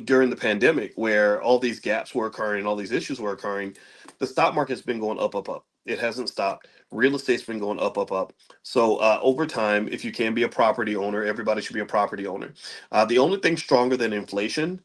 during the pandemic, where all these gaps were occurring, all these issues were occurring, the stock market's been going up, up, up. It hasn't stopped. Real estate's been going up, up, up. So over time, if you can be a property owner, everybody should be a property owner. The only thing stronger than inflation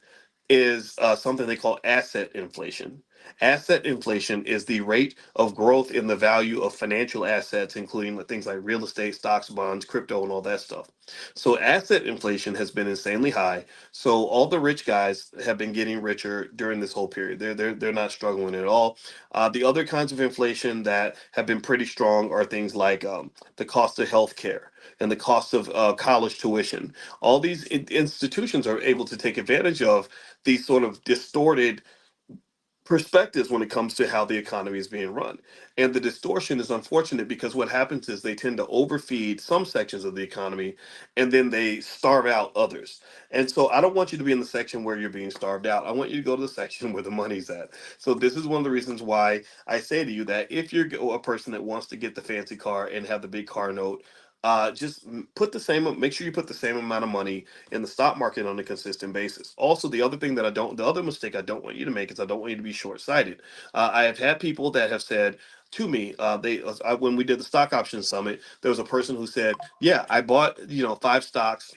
is something they call asset inflation. Asset inflation is the rate of growth in the value of financial assets, including things like real estate, stocks, bonds, crypto, and all that stuff. So asset inflation has been insanely high. So all the rich guys have been getting richer during this whole period. They're not struggling at all. The other kinds of inflation that have been pretty strong are things like the cost of healthcare and the cost of college tuition. All these institutions are able to take advantage of these sort of distorted perspectives when it comes to how the economy is being run. And the distortion is unfortunate because what happens is they tend to overfeed some sections of the economy and then they starve out others. And so I don't want you to be in the section where you're being starved out. I want you to go to the section where the money's at. So this is one of the reasons why I say to you that if you're a person that wants to get the fancy car and have the big car note, just put the same, make sure you put the same amount of money in the stock market on a consistent basis. Also, the other mistake I don't want you to make is I don't want you to be short sighted. I have had people that have said to me, when we did the stock option summit, there was a person who said, "Yeah, I bought 5 stocks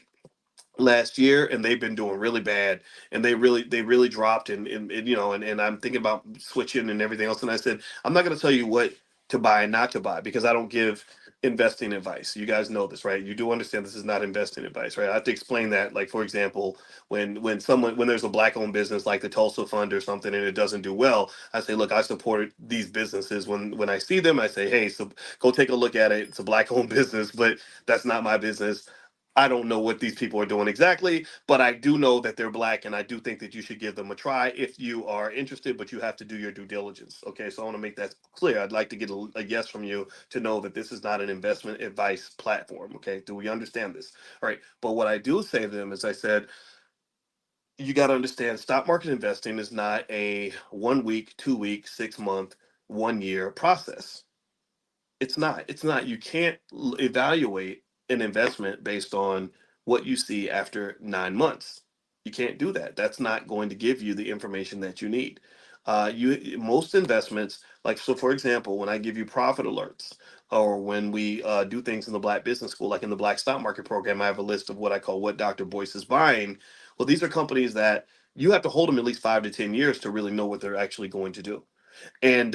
last year and they've been doing really bad and they really dropped and I'm thinking about switching and everything else." And I said, I'm not going to tell you what to buy and not to buy because I don't give investing advice. You guys know this, right? You do understand this is not investing advice, right? I have to explain that. Like, for example, when there's a black owned business like the Tulsa Fund or something and it doesn't do well, I say, look, I support these businesses. When I see them, I say, hey, so go take a look at it. It's a black owned business, but that's not my business. I don't know what these people are doing exactly, but I do know that they're black, and I do think that you should give them a try if you are interested, but you have to do your due diligence. Okay, so I want to make that clear. I'd like to get a yes from you to know that this is not an investment advice platform. Okay, do we understand this? All right, but what I do say to them is I said, you got to understand stock market investing is not a 1 week, 2 week, 6 month, 1 year process. It's not. You can't evaluate an investment based on what you see after 9 months. You can't do that. That's not going to give you the information that you need. You Most investments, like, so for example, when I give you profit alerts, or when we do things in the Black Business School, like in the Black Stock Market program, I have a list of what I call what Dr. Boyce is buying. Well, these are companies that you have to hold them at least 5 to 10 years to really know what they're actually going to do. And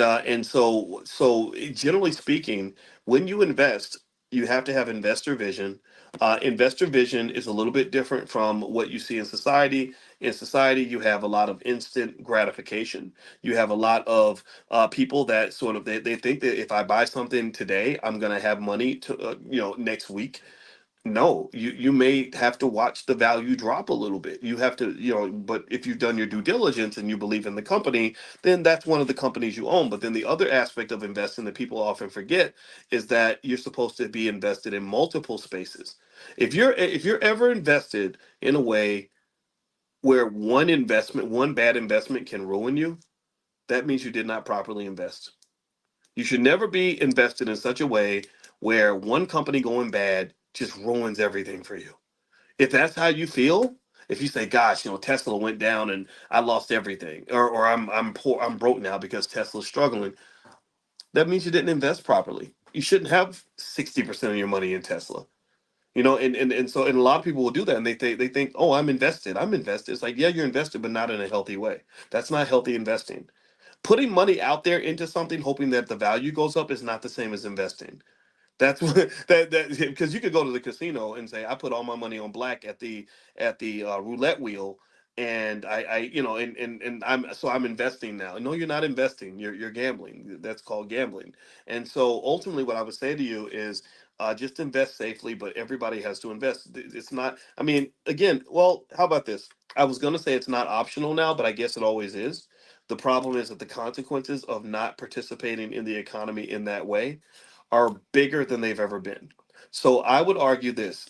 generally speaking, when you invest, you have to have investor vision. Investor vision is a little bit different from what you see in society. In society, you have a lot of instant gratification. You have a lot of people that sort of they think that if I buy something today, I'm going to have money to next week. No, you may have to watch the value drop a little bit. You have to, but if you've done your due diligence and you believe in the company, then that's one of the companies you own. But then the other aspect of investing that people often forget is that you're supposed to be invested in multiple spaces. If you're ever invested in a way where one bad investment can ruin you, that means you did not properly invest. You should never be invested in such a way where one company going bad just ruins everything for you. If that's how you feel, if you say, "Gosh, Tesla went down and I lost everything," or I'm poor, I'm broke now because Tesla's struggling, that means you didn't invest properly. You shouldn't have 60% of your money in Tesla. And a lot of people will do that, and they think, "Oh, I'm invested. I'm invested." It's like, yeah, you're invested, but not in a healthy way. That's not healthy investing. Putting money out there into something, hoping that the value goes up, is not the same as investing. That's what that because you could go to the casino and say, I put all my money on black at the roulette wheel, and I'm investing now. No, you're not investing. You're gambling. That's called gambling. And so ultimately, what I would say to you is, just invest safely. But everybody has to invest. It's not. I mean, again, well, how about this? I was going to say it's not optional now, but I guess it always is. The problem is that the consequences of not participating in the economy in that way are bigger than they've ever been. So I would argue this,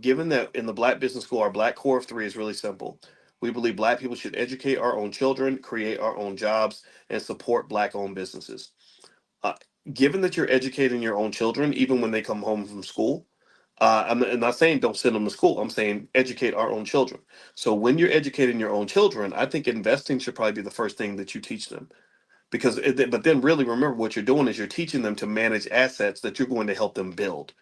given that in the Black Business School, our Black Core of Three is really simple. We believe Black people should educate our own children, create our own jobs, and support Black owned businesses. Uh, Given that you're educating your own children, even when they come home from school, I'm not saying don't send them to school. I'm saying educate our own children. So when you're educating your own children, I think investing should probably be the first thing that you teach them, but then really remember what you're doing is you're teaching them to manage assets that you're going to help them build.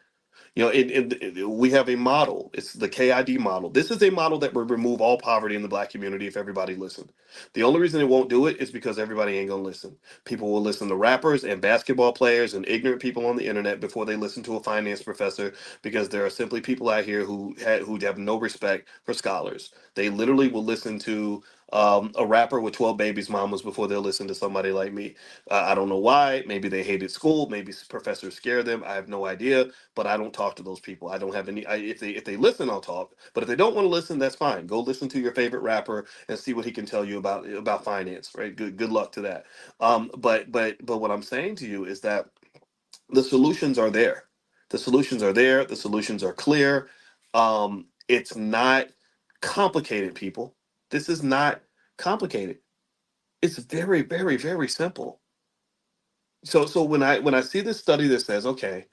We have a model. It's the KID model. This is a model that would remove all poverty in the black community if everybody listened. The only reason it won't do it is because everybody ain't gonna listen. People will listen to rappers and basketball players and ignorant people on the internet before they listen to a finance professor, because there are simply people out here who have no respect for scholars. They literally will listen to a rapper with 12 babies mamas before they'll listen to somebody like me. I don't know why. Maybe they hated school. Maybe professors scare them. I have no idea. But I don't talk to those people. I don't have any. If they listen, I'll talk. But if they don't want to listen, that's fine. Go listen to your favorite rapper and see what he can tell you about finance. Right. Good luck to that. But what I'm saying to you is that the solutions are there. The solutions are there. The solutions are clear. It's not complicated, people. This is not complicated. It's very, very, very simple. So when I see this study that says, okay,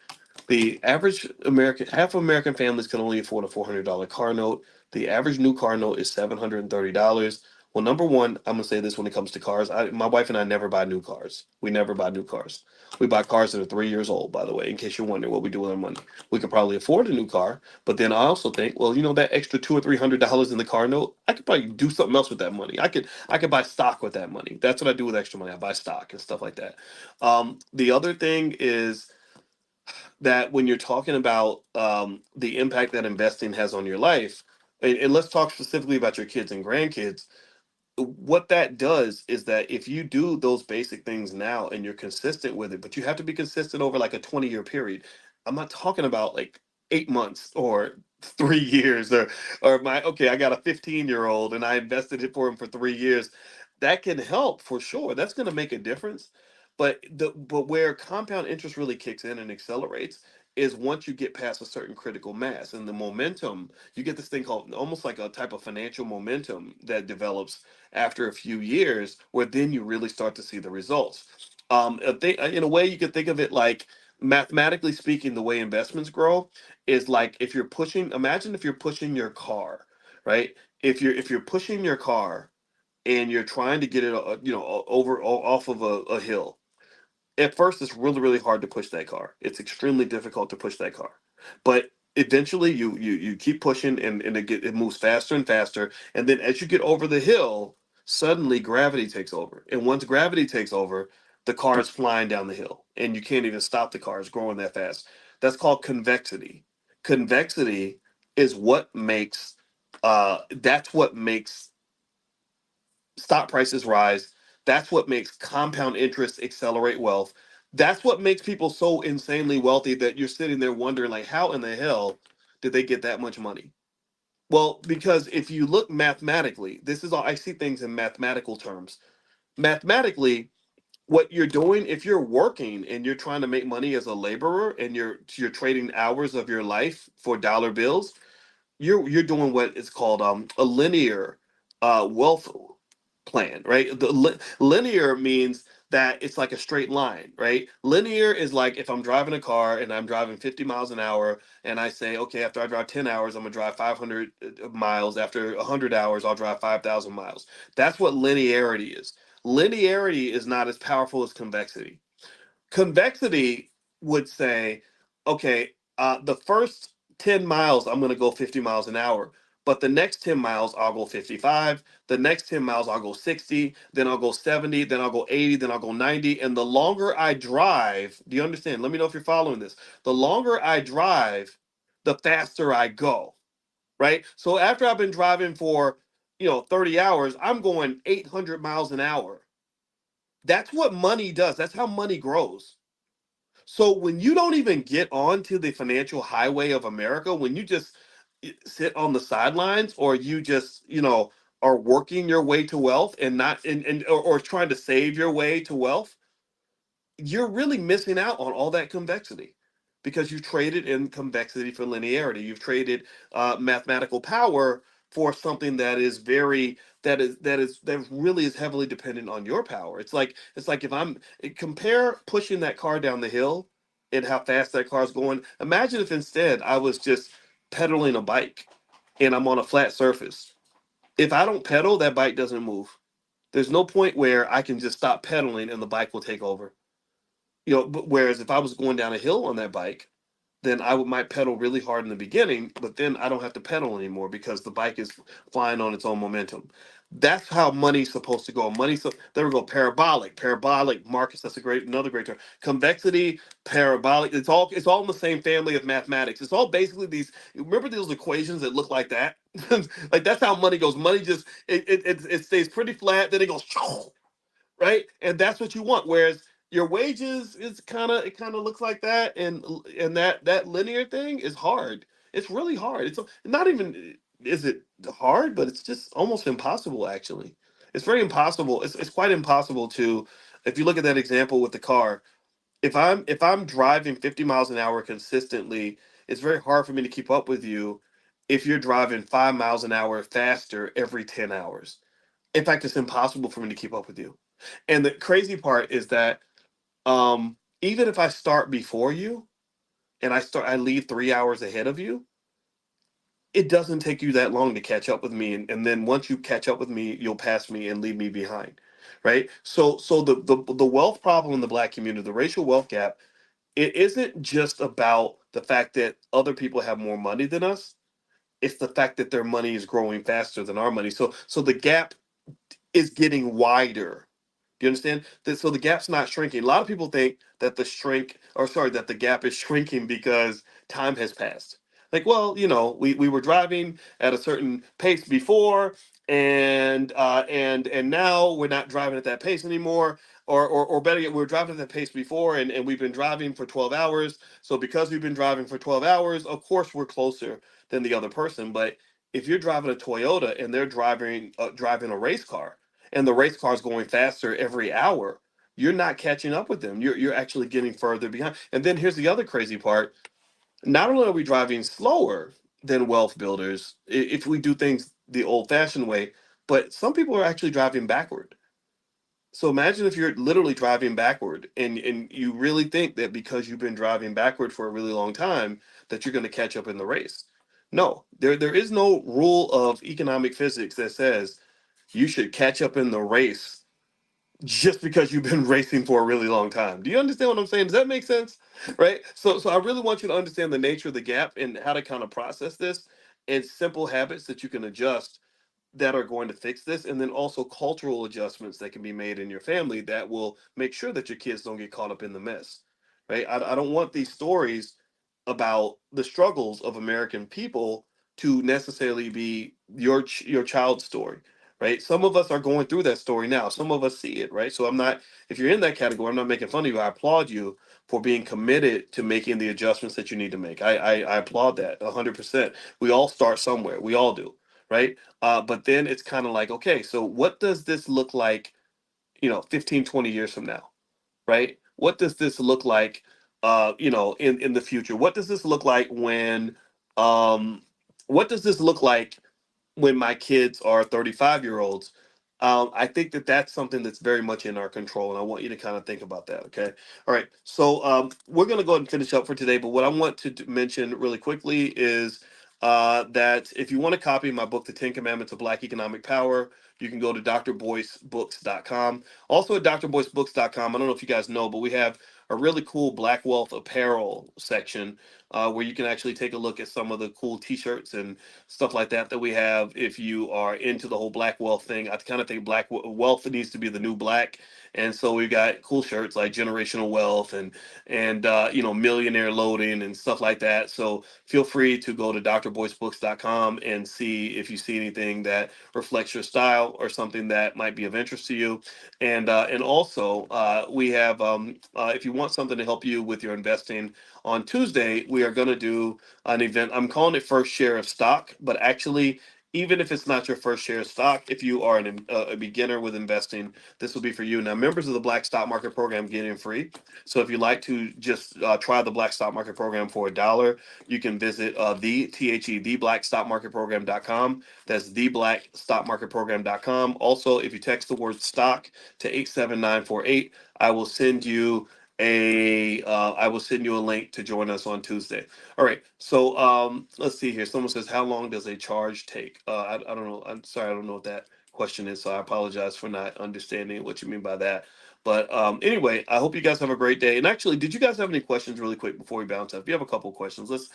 the average American, half of American families can only afford a $400 car note. The average new car note is $730. Well, number one, I'm gonna say this when it comes to cars. My wife and I never buy new cars. We never buy new cars. We buy cars that are 3 years old, by the way, in case you're wondering what we do with our money. We could probably afford a new car, but then I also think, well, that extra $200 or $300 in the car note, I could probably do something else with that money. I could buy stock with that money. That's what I do with extra money. I buy stock and stuff like that. The other thing is that when you're talking about the impact that investing has on your life, and let's talk specifically about your kids and grandkids, what that does is that if you do those basic things now and you're consistent with it, but you have to be consistent over like a 20-year period. I'm not talking about like 8 months or 3 years or my okay, I got a 15-year-old and I invested it for him for 3 years. That can help for sure. That's going to make a difference. But where compound interest really kicks in and accelerates is once you get past a certain critical mass and the momentum, you get this thing called almost like a type of financial momentum that develops after a few years, where then you really start to see the results. In a way, you could think of it like, mathematically speaking, the way investments grow is like, if you're pushing. Imagine if you're pushing your car, right? If you're pushing your car and you're trying to get it, over off of a hill. At first, it's really really hard to push that car. It's extremely difficult to push that car, but eventually you keep pushing, and it moves faster and faster, and then as you get over the hill, suddenly gravity takes over, and once gravity takes over, the car is flying down the hill and you can't even stop the car. It's growing that fast. That's called convexity. Convexity is what makes that's what makes stock prices rise. That's what makes compound interest accelerate wealth. That's what makes people so insanely wealthy that you're sitting there wondering, like, how in the hell did they get that much money? Well, because if you look mathematically, this is all I see things in mathematical terms. Mathematically, what you're doing, if you're working and you're trying to make money as a laborer and you're trading hours of your life for dollar bills, you're doing what is called a linear wealth plan, right? Linear means that it's like a straight line, right? Linear is like if I'm driving a car and I'm driving 50 miles an hour, and I say, okay, after I drive 10 hours, I'm gonna drive 500 miles. After 100 hours, I'll drive 5,000 miles. That's what linearity is. Linearity is not as powerful as convexity. Convexity would say, okay, the first 10 miles, I'm going to go 50 miles an hour. But the next 10 miles, I'll go 55. The next 10 miles, I'll go 60. Then I'll go 70. Then I'll go 80. Then I'll go 90. And the longer I drive, do you understand? Let me know if you're following this. The longer I drive, the faster I go, right? So after I've been driving for, 30 hours, I'm going 800 miles an hour. That's what money does. That's how money grows. So when you don't even get onto the financial highway of America, when you just sit on the sidelines, or you just, are working your way to wealth and not or trying to save your way to wealth, you're really missing out on all that convexity, because you've traded in convexity for linearity. You've traded mathematical power for something that is very that really is heavily dependent on your power. It's like if compare pushing that car down the hill and how fast that car's going. Imagine if instead I was just pedaling a bike and I'm on a flat surface. If I don't pedal, that bike doesn't move. There's no point where I can just stop pedaling and the bike will take over. But whereas if I was going down a hill on that bike, then I might pedal really hard in the beginning, but then I don't have to pedal anymore because the bike is flying on its own momentum. That's how money's supposed to go. There we go. Parabolic, Marcus. That's another great term. Convexity, parabolic. It's all in the same family of mathematics. It's all basically these. Remember those equations that look like that? Like that's how money goes. Money just it stays pretty flat, then it goes right, and that's what you want. Whereas your wages is it kind of looks like that, and that linear thing is hard. It's really hard. It's not even is it hard, but it's just almost impossible. Actually, it's very impossible. It's quite impossible to, if you look at that example with the car. If I'm driving 50 miles an hour consistently, it's very hard for me to keep up with you if you're driving 5 miles an hour faster every 10 hours. In fact, it's impossible for me to keep up with you. And the crazy part is that even if I start before you and I leave 3 hours ahead of you, it doesn't take you that long to catch up with me. And then once you catch up with me, you'll pass me and leave me behind. Right. So the wealth problem in the black community, the racial wealth gap, it isn't just about the fact that other people have more money than us. It's the fact that their money is growing faster than our money. So the gap is getting wider. Do you understand? So the gap's not shrinking. A lot of people think that that the gap is shrinking because time has passed. Like, well, we were driving at a certain pace before, and now we're not driving at that pace anymore. Or better yet, we were driving at that pace before, and we've been driving for 12 hours. So because we've been driving for 12 hours, of course we're closer than the other person. But if you're driving a Toyota and they're driving a race car, and the race car is going faster every hour, you're not catching up with them. You're actually getting further behind. And then here's the other crazy part. Not only are we driving slower than wealth builders if we do things the old fashioned way, but some people are actually driving backward. So imagine if you're literally driving backward and you really think that because you've been driving backward for a really long time that you're going to catch up in the race. No, there is no rule of economic physics that says you should catch up in the race just because you've been racing for a really long time. Do you understand what I'm saying? Does that make sense? Right? So I really want you to understand the nature of the gap and how to kind of process this and simple habits that you can adjust that are going to fix this, and then also cultural adjustments that can be made in your family that will make sure that your kids don't get caught up in the mess. Right? I don't want these stories about the struggles of American people to necessarily be your child's story. Right? Some of us are going through that story now. Some of us see it. Right? So I'm not. If you're in that category, I'm not making fun of you. I applaud you for being committed to making the adjustments that you need to make. I applaud that 100%. We all start somewhere. We all do. Right? But then it's kind of like, okay, so what does this look like, 15, 20 years from now, right? What does this look like, in the future? What does this look like um, what does this look like when my kids are 35-year-olds? I think that that's something that's very much in our control, and I want you to kind of think about that. Okay. All right. So we're going to go ahead and finish up for today. But what I want to mention really quickly is that if you want to copy my book, The 10 Commandments of Black Economic Power, you can go to drboycebooks.com. Also at drboycebooks.com, I don't know if you guys know, but we have a really cool Black Wealth apparel section where you can actually take a look at some of the cool t-shirts and stuff like that we have. If you are into the whole black wealth thing, I kind of think wealth needs to be the new black. And so we've got cool shirts like generational wealth and millionaire loading and stuff like that. So feel free to go to drboycebooks.com and see if you see anything that reflects your style or something that might be of interest to you. And also we have if you want something to help you with your investing, on Tuesday we are going to do an event. I'm calling it First Share of Stock, but actually, even if it's not your first share of stock, if you are a beginner with investing, this will be for you. Now, members of the Black Stock Market Program get in free. So if you'd like to just try the Black Stock Market Program for $1, you can visit theblackstockmarketprogram.com. That's theblackstockmarketprogram.com. Also, if you text the word stock to 87948, I will send you a link to join us on Tuesday. All right. So let's see here. Someone says, how long does a charge take? I don't know. I'm sorry. I don't know what that question is. So I apologize for not understanding what you mean by that. But anyway, I hope you guys have a great day. And actually, did you guys have any questions really quick before we bounce up? If you have a couple of questions, let's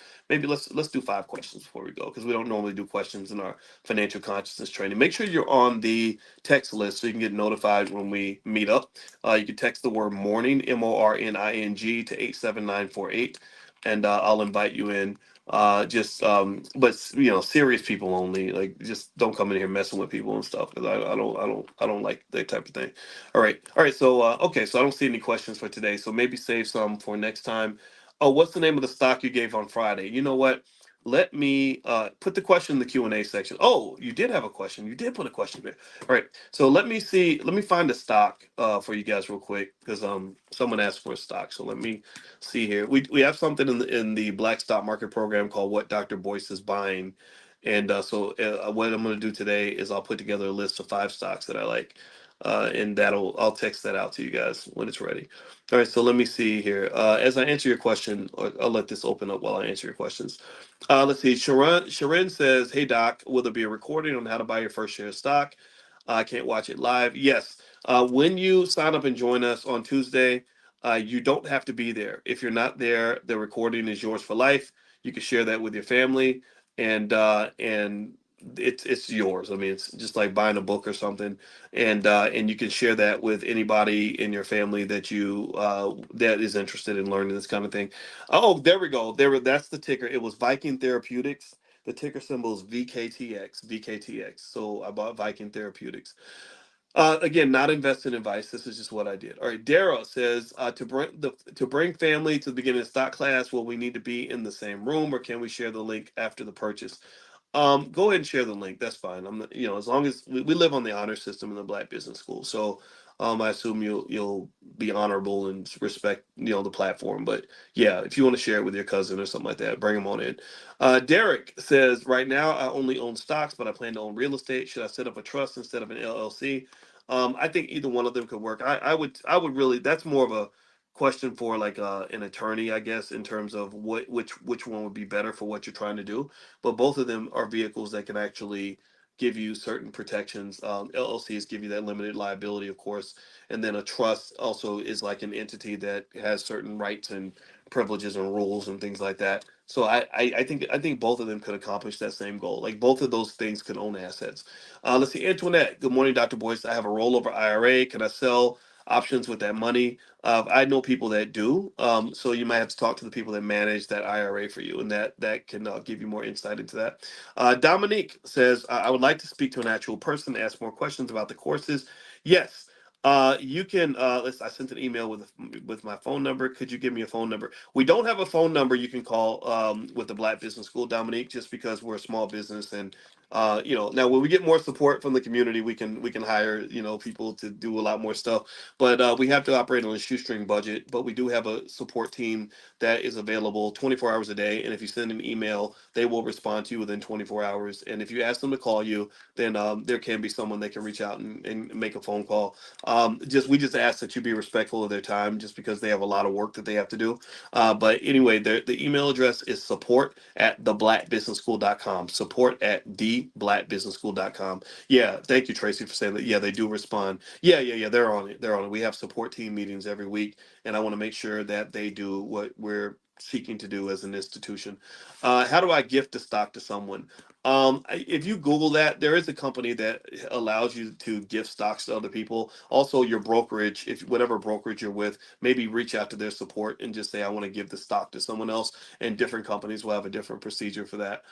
do 5 questions before we go, because we don't normally do questions in our financial consciousness training. Make sure you're on the text list so you can get notified when we meet up. You can text the word morning, MORNING, to 87948, and I'll invite you in. But serious people only. Like, just don't come in here messing with people and stuff, because I don't like that type of thing. All right. So okay, so I don't see any questions for today. So maybe save some for next time. Oh, what's the name of the stock you gave on Friday? You know what? Let me put the question in the Q&A section. Oh, you did have a question. You did put a question there. All right. So let me see. Let me find a stock for you guys real quick, because someone asked for a stock. So let me see here. We have something in the Black Stock Market program called What Dr. Boyce is Buying. And what I'm going to do today is I'll put together a list of 5 stocks that I like, and I'll text that out to you guys when it's ready. All right, so let me see here. As I answer your question, or I'll let this open up while I answer your questions. Let's see. Sharon says, "Hey Doc, will there be a recording on how to buy your first share of stock? I can't watch it live." Yes. When you sign up and join us on Tuesday, you don't have to be there. If you're not there, the recording is yours for life. You can share that with your family, and it's yours. I mean, it's just like buying a book or something, and you can share that with anybody in your family that is interested in learning this kind of thing. Oh, there we go. That's the ticker. It was Viking Therapeutics. The ticker symbol is VKTX. VKTX. So I bought Viking Therapeutics. Again, not invested in advice. This is just what I did. All right. Dara says, to bring family to the beginning of stock class, will we need to be in the same room, or can we share the link after the purchase? Go ahead and share the link. That's fine. As long as we live on the honor system in the Black Business School, so I assume you'll be honorable and respect the platform. But yeah, if you want to share it with your cousin or something like that, bring them on in. Derek says, right now I only own stocks, but I plan to own real estate. Should I set up a trust instead of an LLC? I think either one of them could work. I would really. That's more of a question for like an attorney, I guess, in terms of which one would be better for what you're trying to do. But both of them are vehicles that can actually give you certain protections. LLCs give you that limited liability, of course, and then a trust also is like an entity that has certain rights and privileges and rules and things like that. So I think both of them could accomplish that same goal. Like, both of those things can own assets. Let's see, Antoinette. Good morning, Dr. Boyce. I have a rollover IRA. Can I sell options with that money? I know people that do. So you might have to talk to the people that manage that IRA for you, and that can give you more insight into that. Dominique says, I would like to speak to an actual person, ask more questions about the courses. Yes. You can. I sent an email with my phone number. Could you give me a phone number? We don't have a phone number you can call with the Black Business School, Dominique, just because we're a small business, and now when we get more support from the community, we can hire people to do a lot more stuff. But we have to operate on a shoestring budget. But we do have a support team that is available 24 hours a day. And if you send an email, they will respond to you within 24 hours. And if you ask them to call you, then there can be someone that can reach out and make a phone call. We just ask that you be respectful of their time, just because they have a lot of work that they have to do. But anyway, the email address is support@theblackbusinessschool.com. Support@theblackbusinessschool.com. Yeah, thank you, Tracy, for saying that. Yeah, they do respond. Yeah. They're on it. They're on it. We have support team meetings every week, and I want to make sure that they do what we're seeking to do as an institution. How do I gift a stock to someone? If you Google that, there is a company that allows you to gift stocks to other people. Also, your brokerage, if whatever brokerage you're with, maybe reach out to their support and just say, I want to give the stock to someone else. And different companies will have a different procedure for that.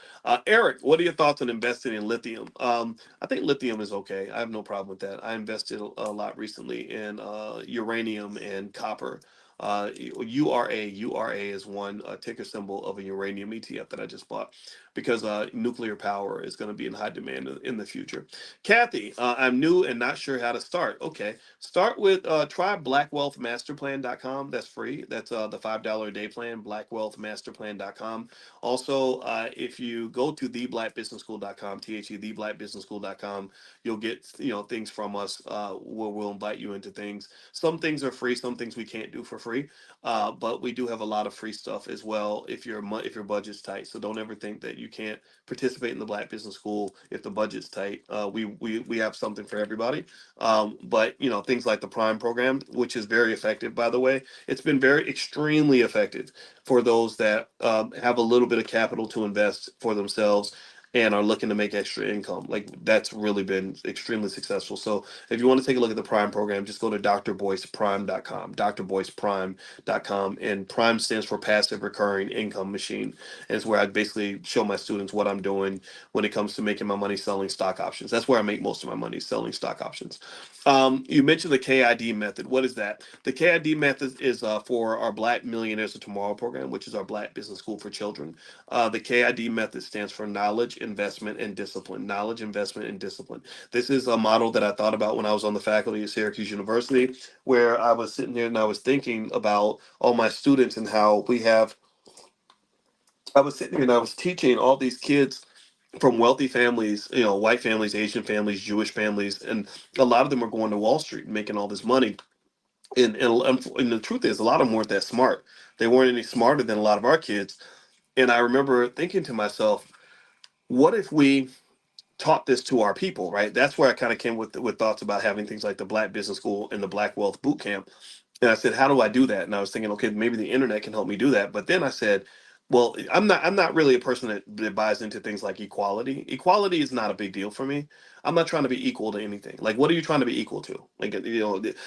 Eric, what are your thoughts on investing in lithium? I think lithium is okay. I have no problem with that. I invested a lot recently in uranium and copper. URA is one ticker symbol of a uranium ETF that I just bought, because nuclear power is going to be in high demand in the future. Kathy, I'm new and not sure how to start. Okay, start with try blackwealthmasterplan.com. That's free. That's the $5 a day plan, blackwealthmasterplan.com. Also, if you go to theblackbusinessschool.com, theblackbusinessschool.com, you'll get things from us where we'll invite you into things. Some things are free, some things we can't do for free. But we do have a lot of free stuff as well if if your budget's tight. So don't ever think that you can't participate in the Black Business School if the budget's tight. We have something for everybody. But things like the Prime program, which is very effective, by the way, it's been very extremely effective for those that have a little bit of capital to invest for themselves and are looking to make extra income. Like that's really been extremely successful. So if you want to take a look at the Prime program, just go to drboyceprime.com, drboyceprime.com. And Prime stands for Passive Recurring Income Machine. And it's where I basically show my students what I'm doing when it comes to making my money selling stock options. That's where I make most of my money, selling stock options. You mentioned the KID method. What is that? The KID method is for our Black Millionaires of Tomorrow program, which is our Black Business School for Children. The KID method stands for knowledge, investment, and discipline. Knowledge, investment, and discipline. This is a model that I thought about when I was on the faculty at Syracuse University, where I was sitting there and I was thinking about all my students and how I was sitting here and I was teaching all these kids from wealthy families, white families, Asian families, Jewish families, and a lot of them are going to Wall Street and making all this money. And the truth is, a lot of them weren't that smart. They weren't any smarter than a lot of our kids. And I remember thinking to myself, what if we taught this to our people, right? That's where I kind of came with thoughts about having things like the Black Business School and the Black Wealth Boot Camp. And I said, how do I do that? And I was thinking, okay, maybe the internet can help me do that. But then I said, well, I'm not really a person that buys into things like equality. Equality is not a big deal for me. I'm not trying to be equal to anything. Like, what are you trying to be equal to? Like,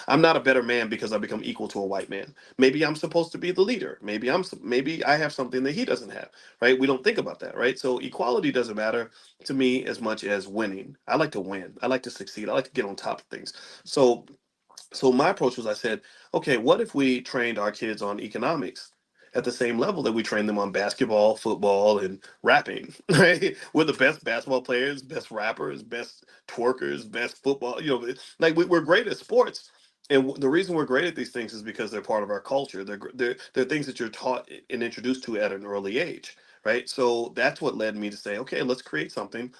I'm not a better man because I become equal to a white man. Maybe I'm supposed to be the leader. Maybe I have something that he doesn't have, right? We don't think about that, right? So equality doesn't matter to me as much as winning. I like to win. I like to succeed. I like to get on top of things. So my approach was, I said, okay, what if we trained our kids on economics at the same level that we train them on basketball, football, and rapping, right? We're the best basketball players, best rappers, best twerkers, best football. Like we're great at sports. And the reason we're great at these things is because they're part of our culture. They're things that you're taught and introduced to at an early age, right? So that's what led me to say, okay, let's create something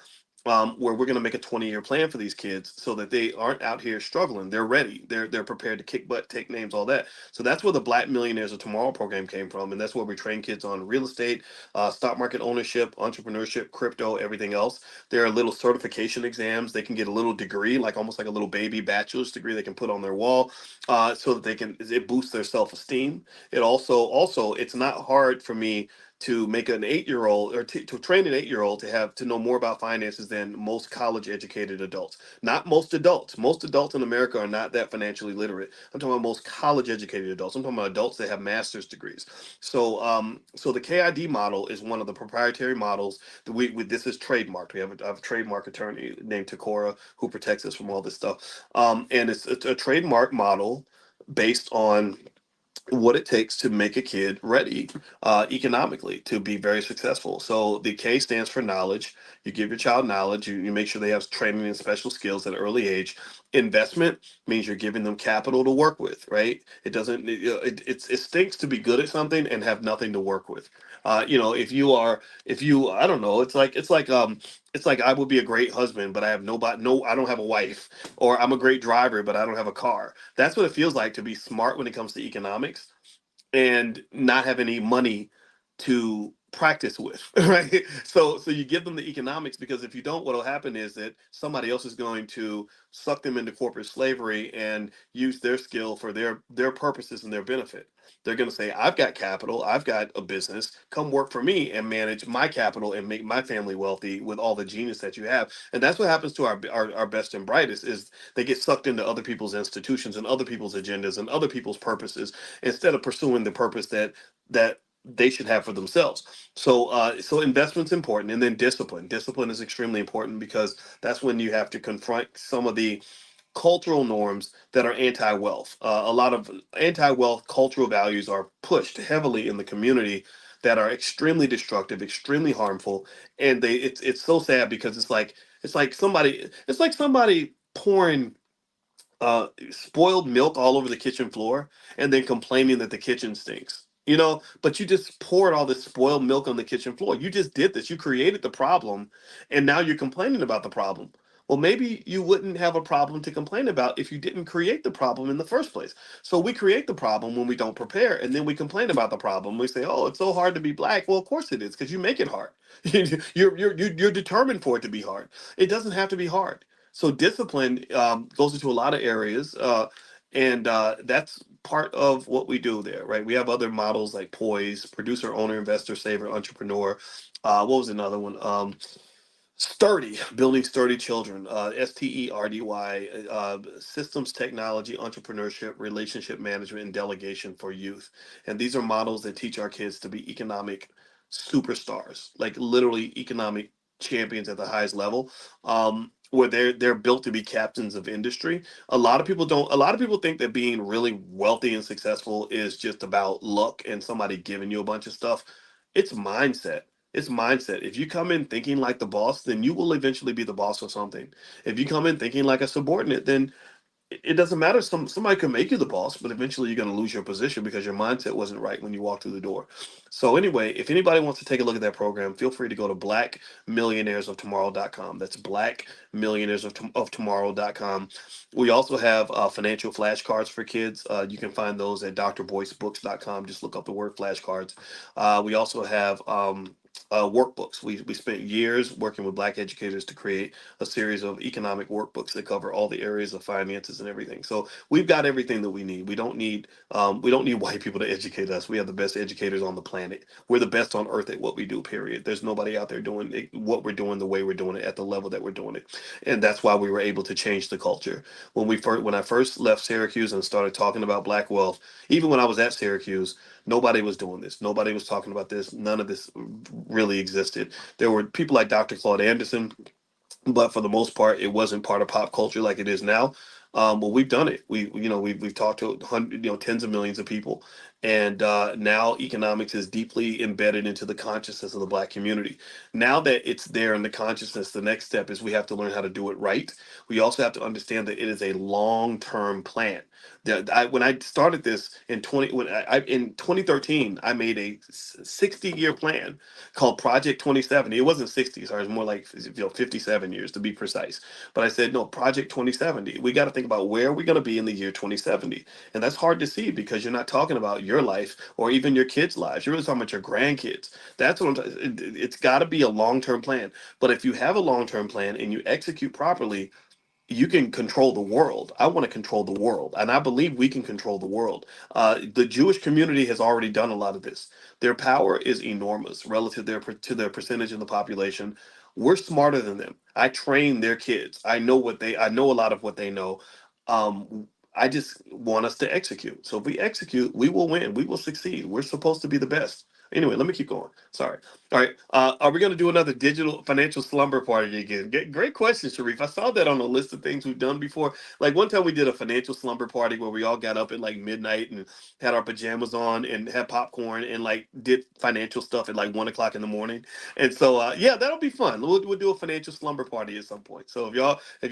where we're going to make a 20-year plan for these kids so that they aren't out here struggling. They're ready. They're prepared to kick butt, take names, all that. So that's where the Black Millionaires of Tomorrow program came from, and that's where we train kids on real estate, stock market ownership, entrepreneurship, crypto, everything else. There are little certification exams. They can get a little degree, like almost like a little baby bachelor's degree, they can put on their wall, so that it boosts their self-esteem. It also it's not hard for me to make an 8-year-old or to train an 8-year-old to know more about finances than most college educated adults. Not most adults. Most adults in America are not that financially literate. I'm talking about most college educated adults. I'm talking about adults that have master's degrees. So the KID model is one of the proprietary models that this is trademarked. I have a trademark attorney named Takora who protects us from all this stuff. And it's a trademark model based on what it takes to make a kid ready economically to be very successful. So the K stands for knowledge. You give your child knowledge. You make sure they have training and special skills at an early age. Investment means you're giving them capital to work with, right? It doesn't. It stinks to be good at something and have nothing to work with. If you, I don't know. It's like I would be a great husband, but I have nobody. No, I don't have a wife. Or I'm a great driver, but I don't have a car. That's what it feels like to be smart when it comes to economics and not have any money to practice with, right? So you give them the economics, because if you don't, what'll happen is that somebody else is going to suck them into corporate slavery and use their skill for their purposes and their benefit. They're going to say, I've got capital, I've got a business, come work for me and manage my capital and make my family wealthy with all the genius that you have. And that's what happens to our best and brightest, is they get sucked into other people's institutions and other people's agendas and other people's purposes instead of pursuing the purpose that they should have for themselves. So investment's important, and then discipline. Discipline is extremely important, because that's when you have to confront some of the cultural norms that are anti-wealth. A lot of anti-wealth cultural values are pushed heavily in the community that are extremely destructive, extremely harmful, and it's so sad, because it's like somebody pouring spoiled milk all over the kitchen floor and then complaining that the kitchen stinks. But you just poured all this spoiled milk on the kitchen floor. You just did this. You created the problem, and now you're complaining about the problem. Well, maybe you wouldn't have a problem to complain about if you didn't create the problem in the first place. So we create the problem when we don't prepare, and then we complain about the problem. We say, "Oh, it's so hard to be black." Well, of course it is, because you make it hard. You're determined for it to be hard. It doesn't have to be hard. So discipline goes into a lot of areas, and that's part of what we do there, right? We have other models like Poise, producer, owner, investor, saver, entrepreneur. What was another one? Sturdy, building sturdy children, STERDY, systems technology, entrepreneurship, relationship management, and delegation for youth. And these are models that teach our kids to be economic superstars, like literally economic champions at the highest level, where they're built to be captains of industry. A lot of people don't. A lot of people think that being really wealthy and successful is just about luck and somebody giving you a bunch of stuff. It's mindset. It's mindset. If you come in thinking like the boss, then you will eventually be the boss of something. If you come in thinking like a subordinate, then it doesn't matter. Somebody can make you the boss, but eventually you're going to lose your position because your mindset wasn't right when you walked through the door. So anyway, if anybody wants to take a look at that program, feel free to go to blackmillionairesoftomorrow.com. That's blackmillionairesoftomorrow.com. We also have financial flashcards for kids. You can find those at drboycebooks.com. Just look up the word flashcards. We also have workbooks. We spent years working with black educators to create a series of economic workbooks that cover all the areas of finances and everything. So we've got everything that we need. We don't need white people to educate us. We have the best educators on the planet. We're the best on earth at what we do. Period. There's nobody out there doing what we're doing the way we're doing it at the level that we're doing it, and that's why we were able to change the culture. When I first left Syracuse and started talking about black wealth, even when I was at Syracuse, nobody was doing this. Nobody was talking about this. None of this really existed. There were people like Dr. Claude Anderson, but for the most part, it wasn't part of pop culture like it is now. Well, we've done it. We've talked to tens of millions of people, and now economics is deeply embedded into the consciousness of the black community. Now that it's there in the consciousness, the next step is we have to learn how to do it right. We also have to understand that it is a long-term plan. When I started this in 2013, I made a 60-year plan called Project 2070. It wasn't 60, sorry, it was more like 57 years to be precise. But I said, no, Project 2070. We got to think about where we're going to be in the year 2070. And that's hard to see because you're not talking about your life or even your kids' lives. You're really talking about your grandkids. That's what it's got to be a long-term plan. But if you have a long-term plan and you execute properly, you can control the world. I want to control the world, and I believe we can control the world. The Jewish community has already done a lot of this. Their power is enormous relative to their percentage in the population. We're smarter than them. I train their kids. I know a lot of what they know. I just want us to execute. So if we execute, we will win. We will succeed. We're supposed to be the best. Anyway, let me keep going. Sorry. All right. Are we going to do another digital financial slumber party again? Great question, Sharif. I saw that on a list of things we've done before. Like one time we did a financial slumber party where we all got up at like midnight and had our pajamas on and had popcorn and like did financial stuff at like 1 o'clock in the morning. And so, yeah, that'll be fun. We'll do a financial slumber party at some point. So if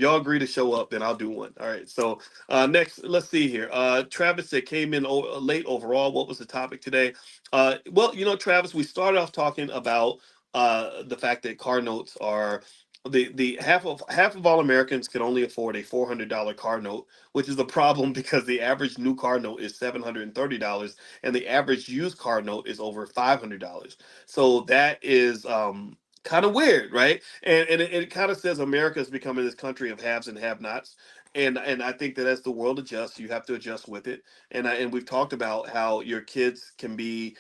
y'all agree to show up, then I'll do one. All right. So next, let's see here. Travis said came in late overall. What was the topic today? Well, Travis, we started off talking about the fact that car notes are the half of all Americans can only afford a $400 car note, which is a problem because the average new car note is $730 and the average used car note is over $500. So that is kind of weird, right? And it kind of says America is becoming this country of haves and have-nots. And I think that as the world adjusts, you have to adjust with it. And we've talked about how your kids can be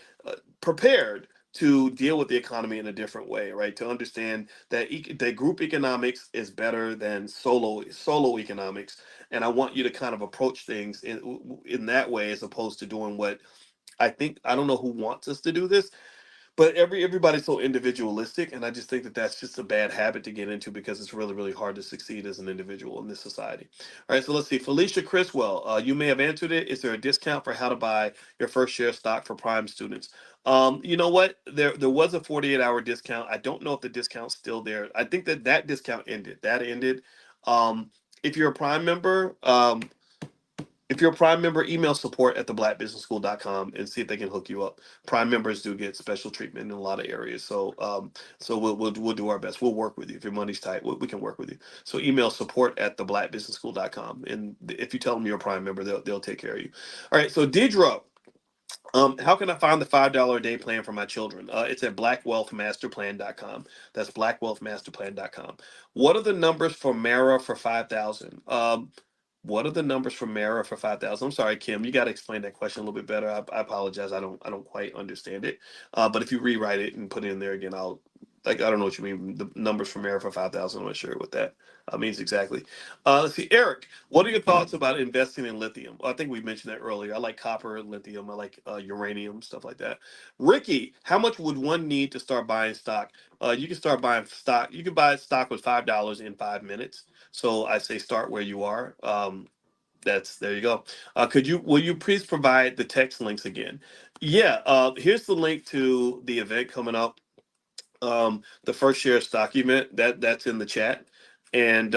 prepared to deal with the economy in a different way, right? To understand that that group economics is better than solo economics, and I want you to kind of approach things in that way as opposed to doing what I don't know who wants us to do this, but everybody's so individualistic, and I just think that that's just a bad habit to get into because it's really really hard to succeed as an individual in this society. All right, so let's see. Felicia Criswell, you may have answered it. Is there a discount for how to buy your first share stock for prime students? You know what, there was a 48-hour discount. I don't know if the discount's still there. I think that discount ended. If you're a prime member, If you're a Prime member, email support at theblackbusinessschool.com and see if they can hook you up. Prime members do get special treatment in a lot of areas. So we'll do our best. We'll work with you. If your money's tight, we can work with you. So email support at theblackbusinessschool.com. And if you tell them you're a Prime member, they'll take care of you. All right. So Deidre, how can I find the $5 a day plan for my children? It's at blackwealthmasterplan.com. That's blackwealthmasterplan.com. What are the numbers for Mara for 5,000? What are the numbers for Mara for 5,000? I'm sorry, Kim, you got to explain that question a little bit better. I apologize. I don't quite understand it. But if you rewrite it and put it in there again, I don't know what you mean. The numbers for Mara for 5,000. I'm not sure what that means exactly. Let's see, Eric. What are your thoughts about investing in lithium? I think we mentioned that earlier. I like copper, lithium. I like uranium, stuff like that. Ricky, how much would one need to start buying stock? You can start buying stock. You can buy stock with $5 in 5 minutes. So I say start where you are. There you go. Will you please provide the text links again? Yeah. Here's the link to the event coming up, the first share stock event that's in the chat, and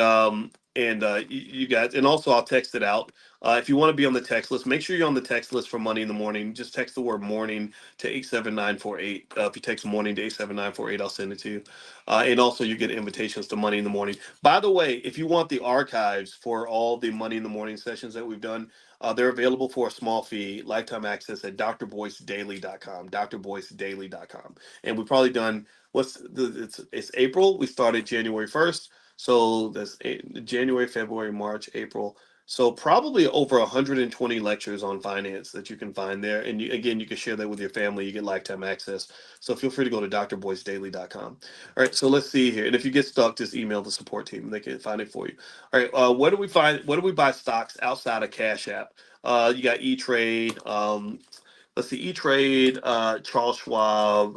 you guys, and also I'll text it out. If you want to be on the text list, make sure you're on the text list for Money in the Morning. Just text the word morning to 87948. If you text morning to 87948, I'll send it to you. And also you get invitations to Money in the Morning. By the way, if you want the archives for all the Money in the Morning sessions that we've done, they're available for a small fee, lifetime access at drboycedaily.com, drboycedaily.com. And we've probably done it's April. We started January 1st. So that's January, February, March, April. So probably over 120 lectures on finance that you can find there. And you can share that with your family. You get lifetime access. So feel free to go to drboycedaily.com. All right. So let's see here. And if you get stuck, just email the support team and they can find it for you. All right. Where do we buy stocks outside of Cash App? You got E-Trade. Let's see, E-Trade, Charles Schwab,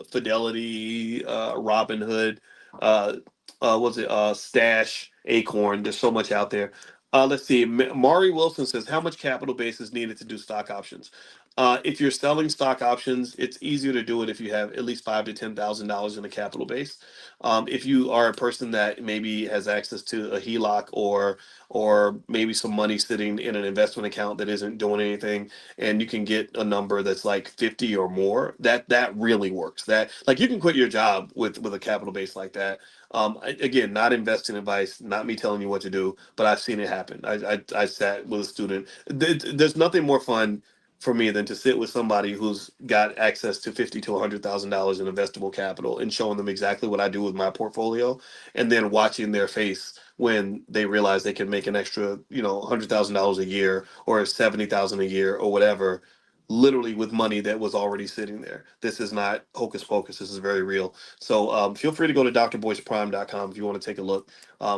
Fidelity, Robinhood, Stash, Acorn. There's so much out there. Let's see. Mari Wilson says, how much capital base is needed to do stock options? If you're selling stock options, it's easier to do it if you have at least $5,000 to $10,000 in a capital base. If you are a person that maybe has access to a HELOC or maybe some money sitting in an investment account that isn't doing anything, and you can get a number that's like 50 or more, that really works. That, like, you can quit your job with a capital base like that. Again, not investing advice, not me telling you what to do, but I've seen it happen. I sat with a student. There's nothing more fun for me than to sit with somebody who's got access to $50,000 to $100,000 in investable capital and showing them exactly what I do with my portfolio, and then watching their face when they realize they can make an extra, $100,000 a year or 70,000 a year or whatever, literally with money that was already sitting there. This is not hocus pocus. This is very real. So feel free to go to drboyceprime.com if you want to take a look.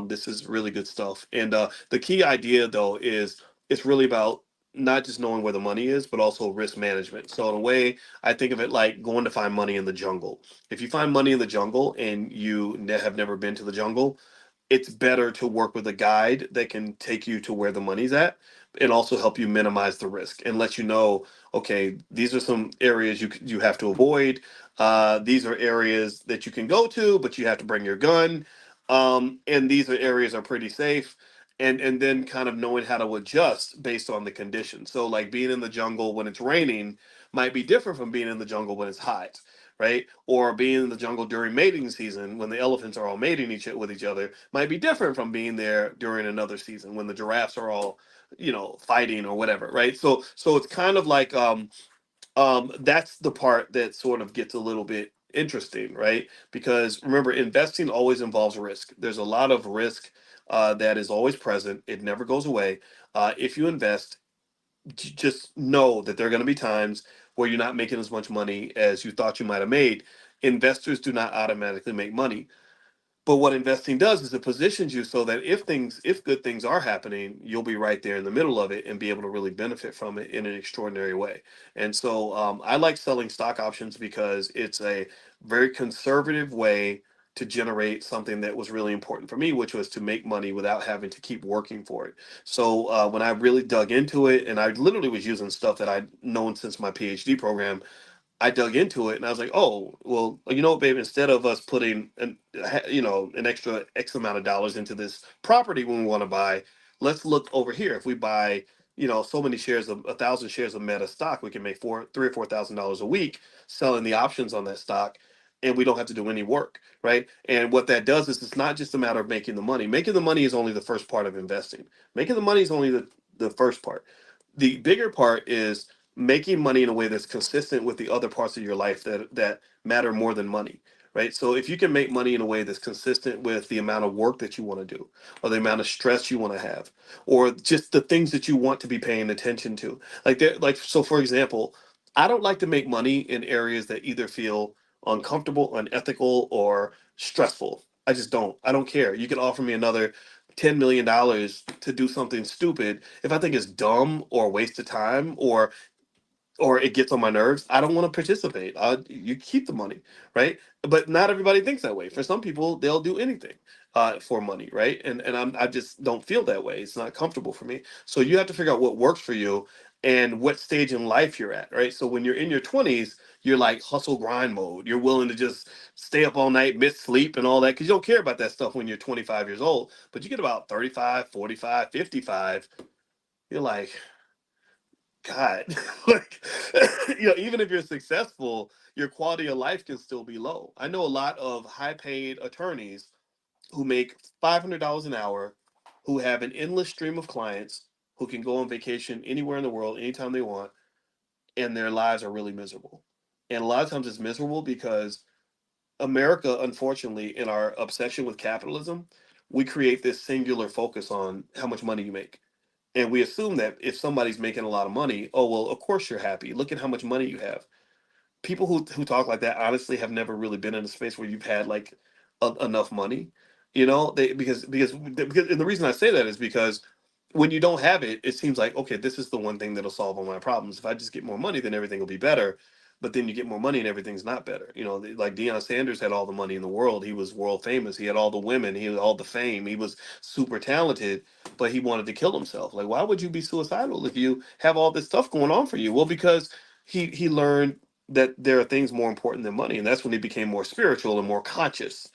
This is really good stuff. And the key idea, though, is it's really about not just knowing where the money is, but also risk management. So in a way, I think of it like going to find money in the jungle. If you find money in the jungle and you have never been to the jungle, it's better to work with a guide that can take you to where the money's at and also help you minimize the risk and let you know, okay, these are some areas you have to avoid. These are areas that you can go to, but you have to bring your gun. And these are areas are pretty safe. And then kind of knowing how to adjust based on the conditions. So like being in the jungle when it's raining might be different from being in the jungle when it's hot, right? Or being in the jungle during mating season when the elephants are all mating with each other might be different from being there during another season when the giraffes are all, fighting or whatever, right? So it's kind of like that's the part that sort of gets a little bit interesting, right? Because remember, investing always involves risk. There's a lot of risk that is always present. It never goes away. If you invest, just know that there are going to be times where you're not making as much money as you thought you might have made. Investors do not automatically make money. But what investing does is it positions you so that if good things are happening, you'll be right there in the middle of it and be able to really benefit from it in an extraordinary way. And so I like selling stock options because it's a very conservative way to generate something that was really important for me, which was to make money without having to keep working for it. So when I really dug into it, and I literally was using stuff that I'd known since my PhD program, I dug into it and I was like, oh, well, you know what, babe, instead of us putting an extra X amount of dollars into this property when we want to buy, let's look over here. If we buy, so many shares of 1,000 shares of Meta stock, we can make $3,000 or $4,000 a week selling the options on that stock, and we don't have to do any work, right? And what that does is it's not just a matter of making the money. Making the money is only the first part of investing. Making the money is only the first part. The bigger part is making money in a way that's consistent with the other parts of your life that matter more than money, right? So if you can make money in a way that's consistent with the amount of work that you want to do, or the amount of stress you want to have, or just the things that you want to be paying attention to, so for example, I don't like to make money in areas that either feel uncomfortable, unethical, or stressful. I just don't. I don't care. You can offer me another $10 million to do something stupid. If I think it's dumb or a waste of time, or it gets on my nerves, I don't want to participate. You keep the money, right? But not everybody thinks that way. For some people, they'll do anything for money, right? And I just don't feel that way. It's not comfortable for me. So you have to figure out what works for you and what stage in life you're at, right? So when you're in your 20s, you're like hustle grind mode. You're willing to just stay up all night, miss sleep and all that, because you don't care about that stuff when you're 25 years old. But you get about 35, 45, 55, you're like, God, like, even if you're successful, your quality of life can still be low. I know a lot of high paid attorneys who make $500 an hour, who have an endless stream of clients, who can go on vacation anywhere in the world, anytime they want, and their lives are really miserable. And a lot of times it's miserable because America, unfortunately, in our obsession with capitalism, we create this singular focus on how much money you make. And we assume that if somebody's making a lot of money, oh, well, of course you're happy. Look at how much money you have. People who talk like that honestly have never really been in a space where you've had like enough money. Because and the reason I say that is because when you don't have it, it seems like, okay, this is the one thing that'll solve all my problems. If I just get more money, then everything will be better. But then you get more money and everything's not better. Like Deion Sanders had all the money in the world. He was world famous. He had all the women. He had all the fame. He was super talented, but he wanted to kill himself. Like, why would you be suicidal if you have all this stuff going on for you? Well, because he learned that there are things more important than money, and that's when he became more spiritual and more conscious.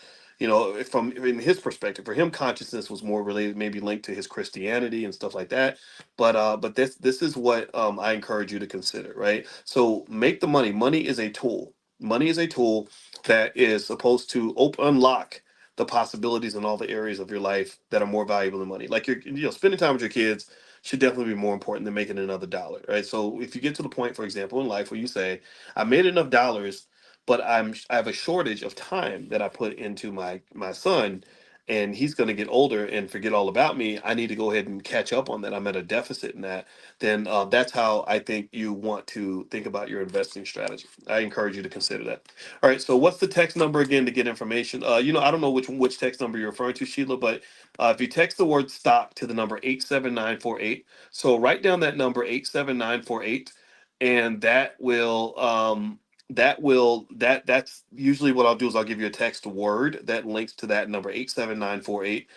From in his perspective, for him, consciousness was more related, maybe linked to his Christianity and stuff like that. But this is what I encourage you to consider, right? So make the money. Money is a tool. Money is a tool that is supposed to unlock the possibilities in all the areas of your life that are more valuable than money. Like spending time with your kids should definitely be more important than making another dollar, right? So if you get to the point, for example, in life where you say, I made enough dollars, but I have a shortage of time that I put into my son, and he's going to get older and forget all about me. I need to go ahead and catch up on that. I'm at a deficit in that. Then that's how I think you want to think about your investing strategy. I encourage you to consider that. All right. So what's the text number again to get information? I don't know which text number you're referring to, Sheila, but if you text the word stock to the number 87948, so write down that number 87948, and that's usually what I'll do is I'll give you a text word that links to that number 87948.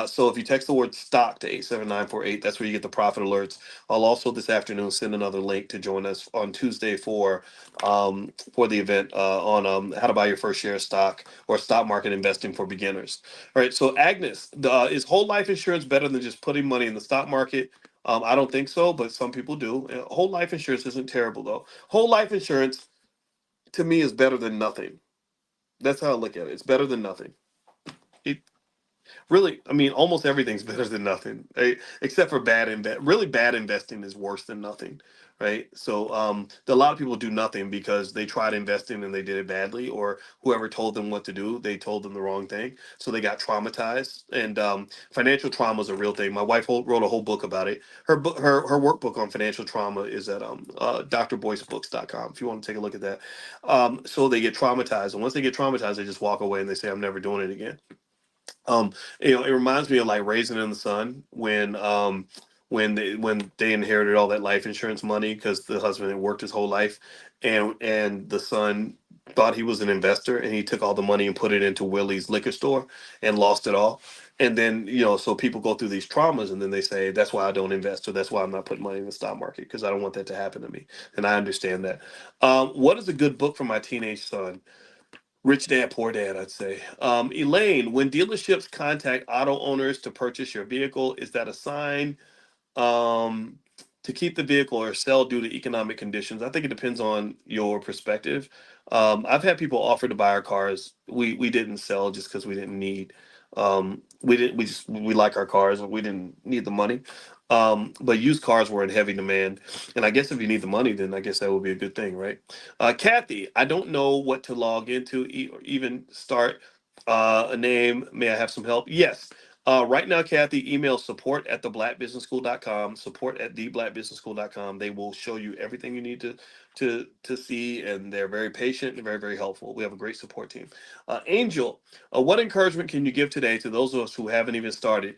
So if you text the word stock to 87948, that's where you get the profit alerts. I'll also this afternoon send another link to join us on Tuesday for the event on how to buy your first share of stock, or stock market investing for beginners. All right. So Agnes, is whole life insurance better than just putting money in the stock market? I don't think so, but some people do. Whole life insurance isn't terrible though. Whole life insurance to me is better than nothing. That's how I look at it. It's better than nothing. It, really, I mean, almost everything's better than nothing, right? Except for really bad investing is worse than nothing, right? So a lot of people do nothing because they tried investing and they did it badly, or whoever told them what to do, they told them the wrong thing, so they got traumatized. And financial trauma is a real thing. My wife wrote a whole book about it. Her workbook on financial trauma is at drboycebooks.com if you want to take a look at that. So they get traumatized, and once they get traumatized, they just walk away and they say, I'm never doing it again. um it reminds me of like Raising in the Sun, when they inherited all that life insurance money because the husband had worked his whole life, and the son thought he was an investor, and he took all the money and put it into Willie's liquor store and lost it all. And then so people go through these traumas, and then they say, that's why I don't invest, or that's why I'm not putting money in the stock market, because I don't want that to happen to me. And I understand that. What is a good book for my teenage son? Rich dad, poor dad, I'd say. Elaine, when dealerships contact auto owners to purchase your vehicle, is that a sign um, to keep the vehicle or sell due to economic conditions? I think it depends on your perspective. I've had people offer to buy our cars. We didn't sell just because we didn't need. We didn't. We like our cars and we didn't need the money. But used cars were in heavy demand, and I guess if you need the money, then I guess that would be a good thing, right? Kathy, I don't know what to log into or even start a name. May I have some help? Yes. Right now, Kathy, email support@theblackbusinessschool.com, support@theblackbusinessschool.com. They will show you everything you need to see, and they're very patient and very, very helpful. We have a great support team. Angel, what encouragement can you give today to those of us who haven't even started?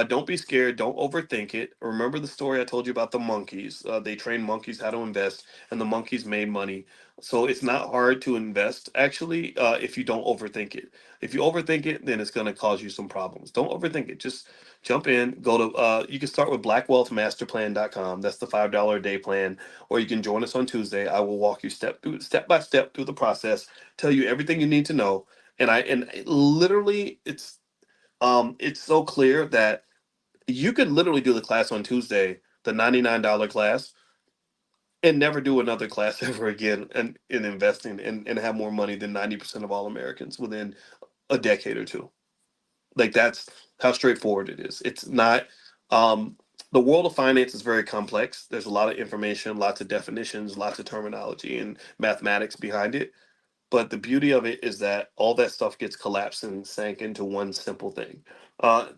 Don't be scared. Don't overthink it. Remember the story I told you about the monkeys. They trained monkeys how to invest, and the monkeys made money. So it's not hard to invest, actually, if you don't overthink it. If you overthink it, then it's going to cause you some problems. Don't overthink it. Just jump in. Go to, you can start with blackwealthmasterplan.com. That's the $5 a day plan. Or you can join us on Tuesday. I will walk you step by step through the process, tell you everything you need to know. Literally, it's so clear that you could literally do the class on Tuesday, the $99 class, and never do another class ever again in investing and have more money than 90% of all Americans within a decade or two. Like that's how straightforward it is. It's not the world of finance is very complex. There's a lot of information, lots of definitions, lots of terminology and mathematics behind it. But the beauty of it is that all that stuff gets collapsed and sank into one simple thing.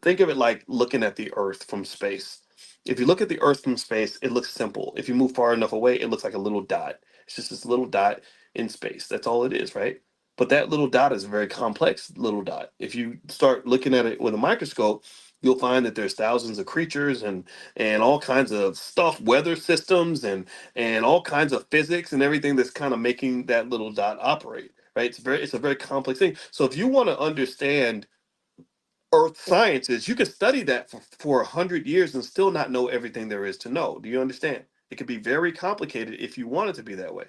Think of it like looking at the Earth from space. If you look at the Earth from space, it looks simple. If you move far enough away, it looks like a little dot. It's just this little dot in space. That's all it is, right? But that little dot is a very complex little dot. If you start looking at it with a microscope, you'll find that there's thousands of creatures and all kinds of stuff, weather systems and all kinds of physics and everything that's kind of making that little dot operate, right? It's a very complex thing. So if you want to understand earth sciences, you could study that for 100 years and still not know everything there is to know. Do you understand? It could be very complicated if you want it to be that way.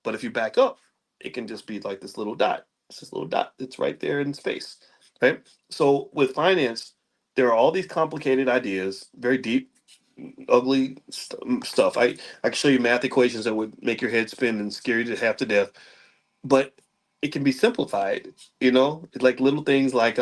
But if you back up, it can just be like this little dot. It's this little dot that's right there in space, right? So with finance, there are all these complicated ideas, very deep, ugly stuff. I can show you math equations that would make your head spin and scare you to half to death, but it can be simplified. Like little things like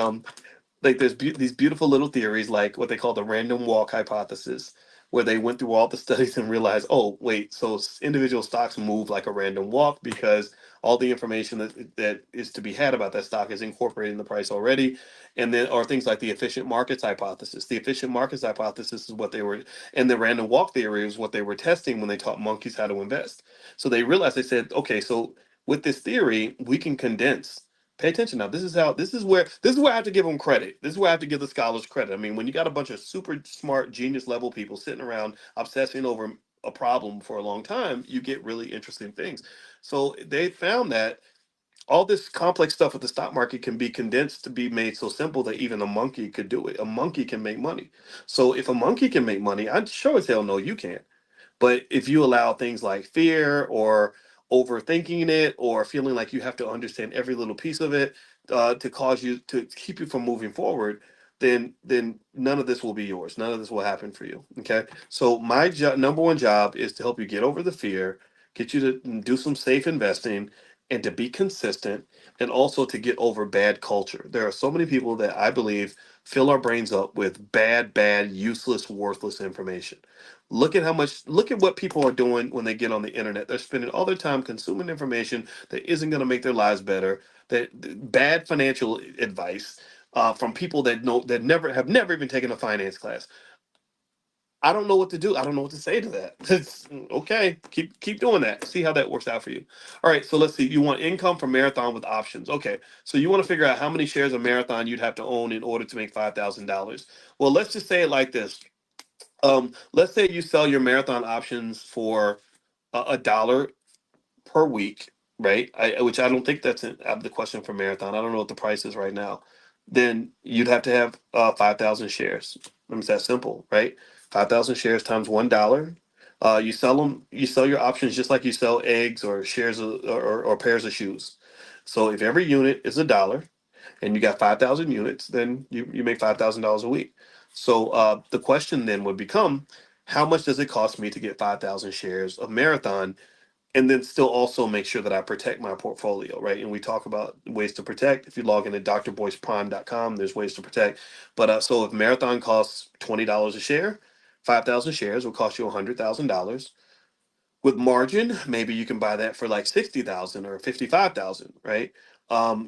there's these beautiful little theories like what they call the random walk hypothesis, where they went through all the studies and realized, oh wait, so individual stocks move like a random walk because all the information that is to be had about that stock is incorporated in the price already. And then or things like the efficient markets hypothesis. The efficient markets hypothesis is what they were, and the random walk theory is what they were testing when they taught monkeys how to invest. So they realized, they said, okay, so with this theory we can condense. Pay attention now. This is where I have to give them credit. This is where I have to give the scholars credit. I mean, when you got a bunch of super smart genius level people sitting around obsessing over a problem for a long time, you get really interesting things. So they found that all this complex stuff with the stock market can be condensed to be made so simple that even a monkey could do it. A monkey can make money. So if a monkey can make money, I'm sure as hell no you can. But if you allow things like fear or overthinking it or feeling like you have to understand every little piece of it to cause you to keep you from moving forward, then none of this will be yours. None of this will happen for you. Okay. So my number one job is to help you get over the fear, get you to do some safe investing, and to be consistent, and also to get over bad culture. There are so many people that I believe fill our brains up with bad, useless, worthless information. Look at what people are doing when they get on the internet. They're spending all their time consuming information that isn't going to make their lives better. That bad financial advice from people that never even taken a finance class. I don't know what to do. I don't know what to say to that. It's okay. Keep doing that. See how that works out for you. All right. So let's see. You want income from Marathon with options. Okay. So you want to figure out how many shares of Marathon you'd have to own in order to make $5,000. Well, let's just say it like this. Let's say you sell your Marathon options for a dollar per week, right? Which I don't think that's out of the question for Marathon. I don't know what the price is right now. Then you'd have to have 5,000 shares. It's that simple, right? 5,000 shares times $1. You sell them. You sell your options just like you sell eggs or shares or pairs of shoes. So if every unit is $1 and you got 5,000 units, then you make $5,000 a week. So the question then would become, how much does it cost me to get 5,000 shares of Marathon, and then still also make sure that I protect my portfolio, right? And we talk about ways to protect. If you log into drboyceprime.com, there's ways to protect. But so if Marathon costs $20 a share, 5,000 shares will cost you $100,000. With margin, maybe you can buy that for like 60,000 or 55,000, right?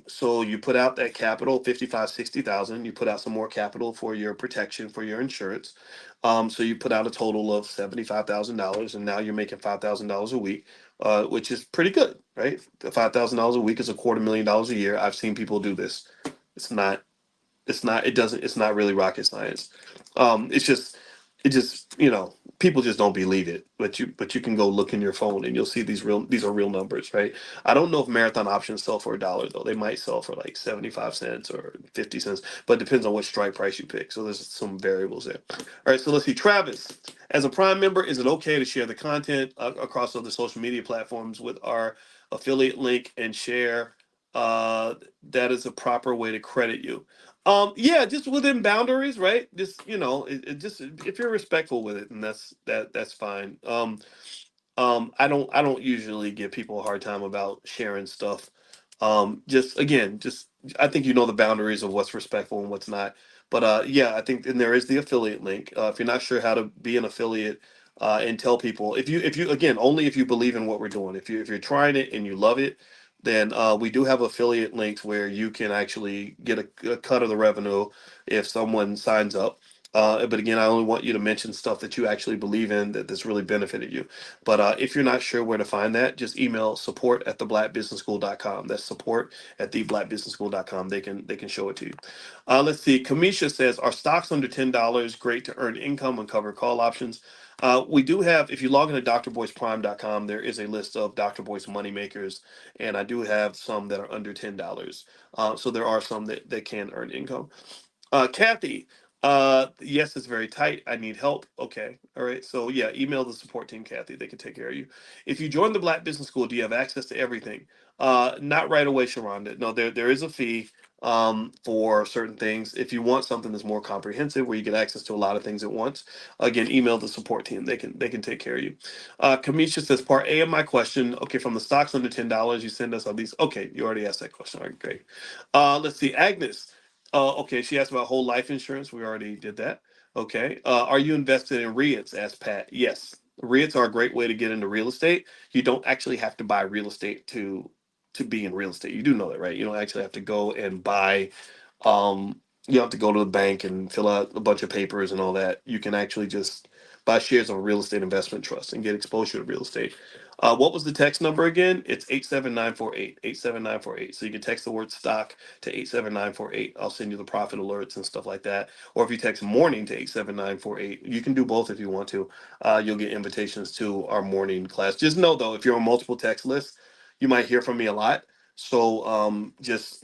So you put out that capital, 55, 60,000. You put out some more capital for your protection, for your insurance. So you put out a total of $75,000, and now you're making $5,000 a week, which is pretty good, right? $5,000 a week is $250,000 a year. I've seen people do this. It's not it's not really rocket science. It's just it just people just don't believe it, but you can go look in your phone and you'll see these are real numbers, right? I don't know if marathon options sell for $1 though. They might sell for like 75 cents or 50 cents, but it depends on what strike price you pick, so there's some variables there. All right, so let's see. Travis, as a prime member, is it okay to share the content across other social media platforms with our affiliate link and share? That is a proper way to credit you. Yeah, just within boundaries, right? Just it just if you're respectful with it, and that's fine. I don't usually give people a hard time about sharing stuff. Just again, just I think the boundaries of what's respectful and what's not. But yeah, I think and there is the affiliate link. If you're not sure how to be an affiliate, and tell people, if you again, only if you believe in what we're doing. If you're trying it and you love it, then we do have affiliate links where you can actually get a cut of the revenue if someone signs up. But again, I only want you to mention stuff that you actually believe in, that's really benefited you. But if you're not sure where to find that, just email support@theblackbusinessschool.com. That's support@theblackbusinessschool.com. They can show it to you. Let's see. Kamisha says, are stocks under $10 great to earn income and cover call options? We do have, if you log into drboyceprime.com, there is a list of Dr. Boyce money makers, and I do have some that are under $10. So there are some that can earn income. Kathy, yes, it's very tight. I need help. Okay. All right. So yeah, email the support team, Kathy. They can take care of you. If you join the Black Business School, do you have access to everything? Not right away, Sharonda. No, there is a fee for certain things. If you want something that's more comprehensive, where you get access to a lot of things at once, again, email the support team. They can take care of you. Kamisha says, part A of my question. Okay, from the stocks under $10, you send us all these. Okay, you already asked that question. All right, great. Let's see, Agnes. Okay, she asked about whole life insurance. We already did that. Okay. Are you invested in REITs? Asked Pat. Yes. REITs are a great way to get into real estate. You don't actually have to buy real estate to be in real estate. You do know that, right? You don't actually have to go and buy you don't have to go to the bank and fill out a bunch of papers and all that. You can actually just buy shares of a real estate investment trust and get exposure to real estate. What was the text number again? It's 87948. 87948. So you can text the word stock to 87948. I'll send you the profit alerts and stuff like that. Or if you text morning to 87948, you can do both if you want to. You'll get invitations to our morning class. Just know though, if you're on multiple text lists, you might hear from me a lot. So just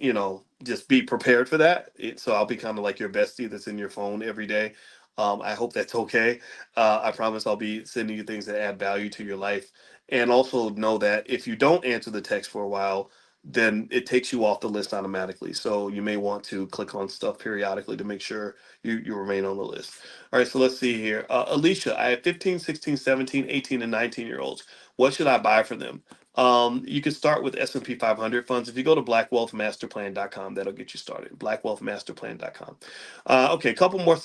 be prepared for that. So I'll be kind of like your bestie that's in your phone every day. I hope that's okay. I promise I'll be sending you things that add value to your life. And also know that if you don't answer the text for a while, then it takes you off the list automatically. So you may want to click on stuff periodically to make sure you remain on the list. All right, so let's see here. Alicia, I have 15, 16, 17, 18, and 19-year-olds. What should I buy for them? You can start with S&P 500 funds. If you go to blackwealthmasterplan.com, that'll get you started. Blackwealthmasterplan.com. Okay, a couple more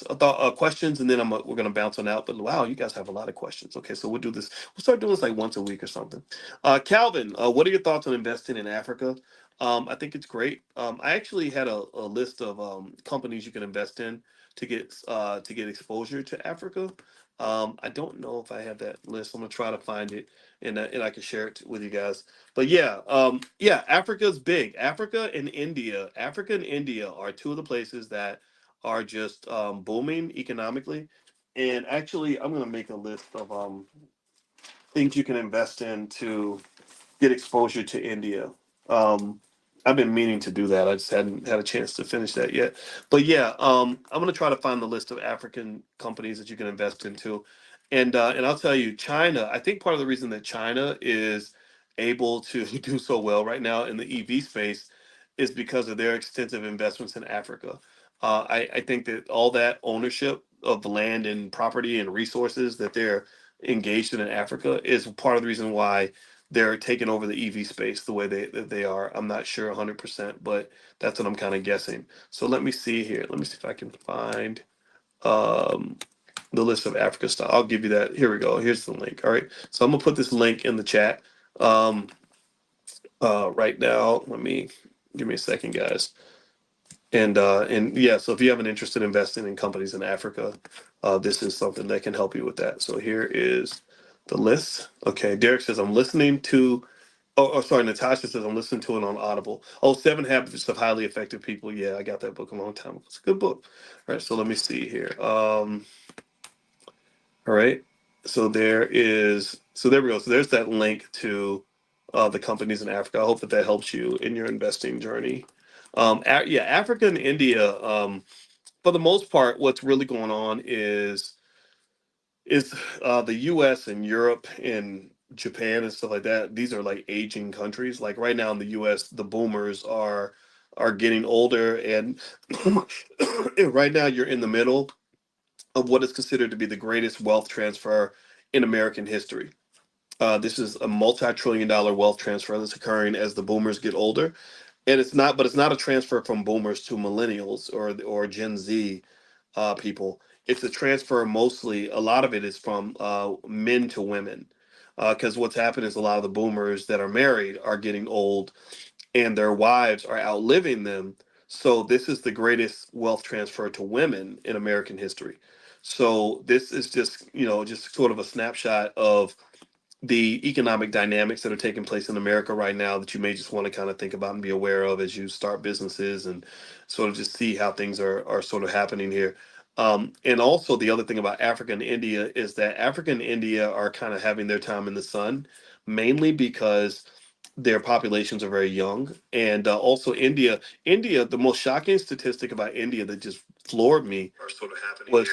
questions, and then we're going to bounce on out. But wow, you guys have a lot of questions. Okay, so we'll do this. We'll start doing this like once a week or something. Calvin, what are your thoughts on investing in Africa? I think it's great. I actually had a list of companies you can invest in to get exposure to Africa. I don't know if I have that list. I'm gonna try to find it and I can share it with you guys. But yeah, Africa's big. Africa and India are two of the places that are just booming economically. And actually, I'm gonna make a list of things you can invest in to get exposure to India. Um, I've been meaning to do that. I just hadn't had a chance to finish that yet. But yeah, I'm gonna try to find the list of African companies that you can invest into, and I'll tell you, China. I think part of the reason that China able to do so well right now in the EV space is because of their extensive investments in Africa. I think that all that ownership of land and property and resources that they're engaged in Africa is part of the reason why they're taking over the EV space the way that they are. I'm not sure 100%, but that's what I'm kind of guessing. So let me see here. Let me see if I can find um, the list of Africa stock. I'll give you that. Here we go. Here's the link. All right. So I'm gonna put this link in the chat um, right now. Let me give me a second, guys. And yeah, so if you have an interest in investing in companies in Africa, this is something that can help you with that. So here is the list. Okay, Derek says I'm listening to. Oh, sorry, Natasha says I'm listening to it on Audible. Oh, Seven Habits of Highly Effective People. Yeah, I got that book a long time ago. It's a good book. All right, so let me see here. All right. So there we go. So there's that link to the companies in Africa. I hope that that helps you in your investing journey. Yeah, Africa and India. For the most part, what's really going on is the U.S. and Europe and Japan and stuff like that. These are like aging countries. Like right now in the U.S., the boomers are getting older, and and right now you're in the middle of what is considered to be the greatest wealth transfer in American history. This is a multi-trillion-dollar wealth transfer that's occurring as the boomers get older, and it's not a transfer from boomers to millennials or Gen Z people. It's a transfer mostly. A lot of it is from men to women, because what's happened is a lot of the boomers that are married are getting old, and their wives are outliving them. So this is the greatest wealth transfer to women in American history. So this is just, just sort of a snapshot of the economic dynamics that are taking place in America right now that you may just want to kind of think about and be aware of as you start businesses and sort of just see how things are sort of happening here. And also the other thing about Africa and India is that Africa and India are kind of having their time in the sun, mainly because their populations are very young, and also India. The most shocking statistic about India that just floored me was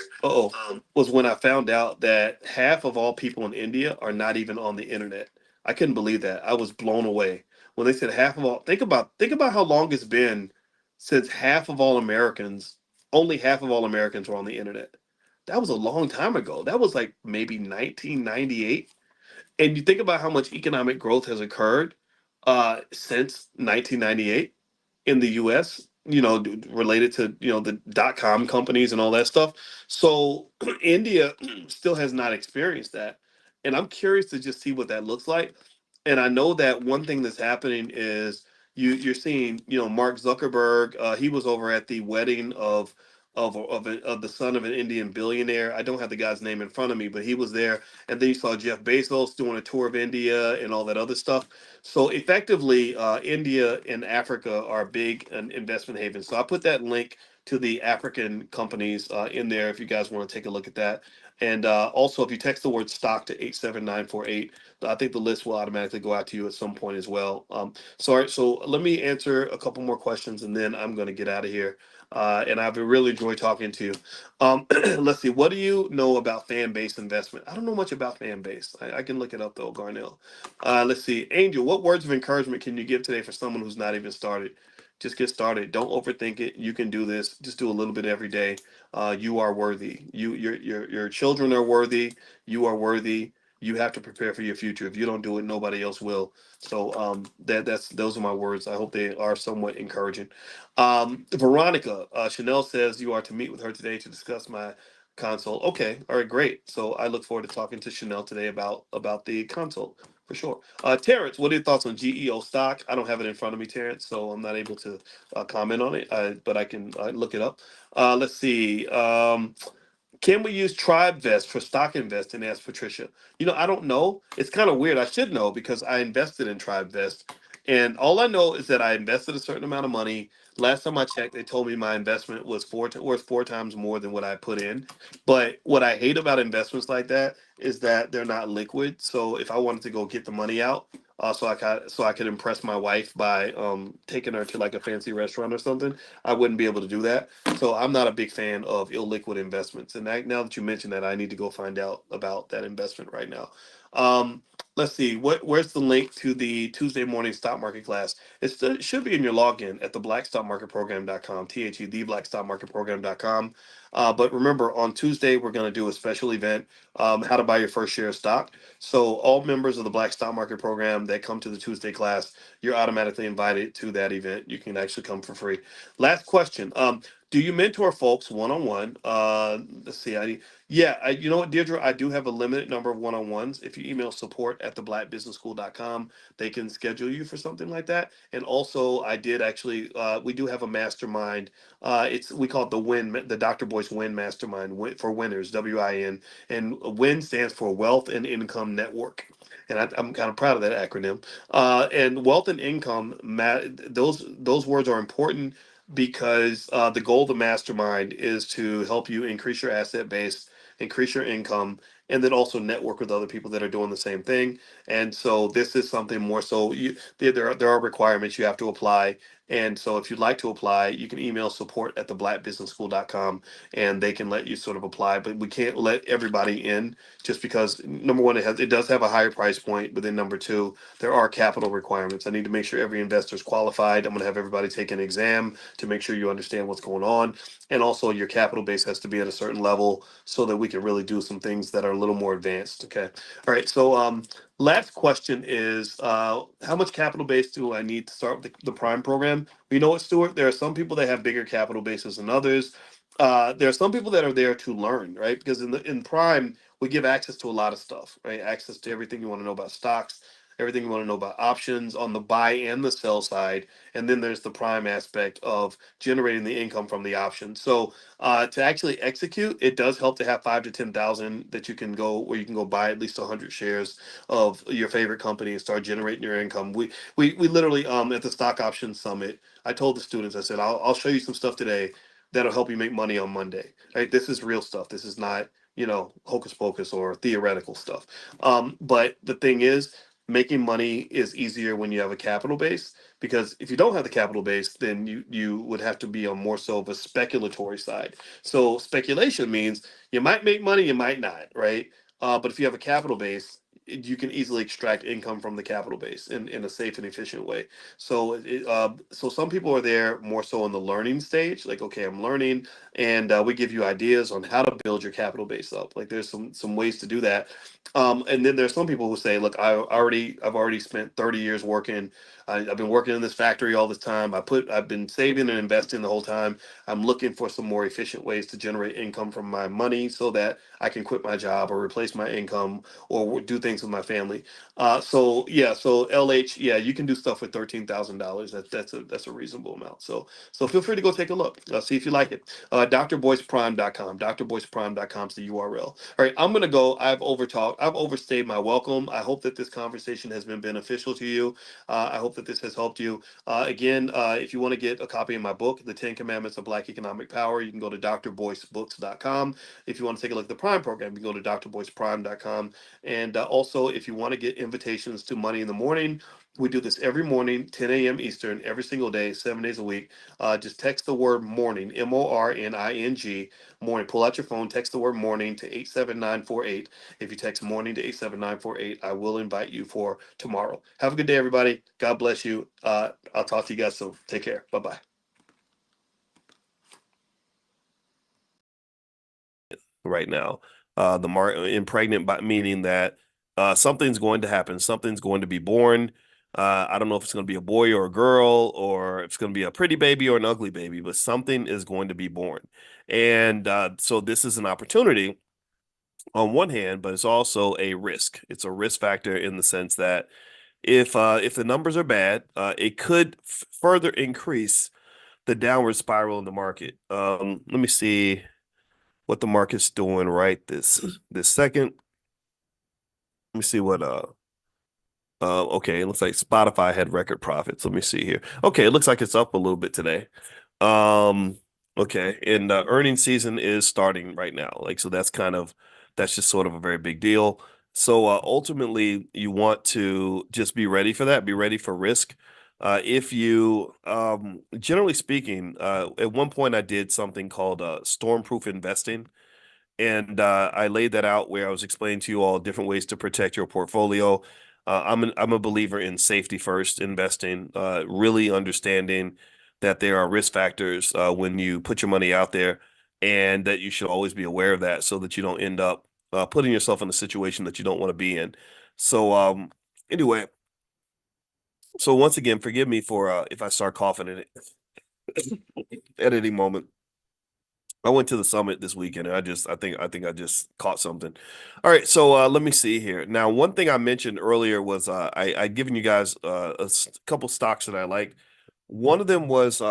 was when I found out that half of all people in India are not even on the internet. I couldn't believe that. I was blown away when they said half of all. Think about how long it's been since only half of all Americans were on the internet. That was a long time ago. That was like maybe 1998. And you think about how much economic growth has occurred since 1998 in the U.S. Related to the .com companies and all that stuff. So India still has not experienced that, and I'm curious to just see what that looks like. And I know that one thing that's happening is you're seeing Mark Zuckerberg. He was over at the wedding of the son of an Indian billionaire. I don't have the guy's name in front of me, but he was there. And then you saw Jeff Bezos doing a tour of India and all that other stuff. So effectively, India and Africa are big investment havens. So I put that link to the African companies in there if you guys want to take a look at that. And also, if you text the word stock to 87948, I think the list will automatically go out to you at some point as well. So let me answer a couple more questions and then I'm going to get out of here. And I've really enjoyed talking to you. Let's see. What do you know about fan-based investment? I don't know much about fan-based. I can look it up though, Garnell. Let's see. Angel, what words of encouragement can you give today for someone who's not even started? Just get started. Don't overthink it. You can do this. Just do a little bit every day. You are worthy. Your children are worthy. You are worthy. You have to prepare for your future. If you don't do it, nobody else will. So those are my words. I hope they are somewhat encouraging. Veronica, Chanel says you are to meet with her today to discuss my console. Okay, all right, great. So I look forward to talking to Chanel today about the console for sure. Terrence, what are your thoughts on GEO stock? I don't have it in front of me, Terrence, so I'm not able to comment on it, but I can look it up. Let's see. Can we use TribeVest for stock investing? Asked Patricia. I don't know. It's kind of weird. I should know because I invested in TribeVest. And all I know is that I invested a certain amount of money. Last time I checked, they told me my investment was worth 4 times more than what I put in. But what I hate about investments like that is that they're not liquid. So if I wanted to go get the money out, so I could impress my wife by taking her to like a fancy restaurant or something, I wouldn't be able to do that. So I'm not a big fan of illiquid investments. And now that you mentioned that, I need to go find out about that investment right now. Um, let's see, where's the link to the Tuesday morning stock market class? It should be in your login at the blackstockmarketprogram.com, the blackstockmarketprogram.com. But remember, on Tuesday, we're going to do a special event, how to buy your first share of stock. So all members of the Black Stock Market Program that come to the Tuesday class, you're automatically invited to that event. You can actually come for free. Last question. Do you mentor folks one-on-one? Let's see. You know what, Deirdre? I do have a limited number of one-on-ones. If you email support at theblackbusinessschool.com, they can schedule you for something like that. And also, I did actually, we do have a mastermind. We call it the Dr. Boyce Win Mastermind for winners, WIN, and WIN stands for Wealth and Income Network. And I'm kind of proud of that acronym. And wealth and income, those words are important because the goal of the mastermind is to help you increase your asset base, increase your income, and then also network with other people that are doing the same thing. And so this is something more so there are requirements you have to apply. And so if you'd like to apply, you can email support at theblackbusinessschool.com and they can let you sort of apply. But we can't let everybody in just because number one, it does have a higher price point, but then number two, there are capital requirements. I need to make sure every investor is qualified. I'm going to have everybody take an exam to make sure you understand what's going on. And also your capital base has to be at a certain level so that we can really do some things that are a little more advanced. Okay. All right. So last question is how much capital base do I need to start with the Prime program? You know what, Stuart? There are some people that have bigger capital bases than others. There are some people that are there to learn, right? Because in Prime, we give access to a lot of stuff, right? Access to everything you want to know about stocks, everything you want to know about options on the buy and the sell side. And then there's the Prime aspect of generating the income from the options. So to actually execute, it does help to have 5 to 10,000 that you can go where you can go buy at least 100 shares of your favorite company and start generating your income. We literally at the stock option summit, I told the students, I said, I'll show you some stuff today that'll help you make money on Monday. Right? This is real stuff. This is not, hocus pocus or theoretical stuff. But the thing is, making money is easier when you have a capital base, because if you don't have the capital base, then you would have to be on more so of a speculatory side. So speculation means you might make money, you might not, right? But if you have a capital base, you can easily extract income from the capital base in a safe and efficient way. So some people are there more so in the learning stage, like, okay, I'm learning, and we give you ideas on how to build your capital base up. Like there's some ways to do that. And then there's some people who say, look, I've already spent 30 years working. I've been working in this factory all this time. I've been saving and investing the whole time. I'm looking for some more efficient ways to generate income from my money so that I can quit my job or replace my income or do things with my family. So LH, yeah, you can do stuff with $13,000. That's a reasonable amount. So feel free to go take a look. See if you like it. drboyceprime.com. drboyceprime.com is the URL. All right, I'm gonna go. I've overtalked. I've overstayed my welcome. I hope that this conversation has been beneficial to you. I hope that this has helped you. Again, if you want to get a copy of my book, The 10 Commandments of Black Economic Power, you can go to drboycebooks.com. If you want to take a look at the Prime program, you can go to drboyceprime.com. And also, if you want to get invitations to Money in the Morning, we do this every morning, 10 a.m. Eastern, every single day, 7 days a week. Just text the word morning, MORNING, morning. Pull out your phone, text the word morning to 87948. If you text morning to 87948, I will invite you for tomorrow. Have a good day, everybody. God bless you. I'll talk to you guys soon. Take care. Bye bye. Right now, the impregnant, by meaning that something's going to happen, something's going to be born. I don't know if it's going to be a boy or a girl, or if it's going to be a pretty baby or an ugly baby, but something is going to be born. And so this is an opportunity on one hand, but it's also a risk. It's a risk factor in the sense that if the numbers are bad, it could further increase the downward spiral in the market. Let me see what the market's doing right this second. Let me see what okay, it looks like Spotify had record profits. Let me see here. Okay, it looks like it's up a little bit today. Okay, and earnings season is starting right now. Like, so that's just sort of a very big deal. So ultimately, you want to just be ready for that. Be ready for risk. If you, generally speaking, at one point I did something called storm-proof investing. And I laid that out where I was explaining to you all different ways to protect your portfolio. I'm a believer in safety first investing, really understanding that there are risk factors when you put your money out there, and that you should always be aware of that so that you don't end up putting yourself in a situation that you don't want to be in. So anyway, so once again, forgive me for if I start coughing in it at any moment. I went to the summit this weekend, and I think I just caught something. All right, so let me see here. Now, one thing I mentioned earlier was I given you guys couple stocks that I like. One of them was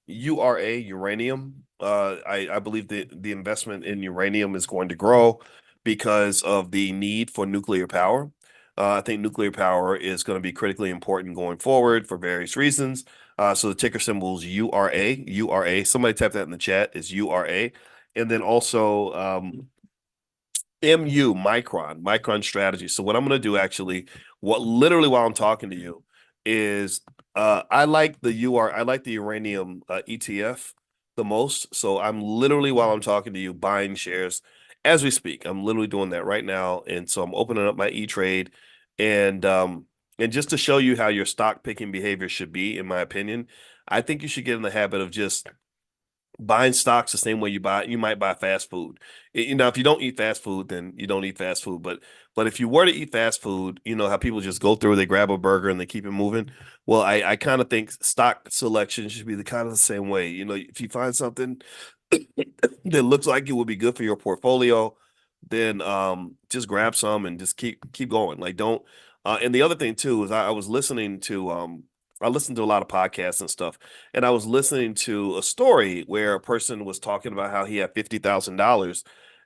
URA, uranium. I believe the investment in uranium is going to grow because of the need for nuclear power. I think nuclear power is going to be critically important going forward for various reasons. So the ticker symbol is URA, URA. Somebody type that in the chat, is URA. And then also MU, Micron strategy. So what I'm going to do actually, literally while I'm talking to you is I like the uranium ETF the most. So I'm literally, while I'm talking to you, buying shares as we speak. I'm literally doing that right now. And so I'm opening up my E-Trade, and just to show you how your stock picking behavior should be, in my opinion, I think you should get in the habit of just buying stocks the same way you might buy fast food. If you don't eat fast food, then you don't eat fast food. But if you were to eat fast food, you know how people just go through, they grab a burger and they keep it moving. Well, I kind of think stock selection should be the kind of the same way. If you find something that looks like it would be good for your portfolio, then just grab some and just keep going. Like, don't and the other thing too is I was listening to I listened to a lot of podcasts and stuff, and I was listening to a story where a person was talking about how he had $50,000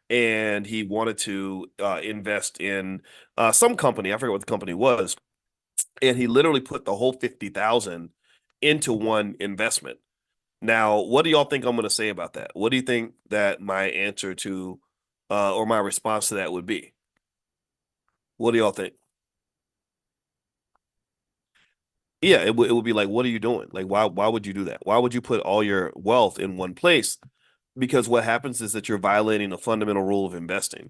and he wanted to invest in some company. I forget what the company was, and he literally put the whole 50,000 into one investment. Now, what do y'all think I'm going to say about that? What do you think that my answer to or my response to that would be? What do y'all think? Yeah, it would be like, what are you doing? Like, why would you do that? Why would you put all your wealth in one place? Because what happens is that you're violating a fundamental rule of investing,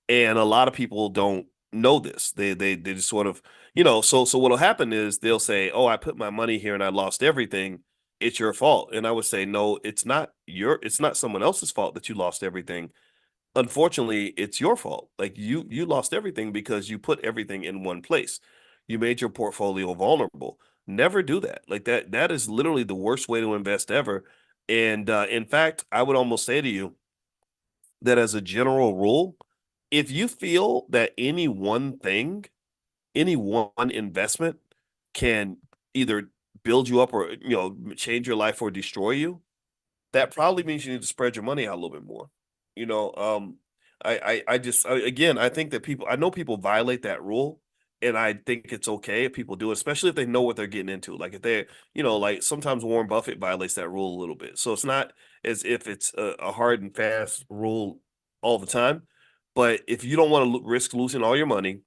and a lot of people don't know this. They just sort of, so what'll happen is they'll say, "Oh, I put my money here and I lost everything. It's your fault." And I would say, "No, it's not someone else's fault that you lost everything. Unfortunately, it's your fault. Like, you lost everything because you put everything in one place. You made your portfolio vulnerable. Never do that. Like, that is literally the worst way to invest ever. And in fact, I would almost say to you that as a general rule, if you feel that any one investment can either build you up or change your life or destroy you, that probably means you need to spread your money out a little bit more. You know, again, I think that I know people violate that rule, and I think it's okay if people do it, especially if they know what they're getting into. Like, if they, like sometimes Warren Buffett violates that rule a little bit. So it's not as if it's a hard and fast rule all the time. But if you don't want to risk losing all your money,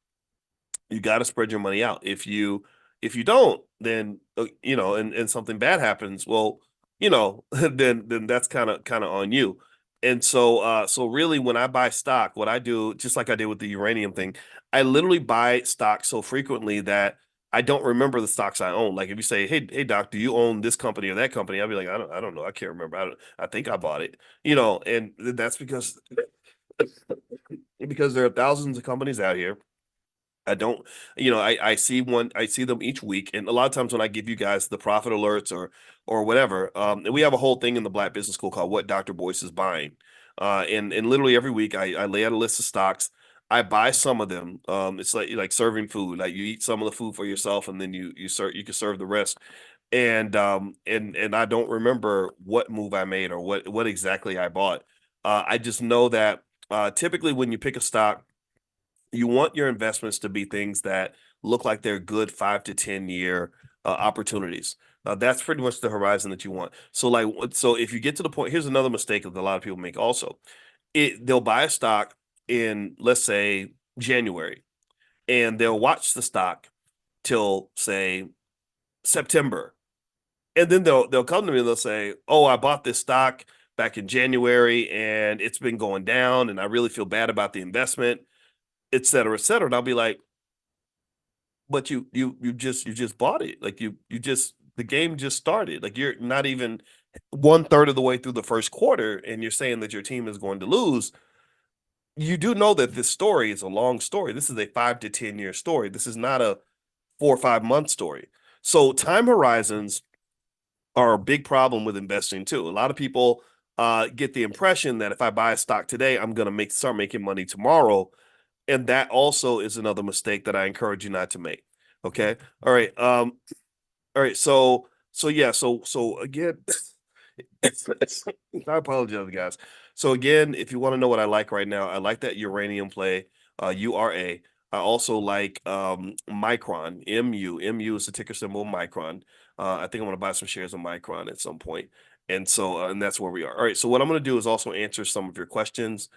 you got to spread your money out. If you don't, then and something bad happens, well, then that's kind of on you. And so really, when I buy stock, what I do, just like I did with the uranium thing, I literally buy stock so frequently that I don't remember the stocks I own. Like, if you say, hey doc, do you own this company or that company? I'll be like, I don't know, I can't remember. I think I bought it. And that's because there are thousands of companies out here. I don't, I see them each week. And a lot of times when I give you guys the profit alerts or whatever, and we have a whole thing in the Black Business School called What Dr. Boyce is Buying. And literally every week I lay out a list of stocks. I buy some of them. It's like serving food. Like, you eat some of the food for yourself, and then you can serve the rest. And I don't remember what move I made or what exactly I bought. I just know that typically when you pick a stock, you want your investments to be things that look like they're good 5 to 10 year opportunities. That's pretty much the horizon that you want. So if you get to the point, here's another mistake that a lot of people make also. They'll buy a stock in, let's say, January, and they'll watch the stock till, say, September. And then they'll come to me and they'll say, "Oh, I bought this stock back in January and it's been going down and I really feel bad about the investment, et cetera, et cetera." And I'll be like, but you just bought it. Like the game just started. Like you're not even one third of the way through the first quarter, and you're saying that your team is going to lose. You do know that this story is a long story. This is a 5 to 10 year story. This is not a 4 or 5 month story. So time horizons are a big problem with investing too. A lot of people get the impression that if I buy a stock today, I'm going to start making money tomorrow, and that also is another mistake that I encourage you not to make. Okay. All right. All right. So yeah. So again, I apologize, guys. So again, if you want to know what I like right now, I like that uranium play, URA. I also like Micron, MU. MU is the ticker symbol Micron. I think I'm going to buy some shares of Micron at some point. And so, and that's where we are. All right. So what I'm going to do is also answer some of your questions,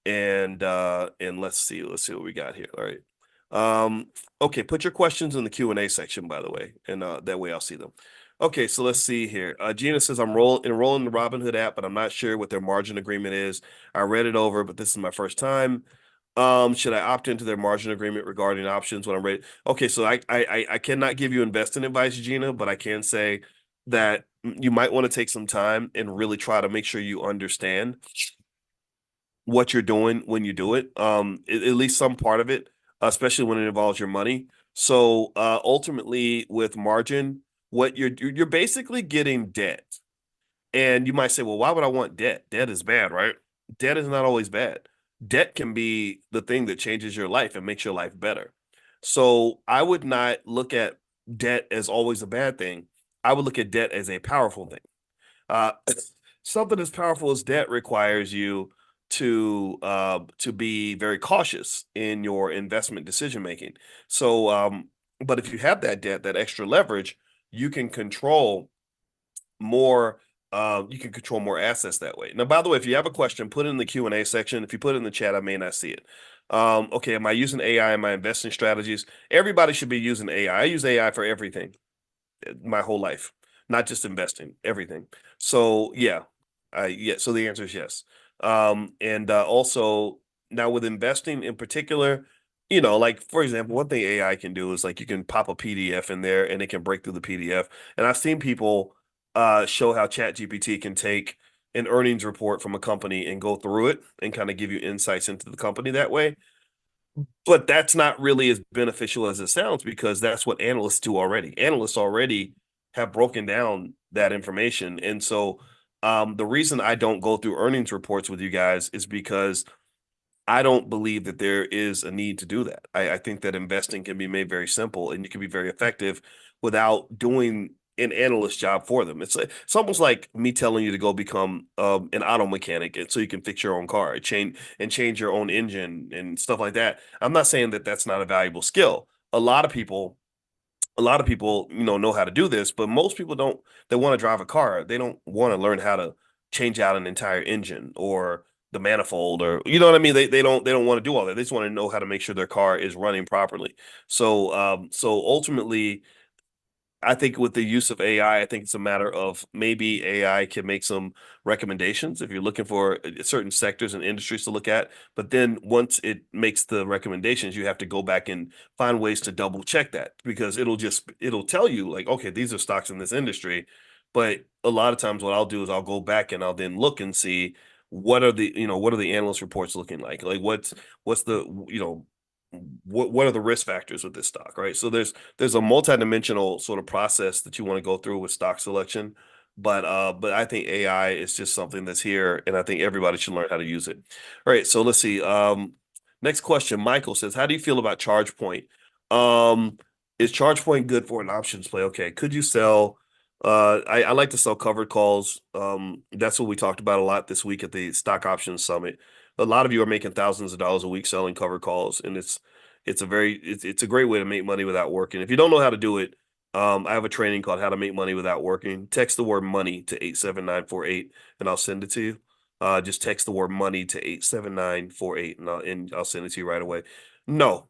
and let's see what we got here. All right. Okay, put your questions in the Q&A section, by the way, and that way I'll see them. Okay, so let's see here. Gina says I'm enrolling the Robinhood app, but I'm not sure what their margin agreement is. I read it over, but this is my first time. Should I opt into their margin agreement regarding options when I'm ready? Okay, so I cannot give you investing advice, Gina, but I can say that you might want to take some time and really try to make sure you understand what you're doing when you do it. At least some part of it, especially when it involves your money. So ultimately, with margin, what you're basically getting debt. And you might say, well, why would I want debt? Debt is bad, right? Debt is not always bad. Debt can be the thing that changes your life and makes your life better. So I would not look at debt as always a bad thing. I would look at debt as a powerful thing. Uh, Something as powerful as debt requires you to be very cautious in your investment decision making. So, but if you have that debt, that extra leverage, you can control more. You can control more assets that way. Now, by the way, if you have a question, put it in the Q&A section. If you put it in the chat, I may not see it. Okay, am I using AI in my investing strategies? Everybody should be using AI. I use AI for everything my whole life, not just investing, everything. So yeah. So the answer is yes. And also now with investing in particular, like for example, one thing AI can do is like you can pop a PDF in there and it can break through the PDF. And I've seen people show how ChatGPT can take an earnings report from a company and go through it and kind of give you insights into the company that way. But that's not really as beneficial as it sounds because that's what analysts do already. Analysts already have broken down that information. And so the reason I don't go through earnings reports with you guys is because I don't believe that there is a need to do that. I think that investing can be made very simple and you can be very effective without doing an analyst job for them. It's almost like me telling you to go become an auto mechanic and so you can fix your own car, change your own engine and stuff like that. I'm not saying that that's not a valuable skill. A lot of people, know how to do this, but most people don't. They want to drive a car. They don't want to learn how to change out an entire engine or the manifold, or you know what I mean. They don't want to do all that. They just want to know how to make sure their car is running properly. So ultimately, I think with the use of AI, I think it's a matter of maybe AI can make some recommendations if you're looking for certain sectors and industries to look at. But then once it makes the recommendations, you have to go back and find ways to double check that because it'll tell you like, okay, these are stocks in this industry. But a lot of times what I'll do is I'll go back and I'll then look and see what are the analyst reports looking like? Like what's the, what are the risk factors with this stock, right? So there's a multidimensional sort of process that you want to go through with stock selection, but I think AI is just something that's here, and I think everybody should learn how to use it. All right, so let's see. Next question. Michael says, "How do you feel about ChargePoint? Is ChargePoint good for an options play? Okay, could you sell?" I like to sell covered calls. That's what we talked about a lot this week at the Stock Options Summit. A lot of you are making thousands of dollars a week selling covered calls, and it's a great way to make money without working. If you don't know how to do it, I have a training called How to Make Money Without Working. Text the word money to 87948 and I'll send it to you. Just text the word money to 87948 and I'll send it to you right away. No.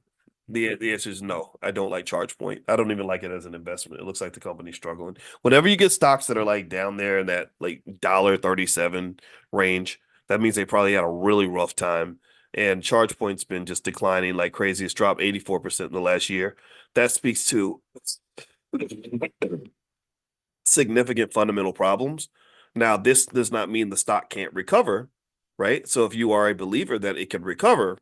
The answer is no. I don't like ChargePoint. I don't even like it as an investment. It looks like the company's struggling. Whenever you get stocks that are like down there in that like $1.37 range, that means they probably had a really rough time. and ChargePoint's been just declining like crazy. It's dropped 84% in the last year. That speaks to significant fundamental problems. Now, this does not mean the stock can't recover, right? So if you are a believer that it can recover,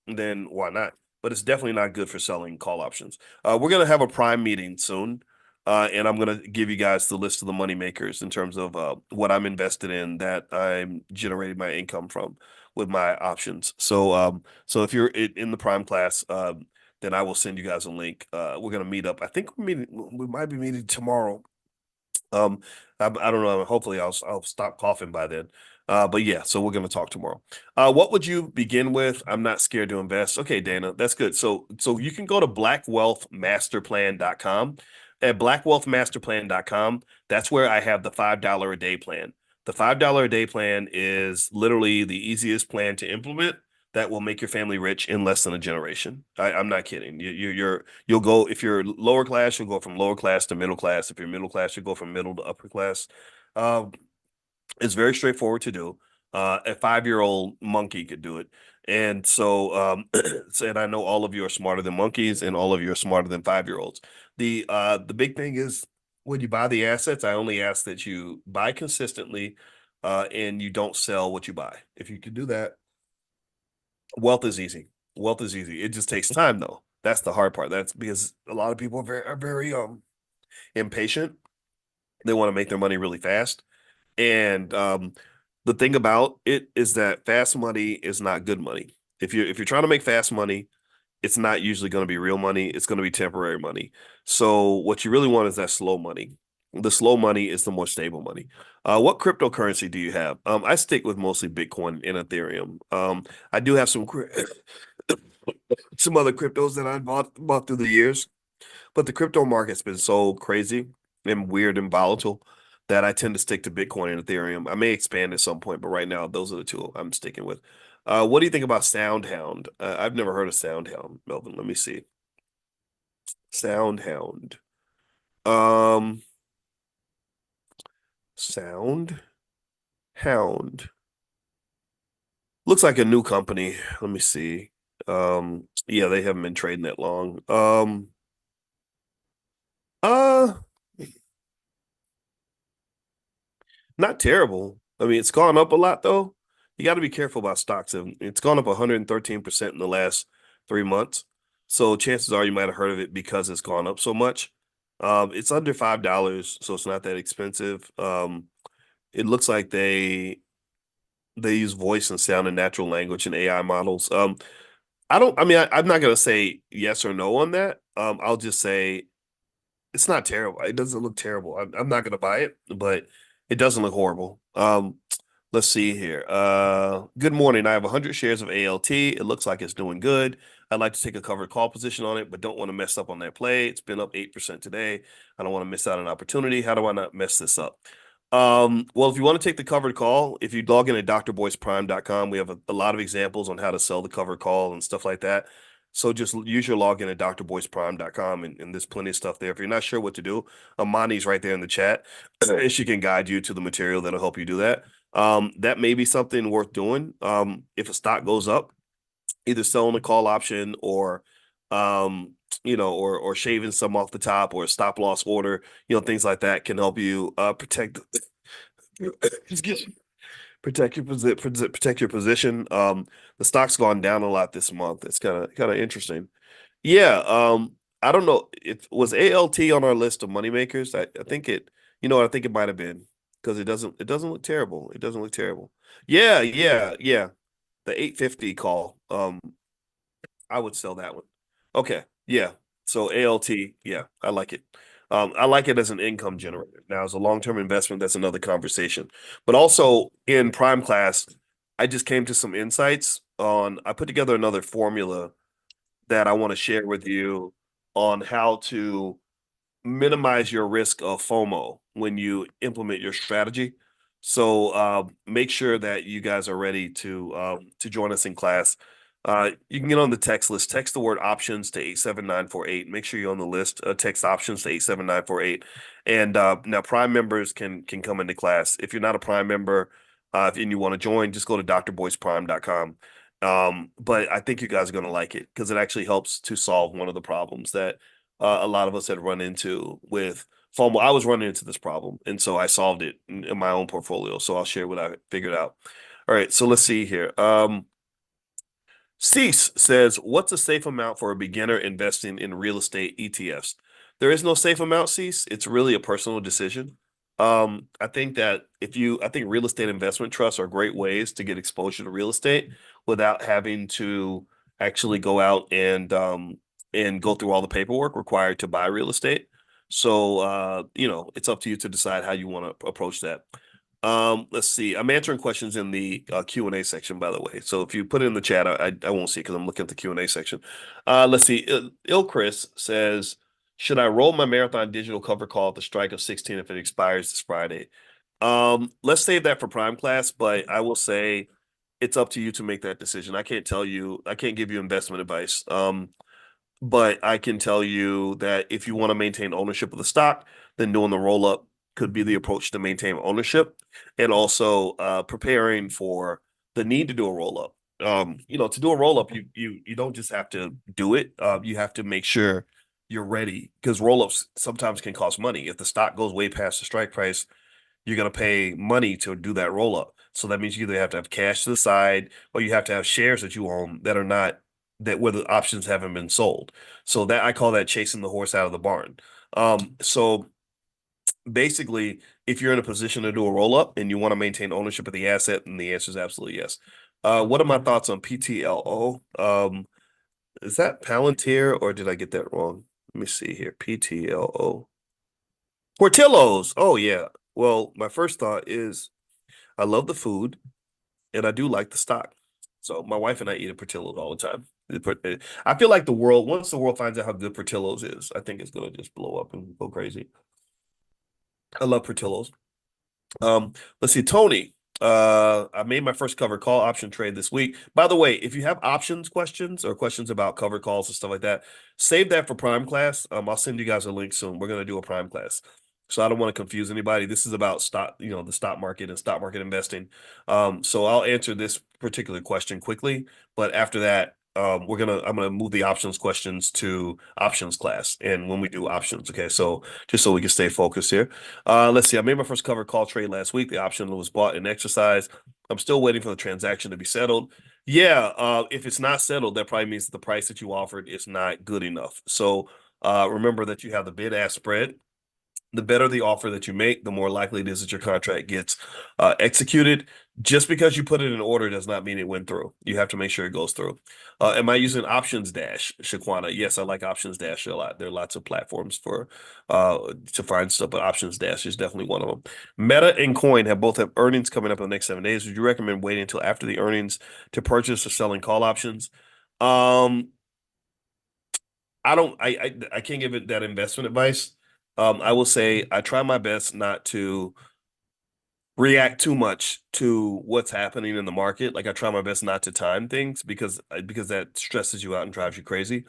then why not? But it's definitely not good for selling call options. We're going to have a prime meeting soon, and I'm going to give you guys the list of the money makers in terms of what I'm invested in that I'm generating my income from with my options. So if you're in the prime class, then I will send you guys a link. We're going to meet up. I think we might be meeting tomorrow. I don't know. Hopefully, I'll stop coughing by then. But yeah, so we're going to talk tomorrow. What would you begin with? I'm not scared to invest. Okay, Dana, that's good. So you can go to blackwealthmasterplan.com. At blackwealthmasterplan.com, that's where I have the $5 a day plan. The $5 a day plan is literally the easiest plan to implement that will make your family rich in less than a generation. I'm not kidding. You'll go, if you're lower class, you'll go from lower class to middle class. If you're middle class, you'll go from middle to upper class. Um, it's very straightforward to do. A 5-year-old monkey could do it. And and I know all of you are smarter than monkeys, and all of you are smarter than 5-year-olds. The big thing is when you buy the assets, I only ask that you buy consistently, and you don't sell what you buy. If you can do that, wealth is easy. Wealth is easy. It just takes time though. That's the hard part. That's because a lot of people are very impatient. They want to make their money really fast. And the thing about it is that fast money is not good money. If you're trying to make fast money, it's not usually going to be real money. It's going to be temporary money. So what you really want is that slow money. The slow money is the more stable money. What cryptocurrency do you have? I stick with mostly Bitcoin and Ethereum. I do have some other cryptos that I bought through the years, but the crypto market's been so crazy and weird and volatile that I tend to stick to Bitcoin and Ethereum. I may expand at some point, but right now those are the two I'm sticking with. What do you think about SoundHound? I've never heard of SoundHound, Melvin. Let me see. SoundHound. Um, SoundHound. Looks like a new company. Let me see. Yeah, they haven't been trading that long. Uh, Not terrible. I mean, it's gone up a lot though. You got to be careful about stocks. And it's gone up 113% in the last 3 months. So chances are you might have heard of it because it's gone up so much. It's under $5, so it's not that expensive. It looks like they use voice and sound and natural language and AI models. I'm not gonna say yes or no on that. I'll just say it's not terrible. It doesn't look terrible. I'm not gonna buy it, but it doesn't look horrible. Let's see here. Good morning. I have 100 shares of ALT. It looks like it's doing good. I'd like to take a covered call position on it, but don't want to mess up on that play. It's been up 8% today. I don't want to miss out on an opportunity. How do I not mess this up? Well, if you want to take the covered call, if you log in at drboyceprime.com, we have a lot of examples on how to sell the covered call and stuff like that. So just use your login at drboyceprime.com, and there's plenty of stuff there. If you're not sure what to do, Amani's right there in the chat. And she can guide you to the material that'll help you do that. That may be something worth doing. If a stock goes up, either selling a call option or or shaving some off the top or a stop loss order, things like that can help you protect excuse me, protect your position. The stock's gone down a lot this month. It's kind of interesting. Yeah, I don't know. It was ALT on our list of moneymakers. I think it, I think it might have been because it doesn't look terrible. It doesn't look terrible. Yeah, yeah, yeah. The 850 call. I would sell that one. Okay. Yeah. So ALT, yeah, I like it. I like it as an income generator. Now, as a long-term investment, that's another conversation. But also in prime class, I just came to some insights I put together another formula that I want to share with you on how to minimize your risk of FOMO when you implement your strategy. So make sure that you guys are ready to join us in class. You can get on the text list. Text the word options to 87948. Make sure you're on the list. Text options to 87948. And now Prime members can come into class. If you're not a Prime member, and you want to join, just go to drboyceprime.com. But I think you guys are going to like it because it actually helps to solve one of the problems that a lot of us had run into with FOMO. I was running into this problem, and so I solved it in my own portfolio. So I'll share what I figured out. All right, so let's see here. Cease says, what's a safe amount for a beginner investing in real estate ETFs? There is no safe amount, Cease. It's really a personal decision. I think that I think real estate investment trusts are great ways to get exposure to real estate without having to actually go out and go through all the paperwork required to buy real estate. So it's up to you to decide how you want to approach that. Let's see. I'm answering questions in the Q&A section, by the way. So if you put it in the chat, I won't see it because I'm looking at the Q&A section. Let's see. Chris says, should I roll my marathon digital cover call at the strike of 16 if it expires this Friday? Let's save that for prime class, but I will say it's up to you to make that decision. I can't give you investment advice. But I can tell you that if you want to maintain ownership of the stock, then doing the roll up could be the approach to maintain ownership, and also preparing for the need to do a roll up. To do a roll up, you don't just have to do it. You have to make sure you're ready because roll ups sometimes can cost money. If the stock goes way past the strike price, you're going to pay money to do that roll up. So that means you either have to have cash to the side or you have to have shares that you own that are not that where the options haven't been sold. So that I call that chasing the horse out of the barn. So basically, if you're in a position to do a roll up and you want to maintain ownership of the asset, then the answer is absolutely yes. What are my thoughts on PTLO? Is that Palantir or did I get that wrong? Let me see here. PTLO. Portillo's. Oh yeah. Well, my first thought is I love the food and I do like the stock. So my wife and I eat at Portillo's all the time. I feel like once the world finds out how good Portillo's is, I think it's gonna just blow up and go crazy. I love Portillo's. Let's see, Tony. I made my first covered call option trade this week. By the way, if you have options questions or questions about covered calls and stuff like that, save that for prime class. I'll send you guys a link soon. We're gonna do a prime class. So I don't want to confuse anybody. This is about the stock market and stock market investing. So I'll answer this particular question quickly, but after that, I'm gonna move the options questions to options class, and when we do options, okay. So just so we can stay focused here. Let's see. I made my first covered call trade last week. The option was bought and exercised. I'm still waiting for the transaction to be settled. Yeah, if it's not settled, that probably means that the price that you offered is not good enough. So remember that you have the bid-ask spread. The better the offer that you make, the more likely it is that your contract gets executed. Just because you put it in order does not mean it went through. You have to make sure it goes through. Am I using Options Dash, Shaquana? Yes, I like Options Dash a lot. There are lots of platforms for to find stuff, but Options Dash is definitely one of them. Meta and Coin both have earnings coming up in the next 7 days. Would you recommend waiting until after the earnings to purchase or selling call options? I don't. I can't give it that investment advice. I will say I try my best not to react too much to what's happening in the market. Like I try my best not to time things because that stresses you out and drives you crazy.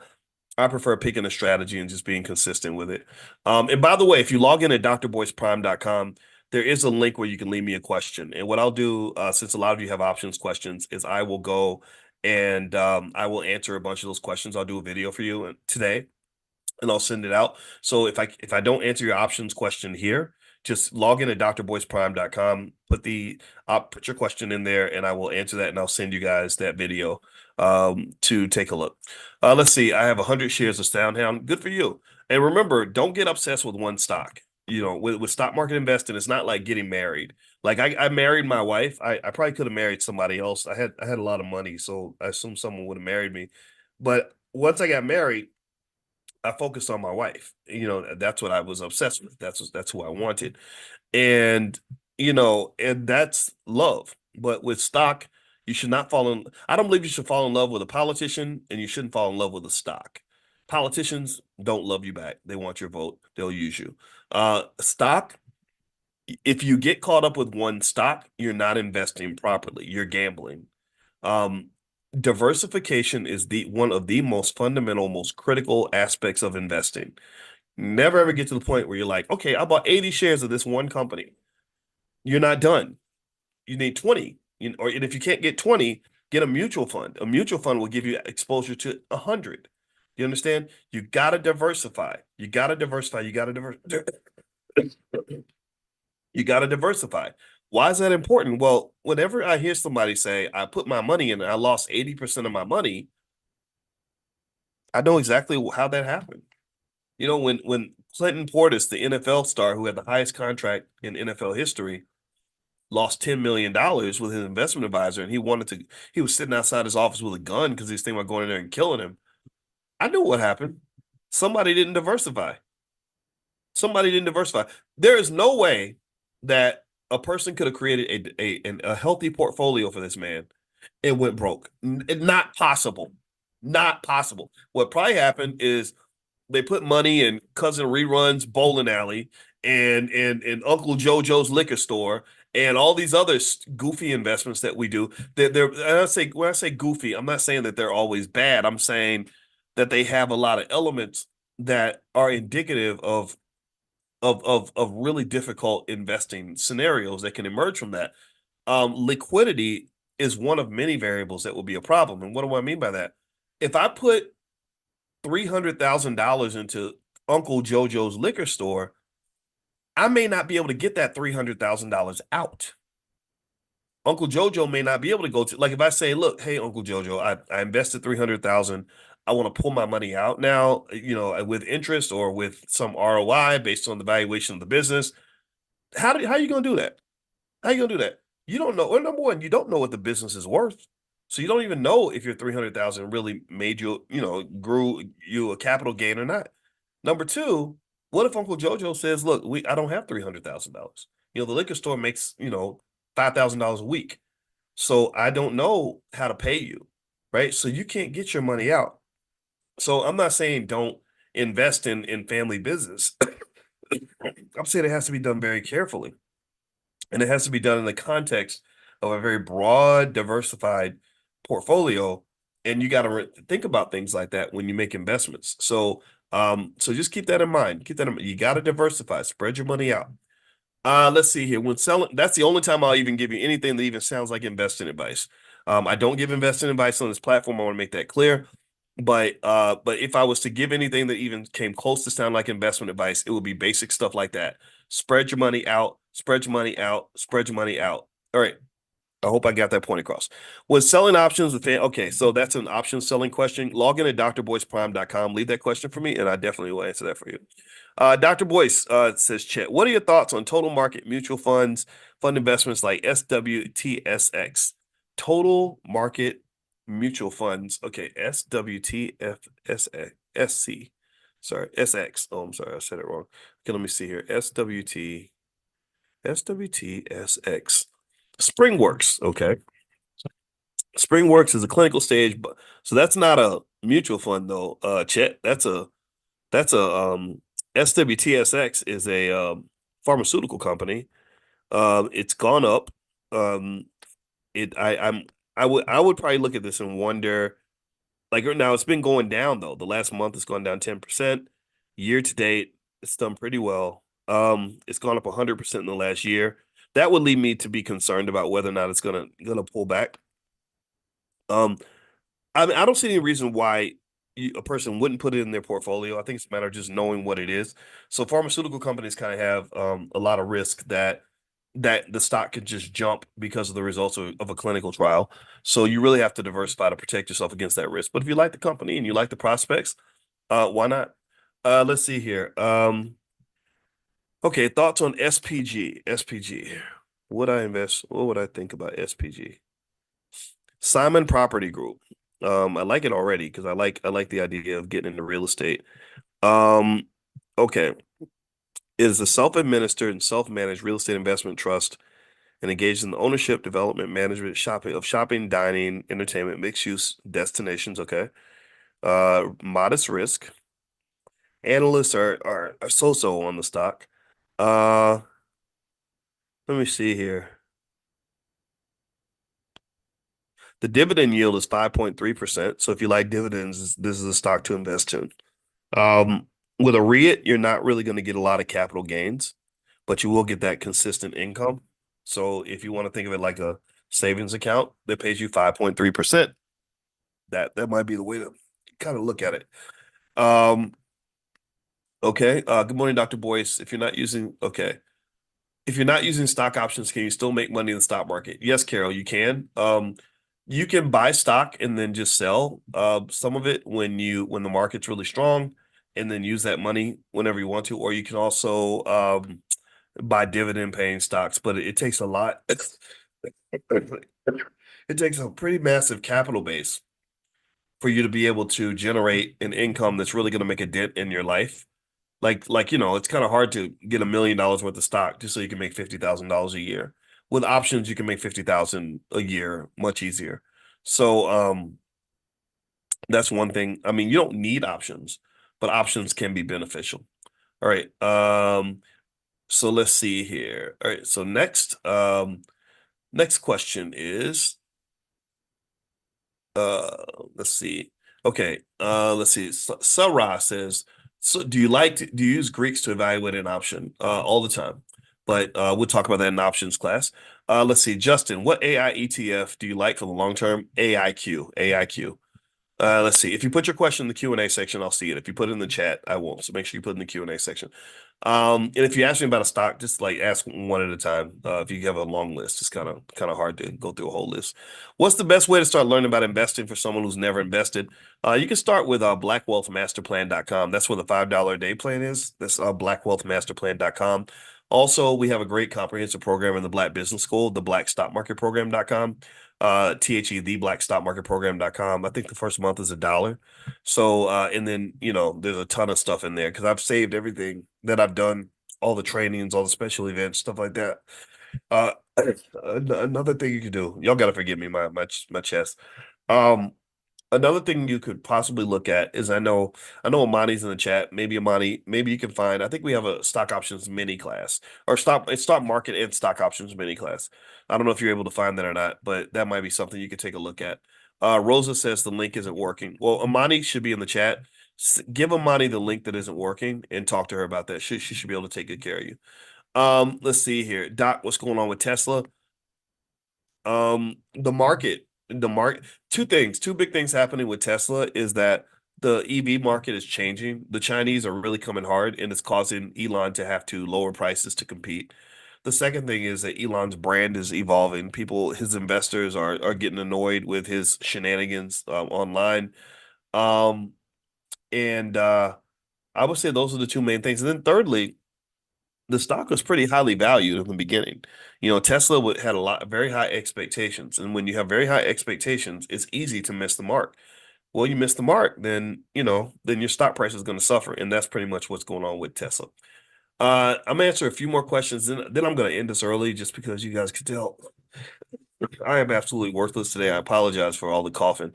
I prefer picking a strategy and just being consistent with it. And by the way, if you log in at drboyceprime.com, there is a link where you can leave me a question. And what I'll do, since a lot of you have options questions, is I will go and I will answer a bunch of those questions. I'll do a video for you today and I'll send it out. So if I don't answer your options question here, just log in at drboyceprime.com, put your question in there and I will answer that and I'll send you guys that video to take a look. Let's see. I have 100 shares of SoundHound. Good for you. And remember, don't get obsessed with one stock. With stock market investing, it's not like getting married. Like I married my wife. I probably could have married somebody else. I had a lot of money, so I assumed someone would have married me. But once I got married, I focused on my wife. That's what I was obsessed with. That's who I wanted. And and that's love. But with stock, you should not I don't believe you should fall in love with a politician and you shouldn't fall in love with a stock. Politicians don't love you back. They want your vote. They'll use you. Stock, if you get caught up with one stock, you're not investing properly. You're gambling. Diversification is one of the most fundamental, most critical aspects of investing. Never ever get to the point where you're like, okay, I bought 80 shares of this one company. You're not done. You need 20. And if you can't get 20, Get a mutual fund. A mutual fund will give you exposure to 100. You understand? You got to diversify. You got to diversify. You got to diversify. You got to diversify. Why is that important? Well, whenever I hear somebody say, I put my money in and I lost 80% of my money, I know exactly how that happened. You know, when Clinton Portis, the NFL star who had the highest contract in NFL history, lost $10 million with his investment advisor, and he was sitting outside his office with a gun because he was thinking about going in there and killing him. I knew what happened. Somebody didn't diversify. Somebody didn't diversify. There is no way that a person could have created a healthy portfolio for this man. It went broke. Not possible. Not possible. What probably happened is they put money in Cousin Rerun's bowling alley and Uncle JoJo's liquor store and all these other goofy investments that we do. When I say goofy, I'm not saying that they're always bad. I'm saying that they have a lot of elements that are indicative of really difficult investing scenarios that can emerge from that. Liquidity is one of many variables that will be a problem. And what do I mean by that? If I put $300,000 into Uncle JoJo's liquor store, I may not be able to get that $300,000 out. Uncle JoJo may not be able to go to, like, if I say, look, hey, Uncle JoJo, I invested 300,000. I want to pull my money out now, with interest or with some ROI based on the valuation of the business. How are you going to do that? How are you going to do that? You don't know. Well, number one, you don't know what the business is worth. So you don't even know if your 300,000 really made you, grew you a capital gain or not. Number two, what if Uncle JoJo says, look, I don't have $300,000. The liquor store makes, $5,000 a week. So I don't know how to pay you, right? So you can't get your money out. So I'm not saying don't invest in family business. I'm saying it has to be done very carefully. And it has to be done in the context of a very broad, diversified portfolio. And you got to think about things like that when you make investments. So just keep that in mind. Keep that in mind. You got to diversify, spread your money out. Let's see here. When selling, that's the only time I'll even give you anything that even sounds like investing advice. I don't give investing advice on this platform. I want to make that clear. But if I was to give anything that even came close to sound like investment advice, it would be basic stuff like that. Spread your money out, spread your money out, spread your money out. All right. I hope I got that point across. Was selling options okay, so that's an option selling question. Log in at drboyceprime.com. Leave that question for me, and I definitely will answer that for you. Dr. Boyce says, Chet, what are your thoughts on total market mutual funds, fund investments like SWTSX? Total market mutual funds. Okay, SWTFSC. Sorry, SX. Oh, I'm sorry, I said it wrong. Okay, let me see here. SWTSX. SpringWorks. Okay. SpringWorks is a clinical stage, but so that's not a mutual fund though. Chet, that's a SWTSX is a pharmaceutical company. It's gone up. I would probably look at this and wonder, like right now it's been going down though. The last month it's gone down 10%. Year to date, it's done pretty well. It's gone up 100% in the last year. That would lead me to be concerned about whether or not it's gonna pull back. I mean, I don't see any reason why a person wouldn't put it in their portfolio. I think it's a matter of just knowing what it is. So pharmaceutical companies kind of have a lot of risk that the stock could just jump because of the results of a clinical trial. So you really have to diversify to protect yourself against that risk. But if you like the company and you like the prospects, why not? Let's see here. Okay, thoughts on SPG. SPG. Would I invest? What would I think about SPG? Simon Property Group. I like it already because I like the idea of getting into real estate. Okay. It is a self-administered and self-managed real estate investment trust and engaged in the ownership, development, management, shopping, dining, entertainment, mixed-use destinations. Okay. Modest risk. Analysts are so-so on the stock. Let me see here. The dividend yield is 5.3%. So if you like dividends, this is a stock to invest in. With a REIT, you're not really going to get a lot of capital gains, but you will get that consistent income. So if you want to think of it like a savings account that pays you 5.3%. That might be the way to kind of look at it. Okay. Good morning, Dr. Boyce. If you're not using stock options, can you still make money in the stock market? Yes, Carol, you can. You can buy stock and then just sell some of it when the market's really strong, and then use that money whenever you want to. Or you can also buy dividend paying stocks, but it takes a lot. It takes a pretty massive capital base for you to be able to generate an income that's really going to make a dent in your life. It's kind of hard to get $1 million worth of stock just so you can make $50,000 a year. With options, you can make 50,000 a year much easier. So that's one thing. I mean, you don't need options, but options can be beneficial. All right. So let's see here. All right. So next question is, let's see. Okay. Let's see. Sarah says, so do you use Greeks to evaluate an option? All the time, but we'll talk about that in options class. Let's see. Justin, what AI ETF do you like for the long term? AIQ. Let's see. If you put your question in the Q&A section, I'll see it. If you put it in the chat, I won't. So make sure you put it in the Q&A section. And if you ask me about a stock, just like ask one at a time. If you have a long list, it's kind of hard to go through a whole list. What's the best way to start learning about investing for someone who's never invested? You can start with blackwealthmasterplan.com. That's where the $5 a day plan is. That's blackwealthmasterplan.com. Also, we have a great comprehensive program in the Black Business School, the blackstockmarketprogram.com. THE blackstockmarketprogram.com. I think the first month is $1. So and then there's a ton of stuff in there because I've saved everything that I've done, all the trainings, all the special events, stuff like that. Another thing you can do, y'all gotta forgive me, my chest. Another thing you could possibly look at is I know Amani's in the chat. Maybe Amani, maybe you can find. I think we have a stock options mini class or stock market and stock options mini class. I don't know if you're able to find that or not, but that might be something you could take a look at. Rosa says the link isn't working. Well, Amani should be in the chat. Give Amani the link that isn't working and talk to her about that. She should be able to take good care of you. Let's see here. Doc, what's going on with Tesla? The market, two big things happening with Tesla is that the EV market is changing. The Chinese are really coming hard, and it's causing Elon to have to lower prices to compete. The second thing is that Elon's brand is evolving. His investors are getting annoyed with his shenanigans online. And I would say those are the two main things. And then thirdly, the stock was pretty highly valued in the beginning. Tesla had very high expectations, and when you have very high expectations, it's easy to miss the mark. Well, you miss the mark, then your stock price is going to suffer, and that's pretty much what's going on with Tesla. I'm gonna answer a few more questions, then I'm going to end this early, just because you guys can tell I am absolutely worthless today. I apologize for all the coughing.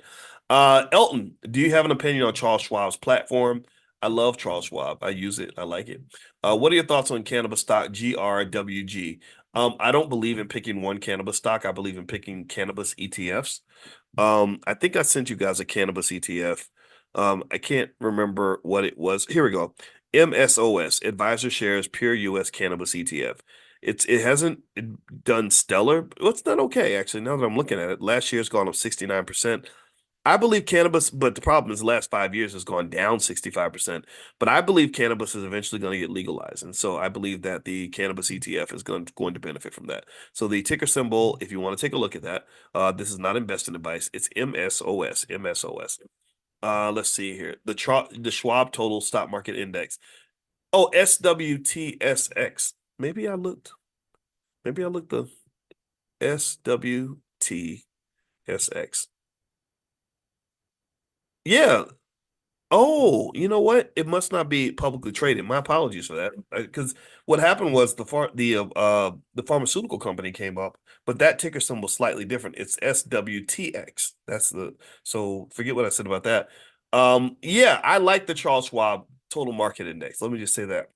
Elton, do you have an opinion on Charles Schwab's platform? I love Charles Schwab. I use it. I like it. What are your thoughts on cannabis stock GRWG? I don't believe in picking one cannabis stock. I believe in picking cannabis ETFs. I think I sent you guys a cannabis ETF. I can't remember what it was. Here we go. MSOS, Advisor Shares Pure US Cannabis ETF. It hasn't done stellar, but it's done okay, actually, now that I'm looking at it. Last year's gone up 69%. I believe cannabis, but the problem is the last 5 years has gone down 65%. But I believe cannabis is eventually going to get legalized. And so I believe that the cannabis ETF is going to benefit from that. So the ticker symbol, if you want to take a look at that, this is not investing advice. It's MSOS, MSOS. Let's see here. The Schwab Total Stock Market Index. Oh, SWTSX. Maybe I looked the SWTSX. Yeah. Oh, you know what? It must not be publicly traded. My apologies for that. Because what happened was the pharmaceutical company came up, but that ticker symbol was slightly different. It's SWTX. So forget what I said about that. Yeah, I like the Charles Schwab Total Market Index. Let me just say that.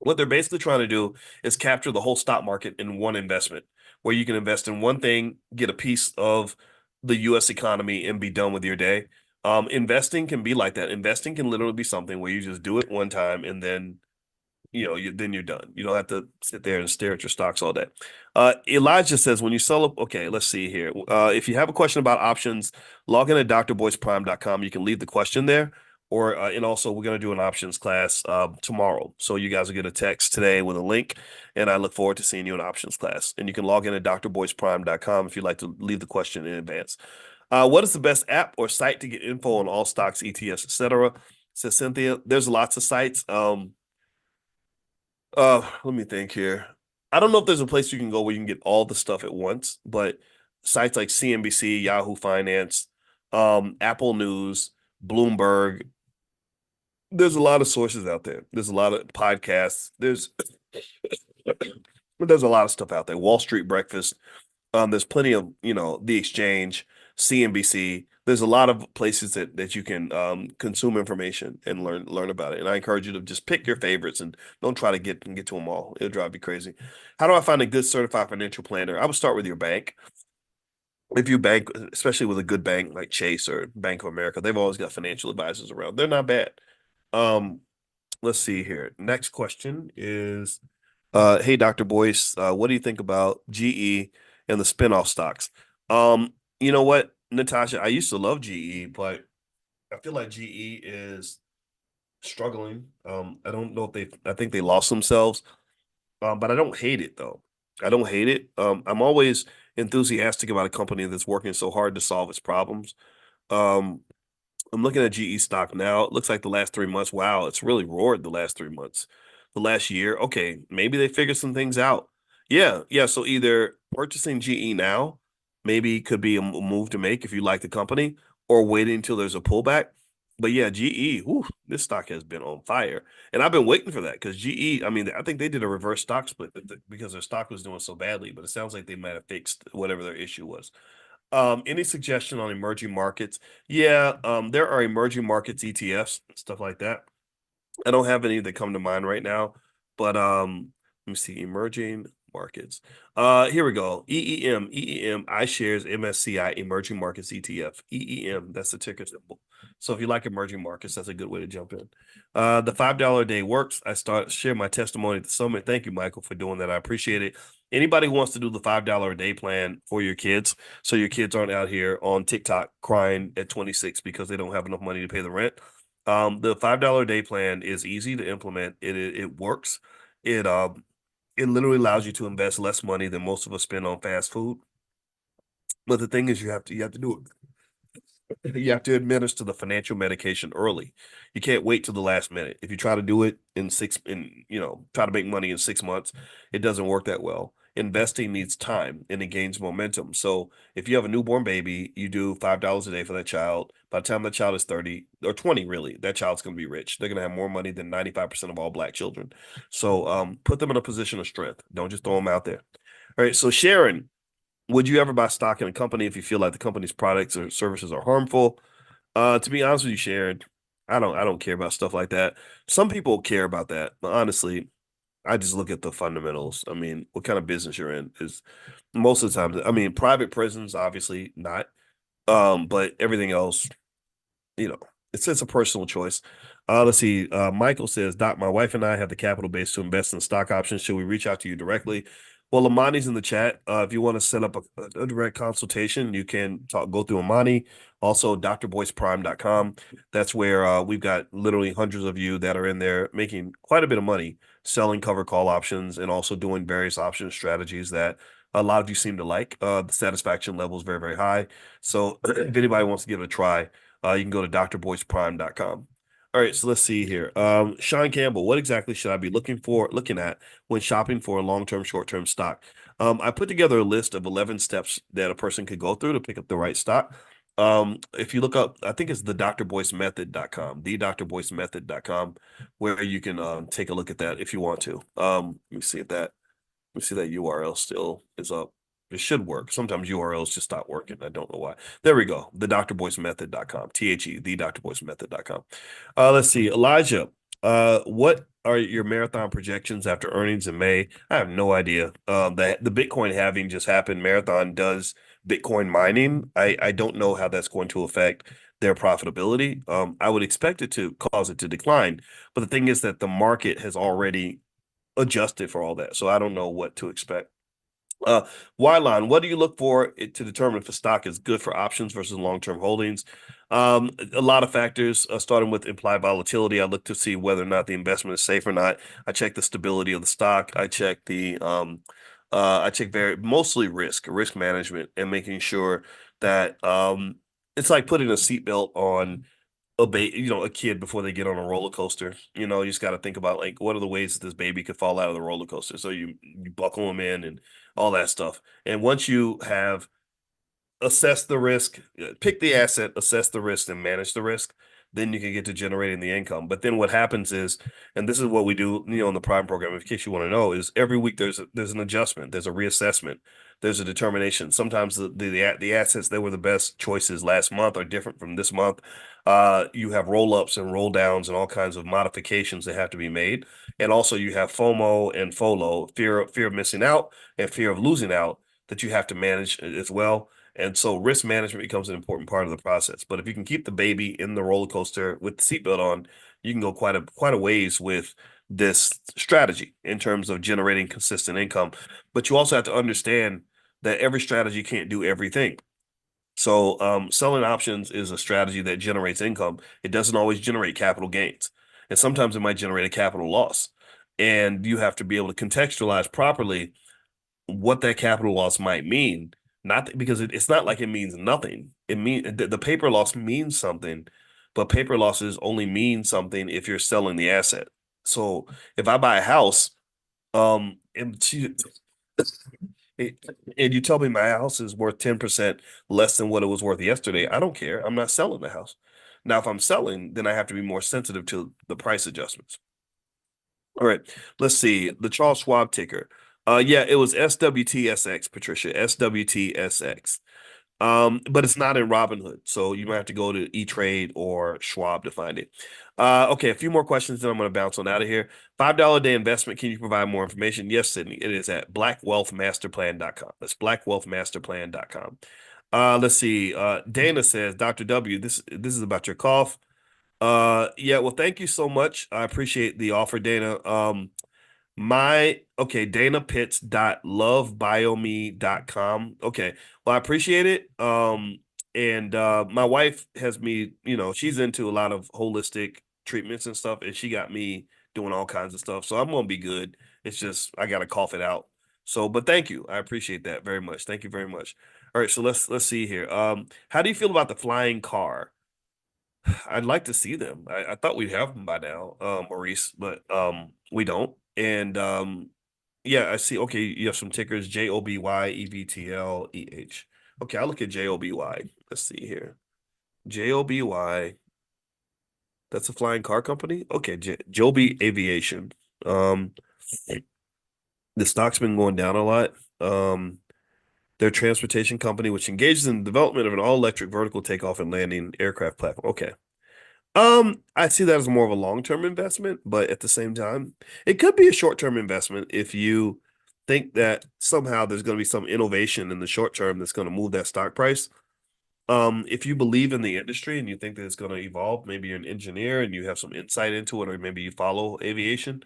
What they're basically trying to do is capture the whole stock market in one investment, where you can invest in one thing, get a piece of the U.S. economy, and be done with your day. Investing can be like that. Investing can literally be something where you just do it one time and then then you're done. You don't have to sit there and stare at your stocks all day. Elijah says, when you sell up, okay, let's see here. If you have a question about options, log in at drboyceprime.com. You can leave the question there. And also we're going to do an options class tomorrow. So you guys will get a text today with a link, and I look forward to seeing you in options class. And you can log in at drboyceprime.com if you'd like to leave the question in advance. What is the best app or site to get info on all stocks, ETFs, etc.? Says Cynthia. There's lots of sites. Let me think here. I don't know if there's a place you can go where you can get all the stuff at once, but sites like CNBC, Yahoo Finance, Apple News, Bloomberg, there's a lot of sources out there. There's a lot of podcasts. There's a lot of stuff out there. Wall Street Breakfast. There's plenty of, The Exchange, CNBC. There's a lot of places that you can consume information and learn about it. And I encourage you to just pick your favorites and don't try to get to them all. It'll drive you crazy. How do I find a good certified financial planner? I would start with your bank. If you bank, especially with a good bank like Chase or Bank of America, they've always got financial advisors around. They're not bad. Let's see here. Next question is, hey, Dr. Boyce, what do you think about GE and the spinoff stocks? You know what, Natasha, I used to love GE, but I feel like GE is struggling. I don't know if I think they lost themselves, but I don't hate it though. I don't hate it. I'm always enthusiastic about a company that's working so hard to solve its problems. Um, I'm looking at GE stock now. It looks like the last 3 months. Wow, it's really roared the last 3 months. The last year, okay, maybe they figured some things out. Yeah, yeah. So either purchasing GE now maybe could be a move to make if you like the company, or waiting until there's a pullback. But yeah, GE, whew, this stock has been on fire, and I've been waiting for that because GE. I mean, I think they did a reverse stock split because their stock was doing so badly. But it sounds like they might have fixed whatever their issue was. Any suggestion on emerging markets? Yeah, there are emerging markets ETFs, stuff like that. I don't have any that come to mind right now, but let me see, emerging markets. Here we go. EEM, iShares MSCI Emerging Markets ETF. EEM, that's the ticker symbol. So if you like emerging markets, that's a good way to jump in. The $5 a day works. Share my testimony at the summit. Thank you, Michael, for doing that. I appreciate it. Anybody who wants to do the $5 a day plan for your kids, so your kids aren't out here on TikTok crying at 26 because they don't have enough money to pay the rent. The $5 a day plan is easy to implement. It works. It literally allows you to invest less money than most of us spend on fast food. But the thing is, you have to do it. You have to administer the financial medication early. You can't wait till the last minute. If you try to do it try to make money in 6 months, it doesn't work that well. Investing needs time and it gains momentum. So if you have a newborn baby, you do $5 a day for that child. By the time that child is 30 or 20, really, that child's going to be rich. They're going to have more money than 95% of all Black children. So put them in a position of strength. Don't just throw them out there. All right. So Sharon, would you ever buy stock in a company if you feel like the company's products or services are harmful? To be honest with you, Sharon, I don't care about stuff like that. Some people care about that, but honestly, I just look at the fundamentals. I mean, what kind of business you're in is most of the time. I mean, private prisons, obviously not. But everything else, you know, it's a personal choice. Let's see. Michael says, Doc, my wife and I have the capital base to invest in stock options. Should we reach out to you directly? Well, Amani's in the chat. If you want to set up a direct consultation, you can go through Amani. Also, drboyceprime.com. That's where we've got literally hundreds of you that are in there making quite a bit of money selling cover call options and also doing various option strategies that a lot of you seem to like. The satisfaction level is very, very high. So if anybody wants to give it a try, you can go to drboyceprime.com. All right, so let's see here. Sean Campbell, what exactly should I be looking at when shopping for a long-term, short-term stock? I put together a list of 11 steps that a person could go through to pick up the right stock. If you look up, I think it's the drboycemethod.com, the where you can take a look at that if you want to. Let me see that URL still is up. It should work. Sometimes URLs just stop working. I don't know why. There we go. The drboycemethod.com. the drboycemethod.com. Let's see. Elijah, what are your marathon projections after earnings in May? I have no idea. The Bitcoin halving just happened. Marathon does Bitcoin mining. I don't know how that's going to affect their profitability. I would expect it to cause it to decline. But the thing is that the market has already adjusted for all that. So I don't know what to expect. Uh, Wyline, what do you look for to determine if a stock is good for options versus long-term holdings? A lot of factors, starting with implied volatility. I look to see whether or not the investment is safe or not. I check the stability of the stock. I check very mostly risk management, and making sure that it's like putting a seatbelt on a kid before they get on a roller coaster. You just got to think about, like, what are the ways that this baby could fall out of the roller coaster. So you buckle them in and all that stuff. And once you have assessed the risk, pick the asset, assess the risk, and manage the risk, then you can get to generating the income. But then what happens is, and this is what we do, in the Prime program, in case you want to know, is every week there's an adjustment, there's a reassessment, there's a determination. Sometimes the assets that were the best choices last month are different from this month. You have roll ups and roll downs and all kinds of modifications that have to be made, and also you have FOMO and FOLO, fear of missing out and fear of losing out, that you have to manage as well. And so risk management becomes an important part of the process. But if you can keep the baby in the roller coaster with the seatbelt on, you can go quite a ways with this strategy in terms of generating consistent income. But you also have to understand that every strategy can't do everything. So selling options is a strategy that generates income. It doesn't always generate capital gains. And sometimes it might generate a capital loss. And you have to be able to contextualize properly what that capital loss might mean. Not because it's not like it means nothing. The paper loss means something, but paper losses only mean something if you're selling the asset. So if I buy a house, and and you tell me my house is worth 10% less than what it was worth yesterday, I don't care. I'm not selling the house. Now, if I'm selling, then I have to be more sensitive to the price adjustments. All right, let's see. The Charles Schwab ticker. Yeah, it was SWTSX, Patricia. SWTSX. But it's not in Robinhood, so you might have to go to E-Trade or Schwab to find it. Okay, a few more questions, then I'm going to bounce on out of here. $5 a day investment. Can you provide more information? Yes, Sydney. It is at blackwealthmasterplan.com. That's blackwealthmasterplan.com. Let's see. Dana says, Dr. W, this is about your cough. Yeah, well, thank you so much. I appreciate the offer, Dana. danapitts.lovebiome.com. Okay. Well, I appreciate it. And my wife has me, she's into a lot of holistic treatments and stuff, and she got me doing all kinds of stuff. So I'm gonna be good. It's just I gotta cough it out. So, but thank you. I appreciate that very much. Thank you very much. All right, so let's see here. How do you feel about the flying car? I'd like to see them. I thought we'd have them by now, Maurice, but we don't. And yeah, I see. Okay, you have some tickers: JOBY, EVTL, EH. Okay, I'll look at JOBY. Let's see here. JOBY. That's a flying car company. Okay, Joby Aviation. Um, the stock's been going down a lot. Their transportation company, which engages in the development of an all-electric vertical takeoff and landing aircraft platform. Okay. I see that as more of a long-term investment, but at the same time, it could be a short-term investment if you think that somehow there's going to be some innovation in the short term that's going to move that stock price. If you believe in the industry and you think that it's going to evolve, maybe you're an engineer and you have some insight into it, or maybe you follow aviation,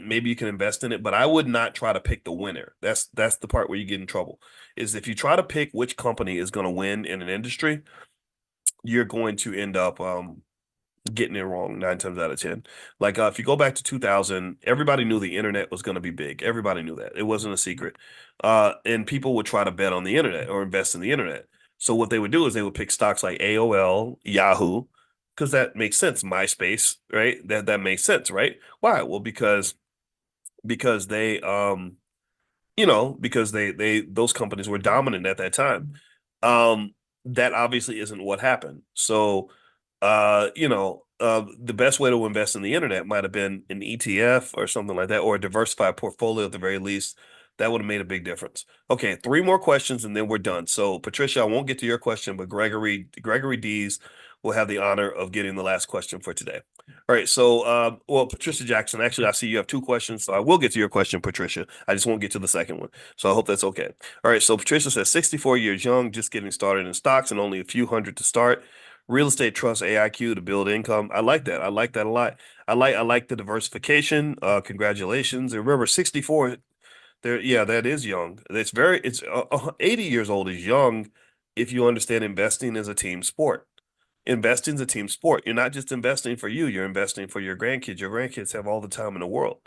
maybe you can invest in it, but I would not try to pick the winner. That's the part where you get in trouble. Is if you try to pick which company is going to win in an industry, you're going to end up getting it wrong 9 times out of 10. Like if you go back to 2000, everybody knew the internet was going to be big. Everybody knew that. It wasn't a secret. And people would try to bet on the internet or invest in the internet. So what they would do is they would pick stocks like AOL, Yahoo, because that makes sense. MySpace, right? That makes sense, right? Why? Well, because they because they those companies were dominant at that time. That obviously isn't what happened. So the best way to invest in the internet might have been an ETF or something like that, or a diversified portfolio at the very least. That would have made a big difference. Okay, 3 more questions and then we're done. So Patricia, I won't get to your question, but Gregory Dees will have the honor of getting the last question for today. All right, so well, Patricia Jackson, actually, I see you have 2 questions, so I will get to your question, Patricia. I just won't get to the second one. So I hope that's okay. All right, so Patricia says 64 years young, just getting started in stocks and only a few hundred to start. Real estate trust AIQ to build income. I like that. I like that a lot. I like the diversification. Congratulations. And remember, 64. There, yeah, that is young. It's 80 years old is young if you understand investing as a team sport. Investing is a team sport. You're not just investing for you, you're investing for your grandkids. Your grandkids have all the time in the world.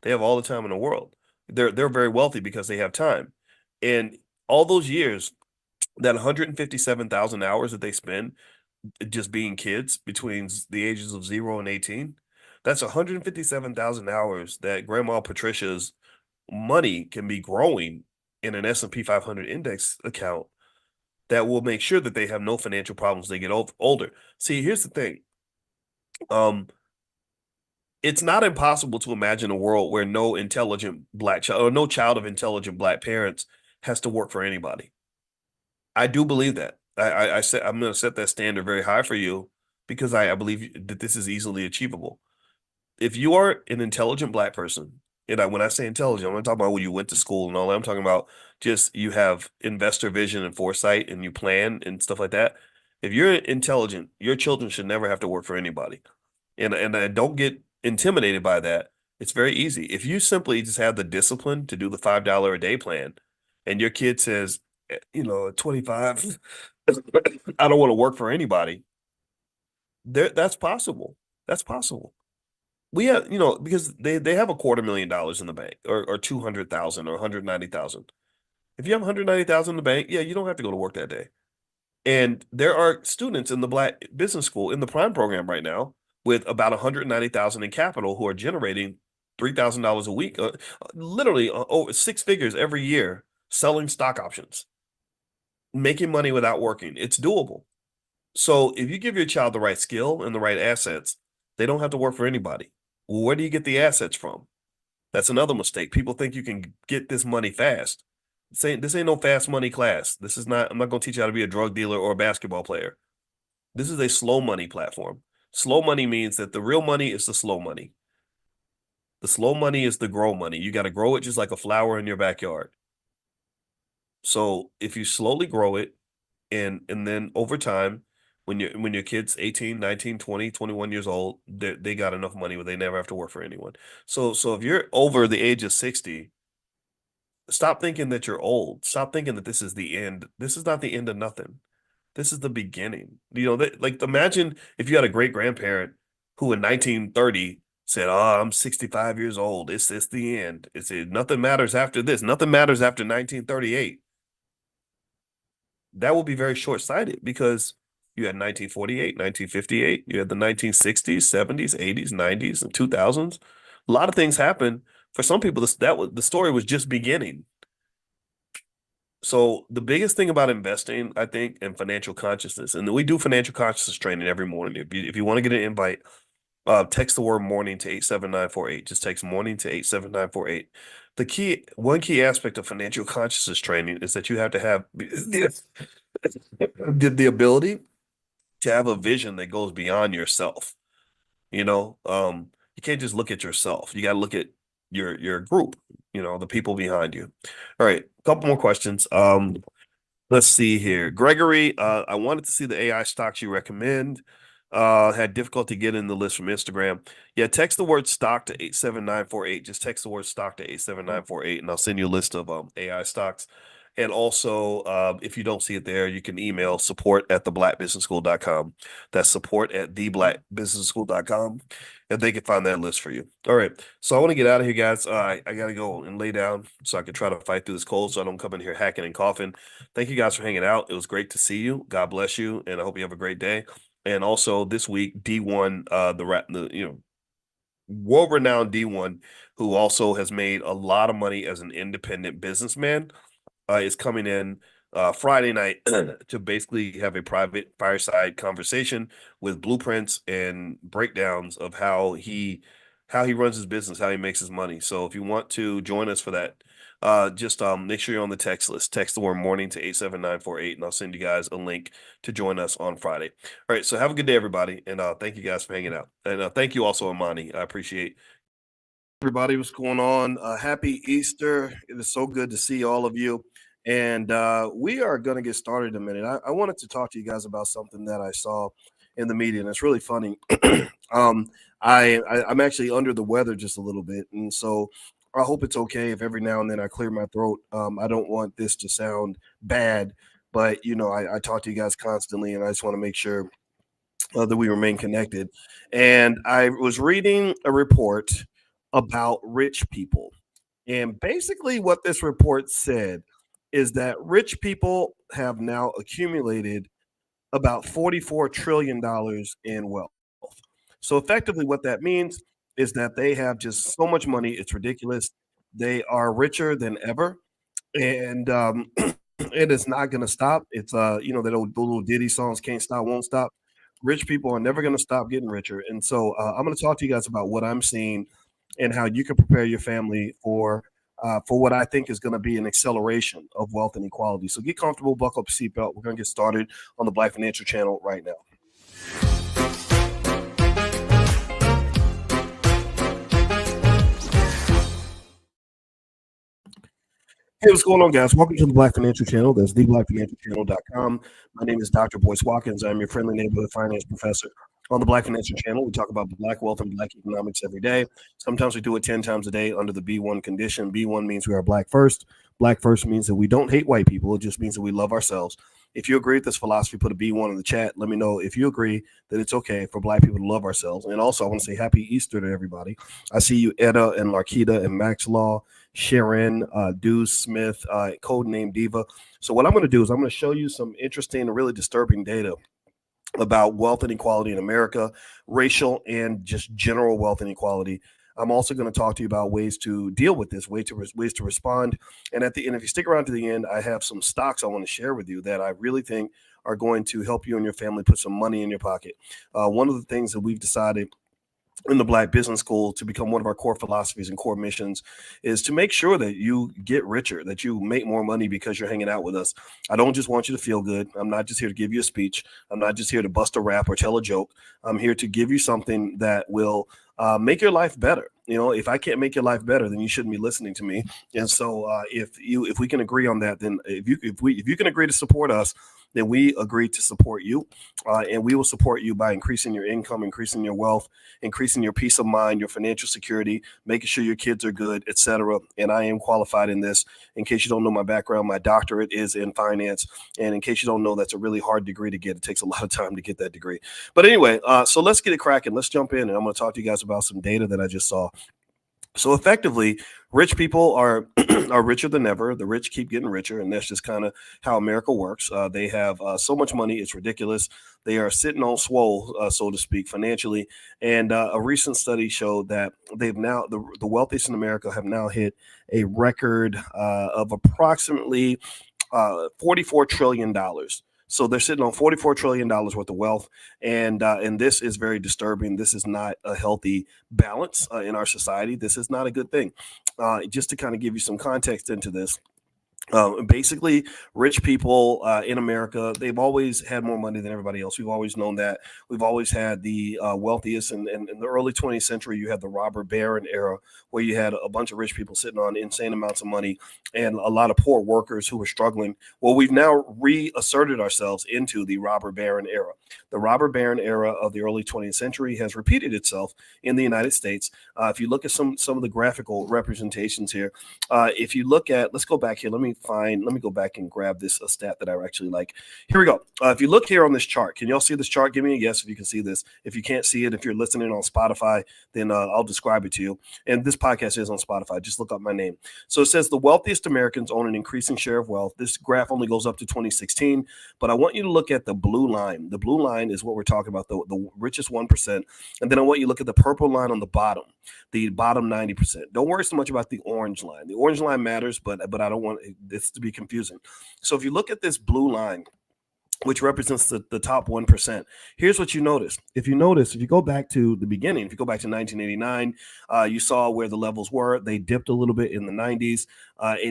They have all the time in the world. They're very wealthy because they have time. And all those years, that 157,000 hours that they spend just being kids between the ages of 0 and 18, that's 157,000 hours that Grandma Patricia's money can be growing in an S&P 500 index account that will make sure that they have no financial problems as they get older. See, here's the thing. It's not impossible to imagine a world where no intelligent black child or no child of intelligent black parents has to work for anybody. I do believe that. I said I'm going to set that standard very high for you because I believe that this is easily achievable. If you are an intelligent black person, and when I say intelligent, I'm not talking about when you went to school and all that. I'm talking about just you have investor vision and foresight and you plan and stuff like that. If you're intelligent, your children should never have to work for anybody. And I don't get intimidated by that. It's very easy. If you simply just have the discipline to do the $5 a day plan, and your kid says, 25, I don't want to work for anybody. That's possible. That's possible. We have, because they have $250,000 in the bank or 200,000 or 190,000. If you have 190,000 in the bank, yeah, you don't have to go to work that day. And there are students in the Black Business School in the Prime program right now with about 190,000 in capital who are generating $3,000 a week, literally over 6 figures every year selling stock options, making money without working. It's doable. So if you give your child the right skill and the right assets, they don't have to work for anybody. Well, where do you get the assets from? That's another mistake. People think you can get this money fast. This ain't no fast money class. I'm not going to teach you how to be a drug dealer or a basketball player. This is a slow money platform. Slow money means that the real money is the slow money. The slow money is the grow money. You got to grow it just like a flower in your backyard. So if you slowly grow it and then over time, when your kid's 18, 19, 20, 21 years old, they got enough money where they never have to work for anyone. So if you're over the age of 60, stop thinking that you're old. Stop thinking that this is the end. This is not the end of nothing. This is the beginning. Like imagine if you had a great grandparent who in 1930 said, "Oh, I'm 65 years old. It's the end. Nothing matters after this. Nothing matters after 1938." That will be very short-sighted because you had 1948, 1958, you had the 1960s, 70s, 80s, 90s, and 2000s. A lot of things happened. For some people, the story was just beginning. So the biggest thing about investing, I think, and financial consciousness, and we do financial consciousness training every morning. If you want to get an invite, text the word morning to 87948. Just text morning to 87948. One key aspect of financial consciousness training is that you have to have the ability to have a vision that goes beyond yourself. You can't just look at yourself. You got to look at your group, the people behind you. All right, a couple more questions. Let's see here. Gregory, I wanted to see the AI stocks you recommend. Had difficulty getting the list from Instagram. Yeah, text the word stock to 87948. Just text the word stock to 87948, and I'll send you a list of AI stocks. And also, if you don't see it there, you can email support@theblackbusinessschool.com. That's support@theblackbusinessschool.com, and they can find that list for you. All right. So I want to get out of here, guys. I got to go and lay down so I can try to fight through this cold so I don't come in here hacking and coughing. Thank you guys for hanging out. It was great to see you. God bless you, and I hope you have a great day. And also this week, D1, world-renowned D1, who also has made a lot of money as an independent businessman, is coming in Friday night to basically have a private fireside conversation with blueprints and breakdowns of how he runs his business, how he makes his money. So if you want to join us for that, just make sure you're on the text list. Text the word morning to 87948, and I'll send you guys a link to join us on Friday. All right, so have a good day, everybody, and thank you guys for hanging out. And thank you also, Amani. I appreciate everybody. What's going on? Happy Easter. It is so good to see all of you. And we are going to get started in a minute. I wanted to talk to you guys about something that I saw in the media, and it's really funny. um, I'm actually under the weather just a little bit, and so I hope it's okay if every now and then I clear my throat. I don't want this to sound bad, but I talk to you guys constantly, and I just want to make sure that we remain connected. And I was reading a report about rich people. And basically, what this report said is that rich people have now accumulated about $44 trillion in wealth. So, effectively, what that means is that they have just so much money. It's ridiculous. They are richer than ever. And it is not going to stop. It's, that old little Diddy songs, can't stop, won't stop. Rich people are never going to stop getting richer. And so I'm going to talk to you guys about what I'm seeing and how you can prepare your family for what I think is going to be an acceleration of wealth and equality. So get comfortable, buckle up your seatbelt. We're going to get started on the Black Financial Channel right now. Hey, what's going on, guys? Welcome to the Black Financial Channel. That's theblackfinancialchannel.com. My name is Dr. Boyce Watkins. I'm your friendly neighborhood finance professor. On the Black Financial Channel, we talk about Black wealth and Black economics every day. Sometimes we do it 10 times a day under the B1 condition. B1 means we are Black first. Black first means that we don't hate white people. It just means that we love ourselves. If you agree with this philosophy, put a B1 in the chat. Let me know if you agree that it's okay for Black people to love ourselves. And also, I want to say happy Easter to everybody. I see you, Etta and Larkita and Max Law, Sharon, Deuce Smith, codename Diva. So what I'm going to do is I'm going to show you some interesting and really disturbing data about wealth inequality in America, racial and just general wealth inequality. I'm also going to talk to you about ways to deal with this, ways to respond. And at the end, if you stick around to the end, I have some stocks I want to share with you that I really think are going to help you and your family put some money in your pocket. One of the things that we've decided in the Black Business School to become one of our core philosophies and core missions is to make sure that you get richer, that you make more money because you're hanging out with us. I don't just want you to feel good. I'm not just here to give you a speech. I'm not just here to bust a rap or tell a joke. I'm here to give you something that will make your life better. If I can't make your life better, then you shouldn't be listening to me. And so if we can agree on that, then if you can agree to support us, then we agree to support you. And we will support you by increasing your income, increasing your wealth, increasing your peace of mind, your financial security, making sure your kids are good, etc. And I am qualified in this. In case you don't know my background, my doctorate is in finance. And in case you don't know, that's a really hard degree to get. It takes a lot of time to get that degree. But anyway, so let's get it cracking. Let's jump in. And I'm going to talk to you guys about some data that I just saw. So effectively, rich people are are richer than ever. The rich keep getting richer, and that's just kind of how America works. They have so much money; it's ridiculous. They are sitting on swole, so to speak, financially. And a recent study showed that they've now the wealthiest in America have now hit a record of approximately $44 trillion. So they're sitting on $44 trillion worth of wealth. And this is very disturbing. This is not a healthy balance in our society. This is not a good thing. Just to kind of give you some context into this. Basically, rich people in America, they've always had more money than everybody else. We've always known that. We've always had the wealthiest. And in the early 20th century, you had the robber baron era, where you had a bunch of rich people sitting on insane amounts of money and a lot of poor workers who were struggling. Well, we've now reasserted ourselves into the robber baron era. The robber baron era of the early 20th century has repeated itself in the United States. If you look at some of the graphical representations here, if you look at, let's go back here. Let me go back and grab this a stat that I actually like. Here we go. If you look here on this chart, can y'all see this chart? Give me a yes if you can see this. If you can't see it, if you're listening on Spotify, then I'll describe it to you. And this podcast is on Spotify. Just look up my name. So it says the wealthiest Americans own an increasing share of wealth. This graph only goes up to 2016, but I want you to look at the blue line. The blue line is what we're talking about, the richest 1%. And then I want you to look at the purple line on the bottom 90%. Don't worry so much about the orange line. The orange line matters, but I don't want this to be confusing. So if you look at this blue line, which represents the top 1%. Here's what you notice. If you go back to the beginning, if you go back to 1989, you saw where the levels were. They dipped a little bit in the 90s. But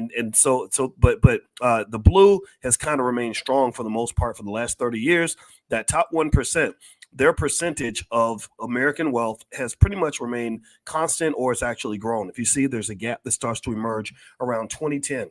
the blue has kind of remained strong for the most part for the last 30 years. That top 1%, their percentage of American wealth has pretty much remained constant, or it's actually grown. If you see, there's a gap that starts to emerge around 2010.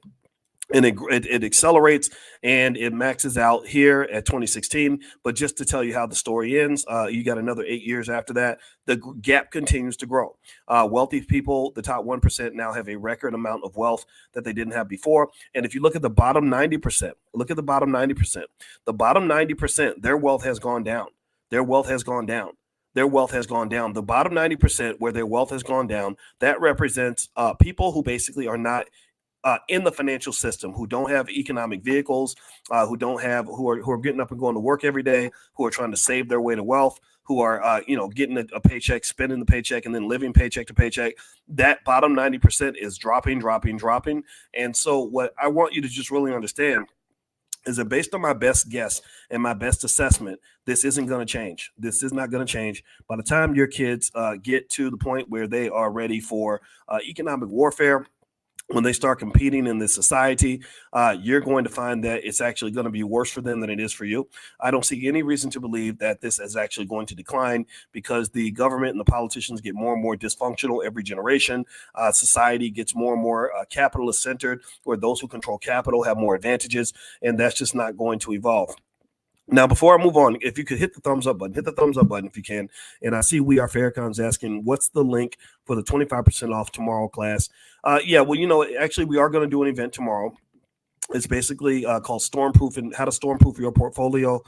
and it accelerates and it maxes out here at 2016. But just to tell you how the story ends, you got another 8 years after that. The gap continues to grow. Wealthy people, the top 1%, now have a record amount of wealth that they didn't have before. And if you look at the bottom 90%, look at the bottom 90%. The bottom 90%, their wealth has gone down. Their wealth has gone down. Their wealth has gone down. The bottom 90% where their wealth has gone down, that represents people who basically are not in the financial system, who don't have economic vehicles, who are getting up and going to work every day, who are trying to save their way to wealth, who are getting a paycheck, spending the paycheck, and then living paycheck to paycheck. That bottom 90% is dropping. And so what I want you to just really understand is that based on my best guess and my best assessment, this isn't going to change. This is not going to change. By the time your kids get to the point where they are ready for economic warfare, when they start competing in this society, you're going to find that it's actually going to be worse for them than it is for you. I don't see any reason to believe that this is actually going to decline because the government and the politicians get more and more dysfunctional every generation. Society gets more and more capitalist centered, where those who control capital have more advantages, and that's just not going to evolve. Now, before I move on, if you could hit the thumbs up button if you can. And I see We Are Farrakhan's asking, what's the link for the 25% off tomorrow class? Actually, we are going to do an event tomorrow. It's basically called Stormproof, how to stormproof your portfolio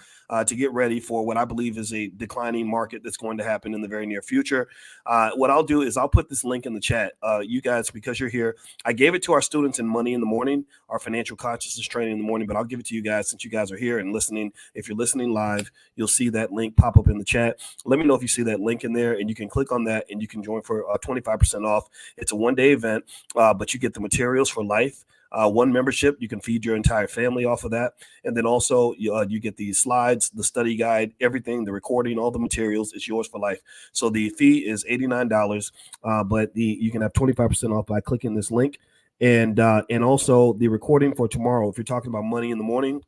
to get ready for what I believe is a declining market that's going to happen in the very near future. What I'll do is I'll put this link in the chat. You guys, because you're here, I gave it to our students in Money in the Morning, our financial consciousness training in the morning, but I'll give it to you guys since you guys are here and listening. If you're listening live, you'll see that link pop up in the chat. Let me know if you see that link in there, and you can click on that and you can join for 25% off. It's a one-day event, but you get the materials for life. One membership, you can feed your entire family off of that. And then also you get the slides, the study guide, everything, the recording, all the materials. It's yours for life. So the fee is $89, but you can have 25% off by clicking this link. And also the recording for tomorrow, if you're talking about money in the morning,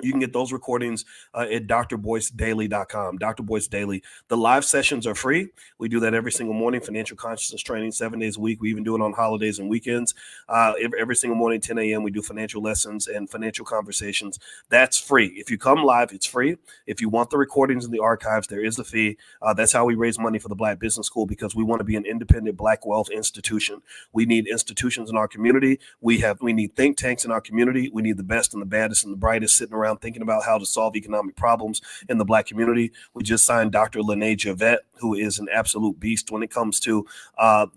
you can get those recordings at drboycedaily.com. Dr. Boyce Daily. The live sessions are free. We do that every single morning, financial consciousness training, 7 days a week. We even do it on holidays and weekends. Every single morning, 10 a.m., we do financial lessons and financial conversations. That's free. If you come live, it's free. If you want the recordings in the archives, there is a fee. That's how we raise money for the Black Business School, because we want to be an independent Black wealth institution. We need institutions in our community. We need think tanks in our community. We need the best and the baddest and the brightest sitting around thinking about how to solve economic problems in the Black community. We just signed Dr. Lene Javette, who is an absolute beast when it comes to,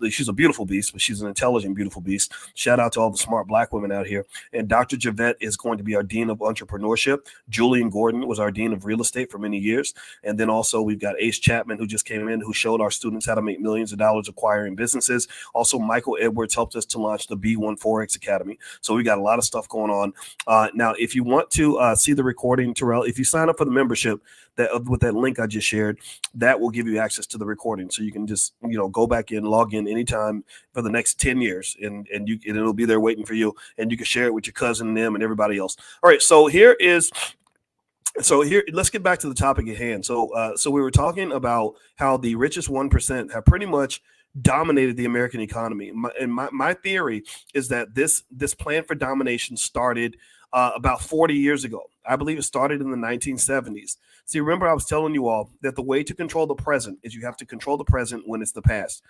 she's a beautiful beast, but she's an intelligent, beautiful beast. Shout out to all the smart Black women out here. And Dr. Javette is going to be our Dean of Entrepreneurship. Julian Gordon was our Dean of Real Estate for many years. And then also we've got Ace Chapman, who just came in, who showed our students how to make millions of dollars acquiring businesses. Also, Michael Edwards helped us to launch the B1 Forex Academy. So we got a lot of stuff going on. Now, if you want to see the recording, Terrell, if you sign up for the membership with that link I just shared, that will give you access to the recording. So you can just, go back in, log in anytime for the next 10 years and it'll be there waiting for you. And you can share it with your cousin and them and everybody else. All right. So here, let's get back to the topic at hand. So we were talking about how the richest 1% have pretty much dominated the American economy. My theory is that this plan for domination started about 40 years ago. I believe it started in the 1970s. See, remember I was telling you all that the way to control the present is you have to control the present when it's the past.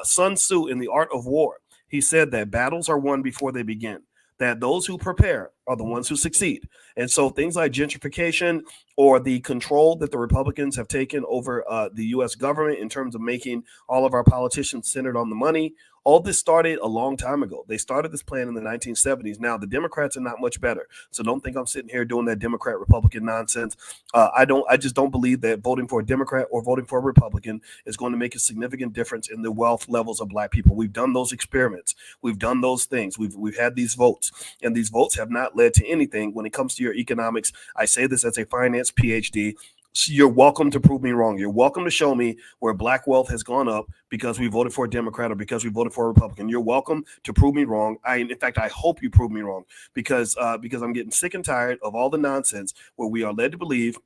Sun Tzu, in The Art of War, he said that battles are won before they begin, that those who prepare are the ones who succeed. And so things like gentrification or the control that the Republicans have taken over the U.S. government in terms of making all of our politicians centered on the money, all this started a long time ago. They started this plan in the 1970s. Now, the Democrats are not much better. So don't think I'm sitting here doing that Democrat-Republican nonsense. I just don't believe that voting for a Democrat or voting for a Republican is going to make a significant difference in the wealth levels of Black people. We've done those experiments. We've done those things. We've had these votes, and these votes have not led to anything when it comes to your economics. I say this as a finance PhD. So you're welcome to prove me wrong. You're welcome to show me where Black wealth has gone up because we voted for a Democrat or because we voted for a Republican. You're welcome to prove me wrong. In fact, I hope you prove me wrong because I'm getting sick and tired of all the nonsense where we are led to believe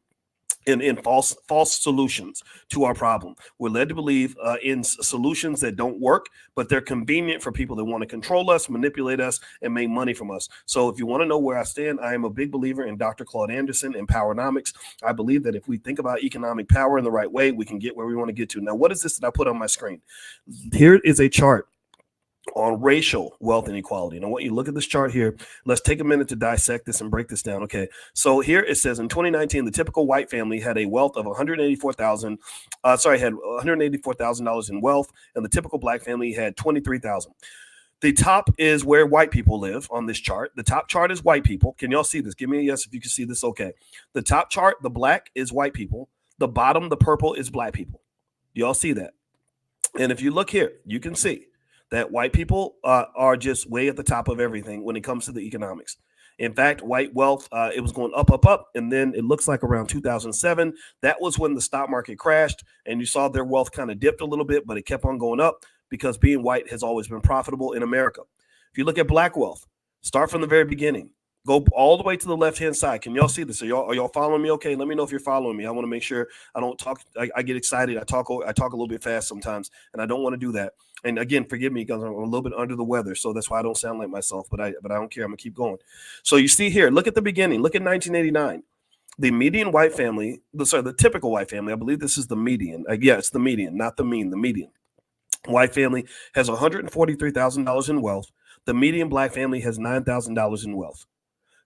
in false solutions to our problem. We're led to believe in solutions that don't work, but they're convenient for people that want to control us, manipulate us, and make money from us. So if you want to know where I stand, I am a big believer in Dr. Claude Anderson and Powernomics. I believe that if we think about economic power in the right way, we can get where we want to get to. Now, what is this that I put on my screen? Here is a chart on racial wealth inequality. And I want you to look at this chart here. Let's take a minute to dissect this and break this down. Okay. So here it says in 2019, the typical white family had a wealth of had $184,000 in wealth, and the typical black family had $23,000. The top is where white people live on this chart. The top chart is white people. Can y'all see this? Give me a yes if you can see this. Okay. The top chart, the black is white people. The bottom, the purple is black people. Y'all see that? And if you look here, you can see that white people are just way at the top of everything when it comes to the economics. In fact, white wealth, it was going up, up, up. And then it looks like around 2007, that was when the stock market crashed. And you saw their wealth kind of dipped a little bit, but it kept on going up because being white has always been profitable in America. If you look at black wealth, start from the very beginning. Go all the way to the left-hand side. Can y'all see this? Are y'all following me? Okay, let me know if you're following me. I want to make sure I don't talk. I get excited. I talk a little bit fast sometimes, and I don't want to do that. And again, forgive me because I'm a little bit under the weather, so that's why I don't sound like myself. But I don't care. I'm gonna keep going. So you see here, look at the beginning. Look at 1989. The median white family, the typical white family. I believe this is the median. Yeah, it's the median, not the mean. The median white family has $143,000 in wealth. The median black family has $9,000 in wealth.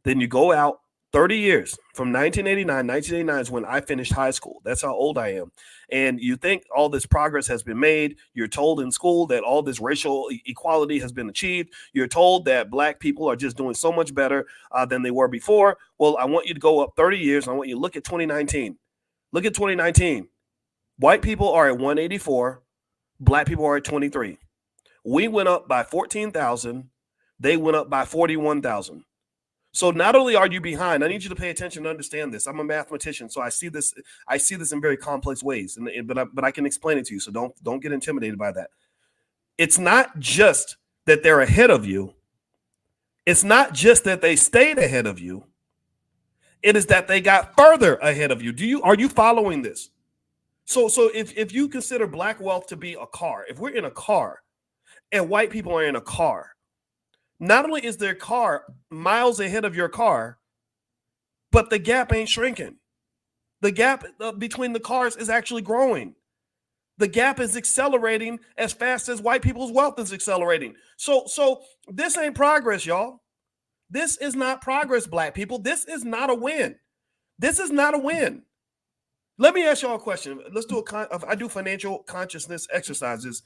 Then you go out 30 years from 1989. 1989 is when I finished high school. That's how old I am. And you think all this progress has been made. You're told in school that all this racial equality has been achieved. You're told that black people are just doing so much better than they were before. Well, I want you to go up 30 years. And I want you to look at 2019. Look at 2019. White people are at 184. Black people are at 23. We went up by 14,000. They went up by 41,000. So not only are you behind, I need you to pay attention to understand this. I'm a mathematician, so I see this in very complex ways, but I can explain it to you. So don't get intimidated by that. It's not just that they're ahead of you. It's not just that they stayed ahead of you. It is that they got further ahead of you. Are you following this? So if you consider black wealth to be a car, if we're in a car and white people are in a car, not only is their car miles ahead of your car, but the gap ain't shrinking. The gap between the cars is actually growing. The gap is accelerating as fast as white people's wealth is accelerating. So this ain't progress, y'all. This is not progress, black people. This is not a win. This is not a win. Let me ask y'all a question. Let's do I do financial consciousness exercises.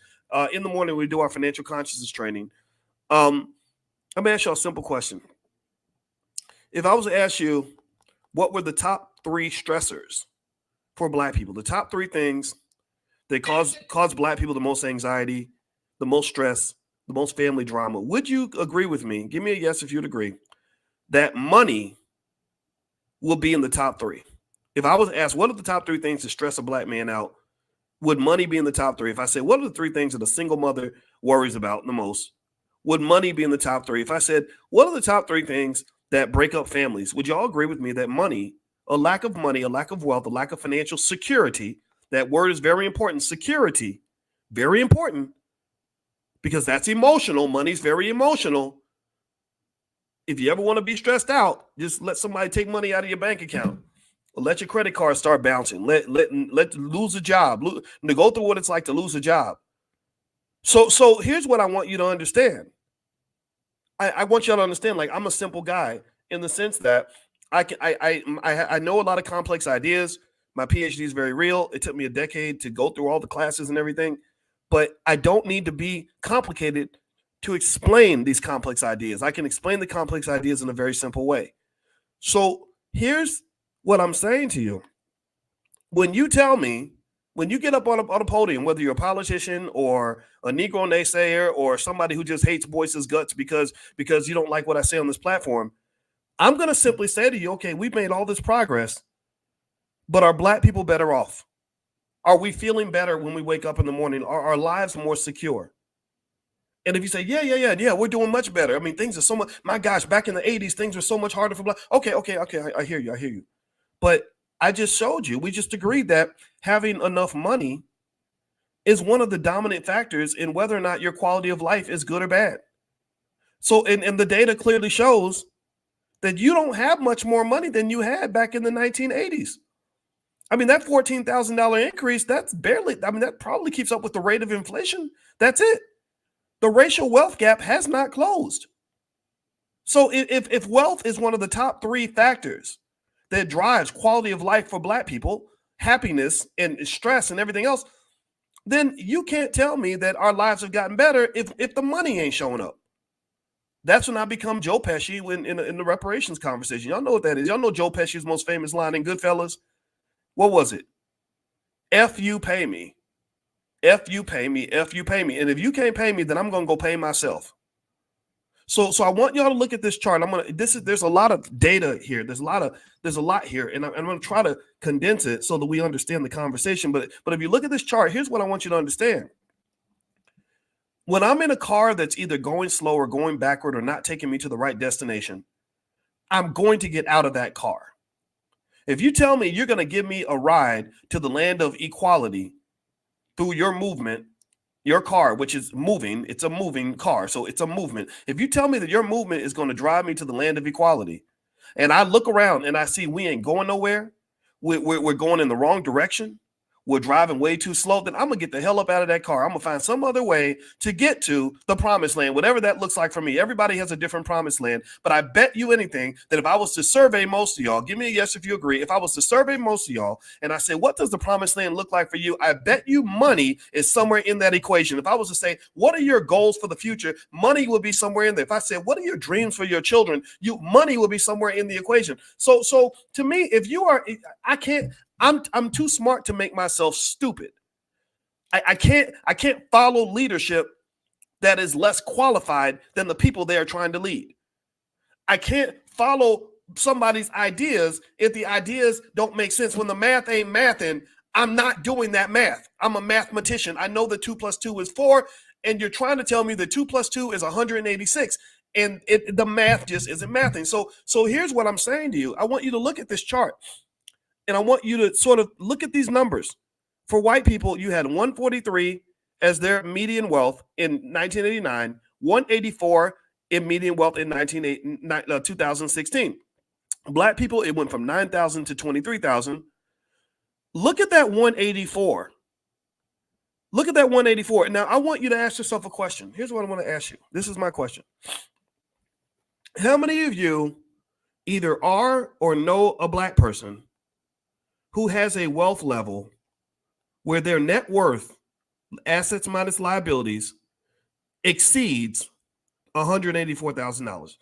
In the morning, we do our financial consciousness training. I'm going to ask you a simple question. If I was to ask you, what were the top 3 stressors for black people? The top 3 things that cause black people the most anxiety, the most stress, the most family drama. Would you agree with me? Give me a yes if you'd agree that money will be in the top 3. If I was asked, what are the top 3 things to stress a black man out? Would money be in the top 3? If I said, what are the 3 things that a single mother worries about the most? Would money be in the top 3? If I said, what are the top 3 things that break up families? Would y'all agree with me that money, a lack of wealth, a lack of financial security, that word is very important, security, very important, because that's emotional. Money's very emotional. If you ever want to be stressed out, just let somebody take money out of your bank account. Or let your credit card start bouncing. Let lose a job. Go through what it's like to lose a job. So here's what I want you to understand. I want y'all to understand, like, I'm a simple guy in the sense that I know a lot of complex ideas. My PhD is very real. It took me a decade to go through all the classes and everything, but I don't need to be complicated to explain these complex ideas. I can explain the complex ideas in a very simple way. So here's what I'm saying to you. When you tell me, when you get up on a podium, whether you're a politician or a Negro naysayer or somebody who just hates Boyce's guts because you don't like what I say on this platform, I'm going to simply say to you, okay, we've made all this progress, but are black people better off? Are we feeling better when we wake up in the morning? Are our lives more secure? And if you say, yeah, we're doing much better. I mean, things are so much, my gosh, back in the 80s, things were so much harder for black. Okay, I hear you. But I just showed you. We just agreed that having enough money is one of the dominant factors in whether or not your quality of life is good or bad. So, and the data clearly shows that you don't have much more money than you had back in the 1980s. I mean, that $14,000 increase, that's barely, I mean, that probably keeps up with the rate of inflation. That's it. The racial wealth gap has not closed. So if wealth is one of the top 3 factors that drives quality of life for Black people, happiness and stress and everything else, then you can't tell me that our lives have gotten better if the money ain't showing up. That's when I become Joe Pesci in the reparations conversation. Y'all know what that is. Y'all know Joe Pesci's most famous line in Goodfellas. What was it? F you pay me. F you pay me. F you pay me. And if you can't pay me, then I'm going to go pay myself. So I want y'all to look at this chart. There's a lot of data here. There's a lot here, and I'm going to try to condense it so that we understand the conversation. But if you look at this chart, here's what I want you to understand. When I'm in a car that's either going slow or going backward or not taking me to the right destination, I'm going to get out of that car. If you tell me you're going to give me a ride to the land of equality through your movement, your car, which is moving, it's a moving car, so it's a movement. If you tell me that your movement is going to drive me to the land of equality, and I look around and I see we ain't going nowhere, we're going in the wrong direction, we're driving way too slow, then I'm going to get the hell up out of that car. I'm going to find some other way to get to the promised land, whatever that looks like for me. Everybody has a different promised land, but I bet you anything that if I was to survey most of y'all, give me a yes if you agree, if I was to survey most of y'all and I say, what does the promised land look like for you? I bet you money is somewhere in that equation. If I was to say, what are your goals for the future? Money would be somewhere in there. If I said, what are your dreams for your children? Money would be somewhere in the equation. So to me, if you are, I'm too smart to make myself stupid. I can't follow leadership that is less qualified than the people they are trying to lead. I can't follow somebody's ideas if the ideas don't make sense. When the math ain't mathing, I'm not doing that math. I'm a mathematician. I know that 2 + 2 is 4, and you're trying to tell me that 2 + 2 is 186, and the math just isn't mathing. So here's what I'm saying to you. I want you to look at this chart. And I want you to sort of look at these numbers. For white people, you had 143 as their median wealth in 1989, 184 in median wealth in 2016. Black people, it went from 9,000 to 23,000. Look at that 184. Look at that 184. Now, I want you to ask yourself a question. Here's what I want to ask you. This is my question. How many of you either are or know a Black person who has a wealth level where their net worth, assets minus liabilities, exceeds $184,000?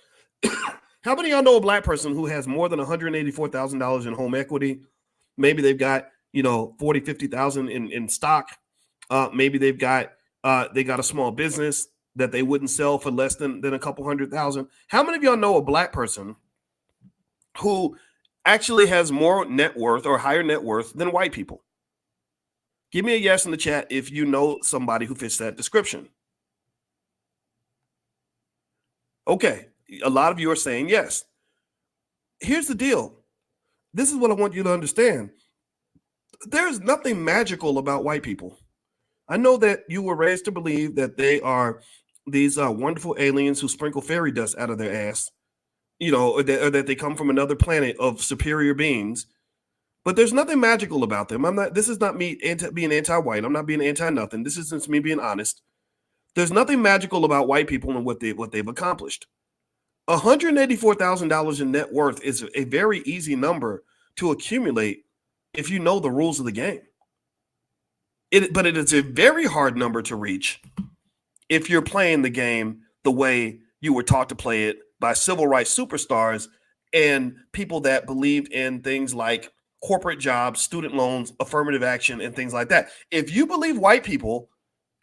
How many of y'all know a Black person who has more than $184,000 in home equity? Maybe they've got, 40, 50,000 in stock. Maybe they got a small business that they wouldn't sell for less than a couple $100,000. How many of y'all know a Black person who actually has more net worth or higher net worth than white people? Give me a yes in the chat if you know somebody who fits that description. Okay, a lot of you are saying yes. Here's the deal. This is what I want you to understand. There's nothing magical about white people. I know that you were raised to believe that they are these wonderful aliens who sprinkle fairy dust out of their ass, or that they come from another planet of superior beings. But there's nothing magical about them. This is not me being anti-white. I'm not being anti-nothing. This is just me being honest. There's nothing magical about white people and what they've accomplished. $184,000 in net worth is a very easy number to accumulate if you know the rules of the game. But it is a very hard number to reach if you're playing the game the way you were taught to play it by civil rights superstars and people that believed in things like corporate jobs, student loans, affirmative action, and things like that. If you believe white people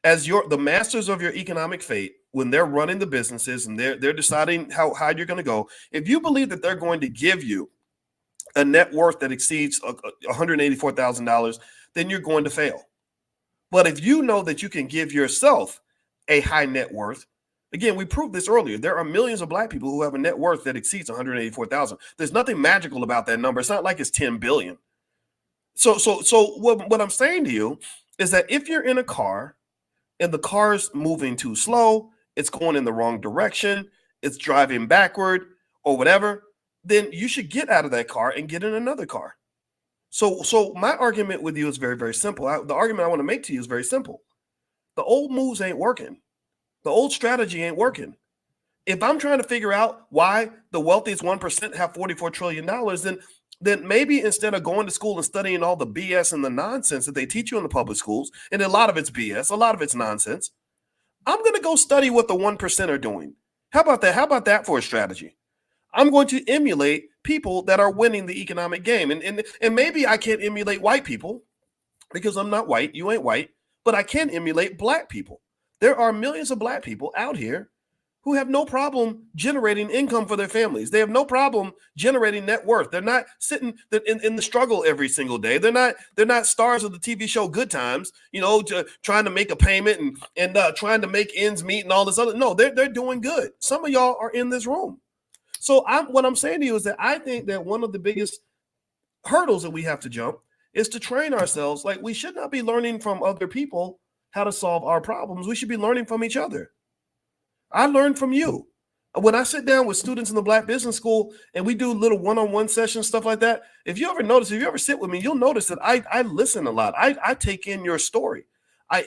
as the masters of your economic fate, when they're running the businesses and they're deciding how high you're going to go, if you believe that they're going to give you a net worth that exceeds $184,000, then you're going to fail. But if you know that you can give yourself a high net worth, again, we proved this earlier. There are millions of Black people who have a net worth that exceeds $184,000. There's nothing magical about that number. It's not like it's 10 billion. So what I'm saying to you is that if you're in a car and the car's moving too slow, it's going in the wrong direction, it's driving backward or whatever, then you should get out of that car and get in another car. So my argument with you is very, very simple. The argument I want to make to you is very simple. The old moves ain't working. The old strategy ain't working. If I'm trying to figure out why the wealthiest 1% have $44 trillion, then maybe instead of going to school and studying all the BS and the nonsense that they teach you in the public schools, and a lot of it's BS, a lot of it's nonsense, I'm going to go study what the 1% are doing. How about that? How about that for a strategy? I'm going to emulate people that are winning the economic game. And maybe I can't emulate white people because I'm not white. You ain't white. But I can emulate black people. There are millions of black people out here who have no problem generating income for their families. They have no problem generating net worth. They're not sitting in the struggle every single day. They're not stars of the TV show Good Times, trying to make a payment and trying to make ends meet and all this other. No, they're doing good. Some of y'all are in this room. So what I'm saying to you is that I think that one of the biggest hurdles that we have to jump is to train ourselves. Like, we should not be learning from other people how to solve our problems. We should be learning from each other. I learned from you. When I sit down with students in the Black Business School and we do little one-on-one sessions, stuff like that, if you ever sit with me, you'll notice that I listen a lot. I take in your story.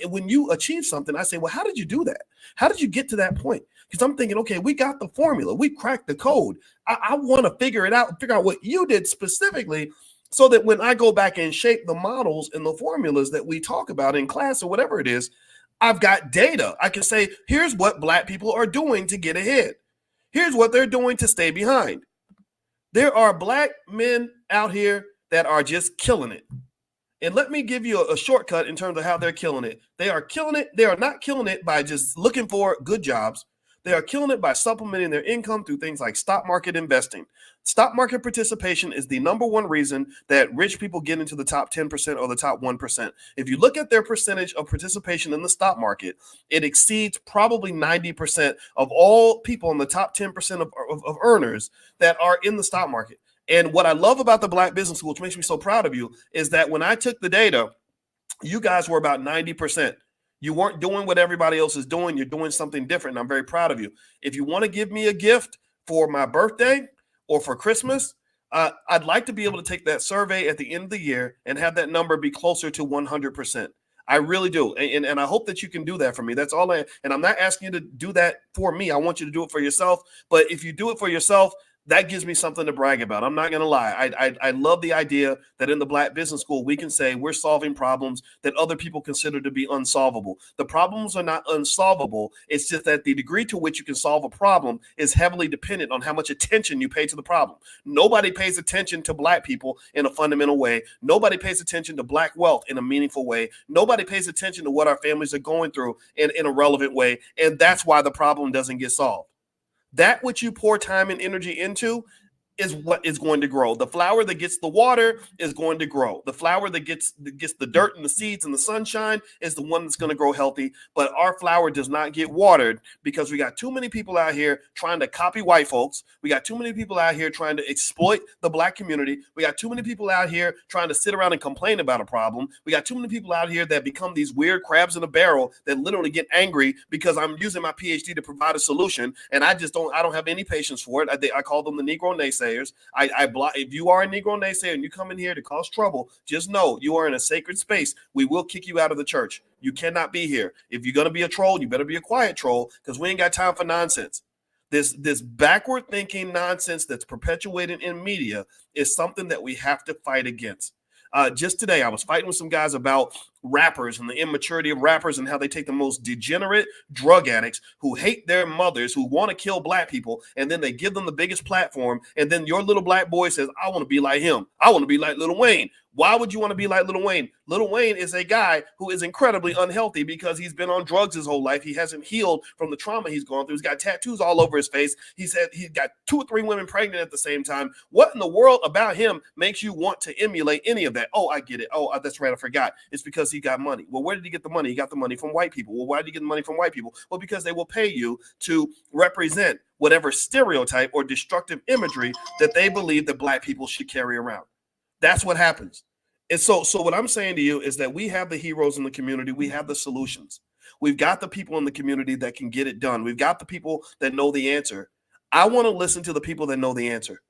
When you achieve something, I say, well, how did you do that? How did you get to that point? Because I'm thinking, okay, we got the formula. We cracked the code. I want to figure it out and figure out what you did specifically so that when I go back and shape the models and the formulas that we talk about in class or whatever it is, I've got data. I can say, here's what Black people are doing to get ahead. Here's what they're doing to stay behind. There are Black men out here that are just killing it. And let me give you a shortcut in terms of how they're killing it. They are killing it. They are not killing it by just looking for good jobs. They are killing it by supplementing their income through things like stock market investing. Stock market participation is the number one reason that rich people get into the top 10% or the top 1%. If you look at their percentage of participation in the stock market, it exceeds probably 90% of all people in the top 10% of earners that are in the stock market. And what I love about the Black Business School, which makes me so proud of you, is that when I took the data, you guys were about 90%. You weren't doing what everybody else is doing. You're doing something different, and I'm very proud of you. If you want to give me a gift for my birthday or for Christmas, I'd like to be able to take that survey at the end of the year and have that number be closer to 100%. I really do. And I hope that you can do that for me. That's all and I'm not asking you to do that for me. I want you to do it for yourself. But if you do it for yourself, that gives me something to brag about. I'm not going to lie. I love the idea that in the Black Business School, we can say we're solving problems that other people consider to be unsolvable. The problems are not unsolvable. It's just that the degree to which you can solve a problem is heavily dependent on how much attention you pay to the problem. Nobody pays attention to Black people in a fundamental way. Nobody pays attention to Black wealth in a meaningful way. Nobody pays attention to what our families are going through in a relevant way. And that's why the problem doesn't get solved. That which you pour time and energy into is what is going to grow. The flower that gets the water is going to grow. The flower that gets the dirt and the seeds and the sunshine is the one that's going to grow healthy. But our flower does not get watered because we got too many people out here trying to copy white folks. We got too many people out here trying to exploit the Black community. We got too many people out here trying to sit around and complain about a problem. We got too many people out here that become these weird crabs in a barrel that literally get angry because I'm using my PhD to provide a solution, and I don't have any patience for it. I call them the Negro naysayers. If you are a Negro naysayer and you come in here to cause trouble, just know you are in a sacred space. We will kick you out of the church. You cannot be here. If you're going to be a troll, you better be a quiet troll because we ain't got time for nonsense. This backward thinking nonsense that's perpetuated in media is something that we have to fight against. Just today, I was fighting with some guys about rappers and the immaturity of rappers and how they take the most degenerate drug addicts who hate their mothers, who want to kill Black people, and then they give them the biggest platform. And then your little Black boy says, I want to be like him. I want to be like Lil Wayne. Why would you want to be like Lil Wayne? Lil Wayne is a guy who is incredibly unhealthy because he's been on drugs his whole life. He hasn't healed from the trauma he's gone through. He's got tattoos all over his face. He's got 2 or 3 women pregnant at the same time. What in the world about him makes you want to emulate any of that? Oh, I get it. Oh, that's right. I forgot. It's because he got money. Well, where did he get the money? He got the money from white people. Well, why did he get the money from white people? Well, because they will pay you to represent whatever stereotype or destructive imagery that they believe that Black people should carry around. That's what happens. And so what I'm saying to you is that we have the heroes in the community. We have the solutions. We've got the people in the community that can get it done. We've got the people that know the answer. I want to listen to the people that know the answer.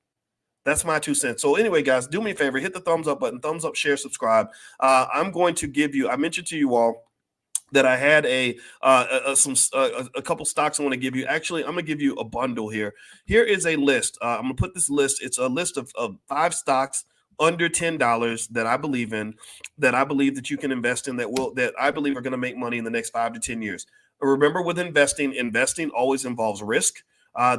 That's my 2 cents. So anyway, guys, do me a favor, hit the thumbs up button, thumbs up, share, subscribe. I'm going to give you, I mentioned to you all that I had a couple stocks I want to give you. Actually, I'm going to give you a bundle here. Here is a list. I'm going to put this list. It's a list of 5 stocks under $10 that I believe in, that I believe that you can invest in, that I believe are going to make money in the next 5 to 10 years. Remember, with investing always involves risk.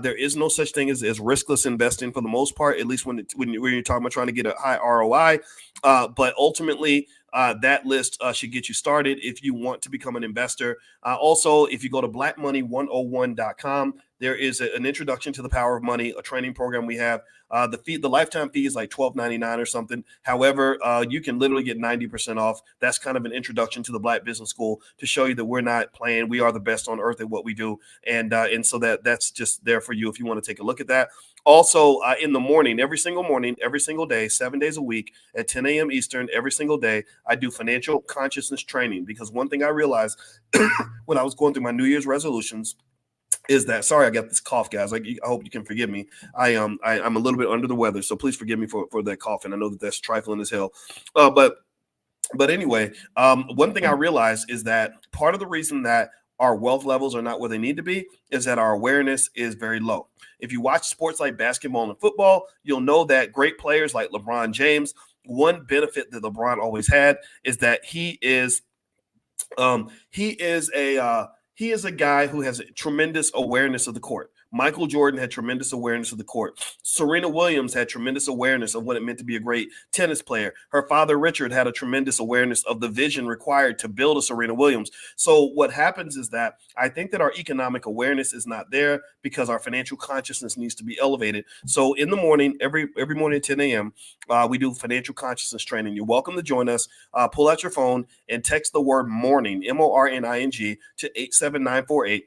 There is no such thing as riskless investing for the most part, at least when you're talking about trying to get a high ROI. But ultimately, that list should get you started if you want to become an investor. Also, if you go to blackmoney101.com, there is an introduction to the power of money, a training program we have. The lifetime fee is like $12.99 or something. However, you can literally get 90% off. That's kind of an introduction to the Black Business School to show you that we're not playing. We are the best on earth at what we do. And so that's just there for you if you want to take a look at that. Also, in the morning, every single day, 7 days a week at 10 a.m. Eastern, every single day, I do financial consciousness training. Because one thing I realized when I was going through my New Year's resolutions is that, sorry, I got this cough, guys. I hope you can forgive me. I'm a little bit under the weather, so please forgive me for that cough. And I know that that's trifling as hell. But anyway, one thing I realized is that part of the reason that our wealth levels are not where they need to be is that our awareness is very low. If you watch sports like basketball and football, you'll know that great players like LeBron James, one benefit that LeBron always had is that he is a guy who has tremendous awareness of the court. Michael Jordan had tremendous awareness of the court. Serena Williams had tremendous awareness of what it meant to be a great tennis player. Her father, Richard, had a tremendous awareness of the vision required to build a Serena Williams. So what happens is that I think that our economic awareness is not there because our financial consciousness needs to be elevated. So in the morning, every morning at 10 a.m., we do financial consciousness training. You're welcome to join us. Pull out your phone and text the word morning, MORNING, to 87948.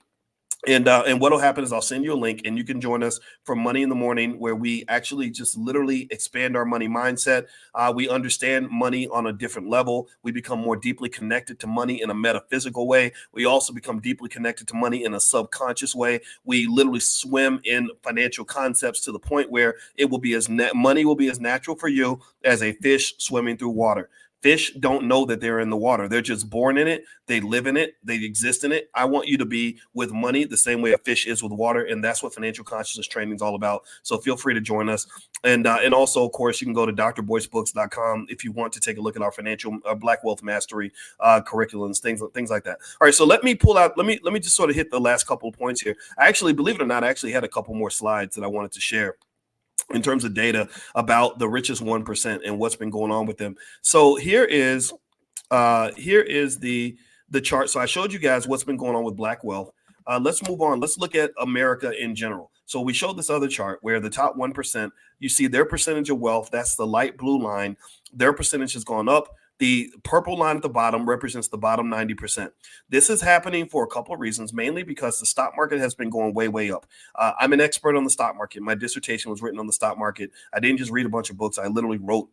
And what will happen is I'll send you a link and you can join us for Money in the Morning, where we actually just literally expand our money mindset. We understand money on a different level. We become more deeply connected to money in a metaphysical way. We also become deeply connected to money in a subconscious way. We literally swim in financial concepts to the point where it will be money will be as natural for you as a fish swimming through water. Fish don't know that they're in the water. They're just born in it. They live in it. They exist in it. I want you to be with money the same way a fish is with water. And that's what financial consciousness training is all about. So feel free to join us. And also, of course, you can go to drboycebooks.com if you want to take a look at our financial Black Wealth Mastery curriculums, things like that. All right. So let me just sort of hit the last couple of points here. I actually, believe it or not, I actually had a couple more slides that I wanted to share in terms of data about the richest 1% and what's been going on with them. So here is the chart. So I showed you guys what's been going on with Black wealth. Let's move on. Let's look at America in general. So we showed this other chart where the top 1%, you see their percentage of wealth. That's the light blue line. Their percentage has gone up. The purple line at the bottom represents the bottom 90%. This is happening for a couple of reasons, mainly because the stock market has been going way, way up. I'm an expert on the stock market. My dissertation was written on the stock market. I didn't just read a bunch of books. I literally wrote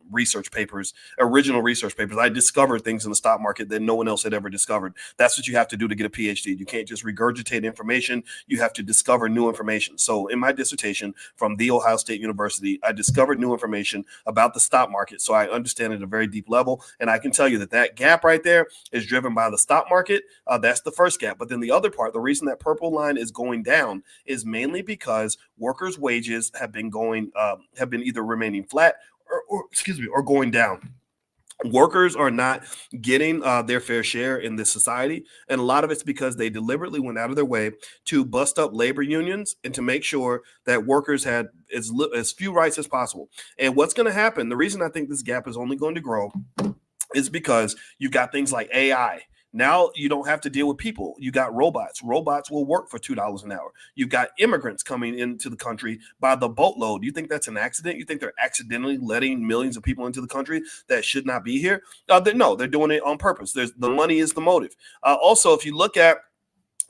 original research papers. I discovered things in the stock market that no one else had ever discovered. That's what you have to do to get a PhD. You can't just regurgitate information. You have to discover new information. So in my dissertation from The Ohio State University, I discovered new information about the stock market. So I understand it at a very deep level. And I can tell you that gap right there is driven by the stock market. That's the first gap. But then the other part, the reason that purple line is going down is mainly because workers' wages have been either remaining flat or going down. Workers are not getting their fair share in this society. And a lot of it's because they deliberately went out of their way to bust up labor unions and to make sure that workers had as few rights as possible. And what's going to happen, the reason I think this gap is only going to grow is because you've got things like AI. Now you don't have to deal with people. You got robots. Robots will work for $2 an hour. You've got immigrants coming into the country by the boatload. You think that's an accident? You think they're accidentally letting millions of people into the country that should not be here? No, they're doing it on purpose. The money is the motive. Also, if you look at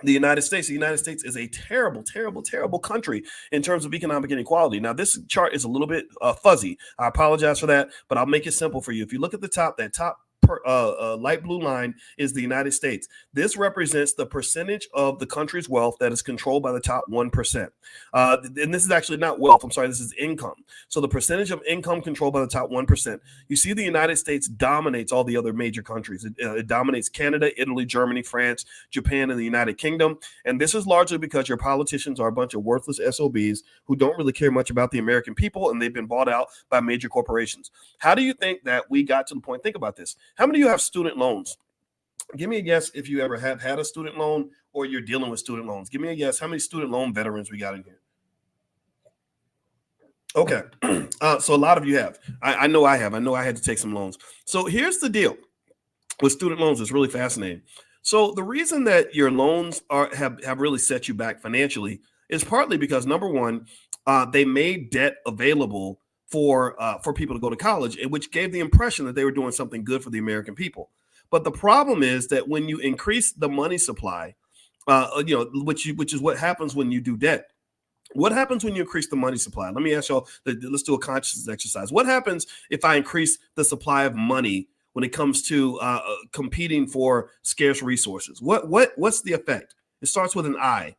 the United States. The United States is a terrible, terrible, terrible country in terms of economic inequality. Now, this chart is a little bit fuzzy. I apologize for that, but I'll make it simple for you. If you look at the top, that top light blue line is the United States. This represents the percentage of the country's wealth that is controlled by the top 1%. And this is actually not wealth. I'm sorry, this is income. So the percentage of income controlled by the top 1%. You see, the United States dominates all the other major countries. It dominates Canada, Italy, Germany, France, Japan, and the United Kingdom. And this is largely because your politicians are a bunch of worthless SOBs who don't really care much about the American people, and they've been bought out by major corporations. How do you think that we got to the point? Think about this. How many of you have student loans? Give me a guess if you ever have had a student loan or you're dealing with student loans. Give me a guess how many student loan veterans we got in here. Okay. So a lot of you have. I know I have. I know I had to take some loans. So here's the deal with student loans. It's really fascinating. So the reason that your loans have really set you back financially is partly because, number one, they made debt available for people to go to college, which gave the impression that they were doing something good for the American people. But the problem is that when you increase the money supply, which is what happens when you do debt. What happens when you increase the money supply? Let me ask y'all, let's do a consciousness exercise. What happens if I increase the supply of money when it comes to competing for scarce resources? What's the effect? It starts with an I.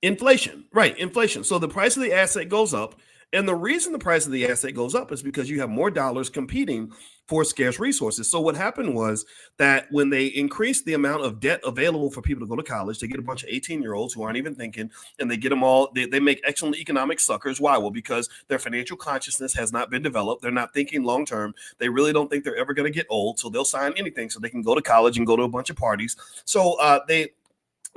Inflation, right? Inflation. So the price of the asset goes up. And the reason the price of the asset goes up is because you have more dollars competing for scarce resources. So what happened was that when they increased the amount of debt available for people to go to college, they get a bunch of 18-year-olds who aren't even thinking, and they get them all. They make excellent economic suckers. Why? Well, because their financial consciousness has not been developed. They're not thinking long term. They really don't think they're ever going to get old. So they'll sign anything so they can go to college and go to a bunch of parties. So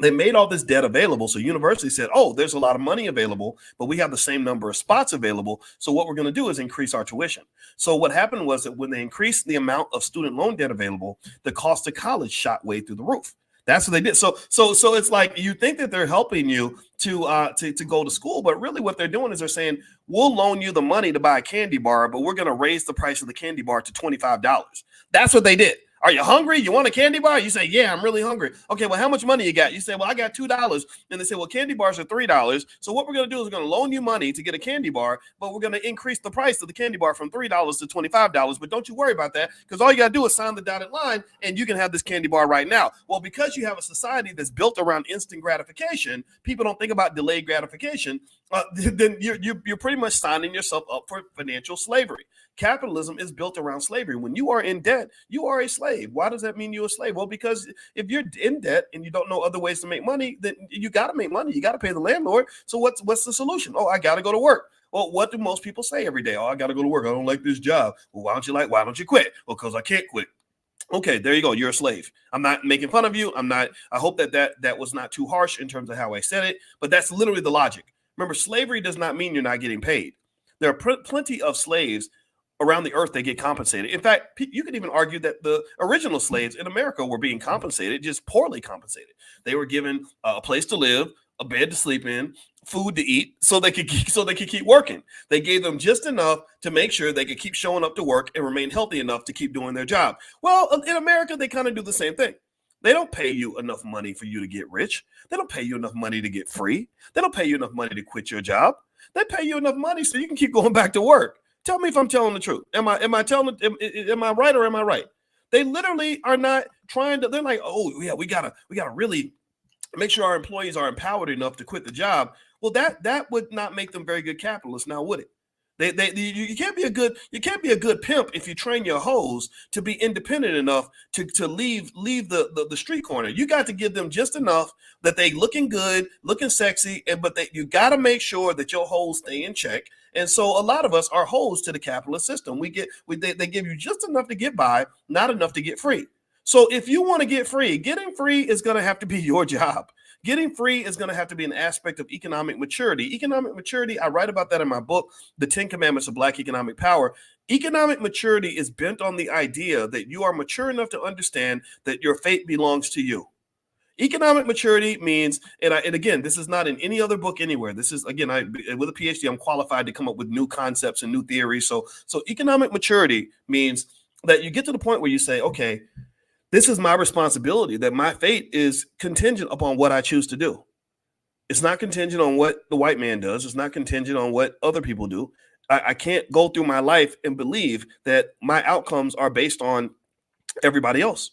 they made all this debt available. So universities said, oh, there's a lot of money available, but we have the same number of spots available. So what we're going to do is increase our tuition. So what happened was that when they increased the amount of student loan debt available, the cost of college shot way through the roof. That's what they did. So it's like you think that they're helping you to go to school, but really what they're doing is they're saying, we'll loan you the money to buy a candy bar, but we're going to raise the price of the candy bar to $25. That's what they did. Are you hungry? You want a candy bar? You say, yeah, I'm really hungry. Okay, well, how much money you got? You say, well, I got $2. And they say, well, candy bars are $3. So what we're going to do is we're going to loan you money to get a candy bar, but we're going to increase the price of the candy bar from $3 to $25. But don't you worry about that, because all you got to do is sign the dotted line and you can have this candy bar right now. Well, because you have a society that's built around instant gratification, people don't think about delayed gratification, then you're pretty much signing yourself up for financial slavery. Capitalism is built around slavery. When you are in debt, you are a slave. Why does that mean you're a slave? Well, because if you're in debt and you don't know other ways to make money, then you got to make money. You got to pay the landlord. So what's the solution? Oh, I got to go to work. Well, what do most people say every day? Oh, I got to go to work. I don't like this job. Well, why don't you quit? Well, because I can't quit. Okay, there you go. You're a slave. I'm not making fun of you. I hope that was not too harsh in terms of how I said it, but that's literally the logic. Remember, slavery does not mean you're not getting paid. There are plenty of slaves around the earth. They get compensated. In fact, you could even argue that the original slaves in America were being compensated, just poorly compensated. They were given a place to live, a bed to sleep in, food to eat, so they could keep working. They gave them just enough to make sure they could keep showing up to work and remain healthy enough to keep doing their job. Well, in America, they kind of do the same thing. They don't pay you enough money for you to get rich. They don't pay you enough money to get free. They don't pay you enough money to quit your job. They pay you enough money so you can keep going back to work. Tell me if I'm telling the truth. Am I right or am I right? They literally are not trying to. They're like, oh yeah, we gotta really make sure our employees are empowered enough to quit the job. Well, that would not make them very good capitalists, now would it? You can't be a good pimp if you train your hoes to be independent enough to leave the street corner. You got to give them just enough that they looking good, looking sexy, but you got to make sure that your hoes stay in check. And so a lot of us are hoes to the capitalist system. They give you just enough to get by, not enough to get free. So if you want to get free, getting free is going to have to be your job. Getting free is going to have to be an aspect of economic maturity. Economic maturity, I write about that in my book, The 10 Commandments of Black Economic Power. Economic maturity is bent on the idea that you are mature enough to understand that your fate belongs to you. Economic maturity means, and again, this is not in any other book anywhere. This is, again, with a PhD, I'm qualified to come up with new concepts and new theories. So economic maturity means that you get to the point where you say, okay, This is my responsibility, that my fate is contingent upon what I choose to do. It's not contingent on what the white man does. It's not contingent on what other people do. I can't go through my life and believe that my outcomes are based on everybody else.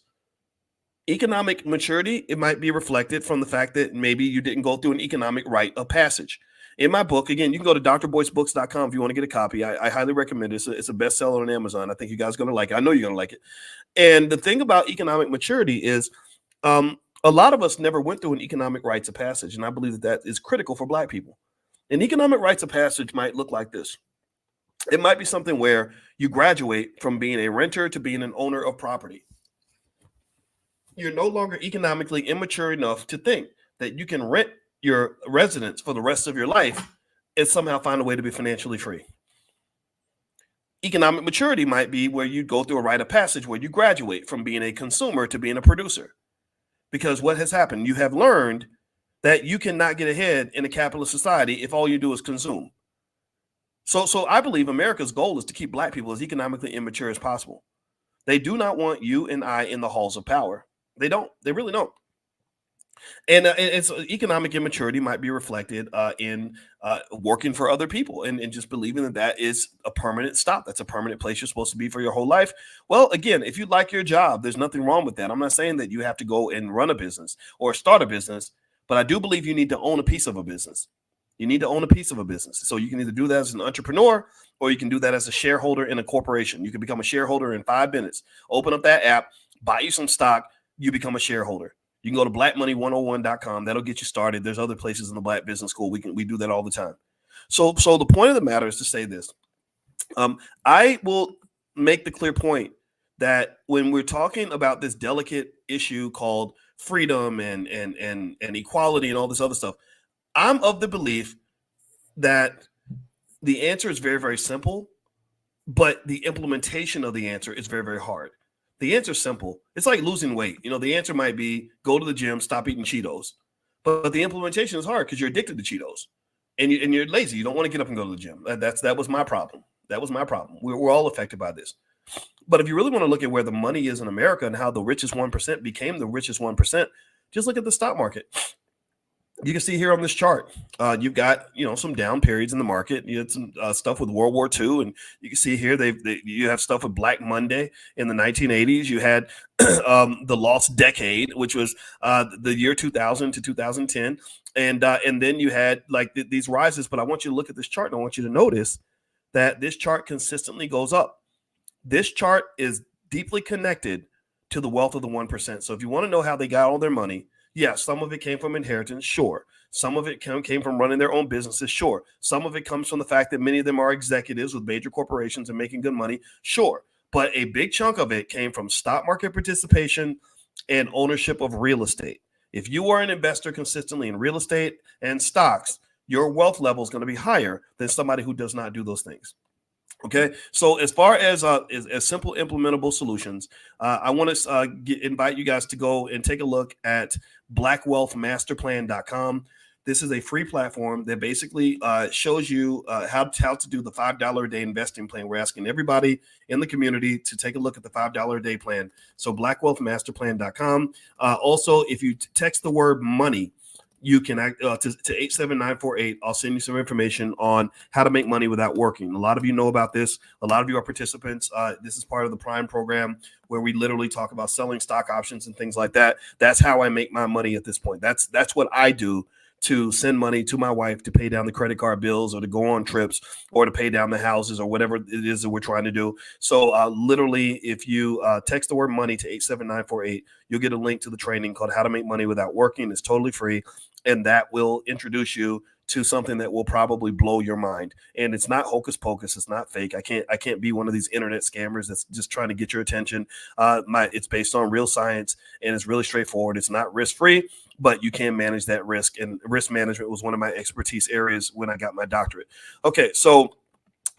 Economic maturity, it might be reflected from the fact that maybe you didn't go through an economic rite of passage. In my book, again, you can go to drboycebooks.com if you want to get a copy. I highly recommend it. It's a bestseller on Amazon. I think you guys are going to like it. I know you're going to like it. And the thing about economic maturity is a lot of us never went through an economic rites of passage, and I believe that that is critical for Black people. An economic rites of passage might look like this. It might be something where you graduate from being a renter to being an owner of property. You're no longer economically immature enough to think that you can rent your residence for the rest of your life and somehow find a way to be financially free. Economic maturity might be where you go through a rite of passage where you graduate from being a consumer to being a producer. Because what has happened, you have learned that you cannot get ahead in a capitalist society if all you do is consume. So I believe America's goal is to keep Black people as economically immature as possible. They do not want you and I in the halls of power. They don't. They really don't. And it's economic immaturity might be reflected in working for other people and just believing that that is a permanent stop. That's a permanent place you're supposed to be for your whole life. Well, again, if you like your job, there's nothing wrong with that. I'm not saying that you have to go and run a business or start a business, but I do believe you need to own a piece of a business. You need to own a piece of a business. So you can either do that as an entrepreneur or you can do that as a shareholder in a corporation. You can become a shareholder in 5 minutes. Open up that app, buy you some stock, you become a shareholder. You can go to blackmoney101.com. That'll get you started. There's other places in the Black Business School. We do that all the time. So the point of the matter is to say this. I will make the clear point that when we're talking about this delicate issue called freedom and equality and all this other stuff, I'm of the belief that the answer is very, very simple, but the implementation of the answer is very, very hard. The answer is simple. It's like losing weight. You know, the answer might be go to the gym, stop eating Cheetos. But the implementation is hard because you're addicted to Cheetos and you're lazy. You don't want to get up and go to the gym. That was my problem. That was my problem. We're all affected by this. But if you really want to look at where the money is in America and how the richest 1% became the richest 1%, just look at the stock market. You can see here on this chart, you've got, some down periods in the market. You had some stuff with World War II, and you can see here you have stuff with Black Monday in the 1980s. You had the lost decade, which was the year 2000 to 2010, and then you had these rises. But I want you to look at this chart, and I want you to notice that this chart consistently goes up. This chart is deeply connected to the wealth of the 1%. So if you want to know how they got all their money, yes, some of it came from inheritance, sure. Some of it came from running their own businesses, sure. Some of it comes from the fact that many of them are executives with major corporations and making good money, sure. But a big chunk of it came from stock market participation and ownership of real estate. If you are an investor consistently in real estate and stocks, your wealth level is going to be higher than somebody who does not do those things. Okay, so as far as simple implementable solutions, I want to invite you guys to go and take a look at blackwealthmasterplan.com. This is a free platform that basically shows you how to do the $5 a day investing plan. We're asking everybody in the community to take a look at the $5 a day plan. So blackwealthmasterplan.com. Also, if you text the word money, you can to 87948. I'll send you some information on how to make money without working. A lot of you know about this. A lot of you are participants. This is part of the Prime program where we literally talk about selling stock options and things like that. That's how I make my money at this point. That's what I do to send money to my wife to pay down the credit card bills or to go on trips or to pay down the houses or whatever it is that we're trying to do. So literally, if you text the word money to 87948, you'll get a link to the training called How to Make Money Without Working. It's totally free. And that will introduce you to something that will probably blow your mind. And it's not hocus pocus. It's not fake. I can't be one of these internet scammers that's just trying to get your attention. It's based on real science and it's really straightforward. It's not risk-free, but you can manage that risk. And risk management was one of my expertise areas when I got my doctorate. Okay, so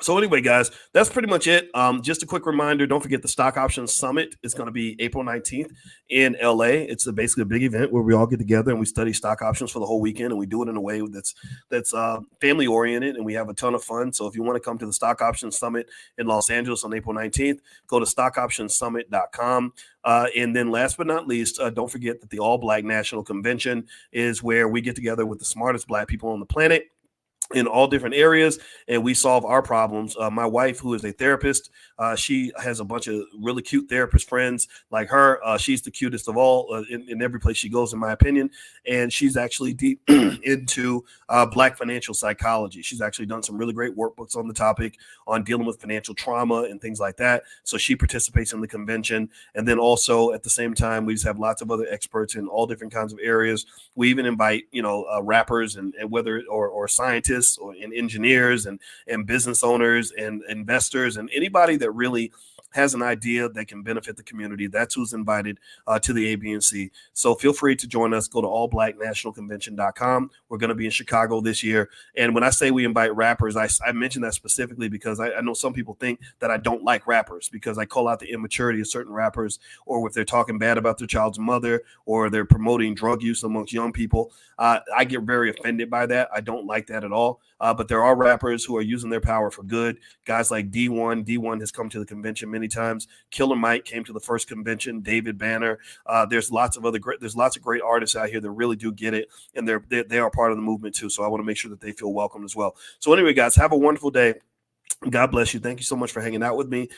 So anyway, guys, that's pretty much it. Just a quick reminder, don't forget the Stock Options Summit is going to be April 19th in LA. It's basically a big event where we all get together and we study stock options for the whole weekend, and we do it in a way that's family oriented, and we have a ton of fun. So if you want to come to the Stock Options Summit in Los Angeles on April 19th, go to stockoptionsummit.com. And then last but not least, don't forget that the All Black National Convention is where we get together with the smartest Black people on the planet in all different areas, and we solve our problems. My wife, who is a therapist, she has a bunch of really cute therapist friends like her. She's the cutest of all in every place she goes, in my opinion. And she's actually deep into Black financial psychology. She's actually done some really great workbooks on the topic on dealing with financial trauma and things like that. So she participates in the convention. And then also at the same time, we just have lots of other experts in all different kinds of areas. We even invite, rappers and whether or scientists or engineers and business owners and investors and anybody that really has an idea that can benefit the community. That's who's invited to the ABNC. So feel free to join us. Go to allblacknationalconvention.com. We're going to be in Chicago this year. And when I say we invite rappers, I mention that specifically because I know some people think that I don't like rappers because I call out the immaturity of certain rappers, or if they're talking bad about their child's mother, or they're promoting drug use amongst young people. I get very offended by that. I don't like that at all. But there are rappers who are using their power for good. Guys like D1. D1 has come to the convention many times. Killer Mike came to the first convention. David Banner. There's lots of great artists out here that really do get it, and they are part of the movement too. So I want to make sure that they feel welcome as well. So anyway, guys, have a wonderful day. God bless you. Thank you so much for hanging out with me.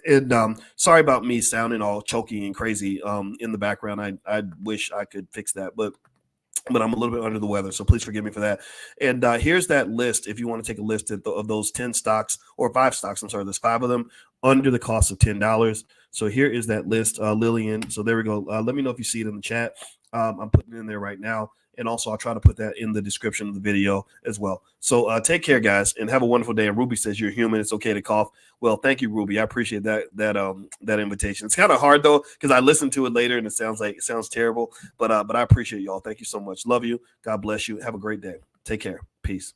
And sorry about me sounding all choky and crazy in the background. I wish I could fix that, but I'm a little bit under the weather, so please forgive me for that. And here's that list. If you want to take a list of those 10 stocks or 5 stocks, I'm sorry, there's 5 of them under the cost of $10. So here is that list, Lillian. So there we go. Let me know if you see it in the chat. I'm putting it in there right now. And also, I'll try to put that in the description of the video as well. So take care, guys, and have a wonderful day. And Ruby says you're human. It's okay to cough. Well, thank you, Ruby. I appreciate that invitation. It's kind of hard though, because I listened to it later and it sounds terrible. But I appreciate y'all. Thank you so much. Love you. God bless you. Have a great day. Take care. Peace.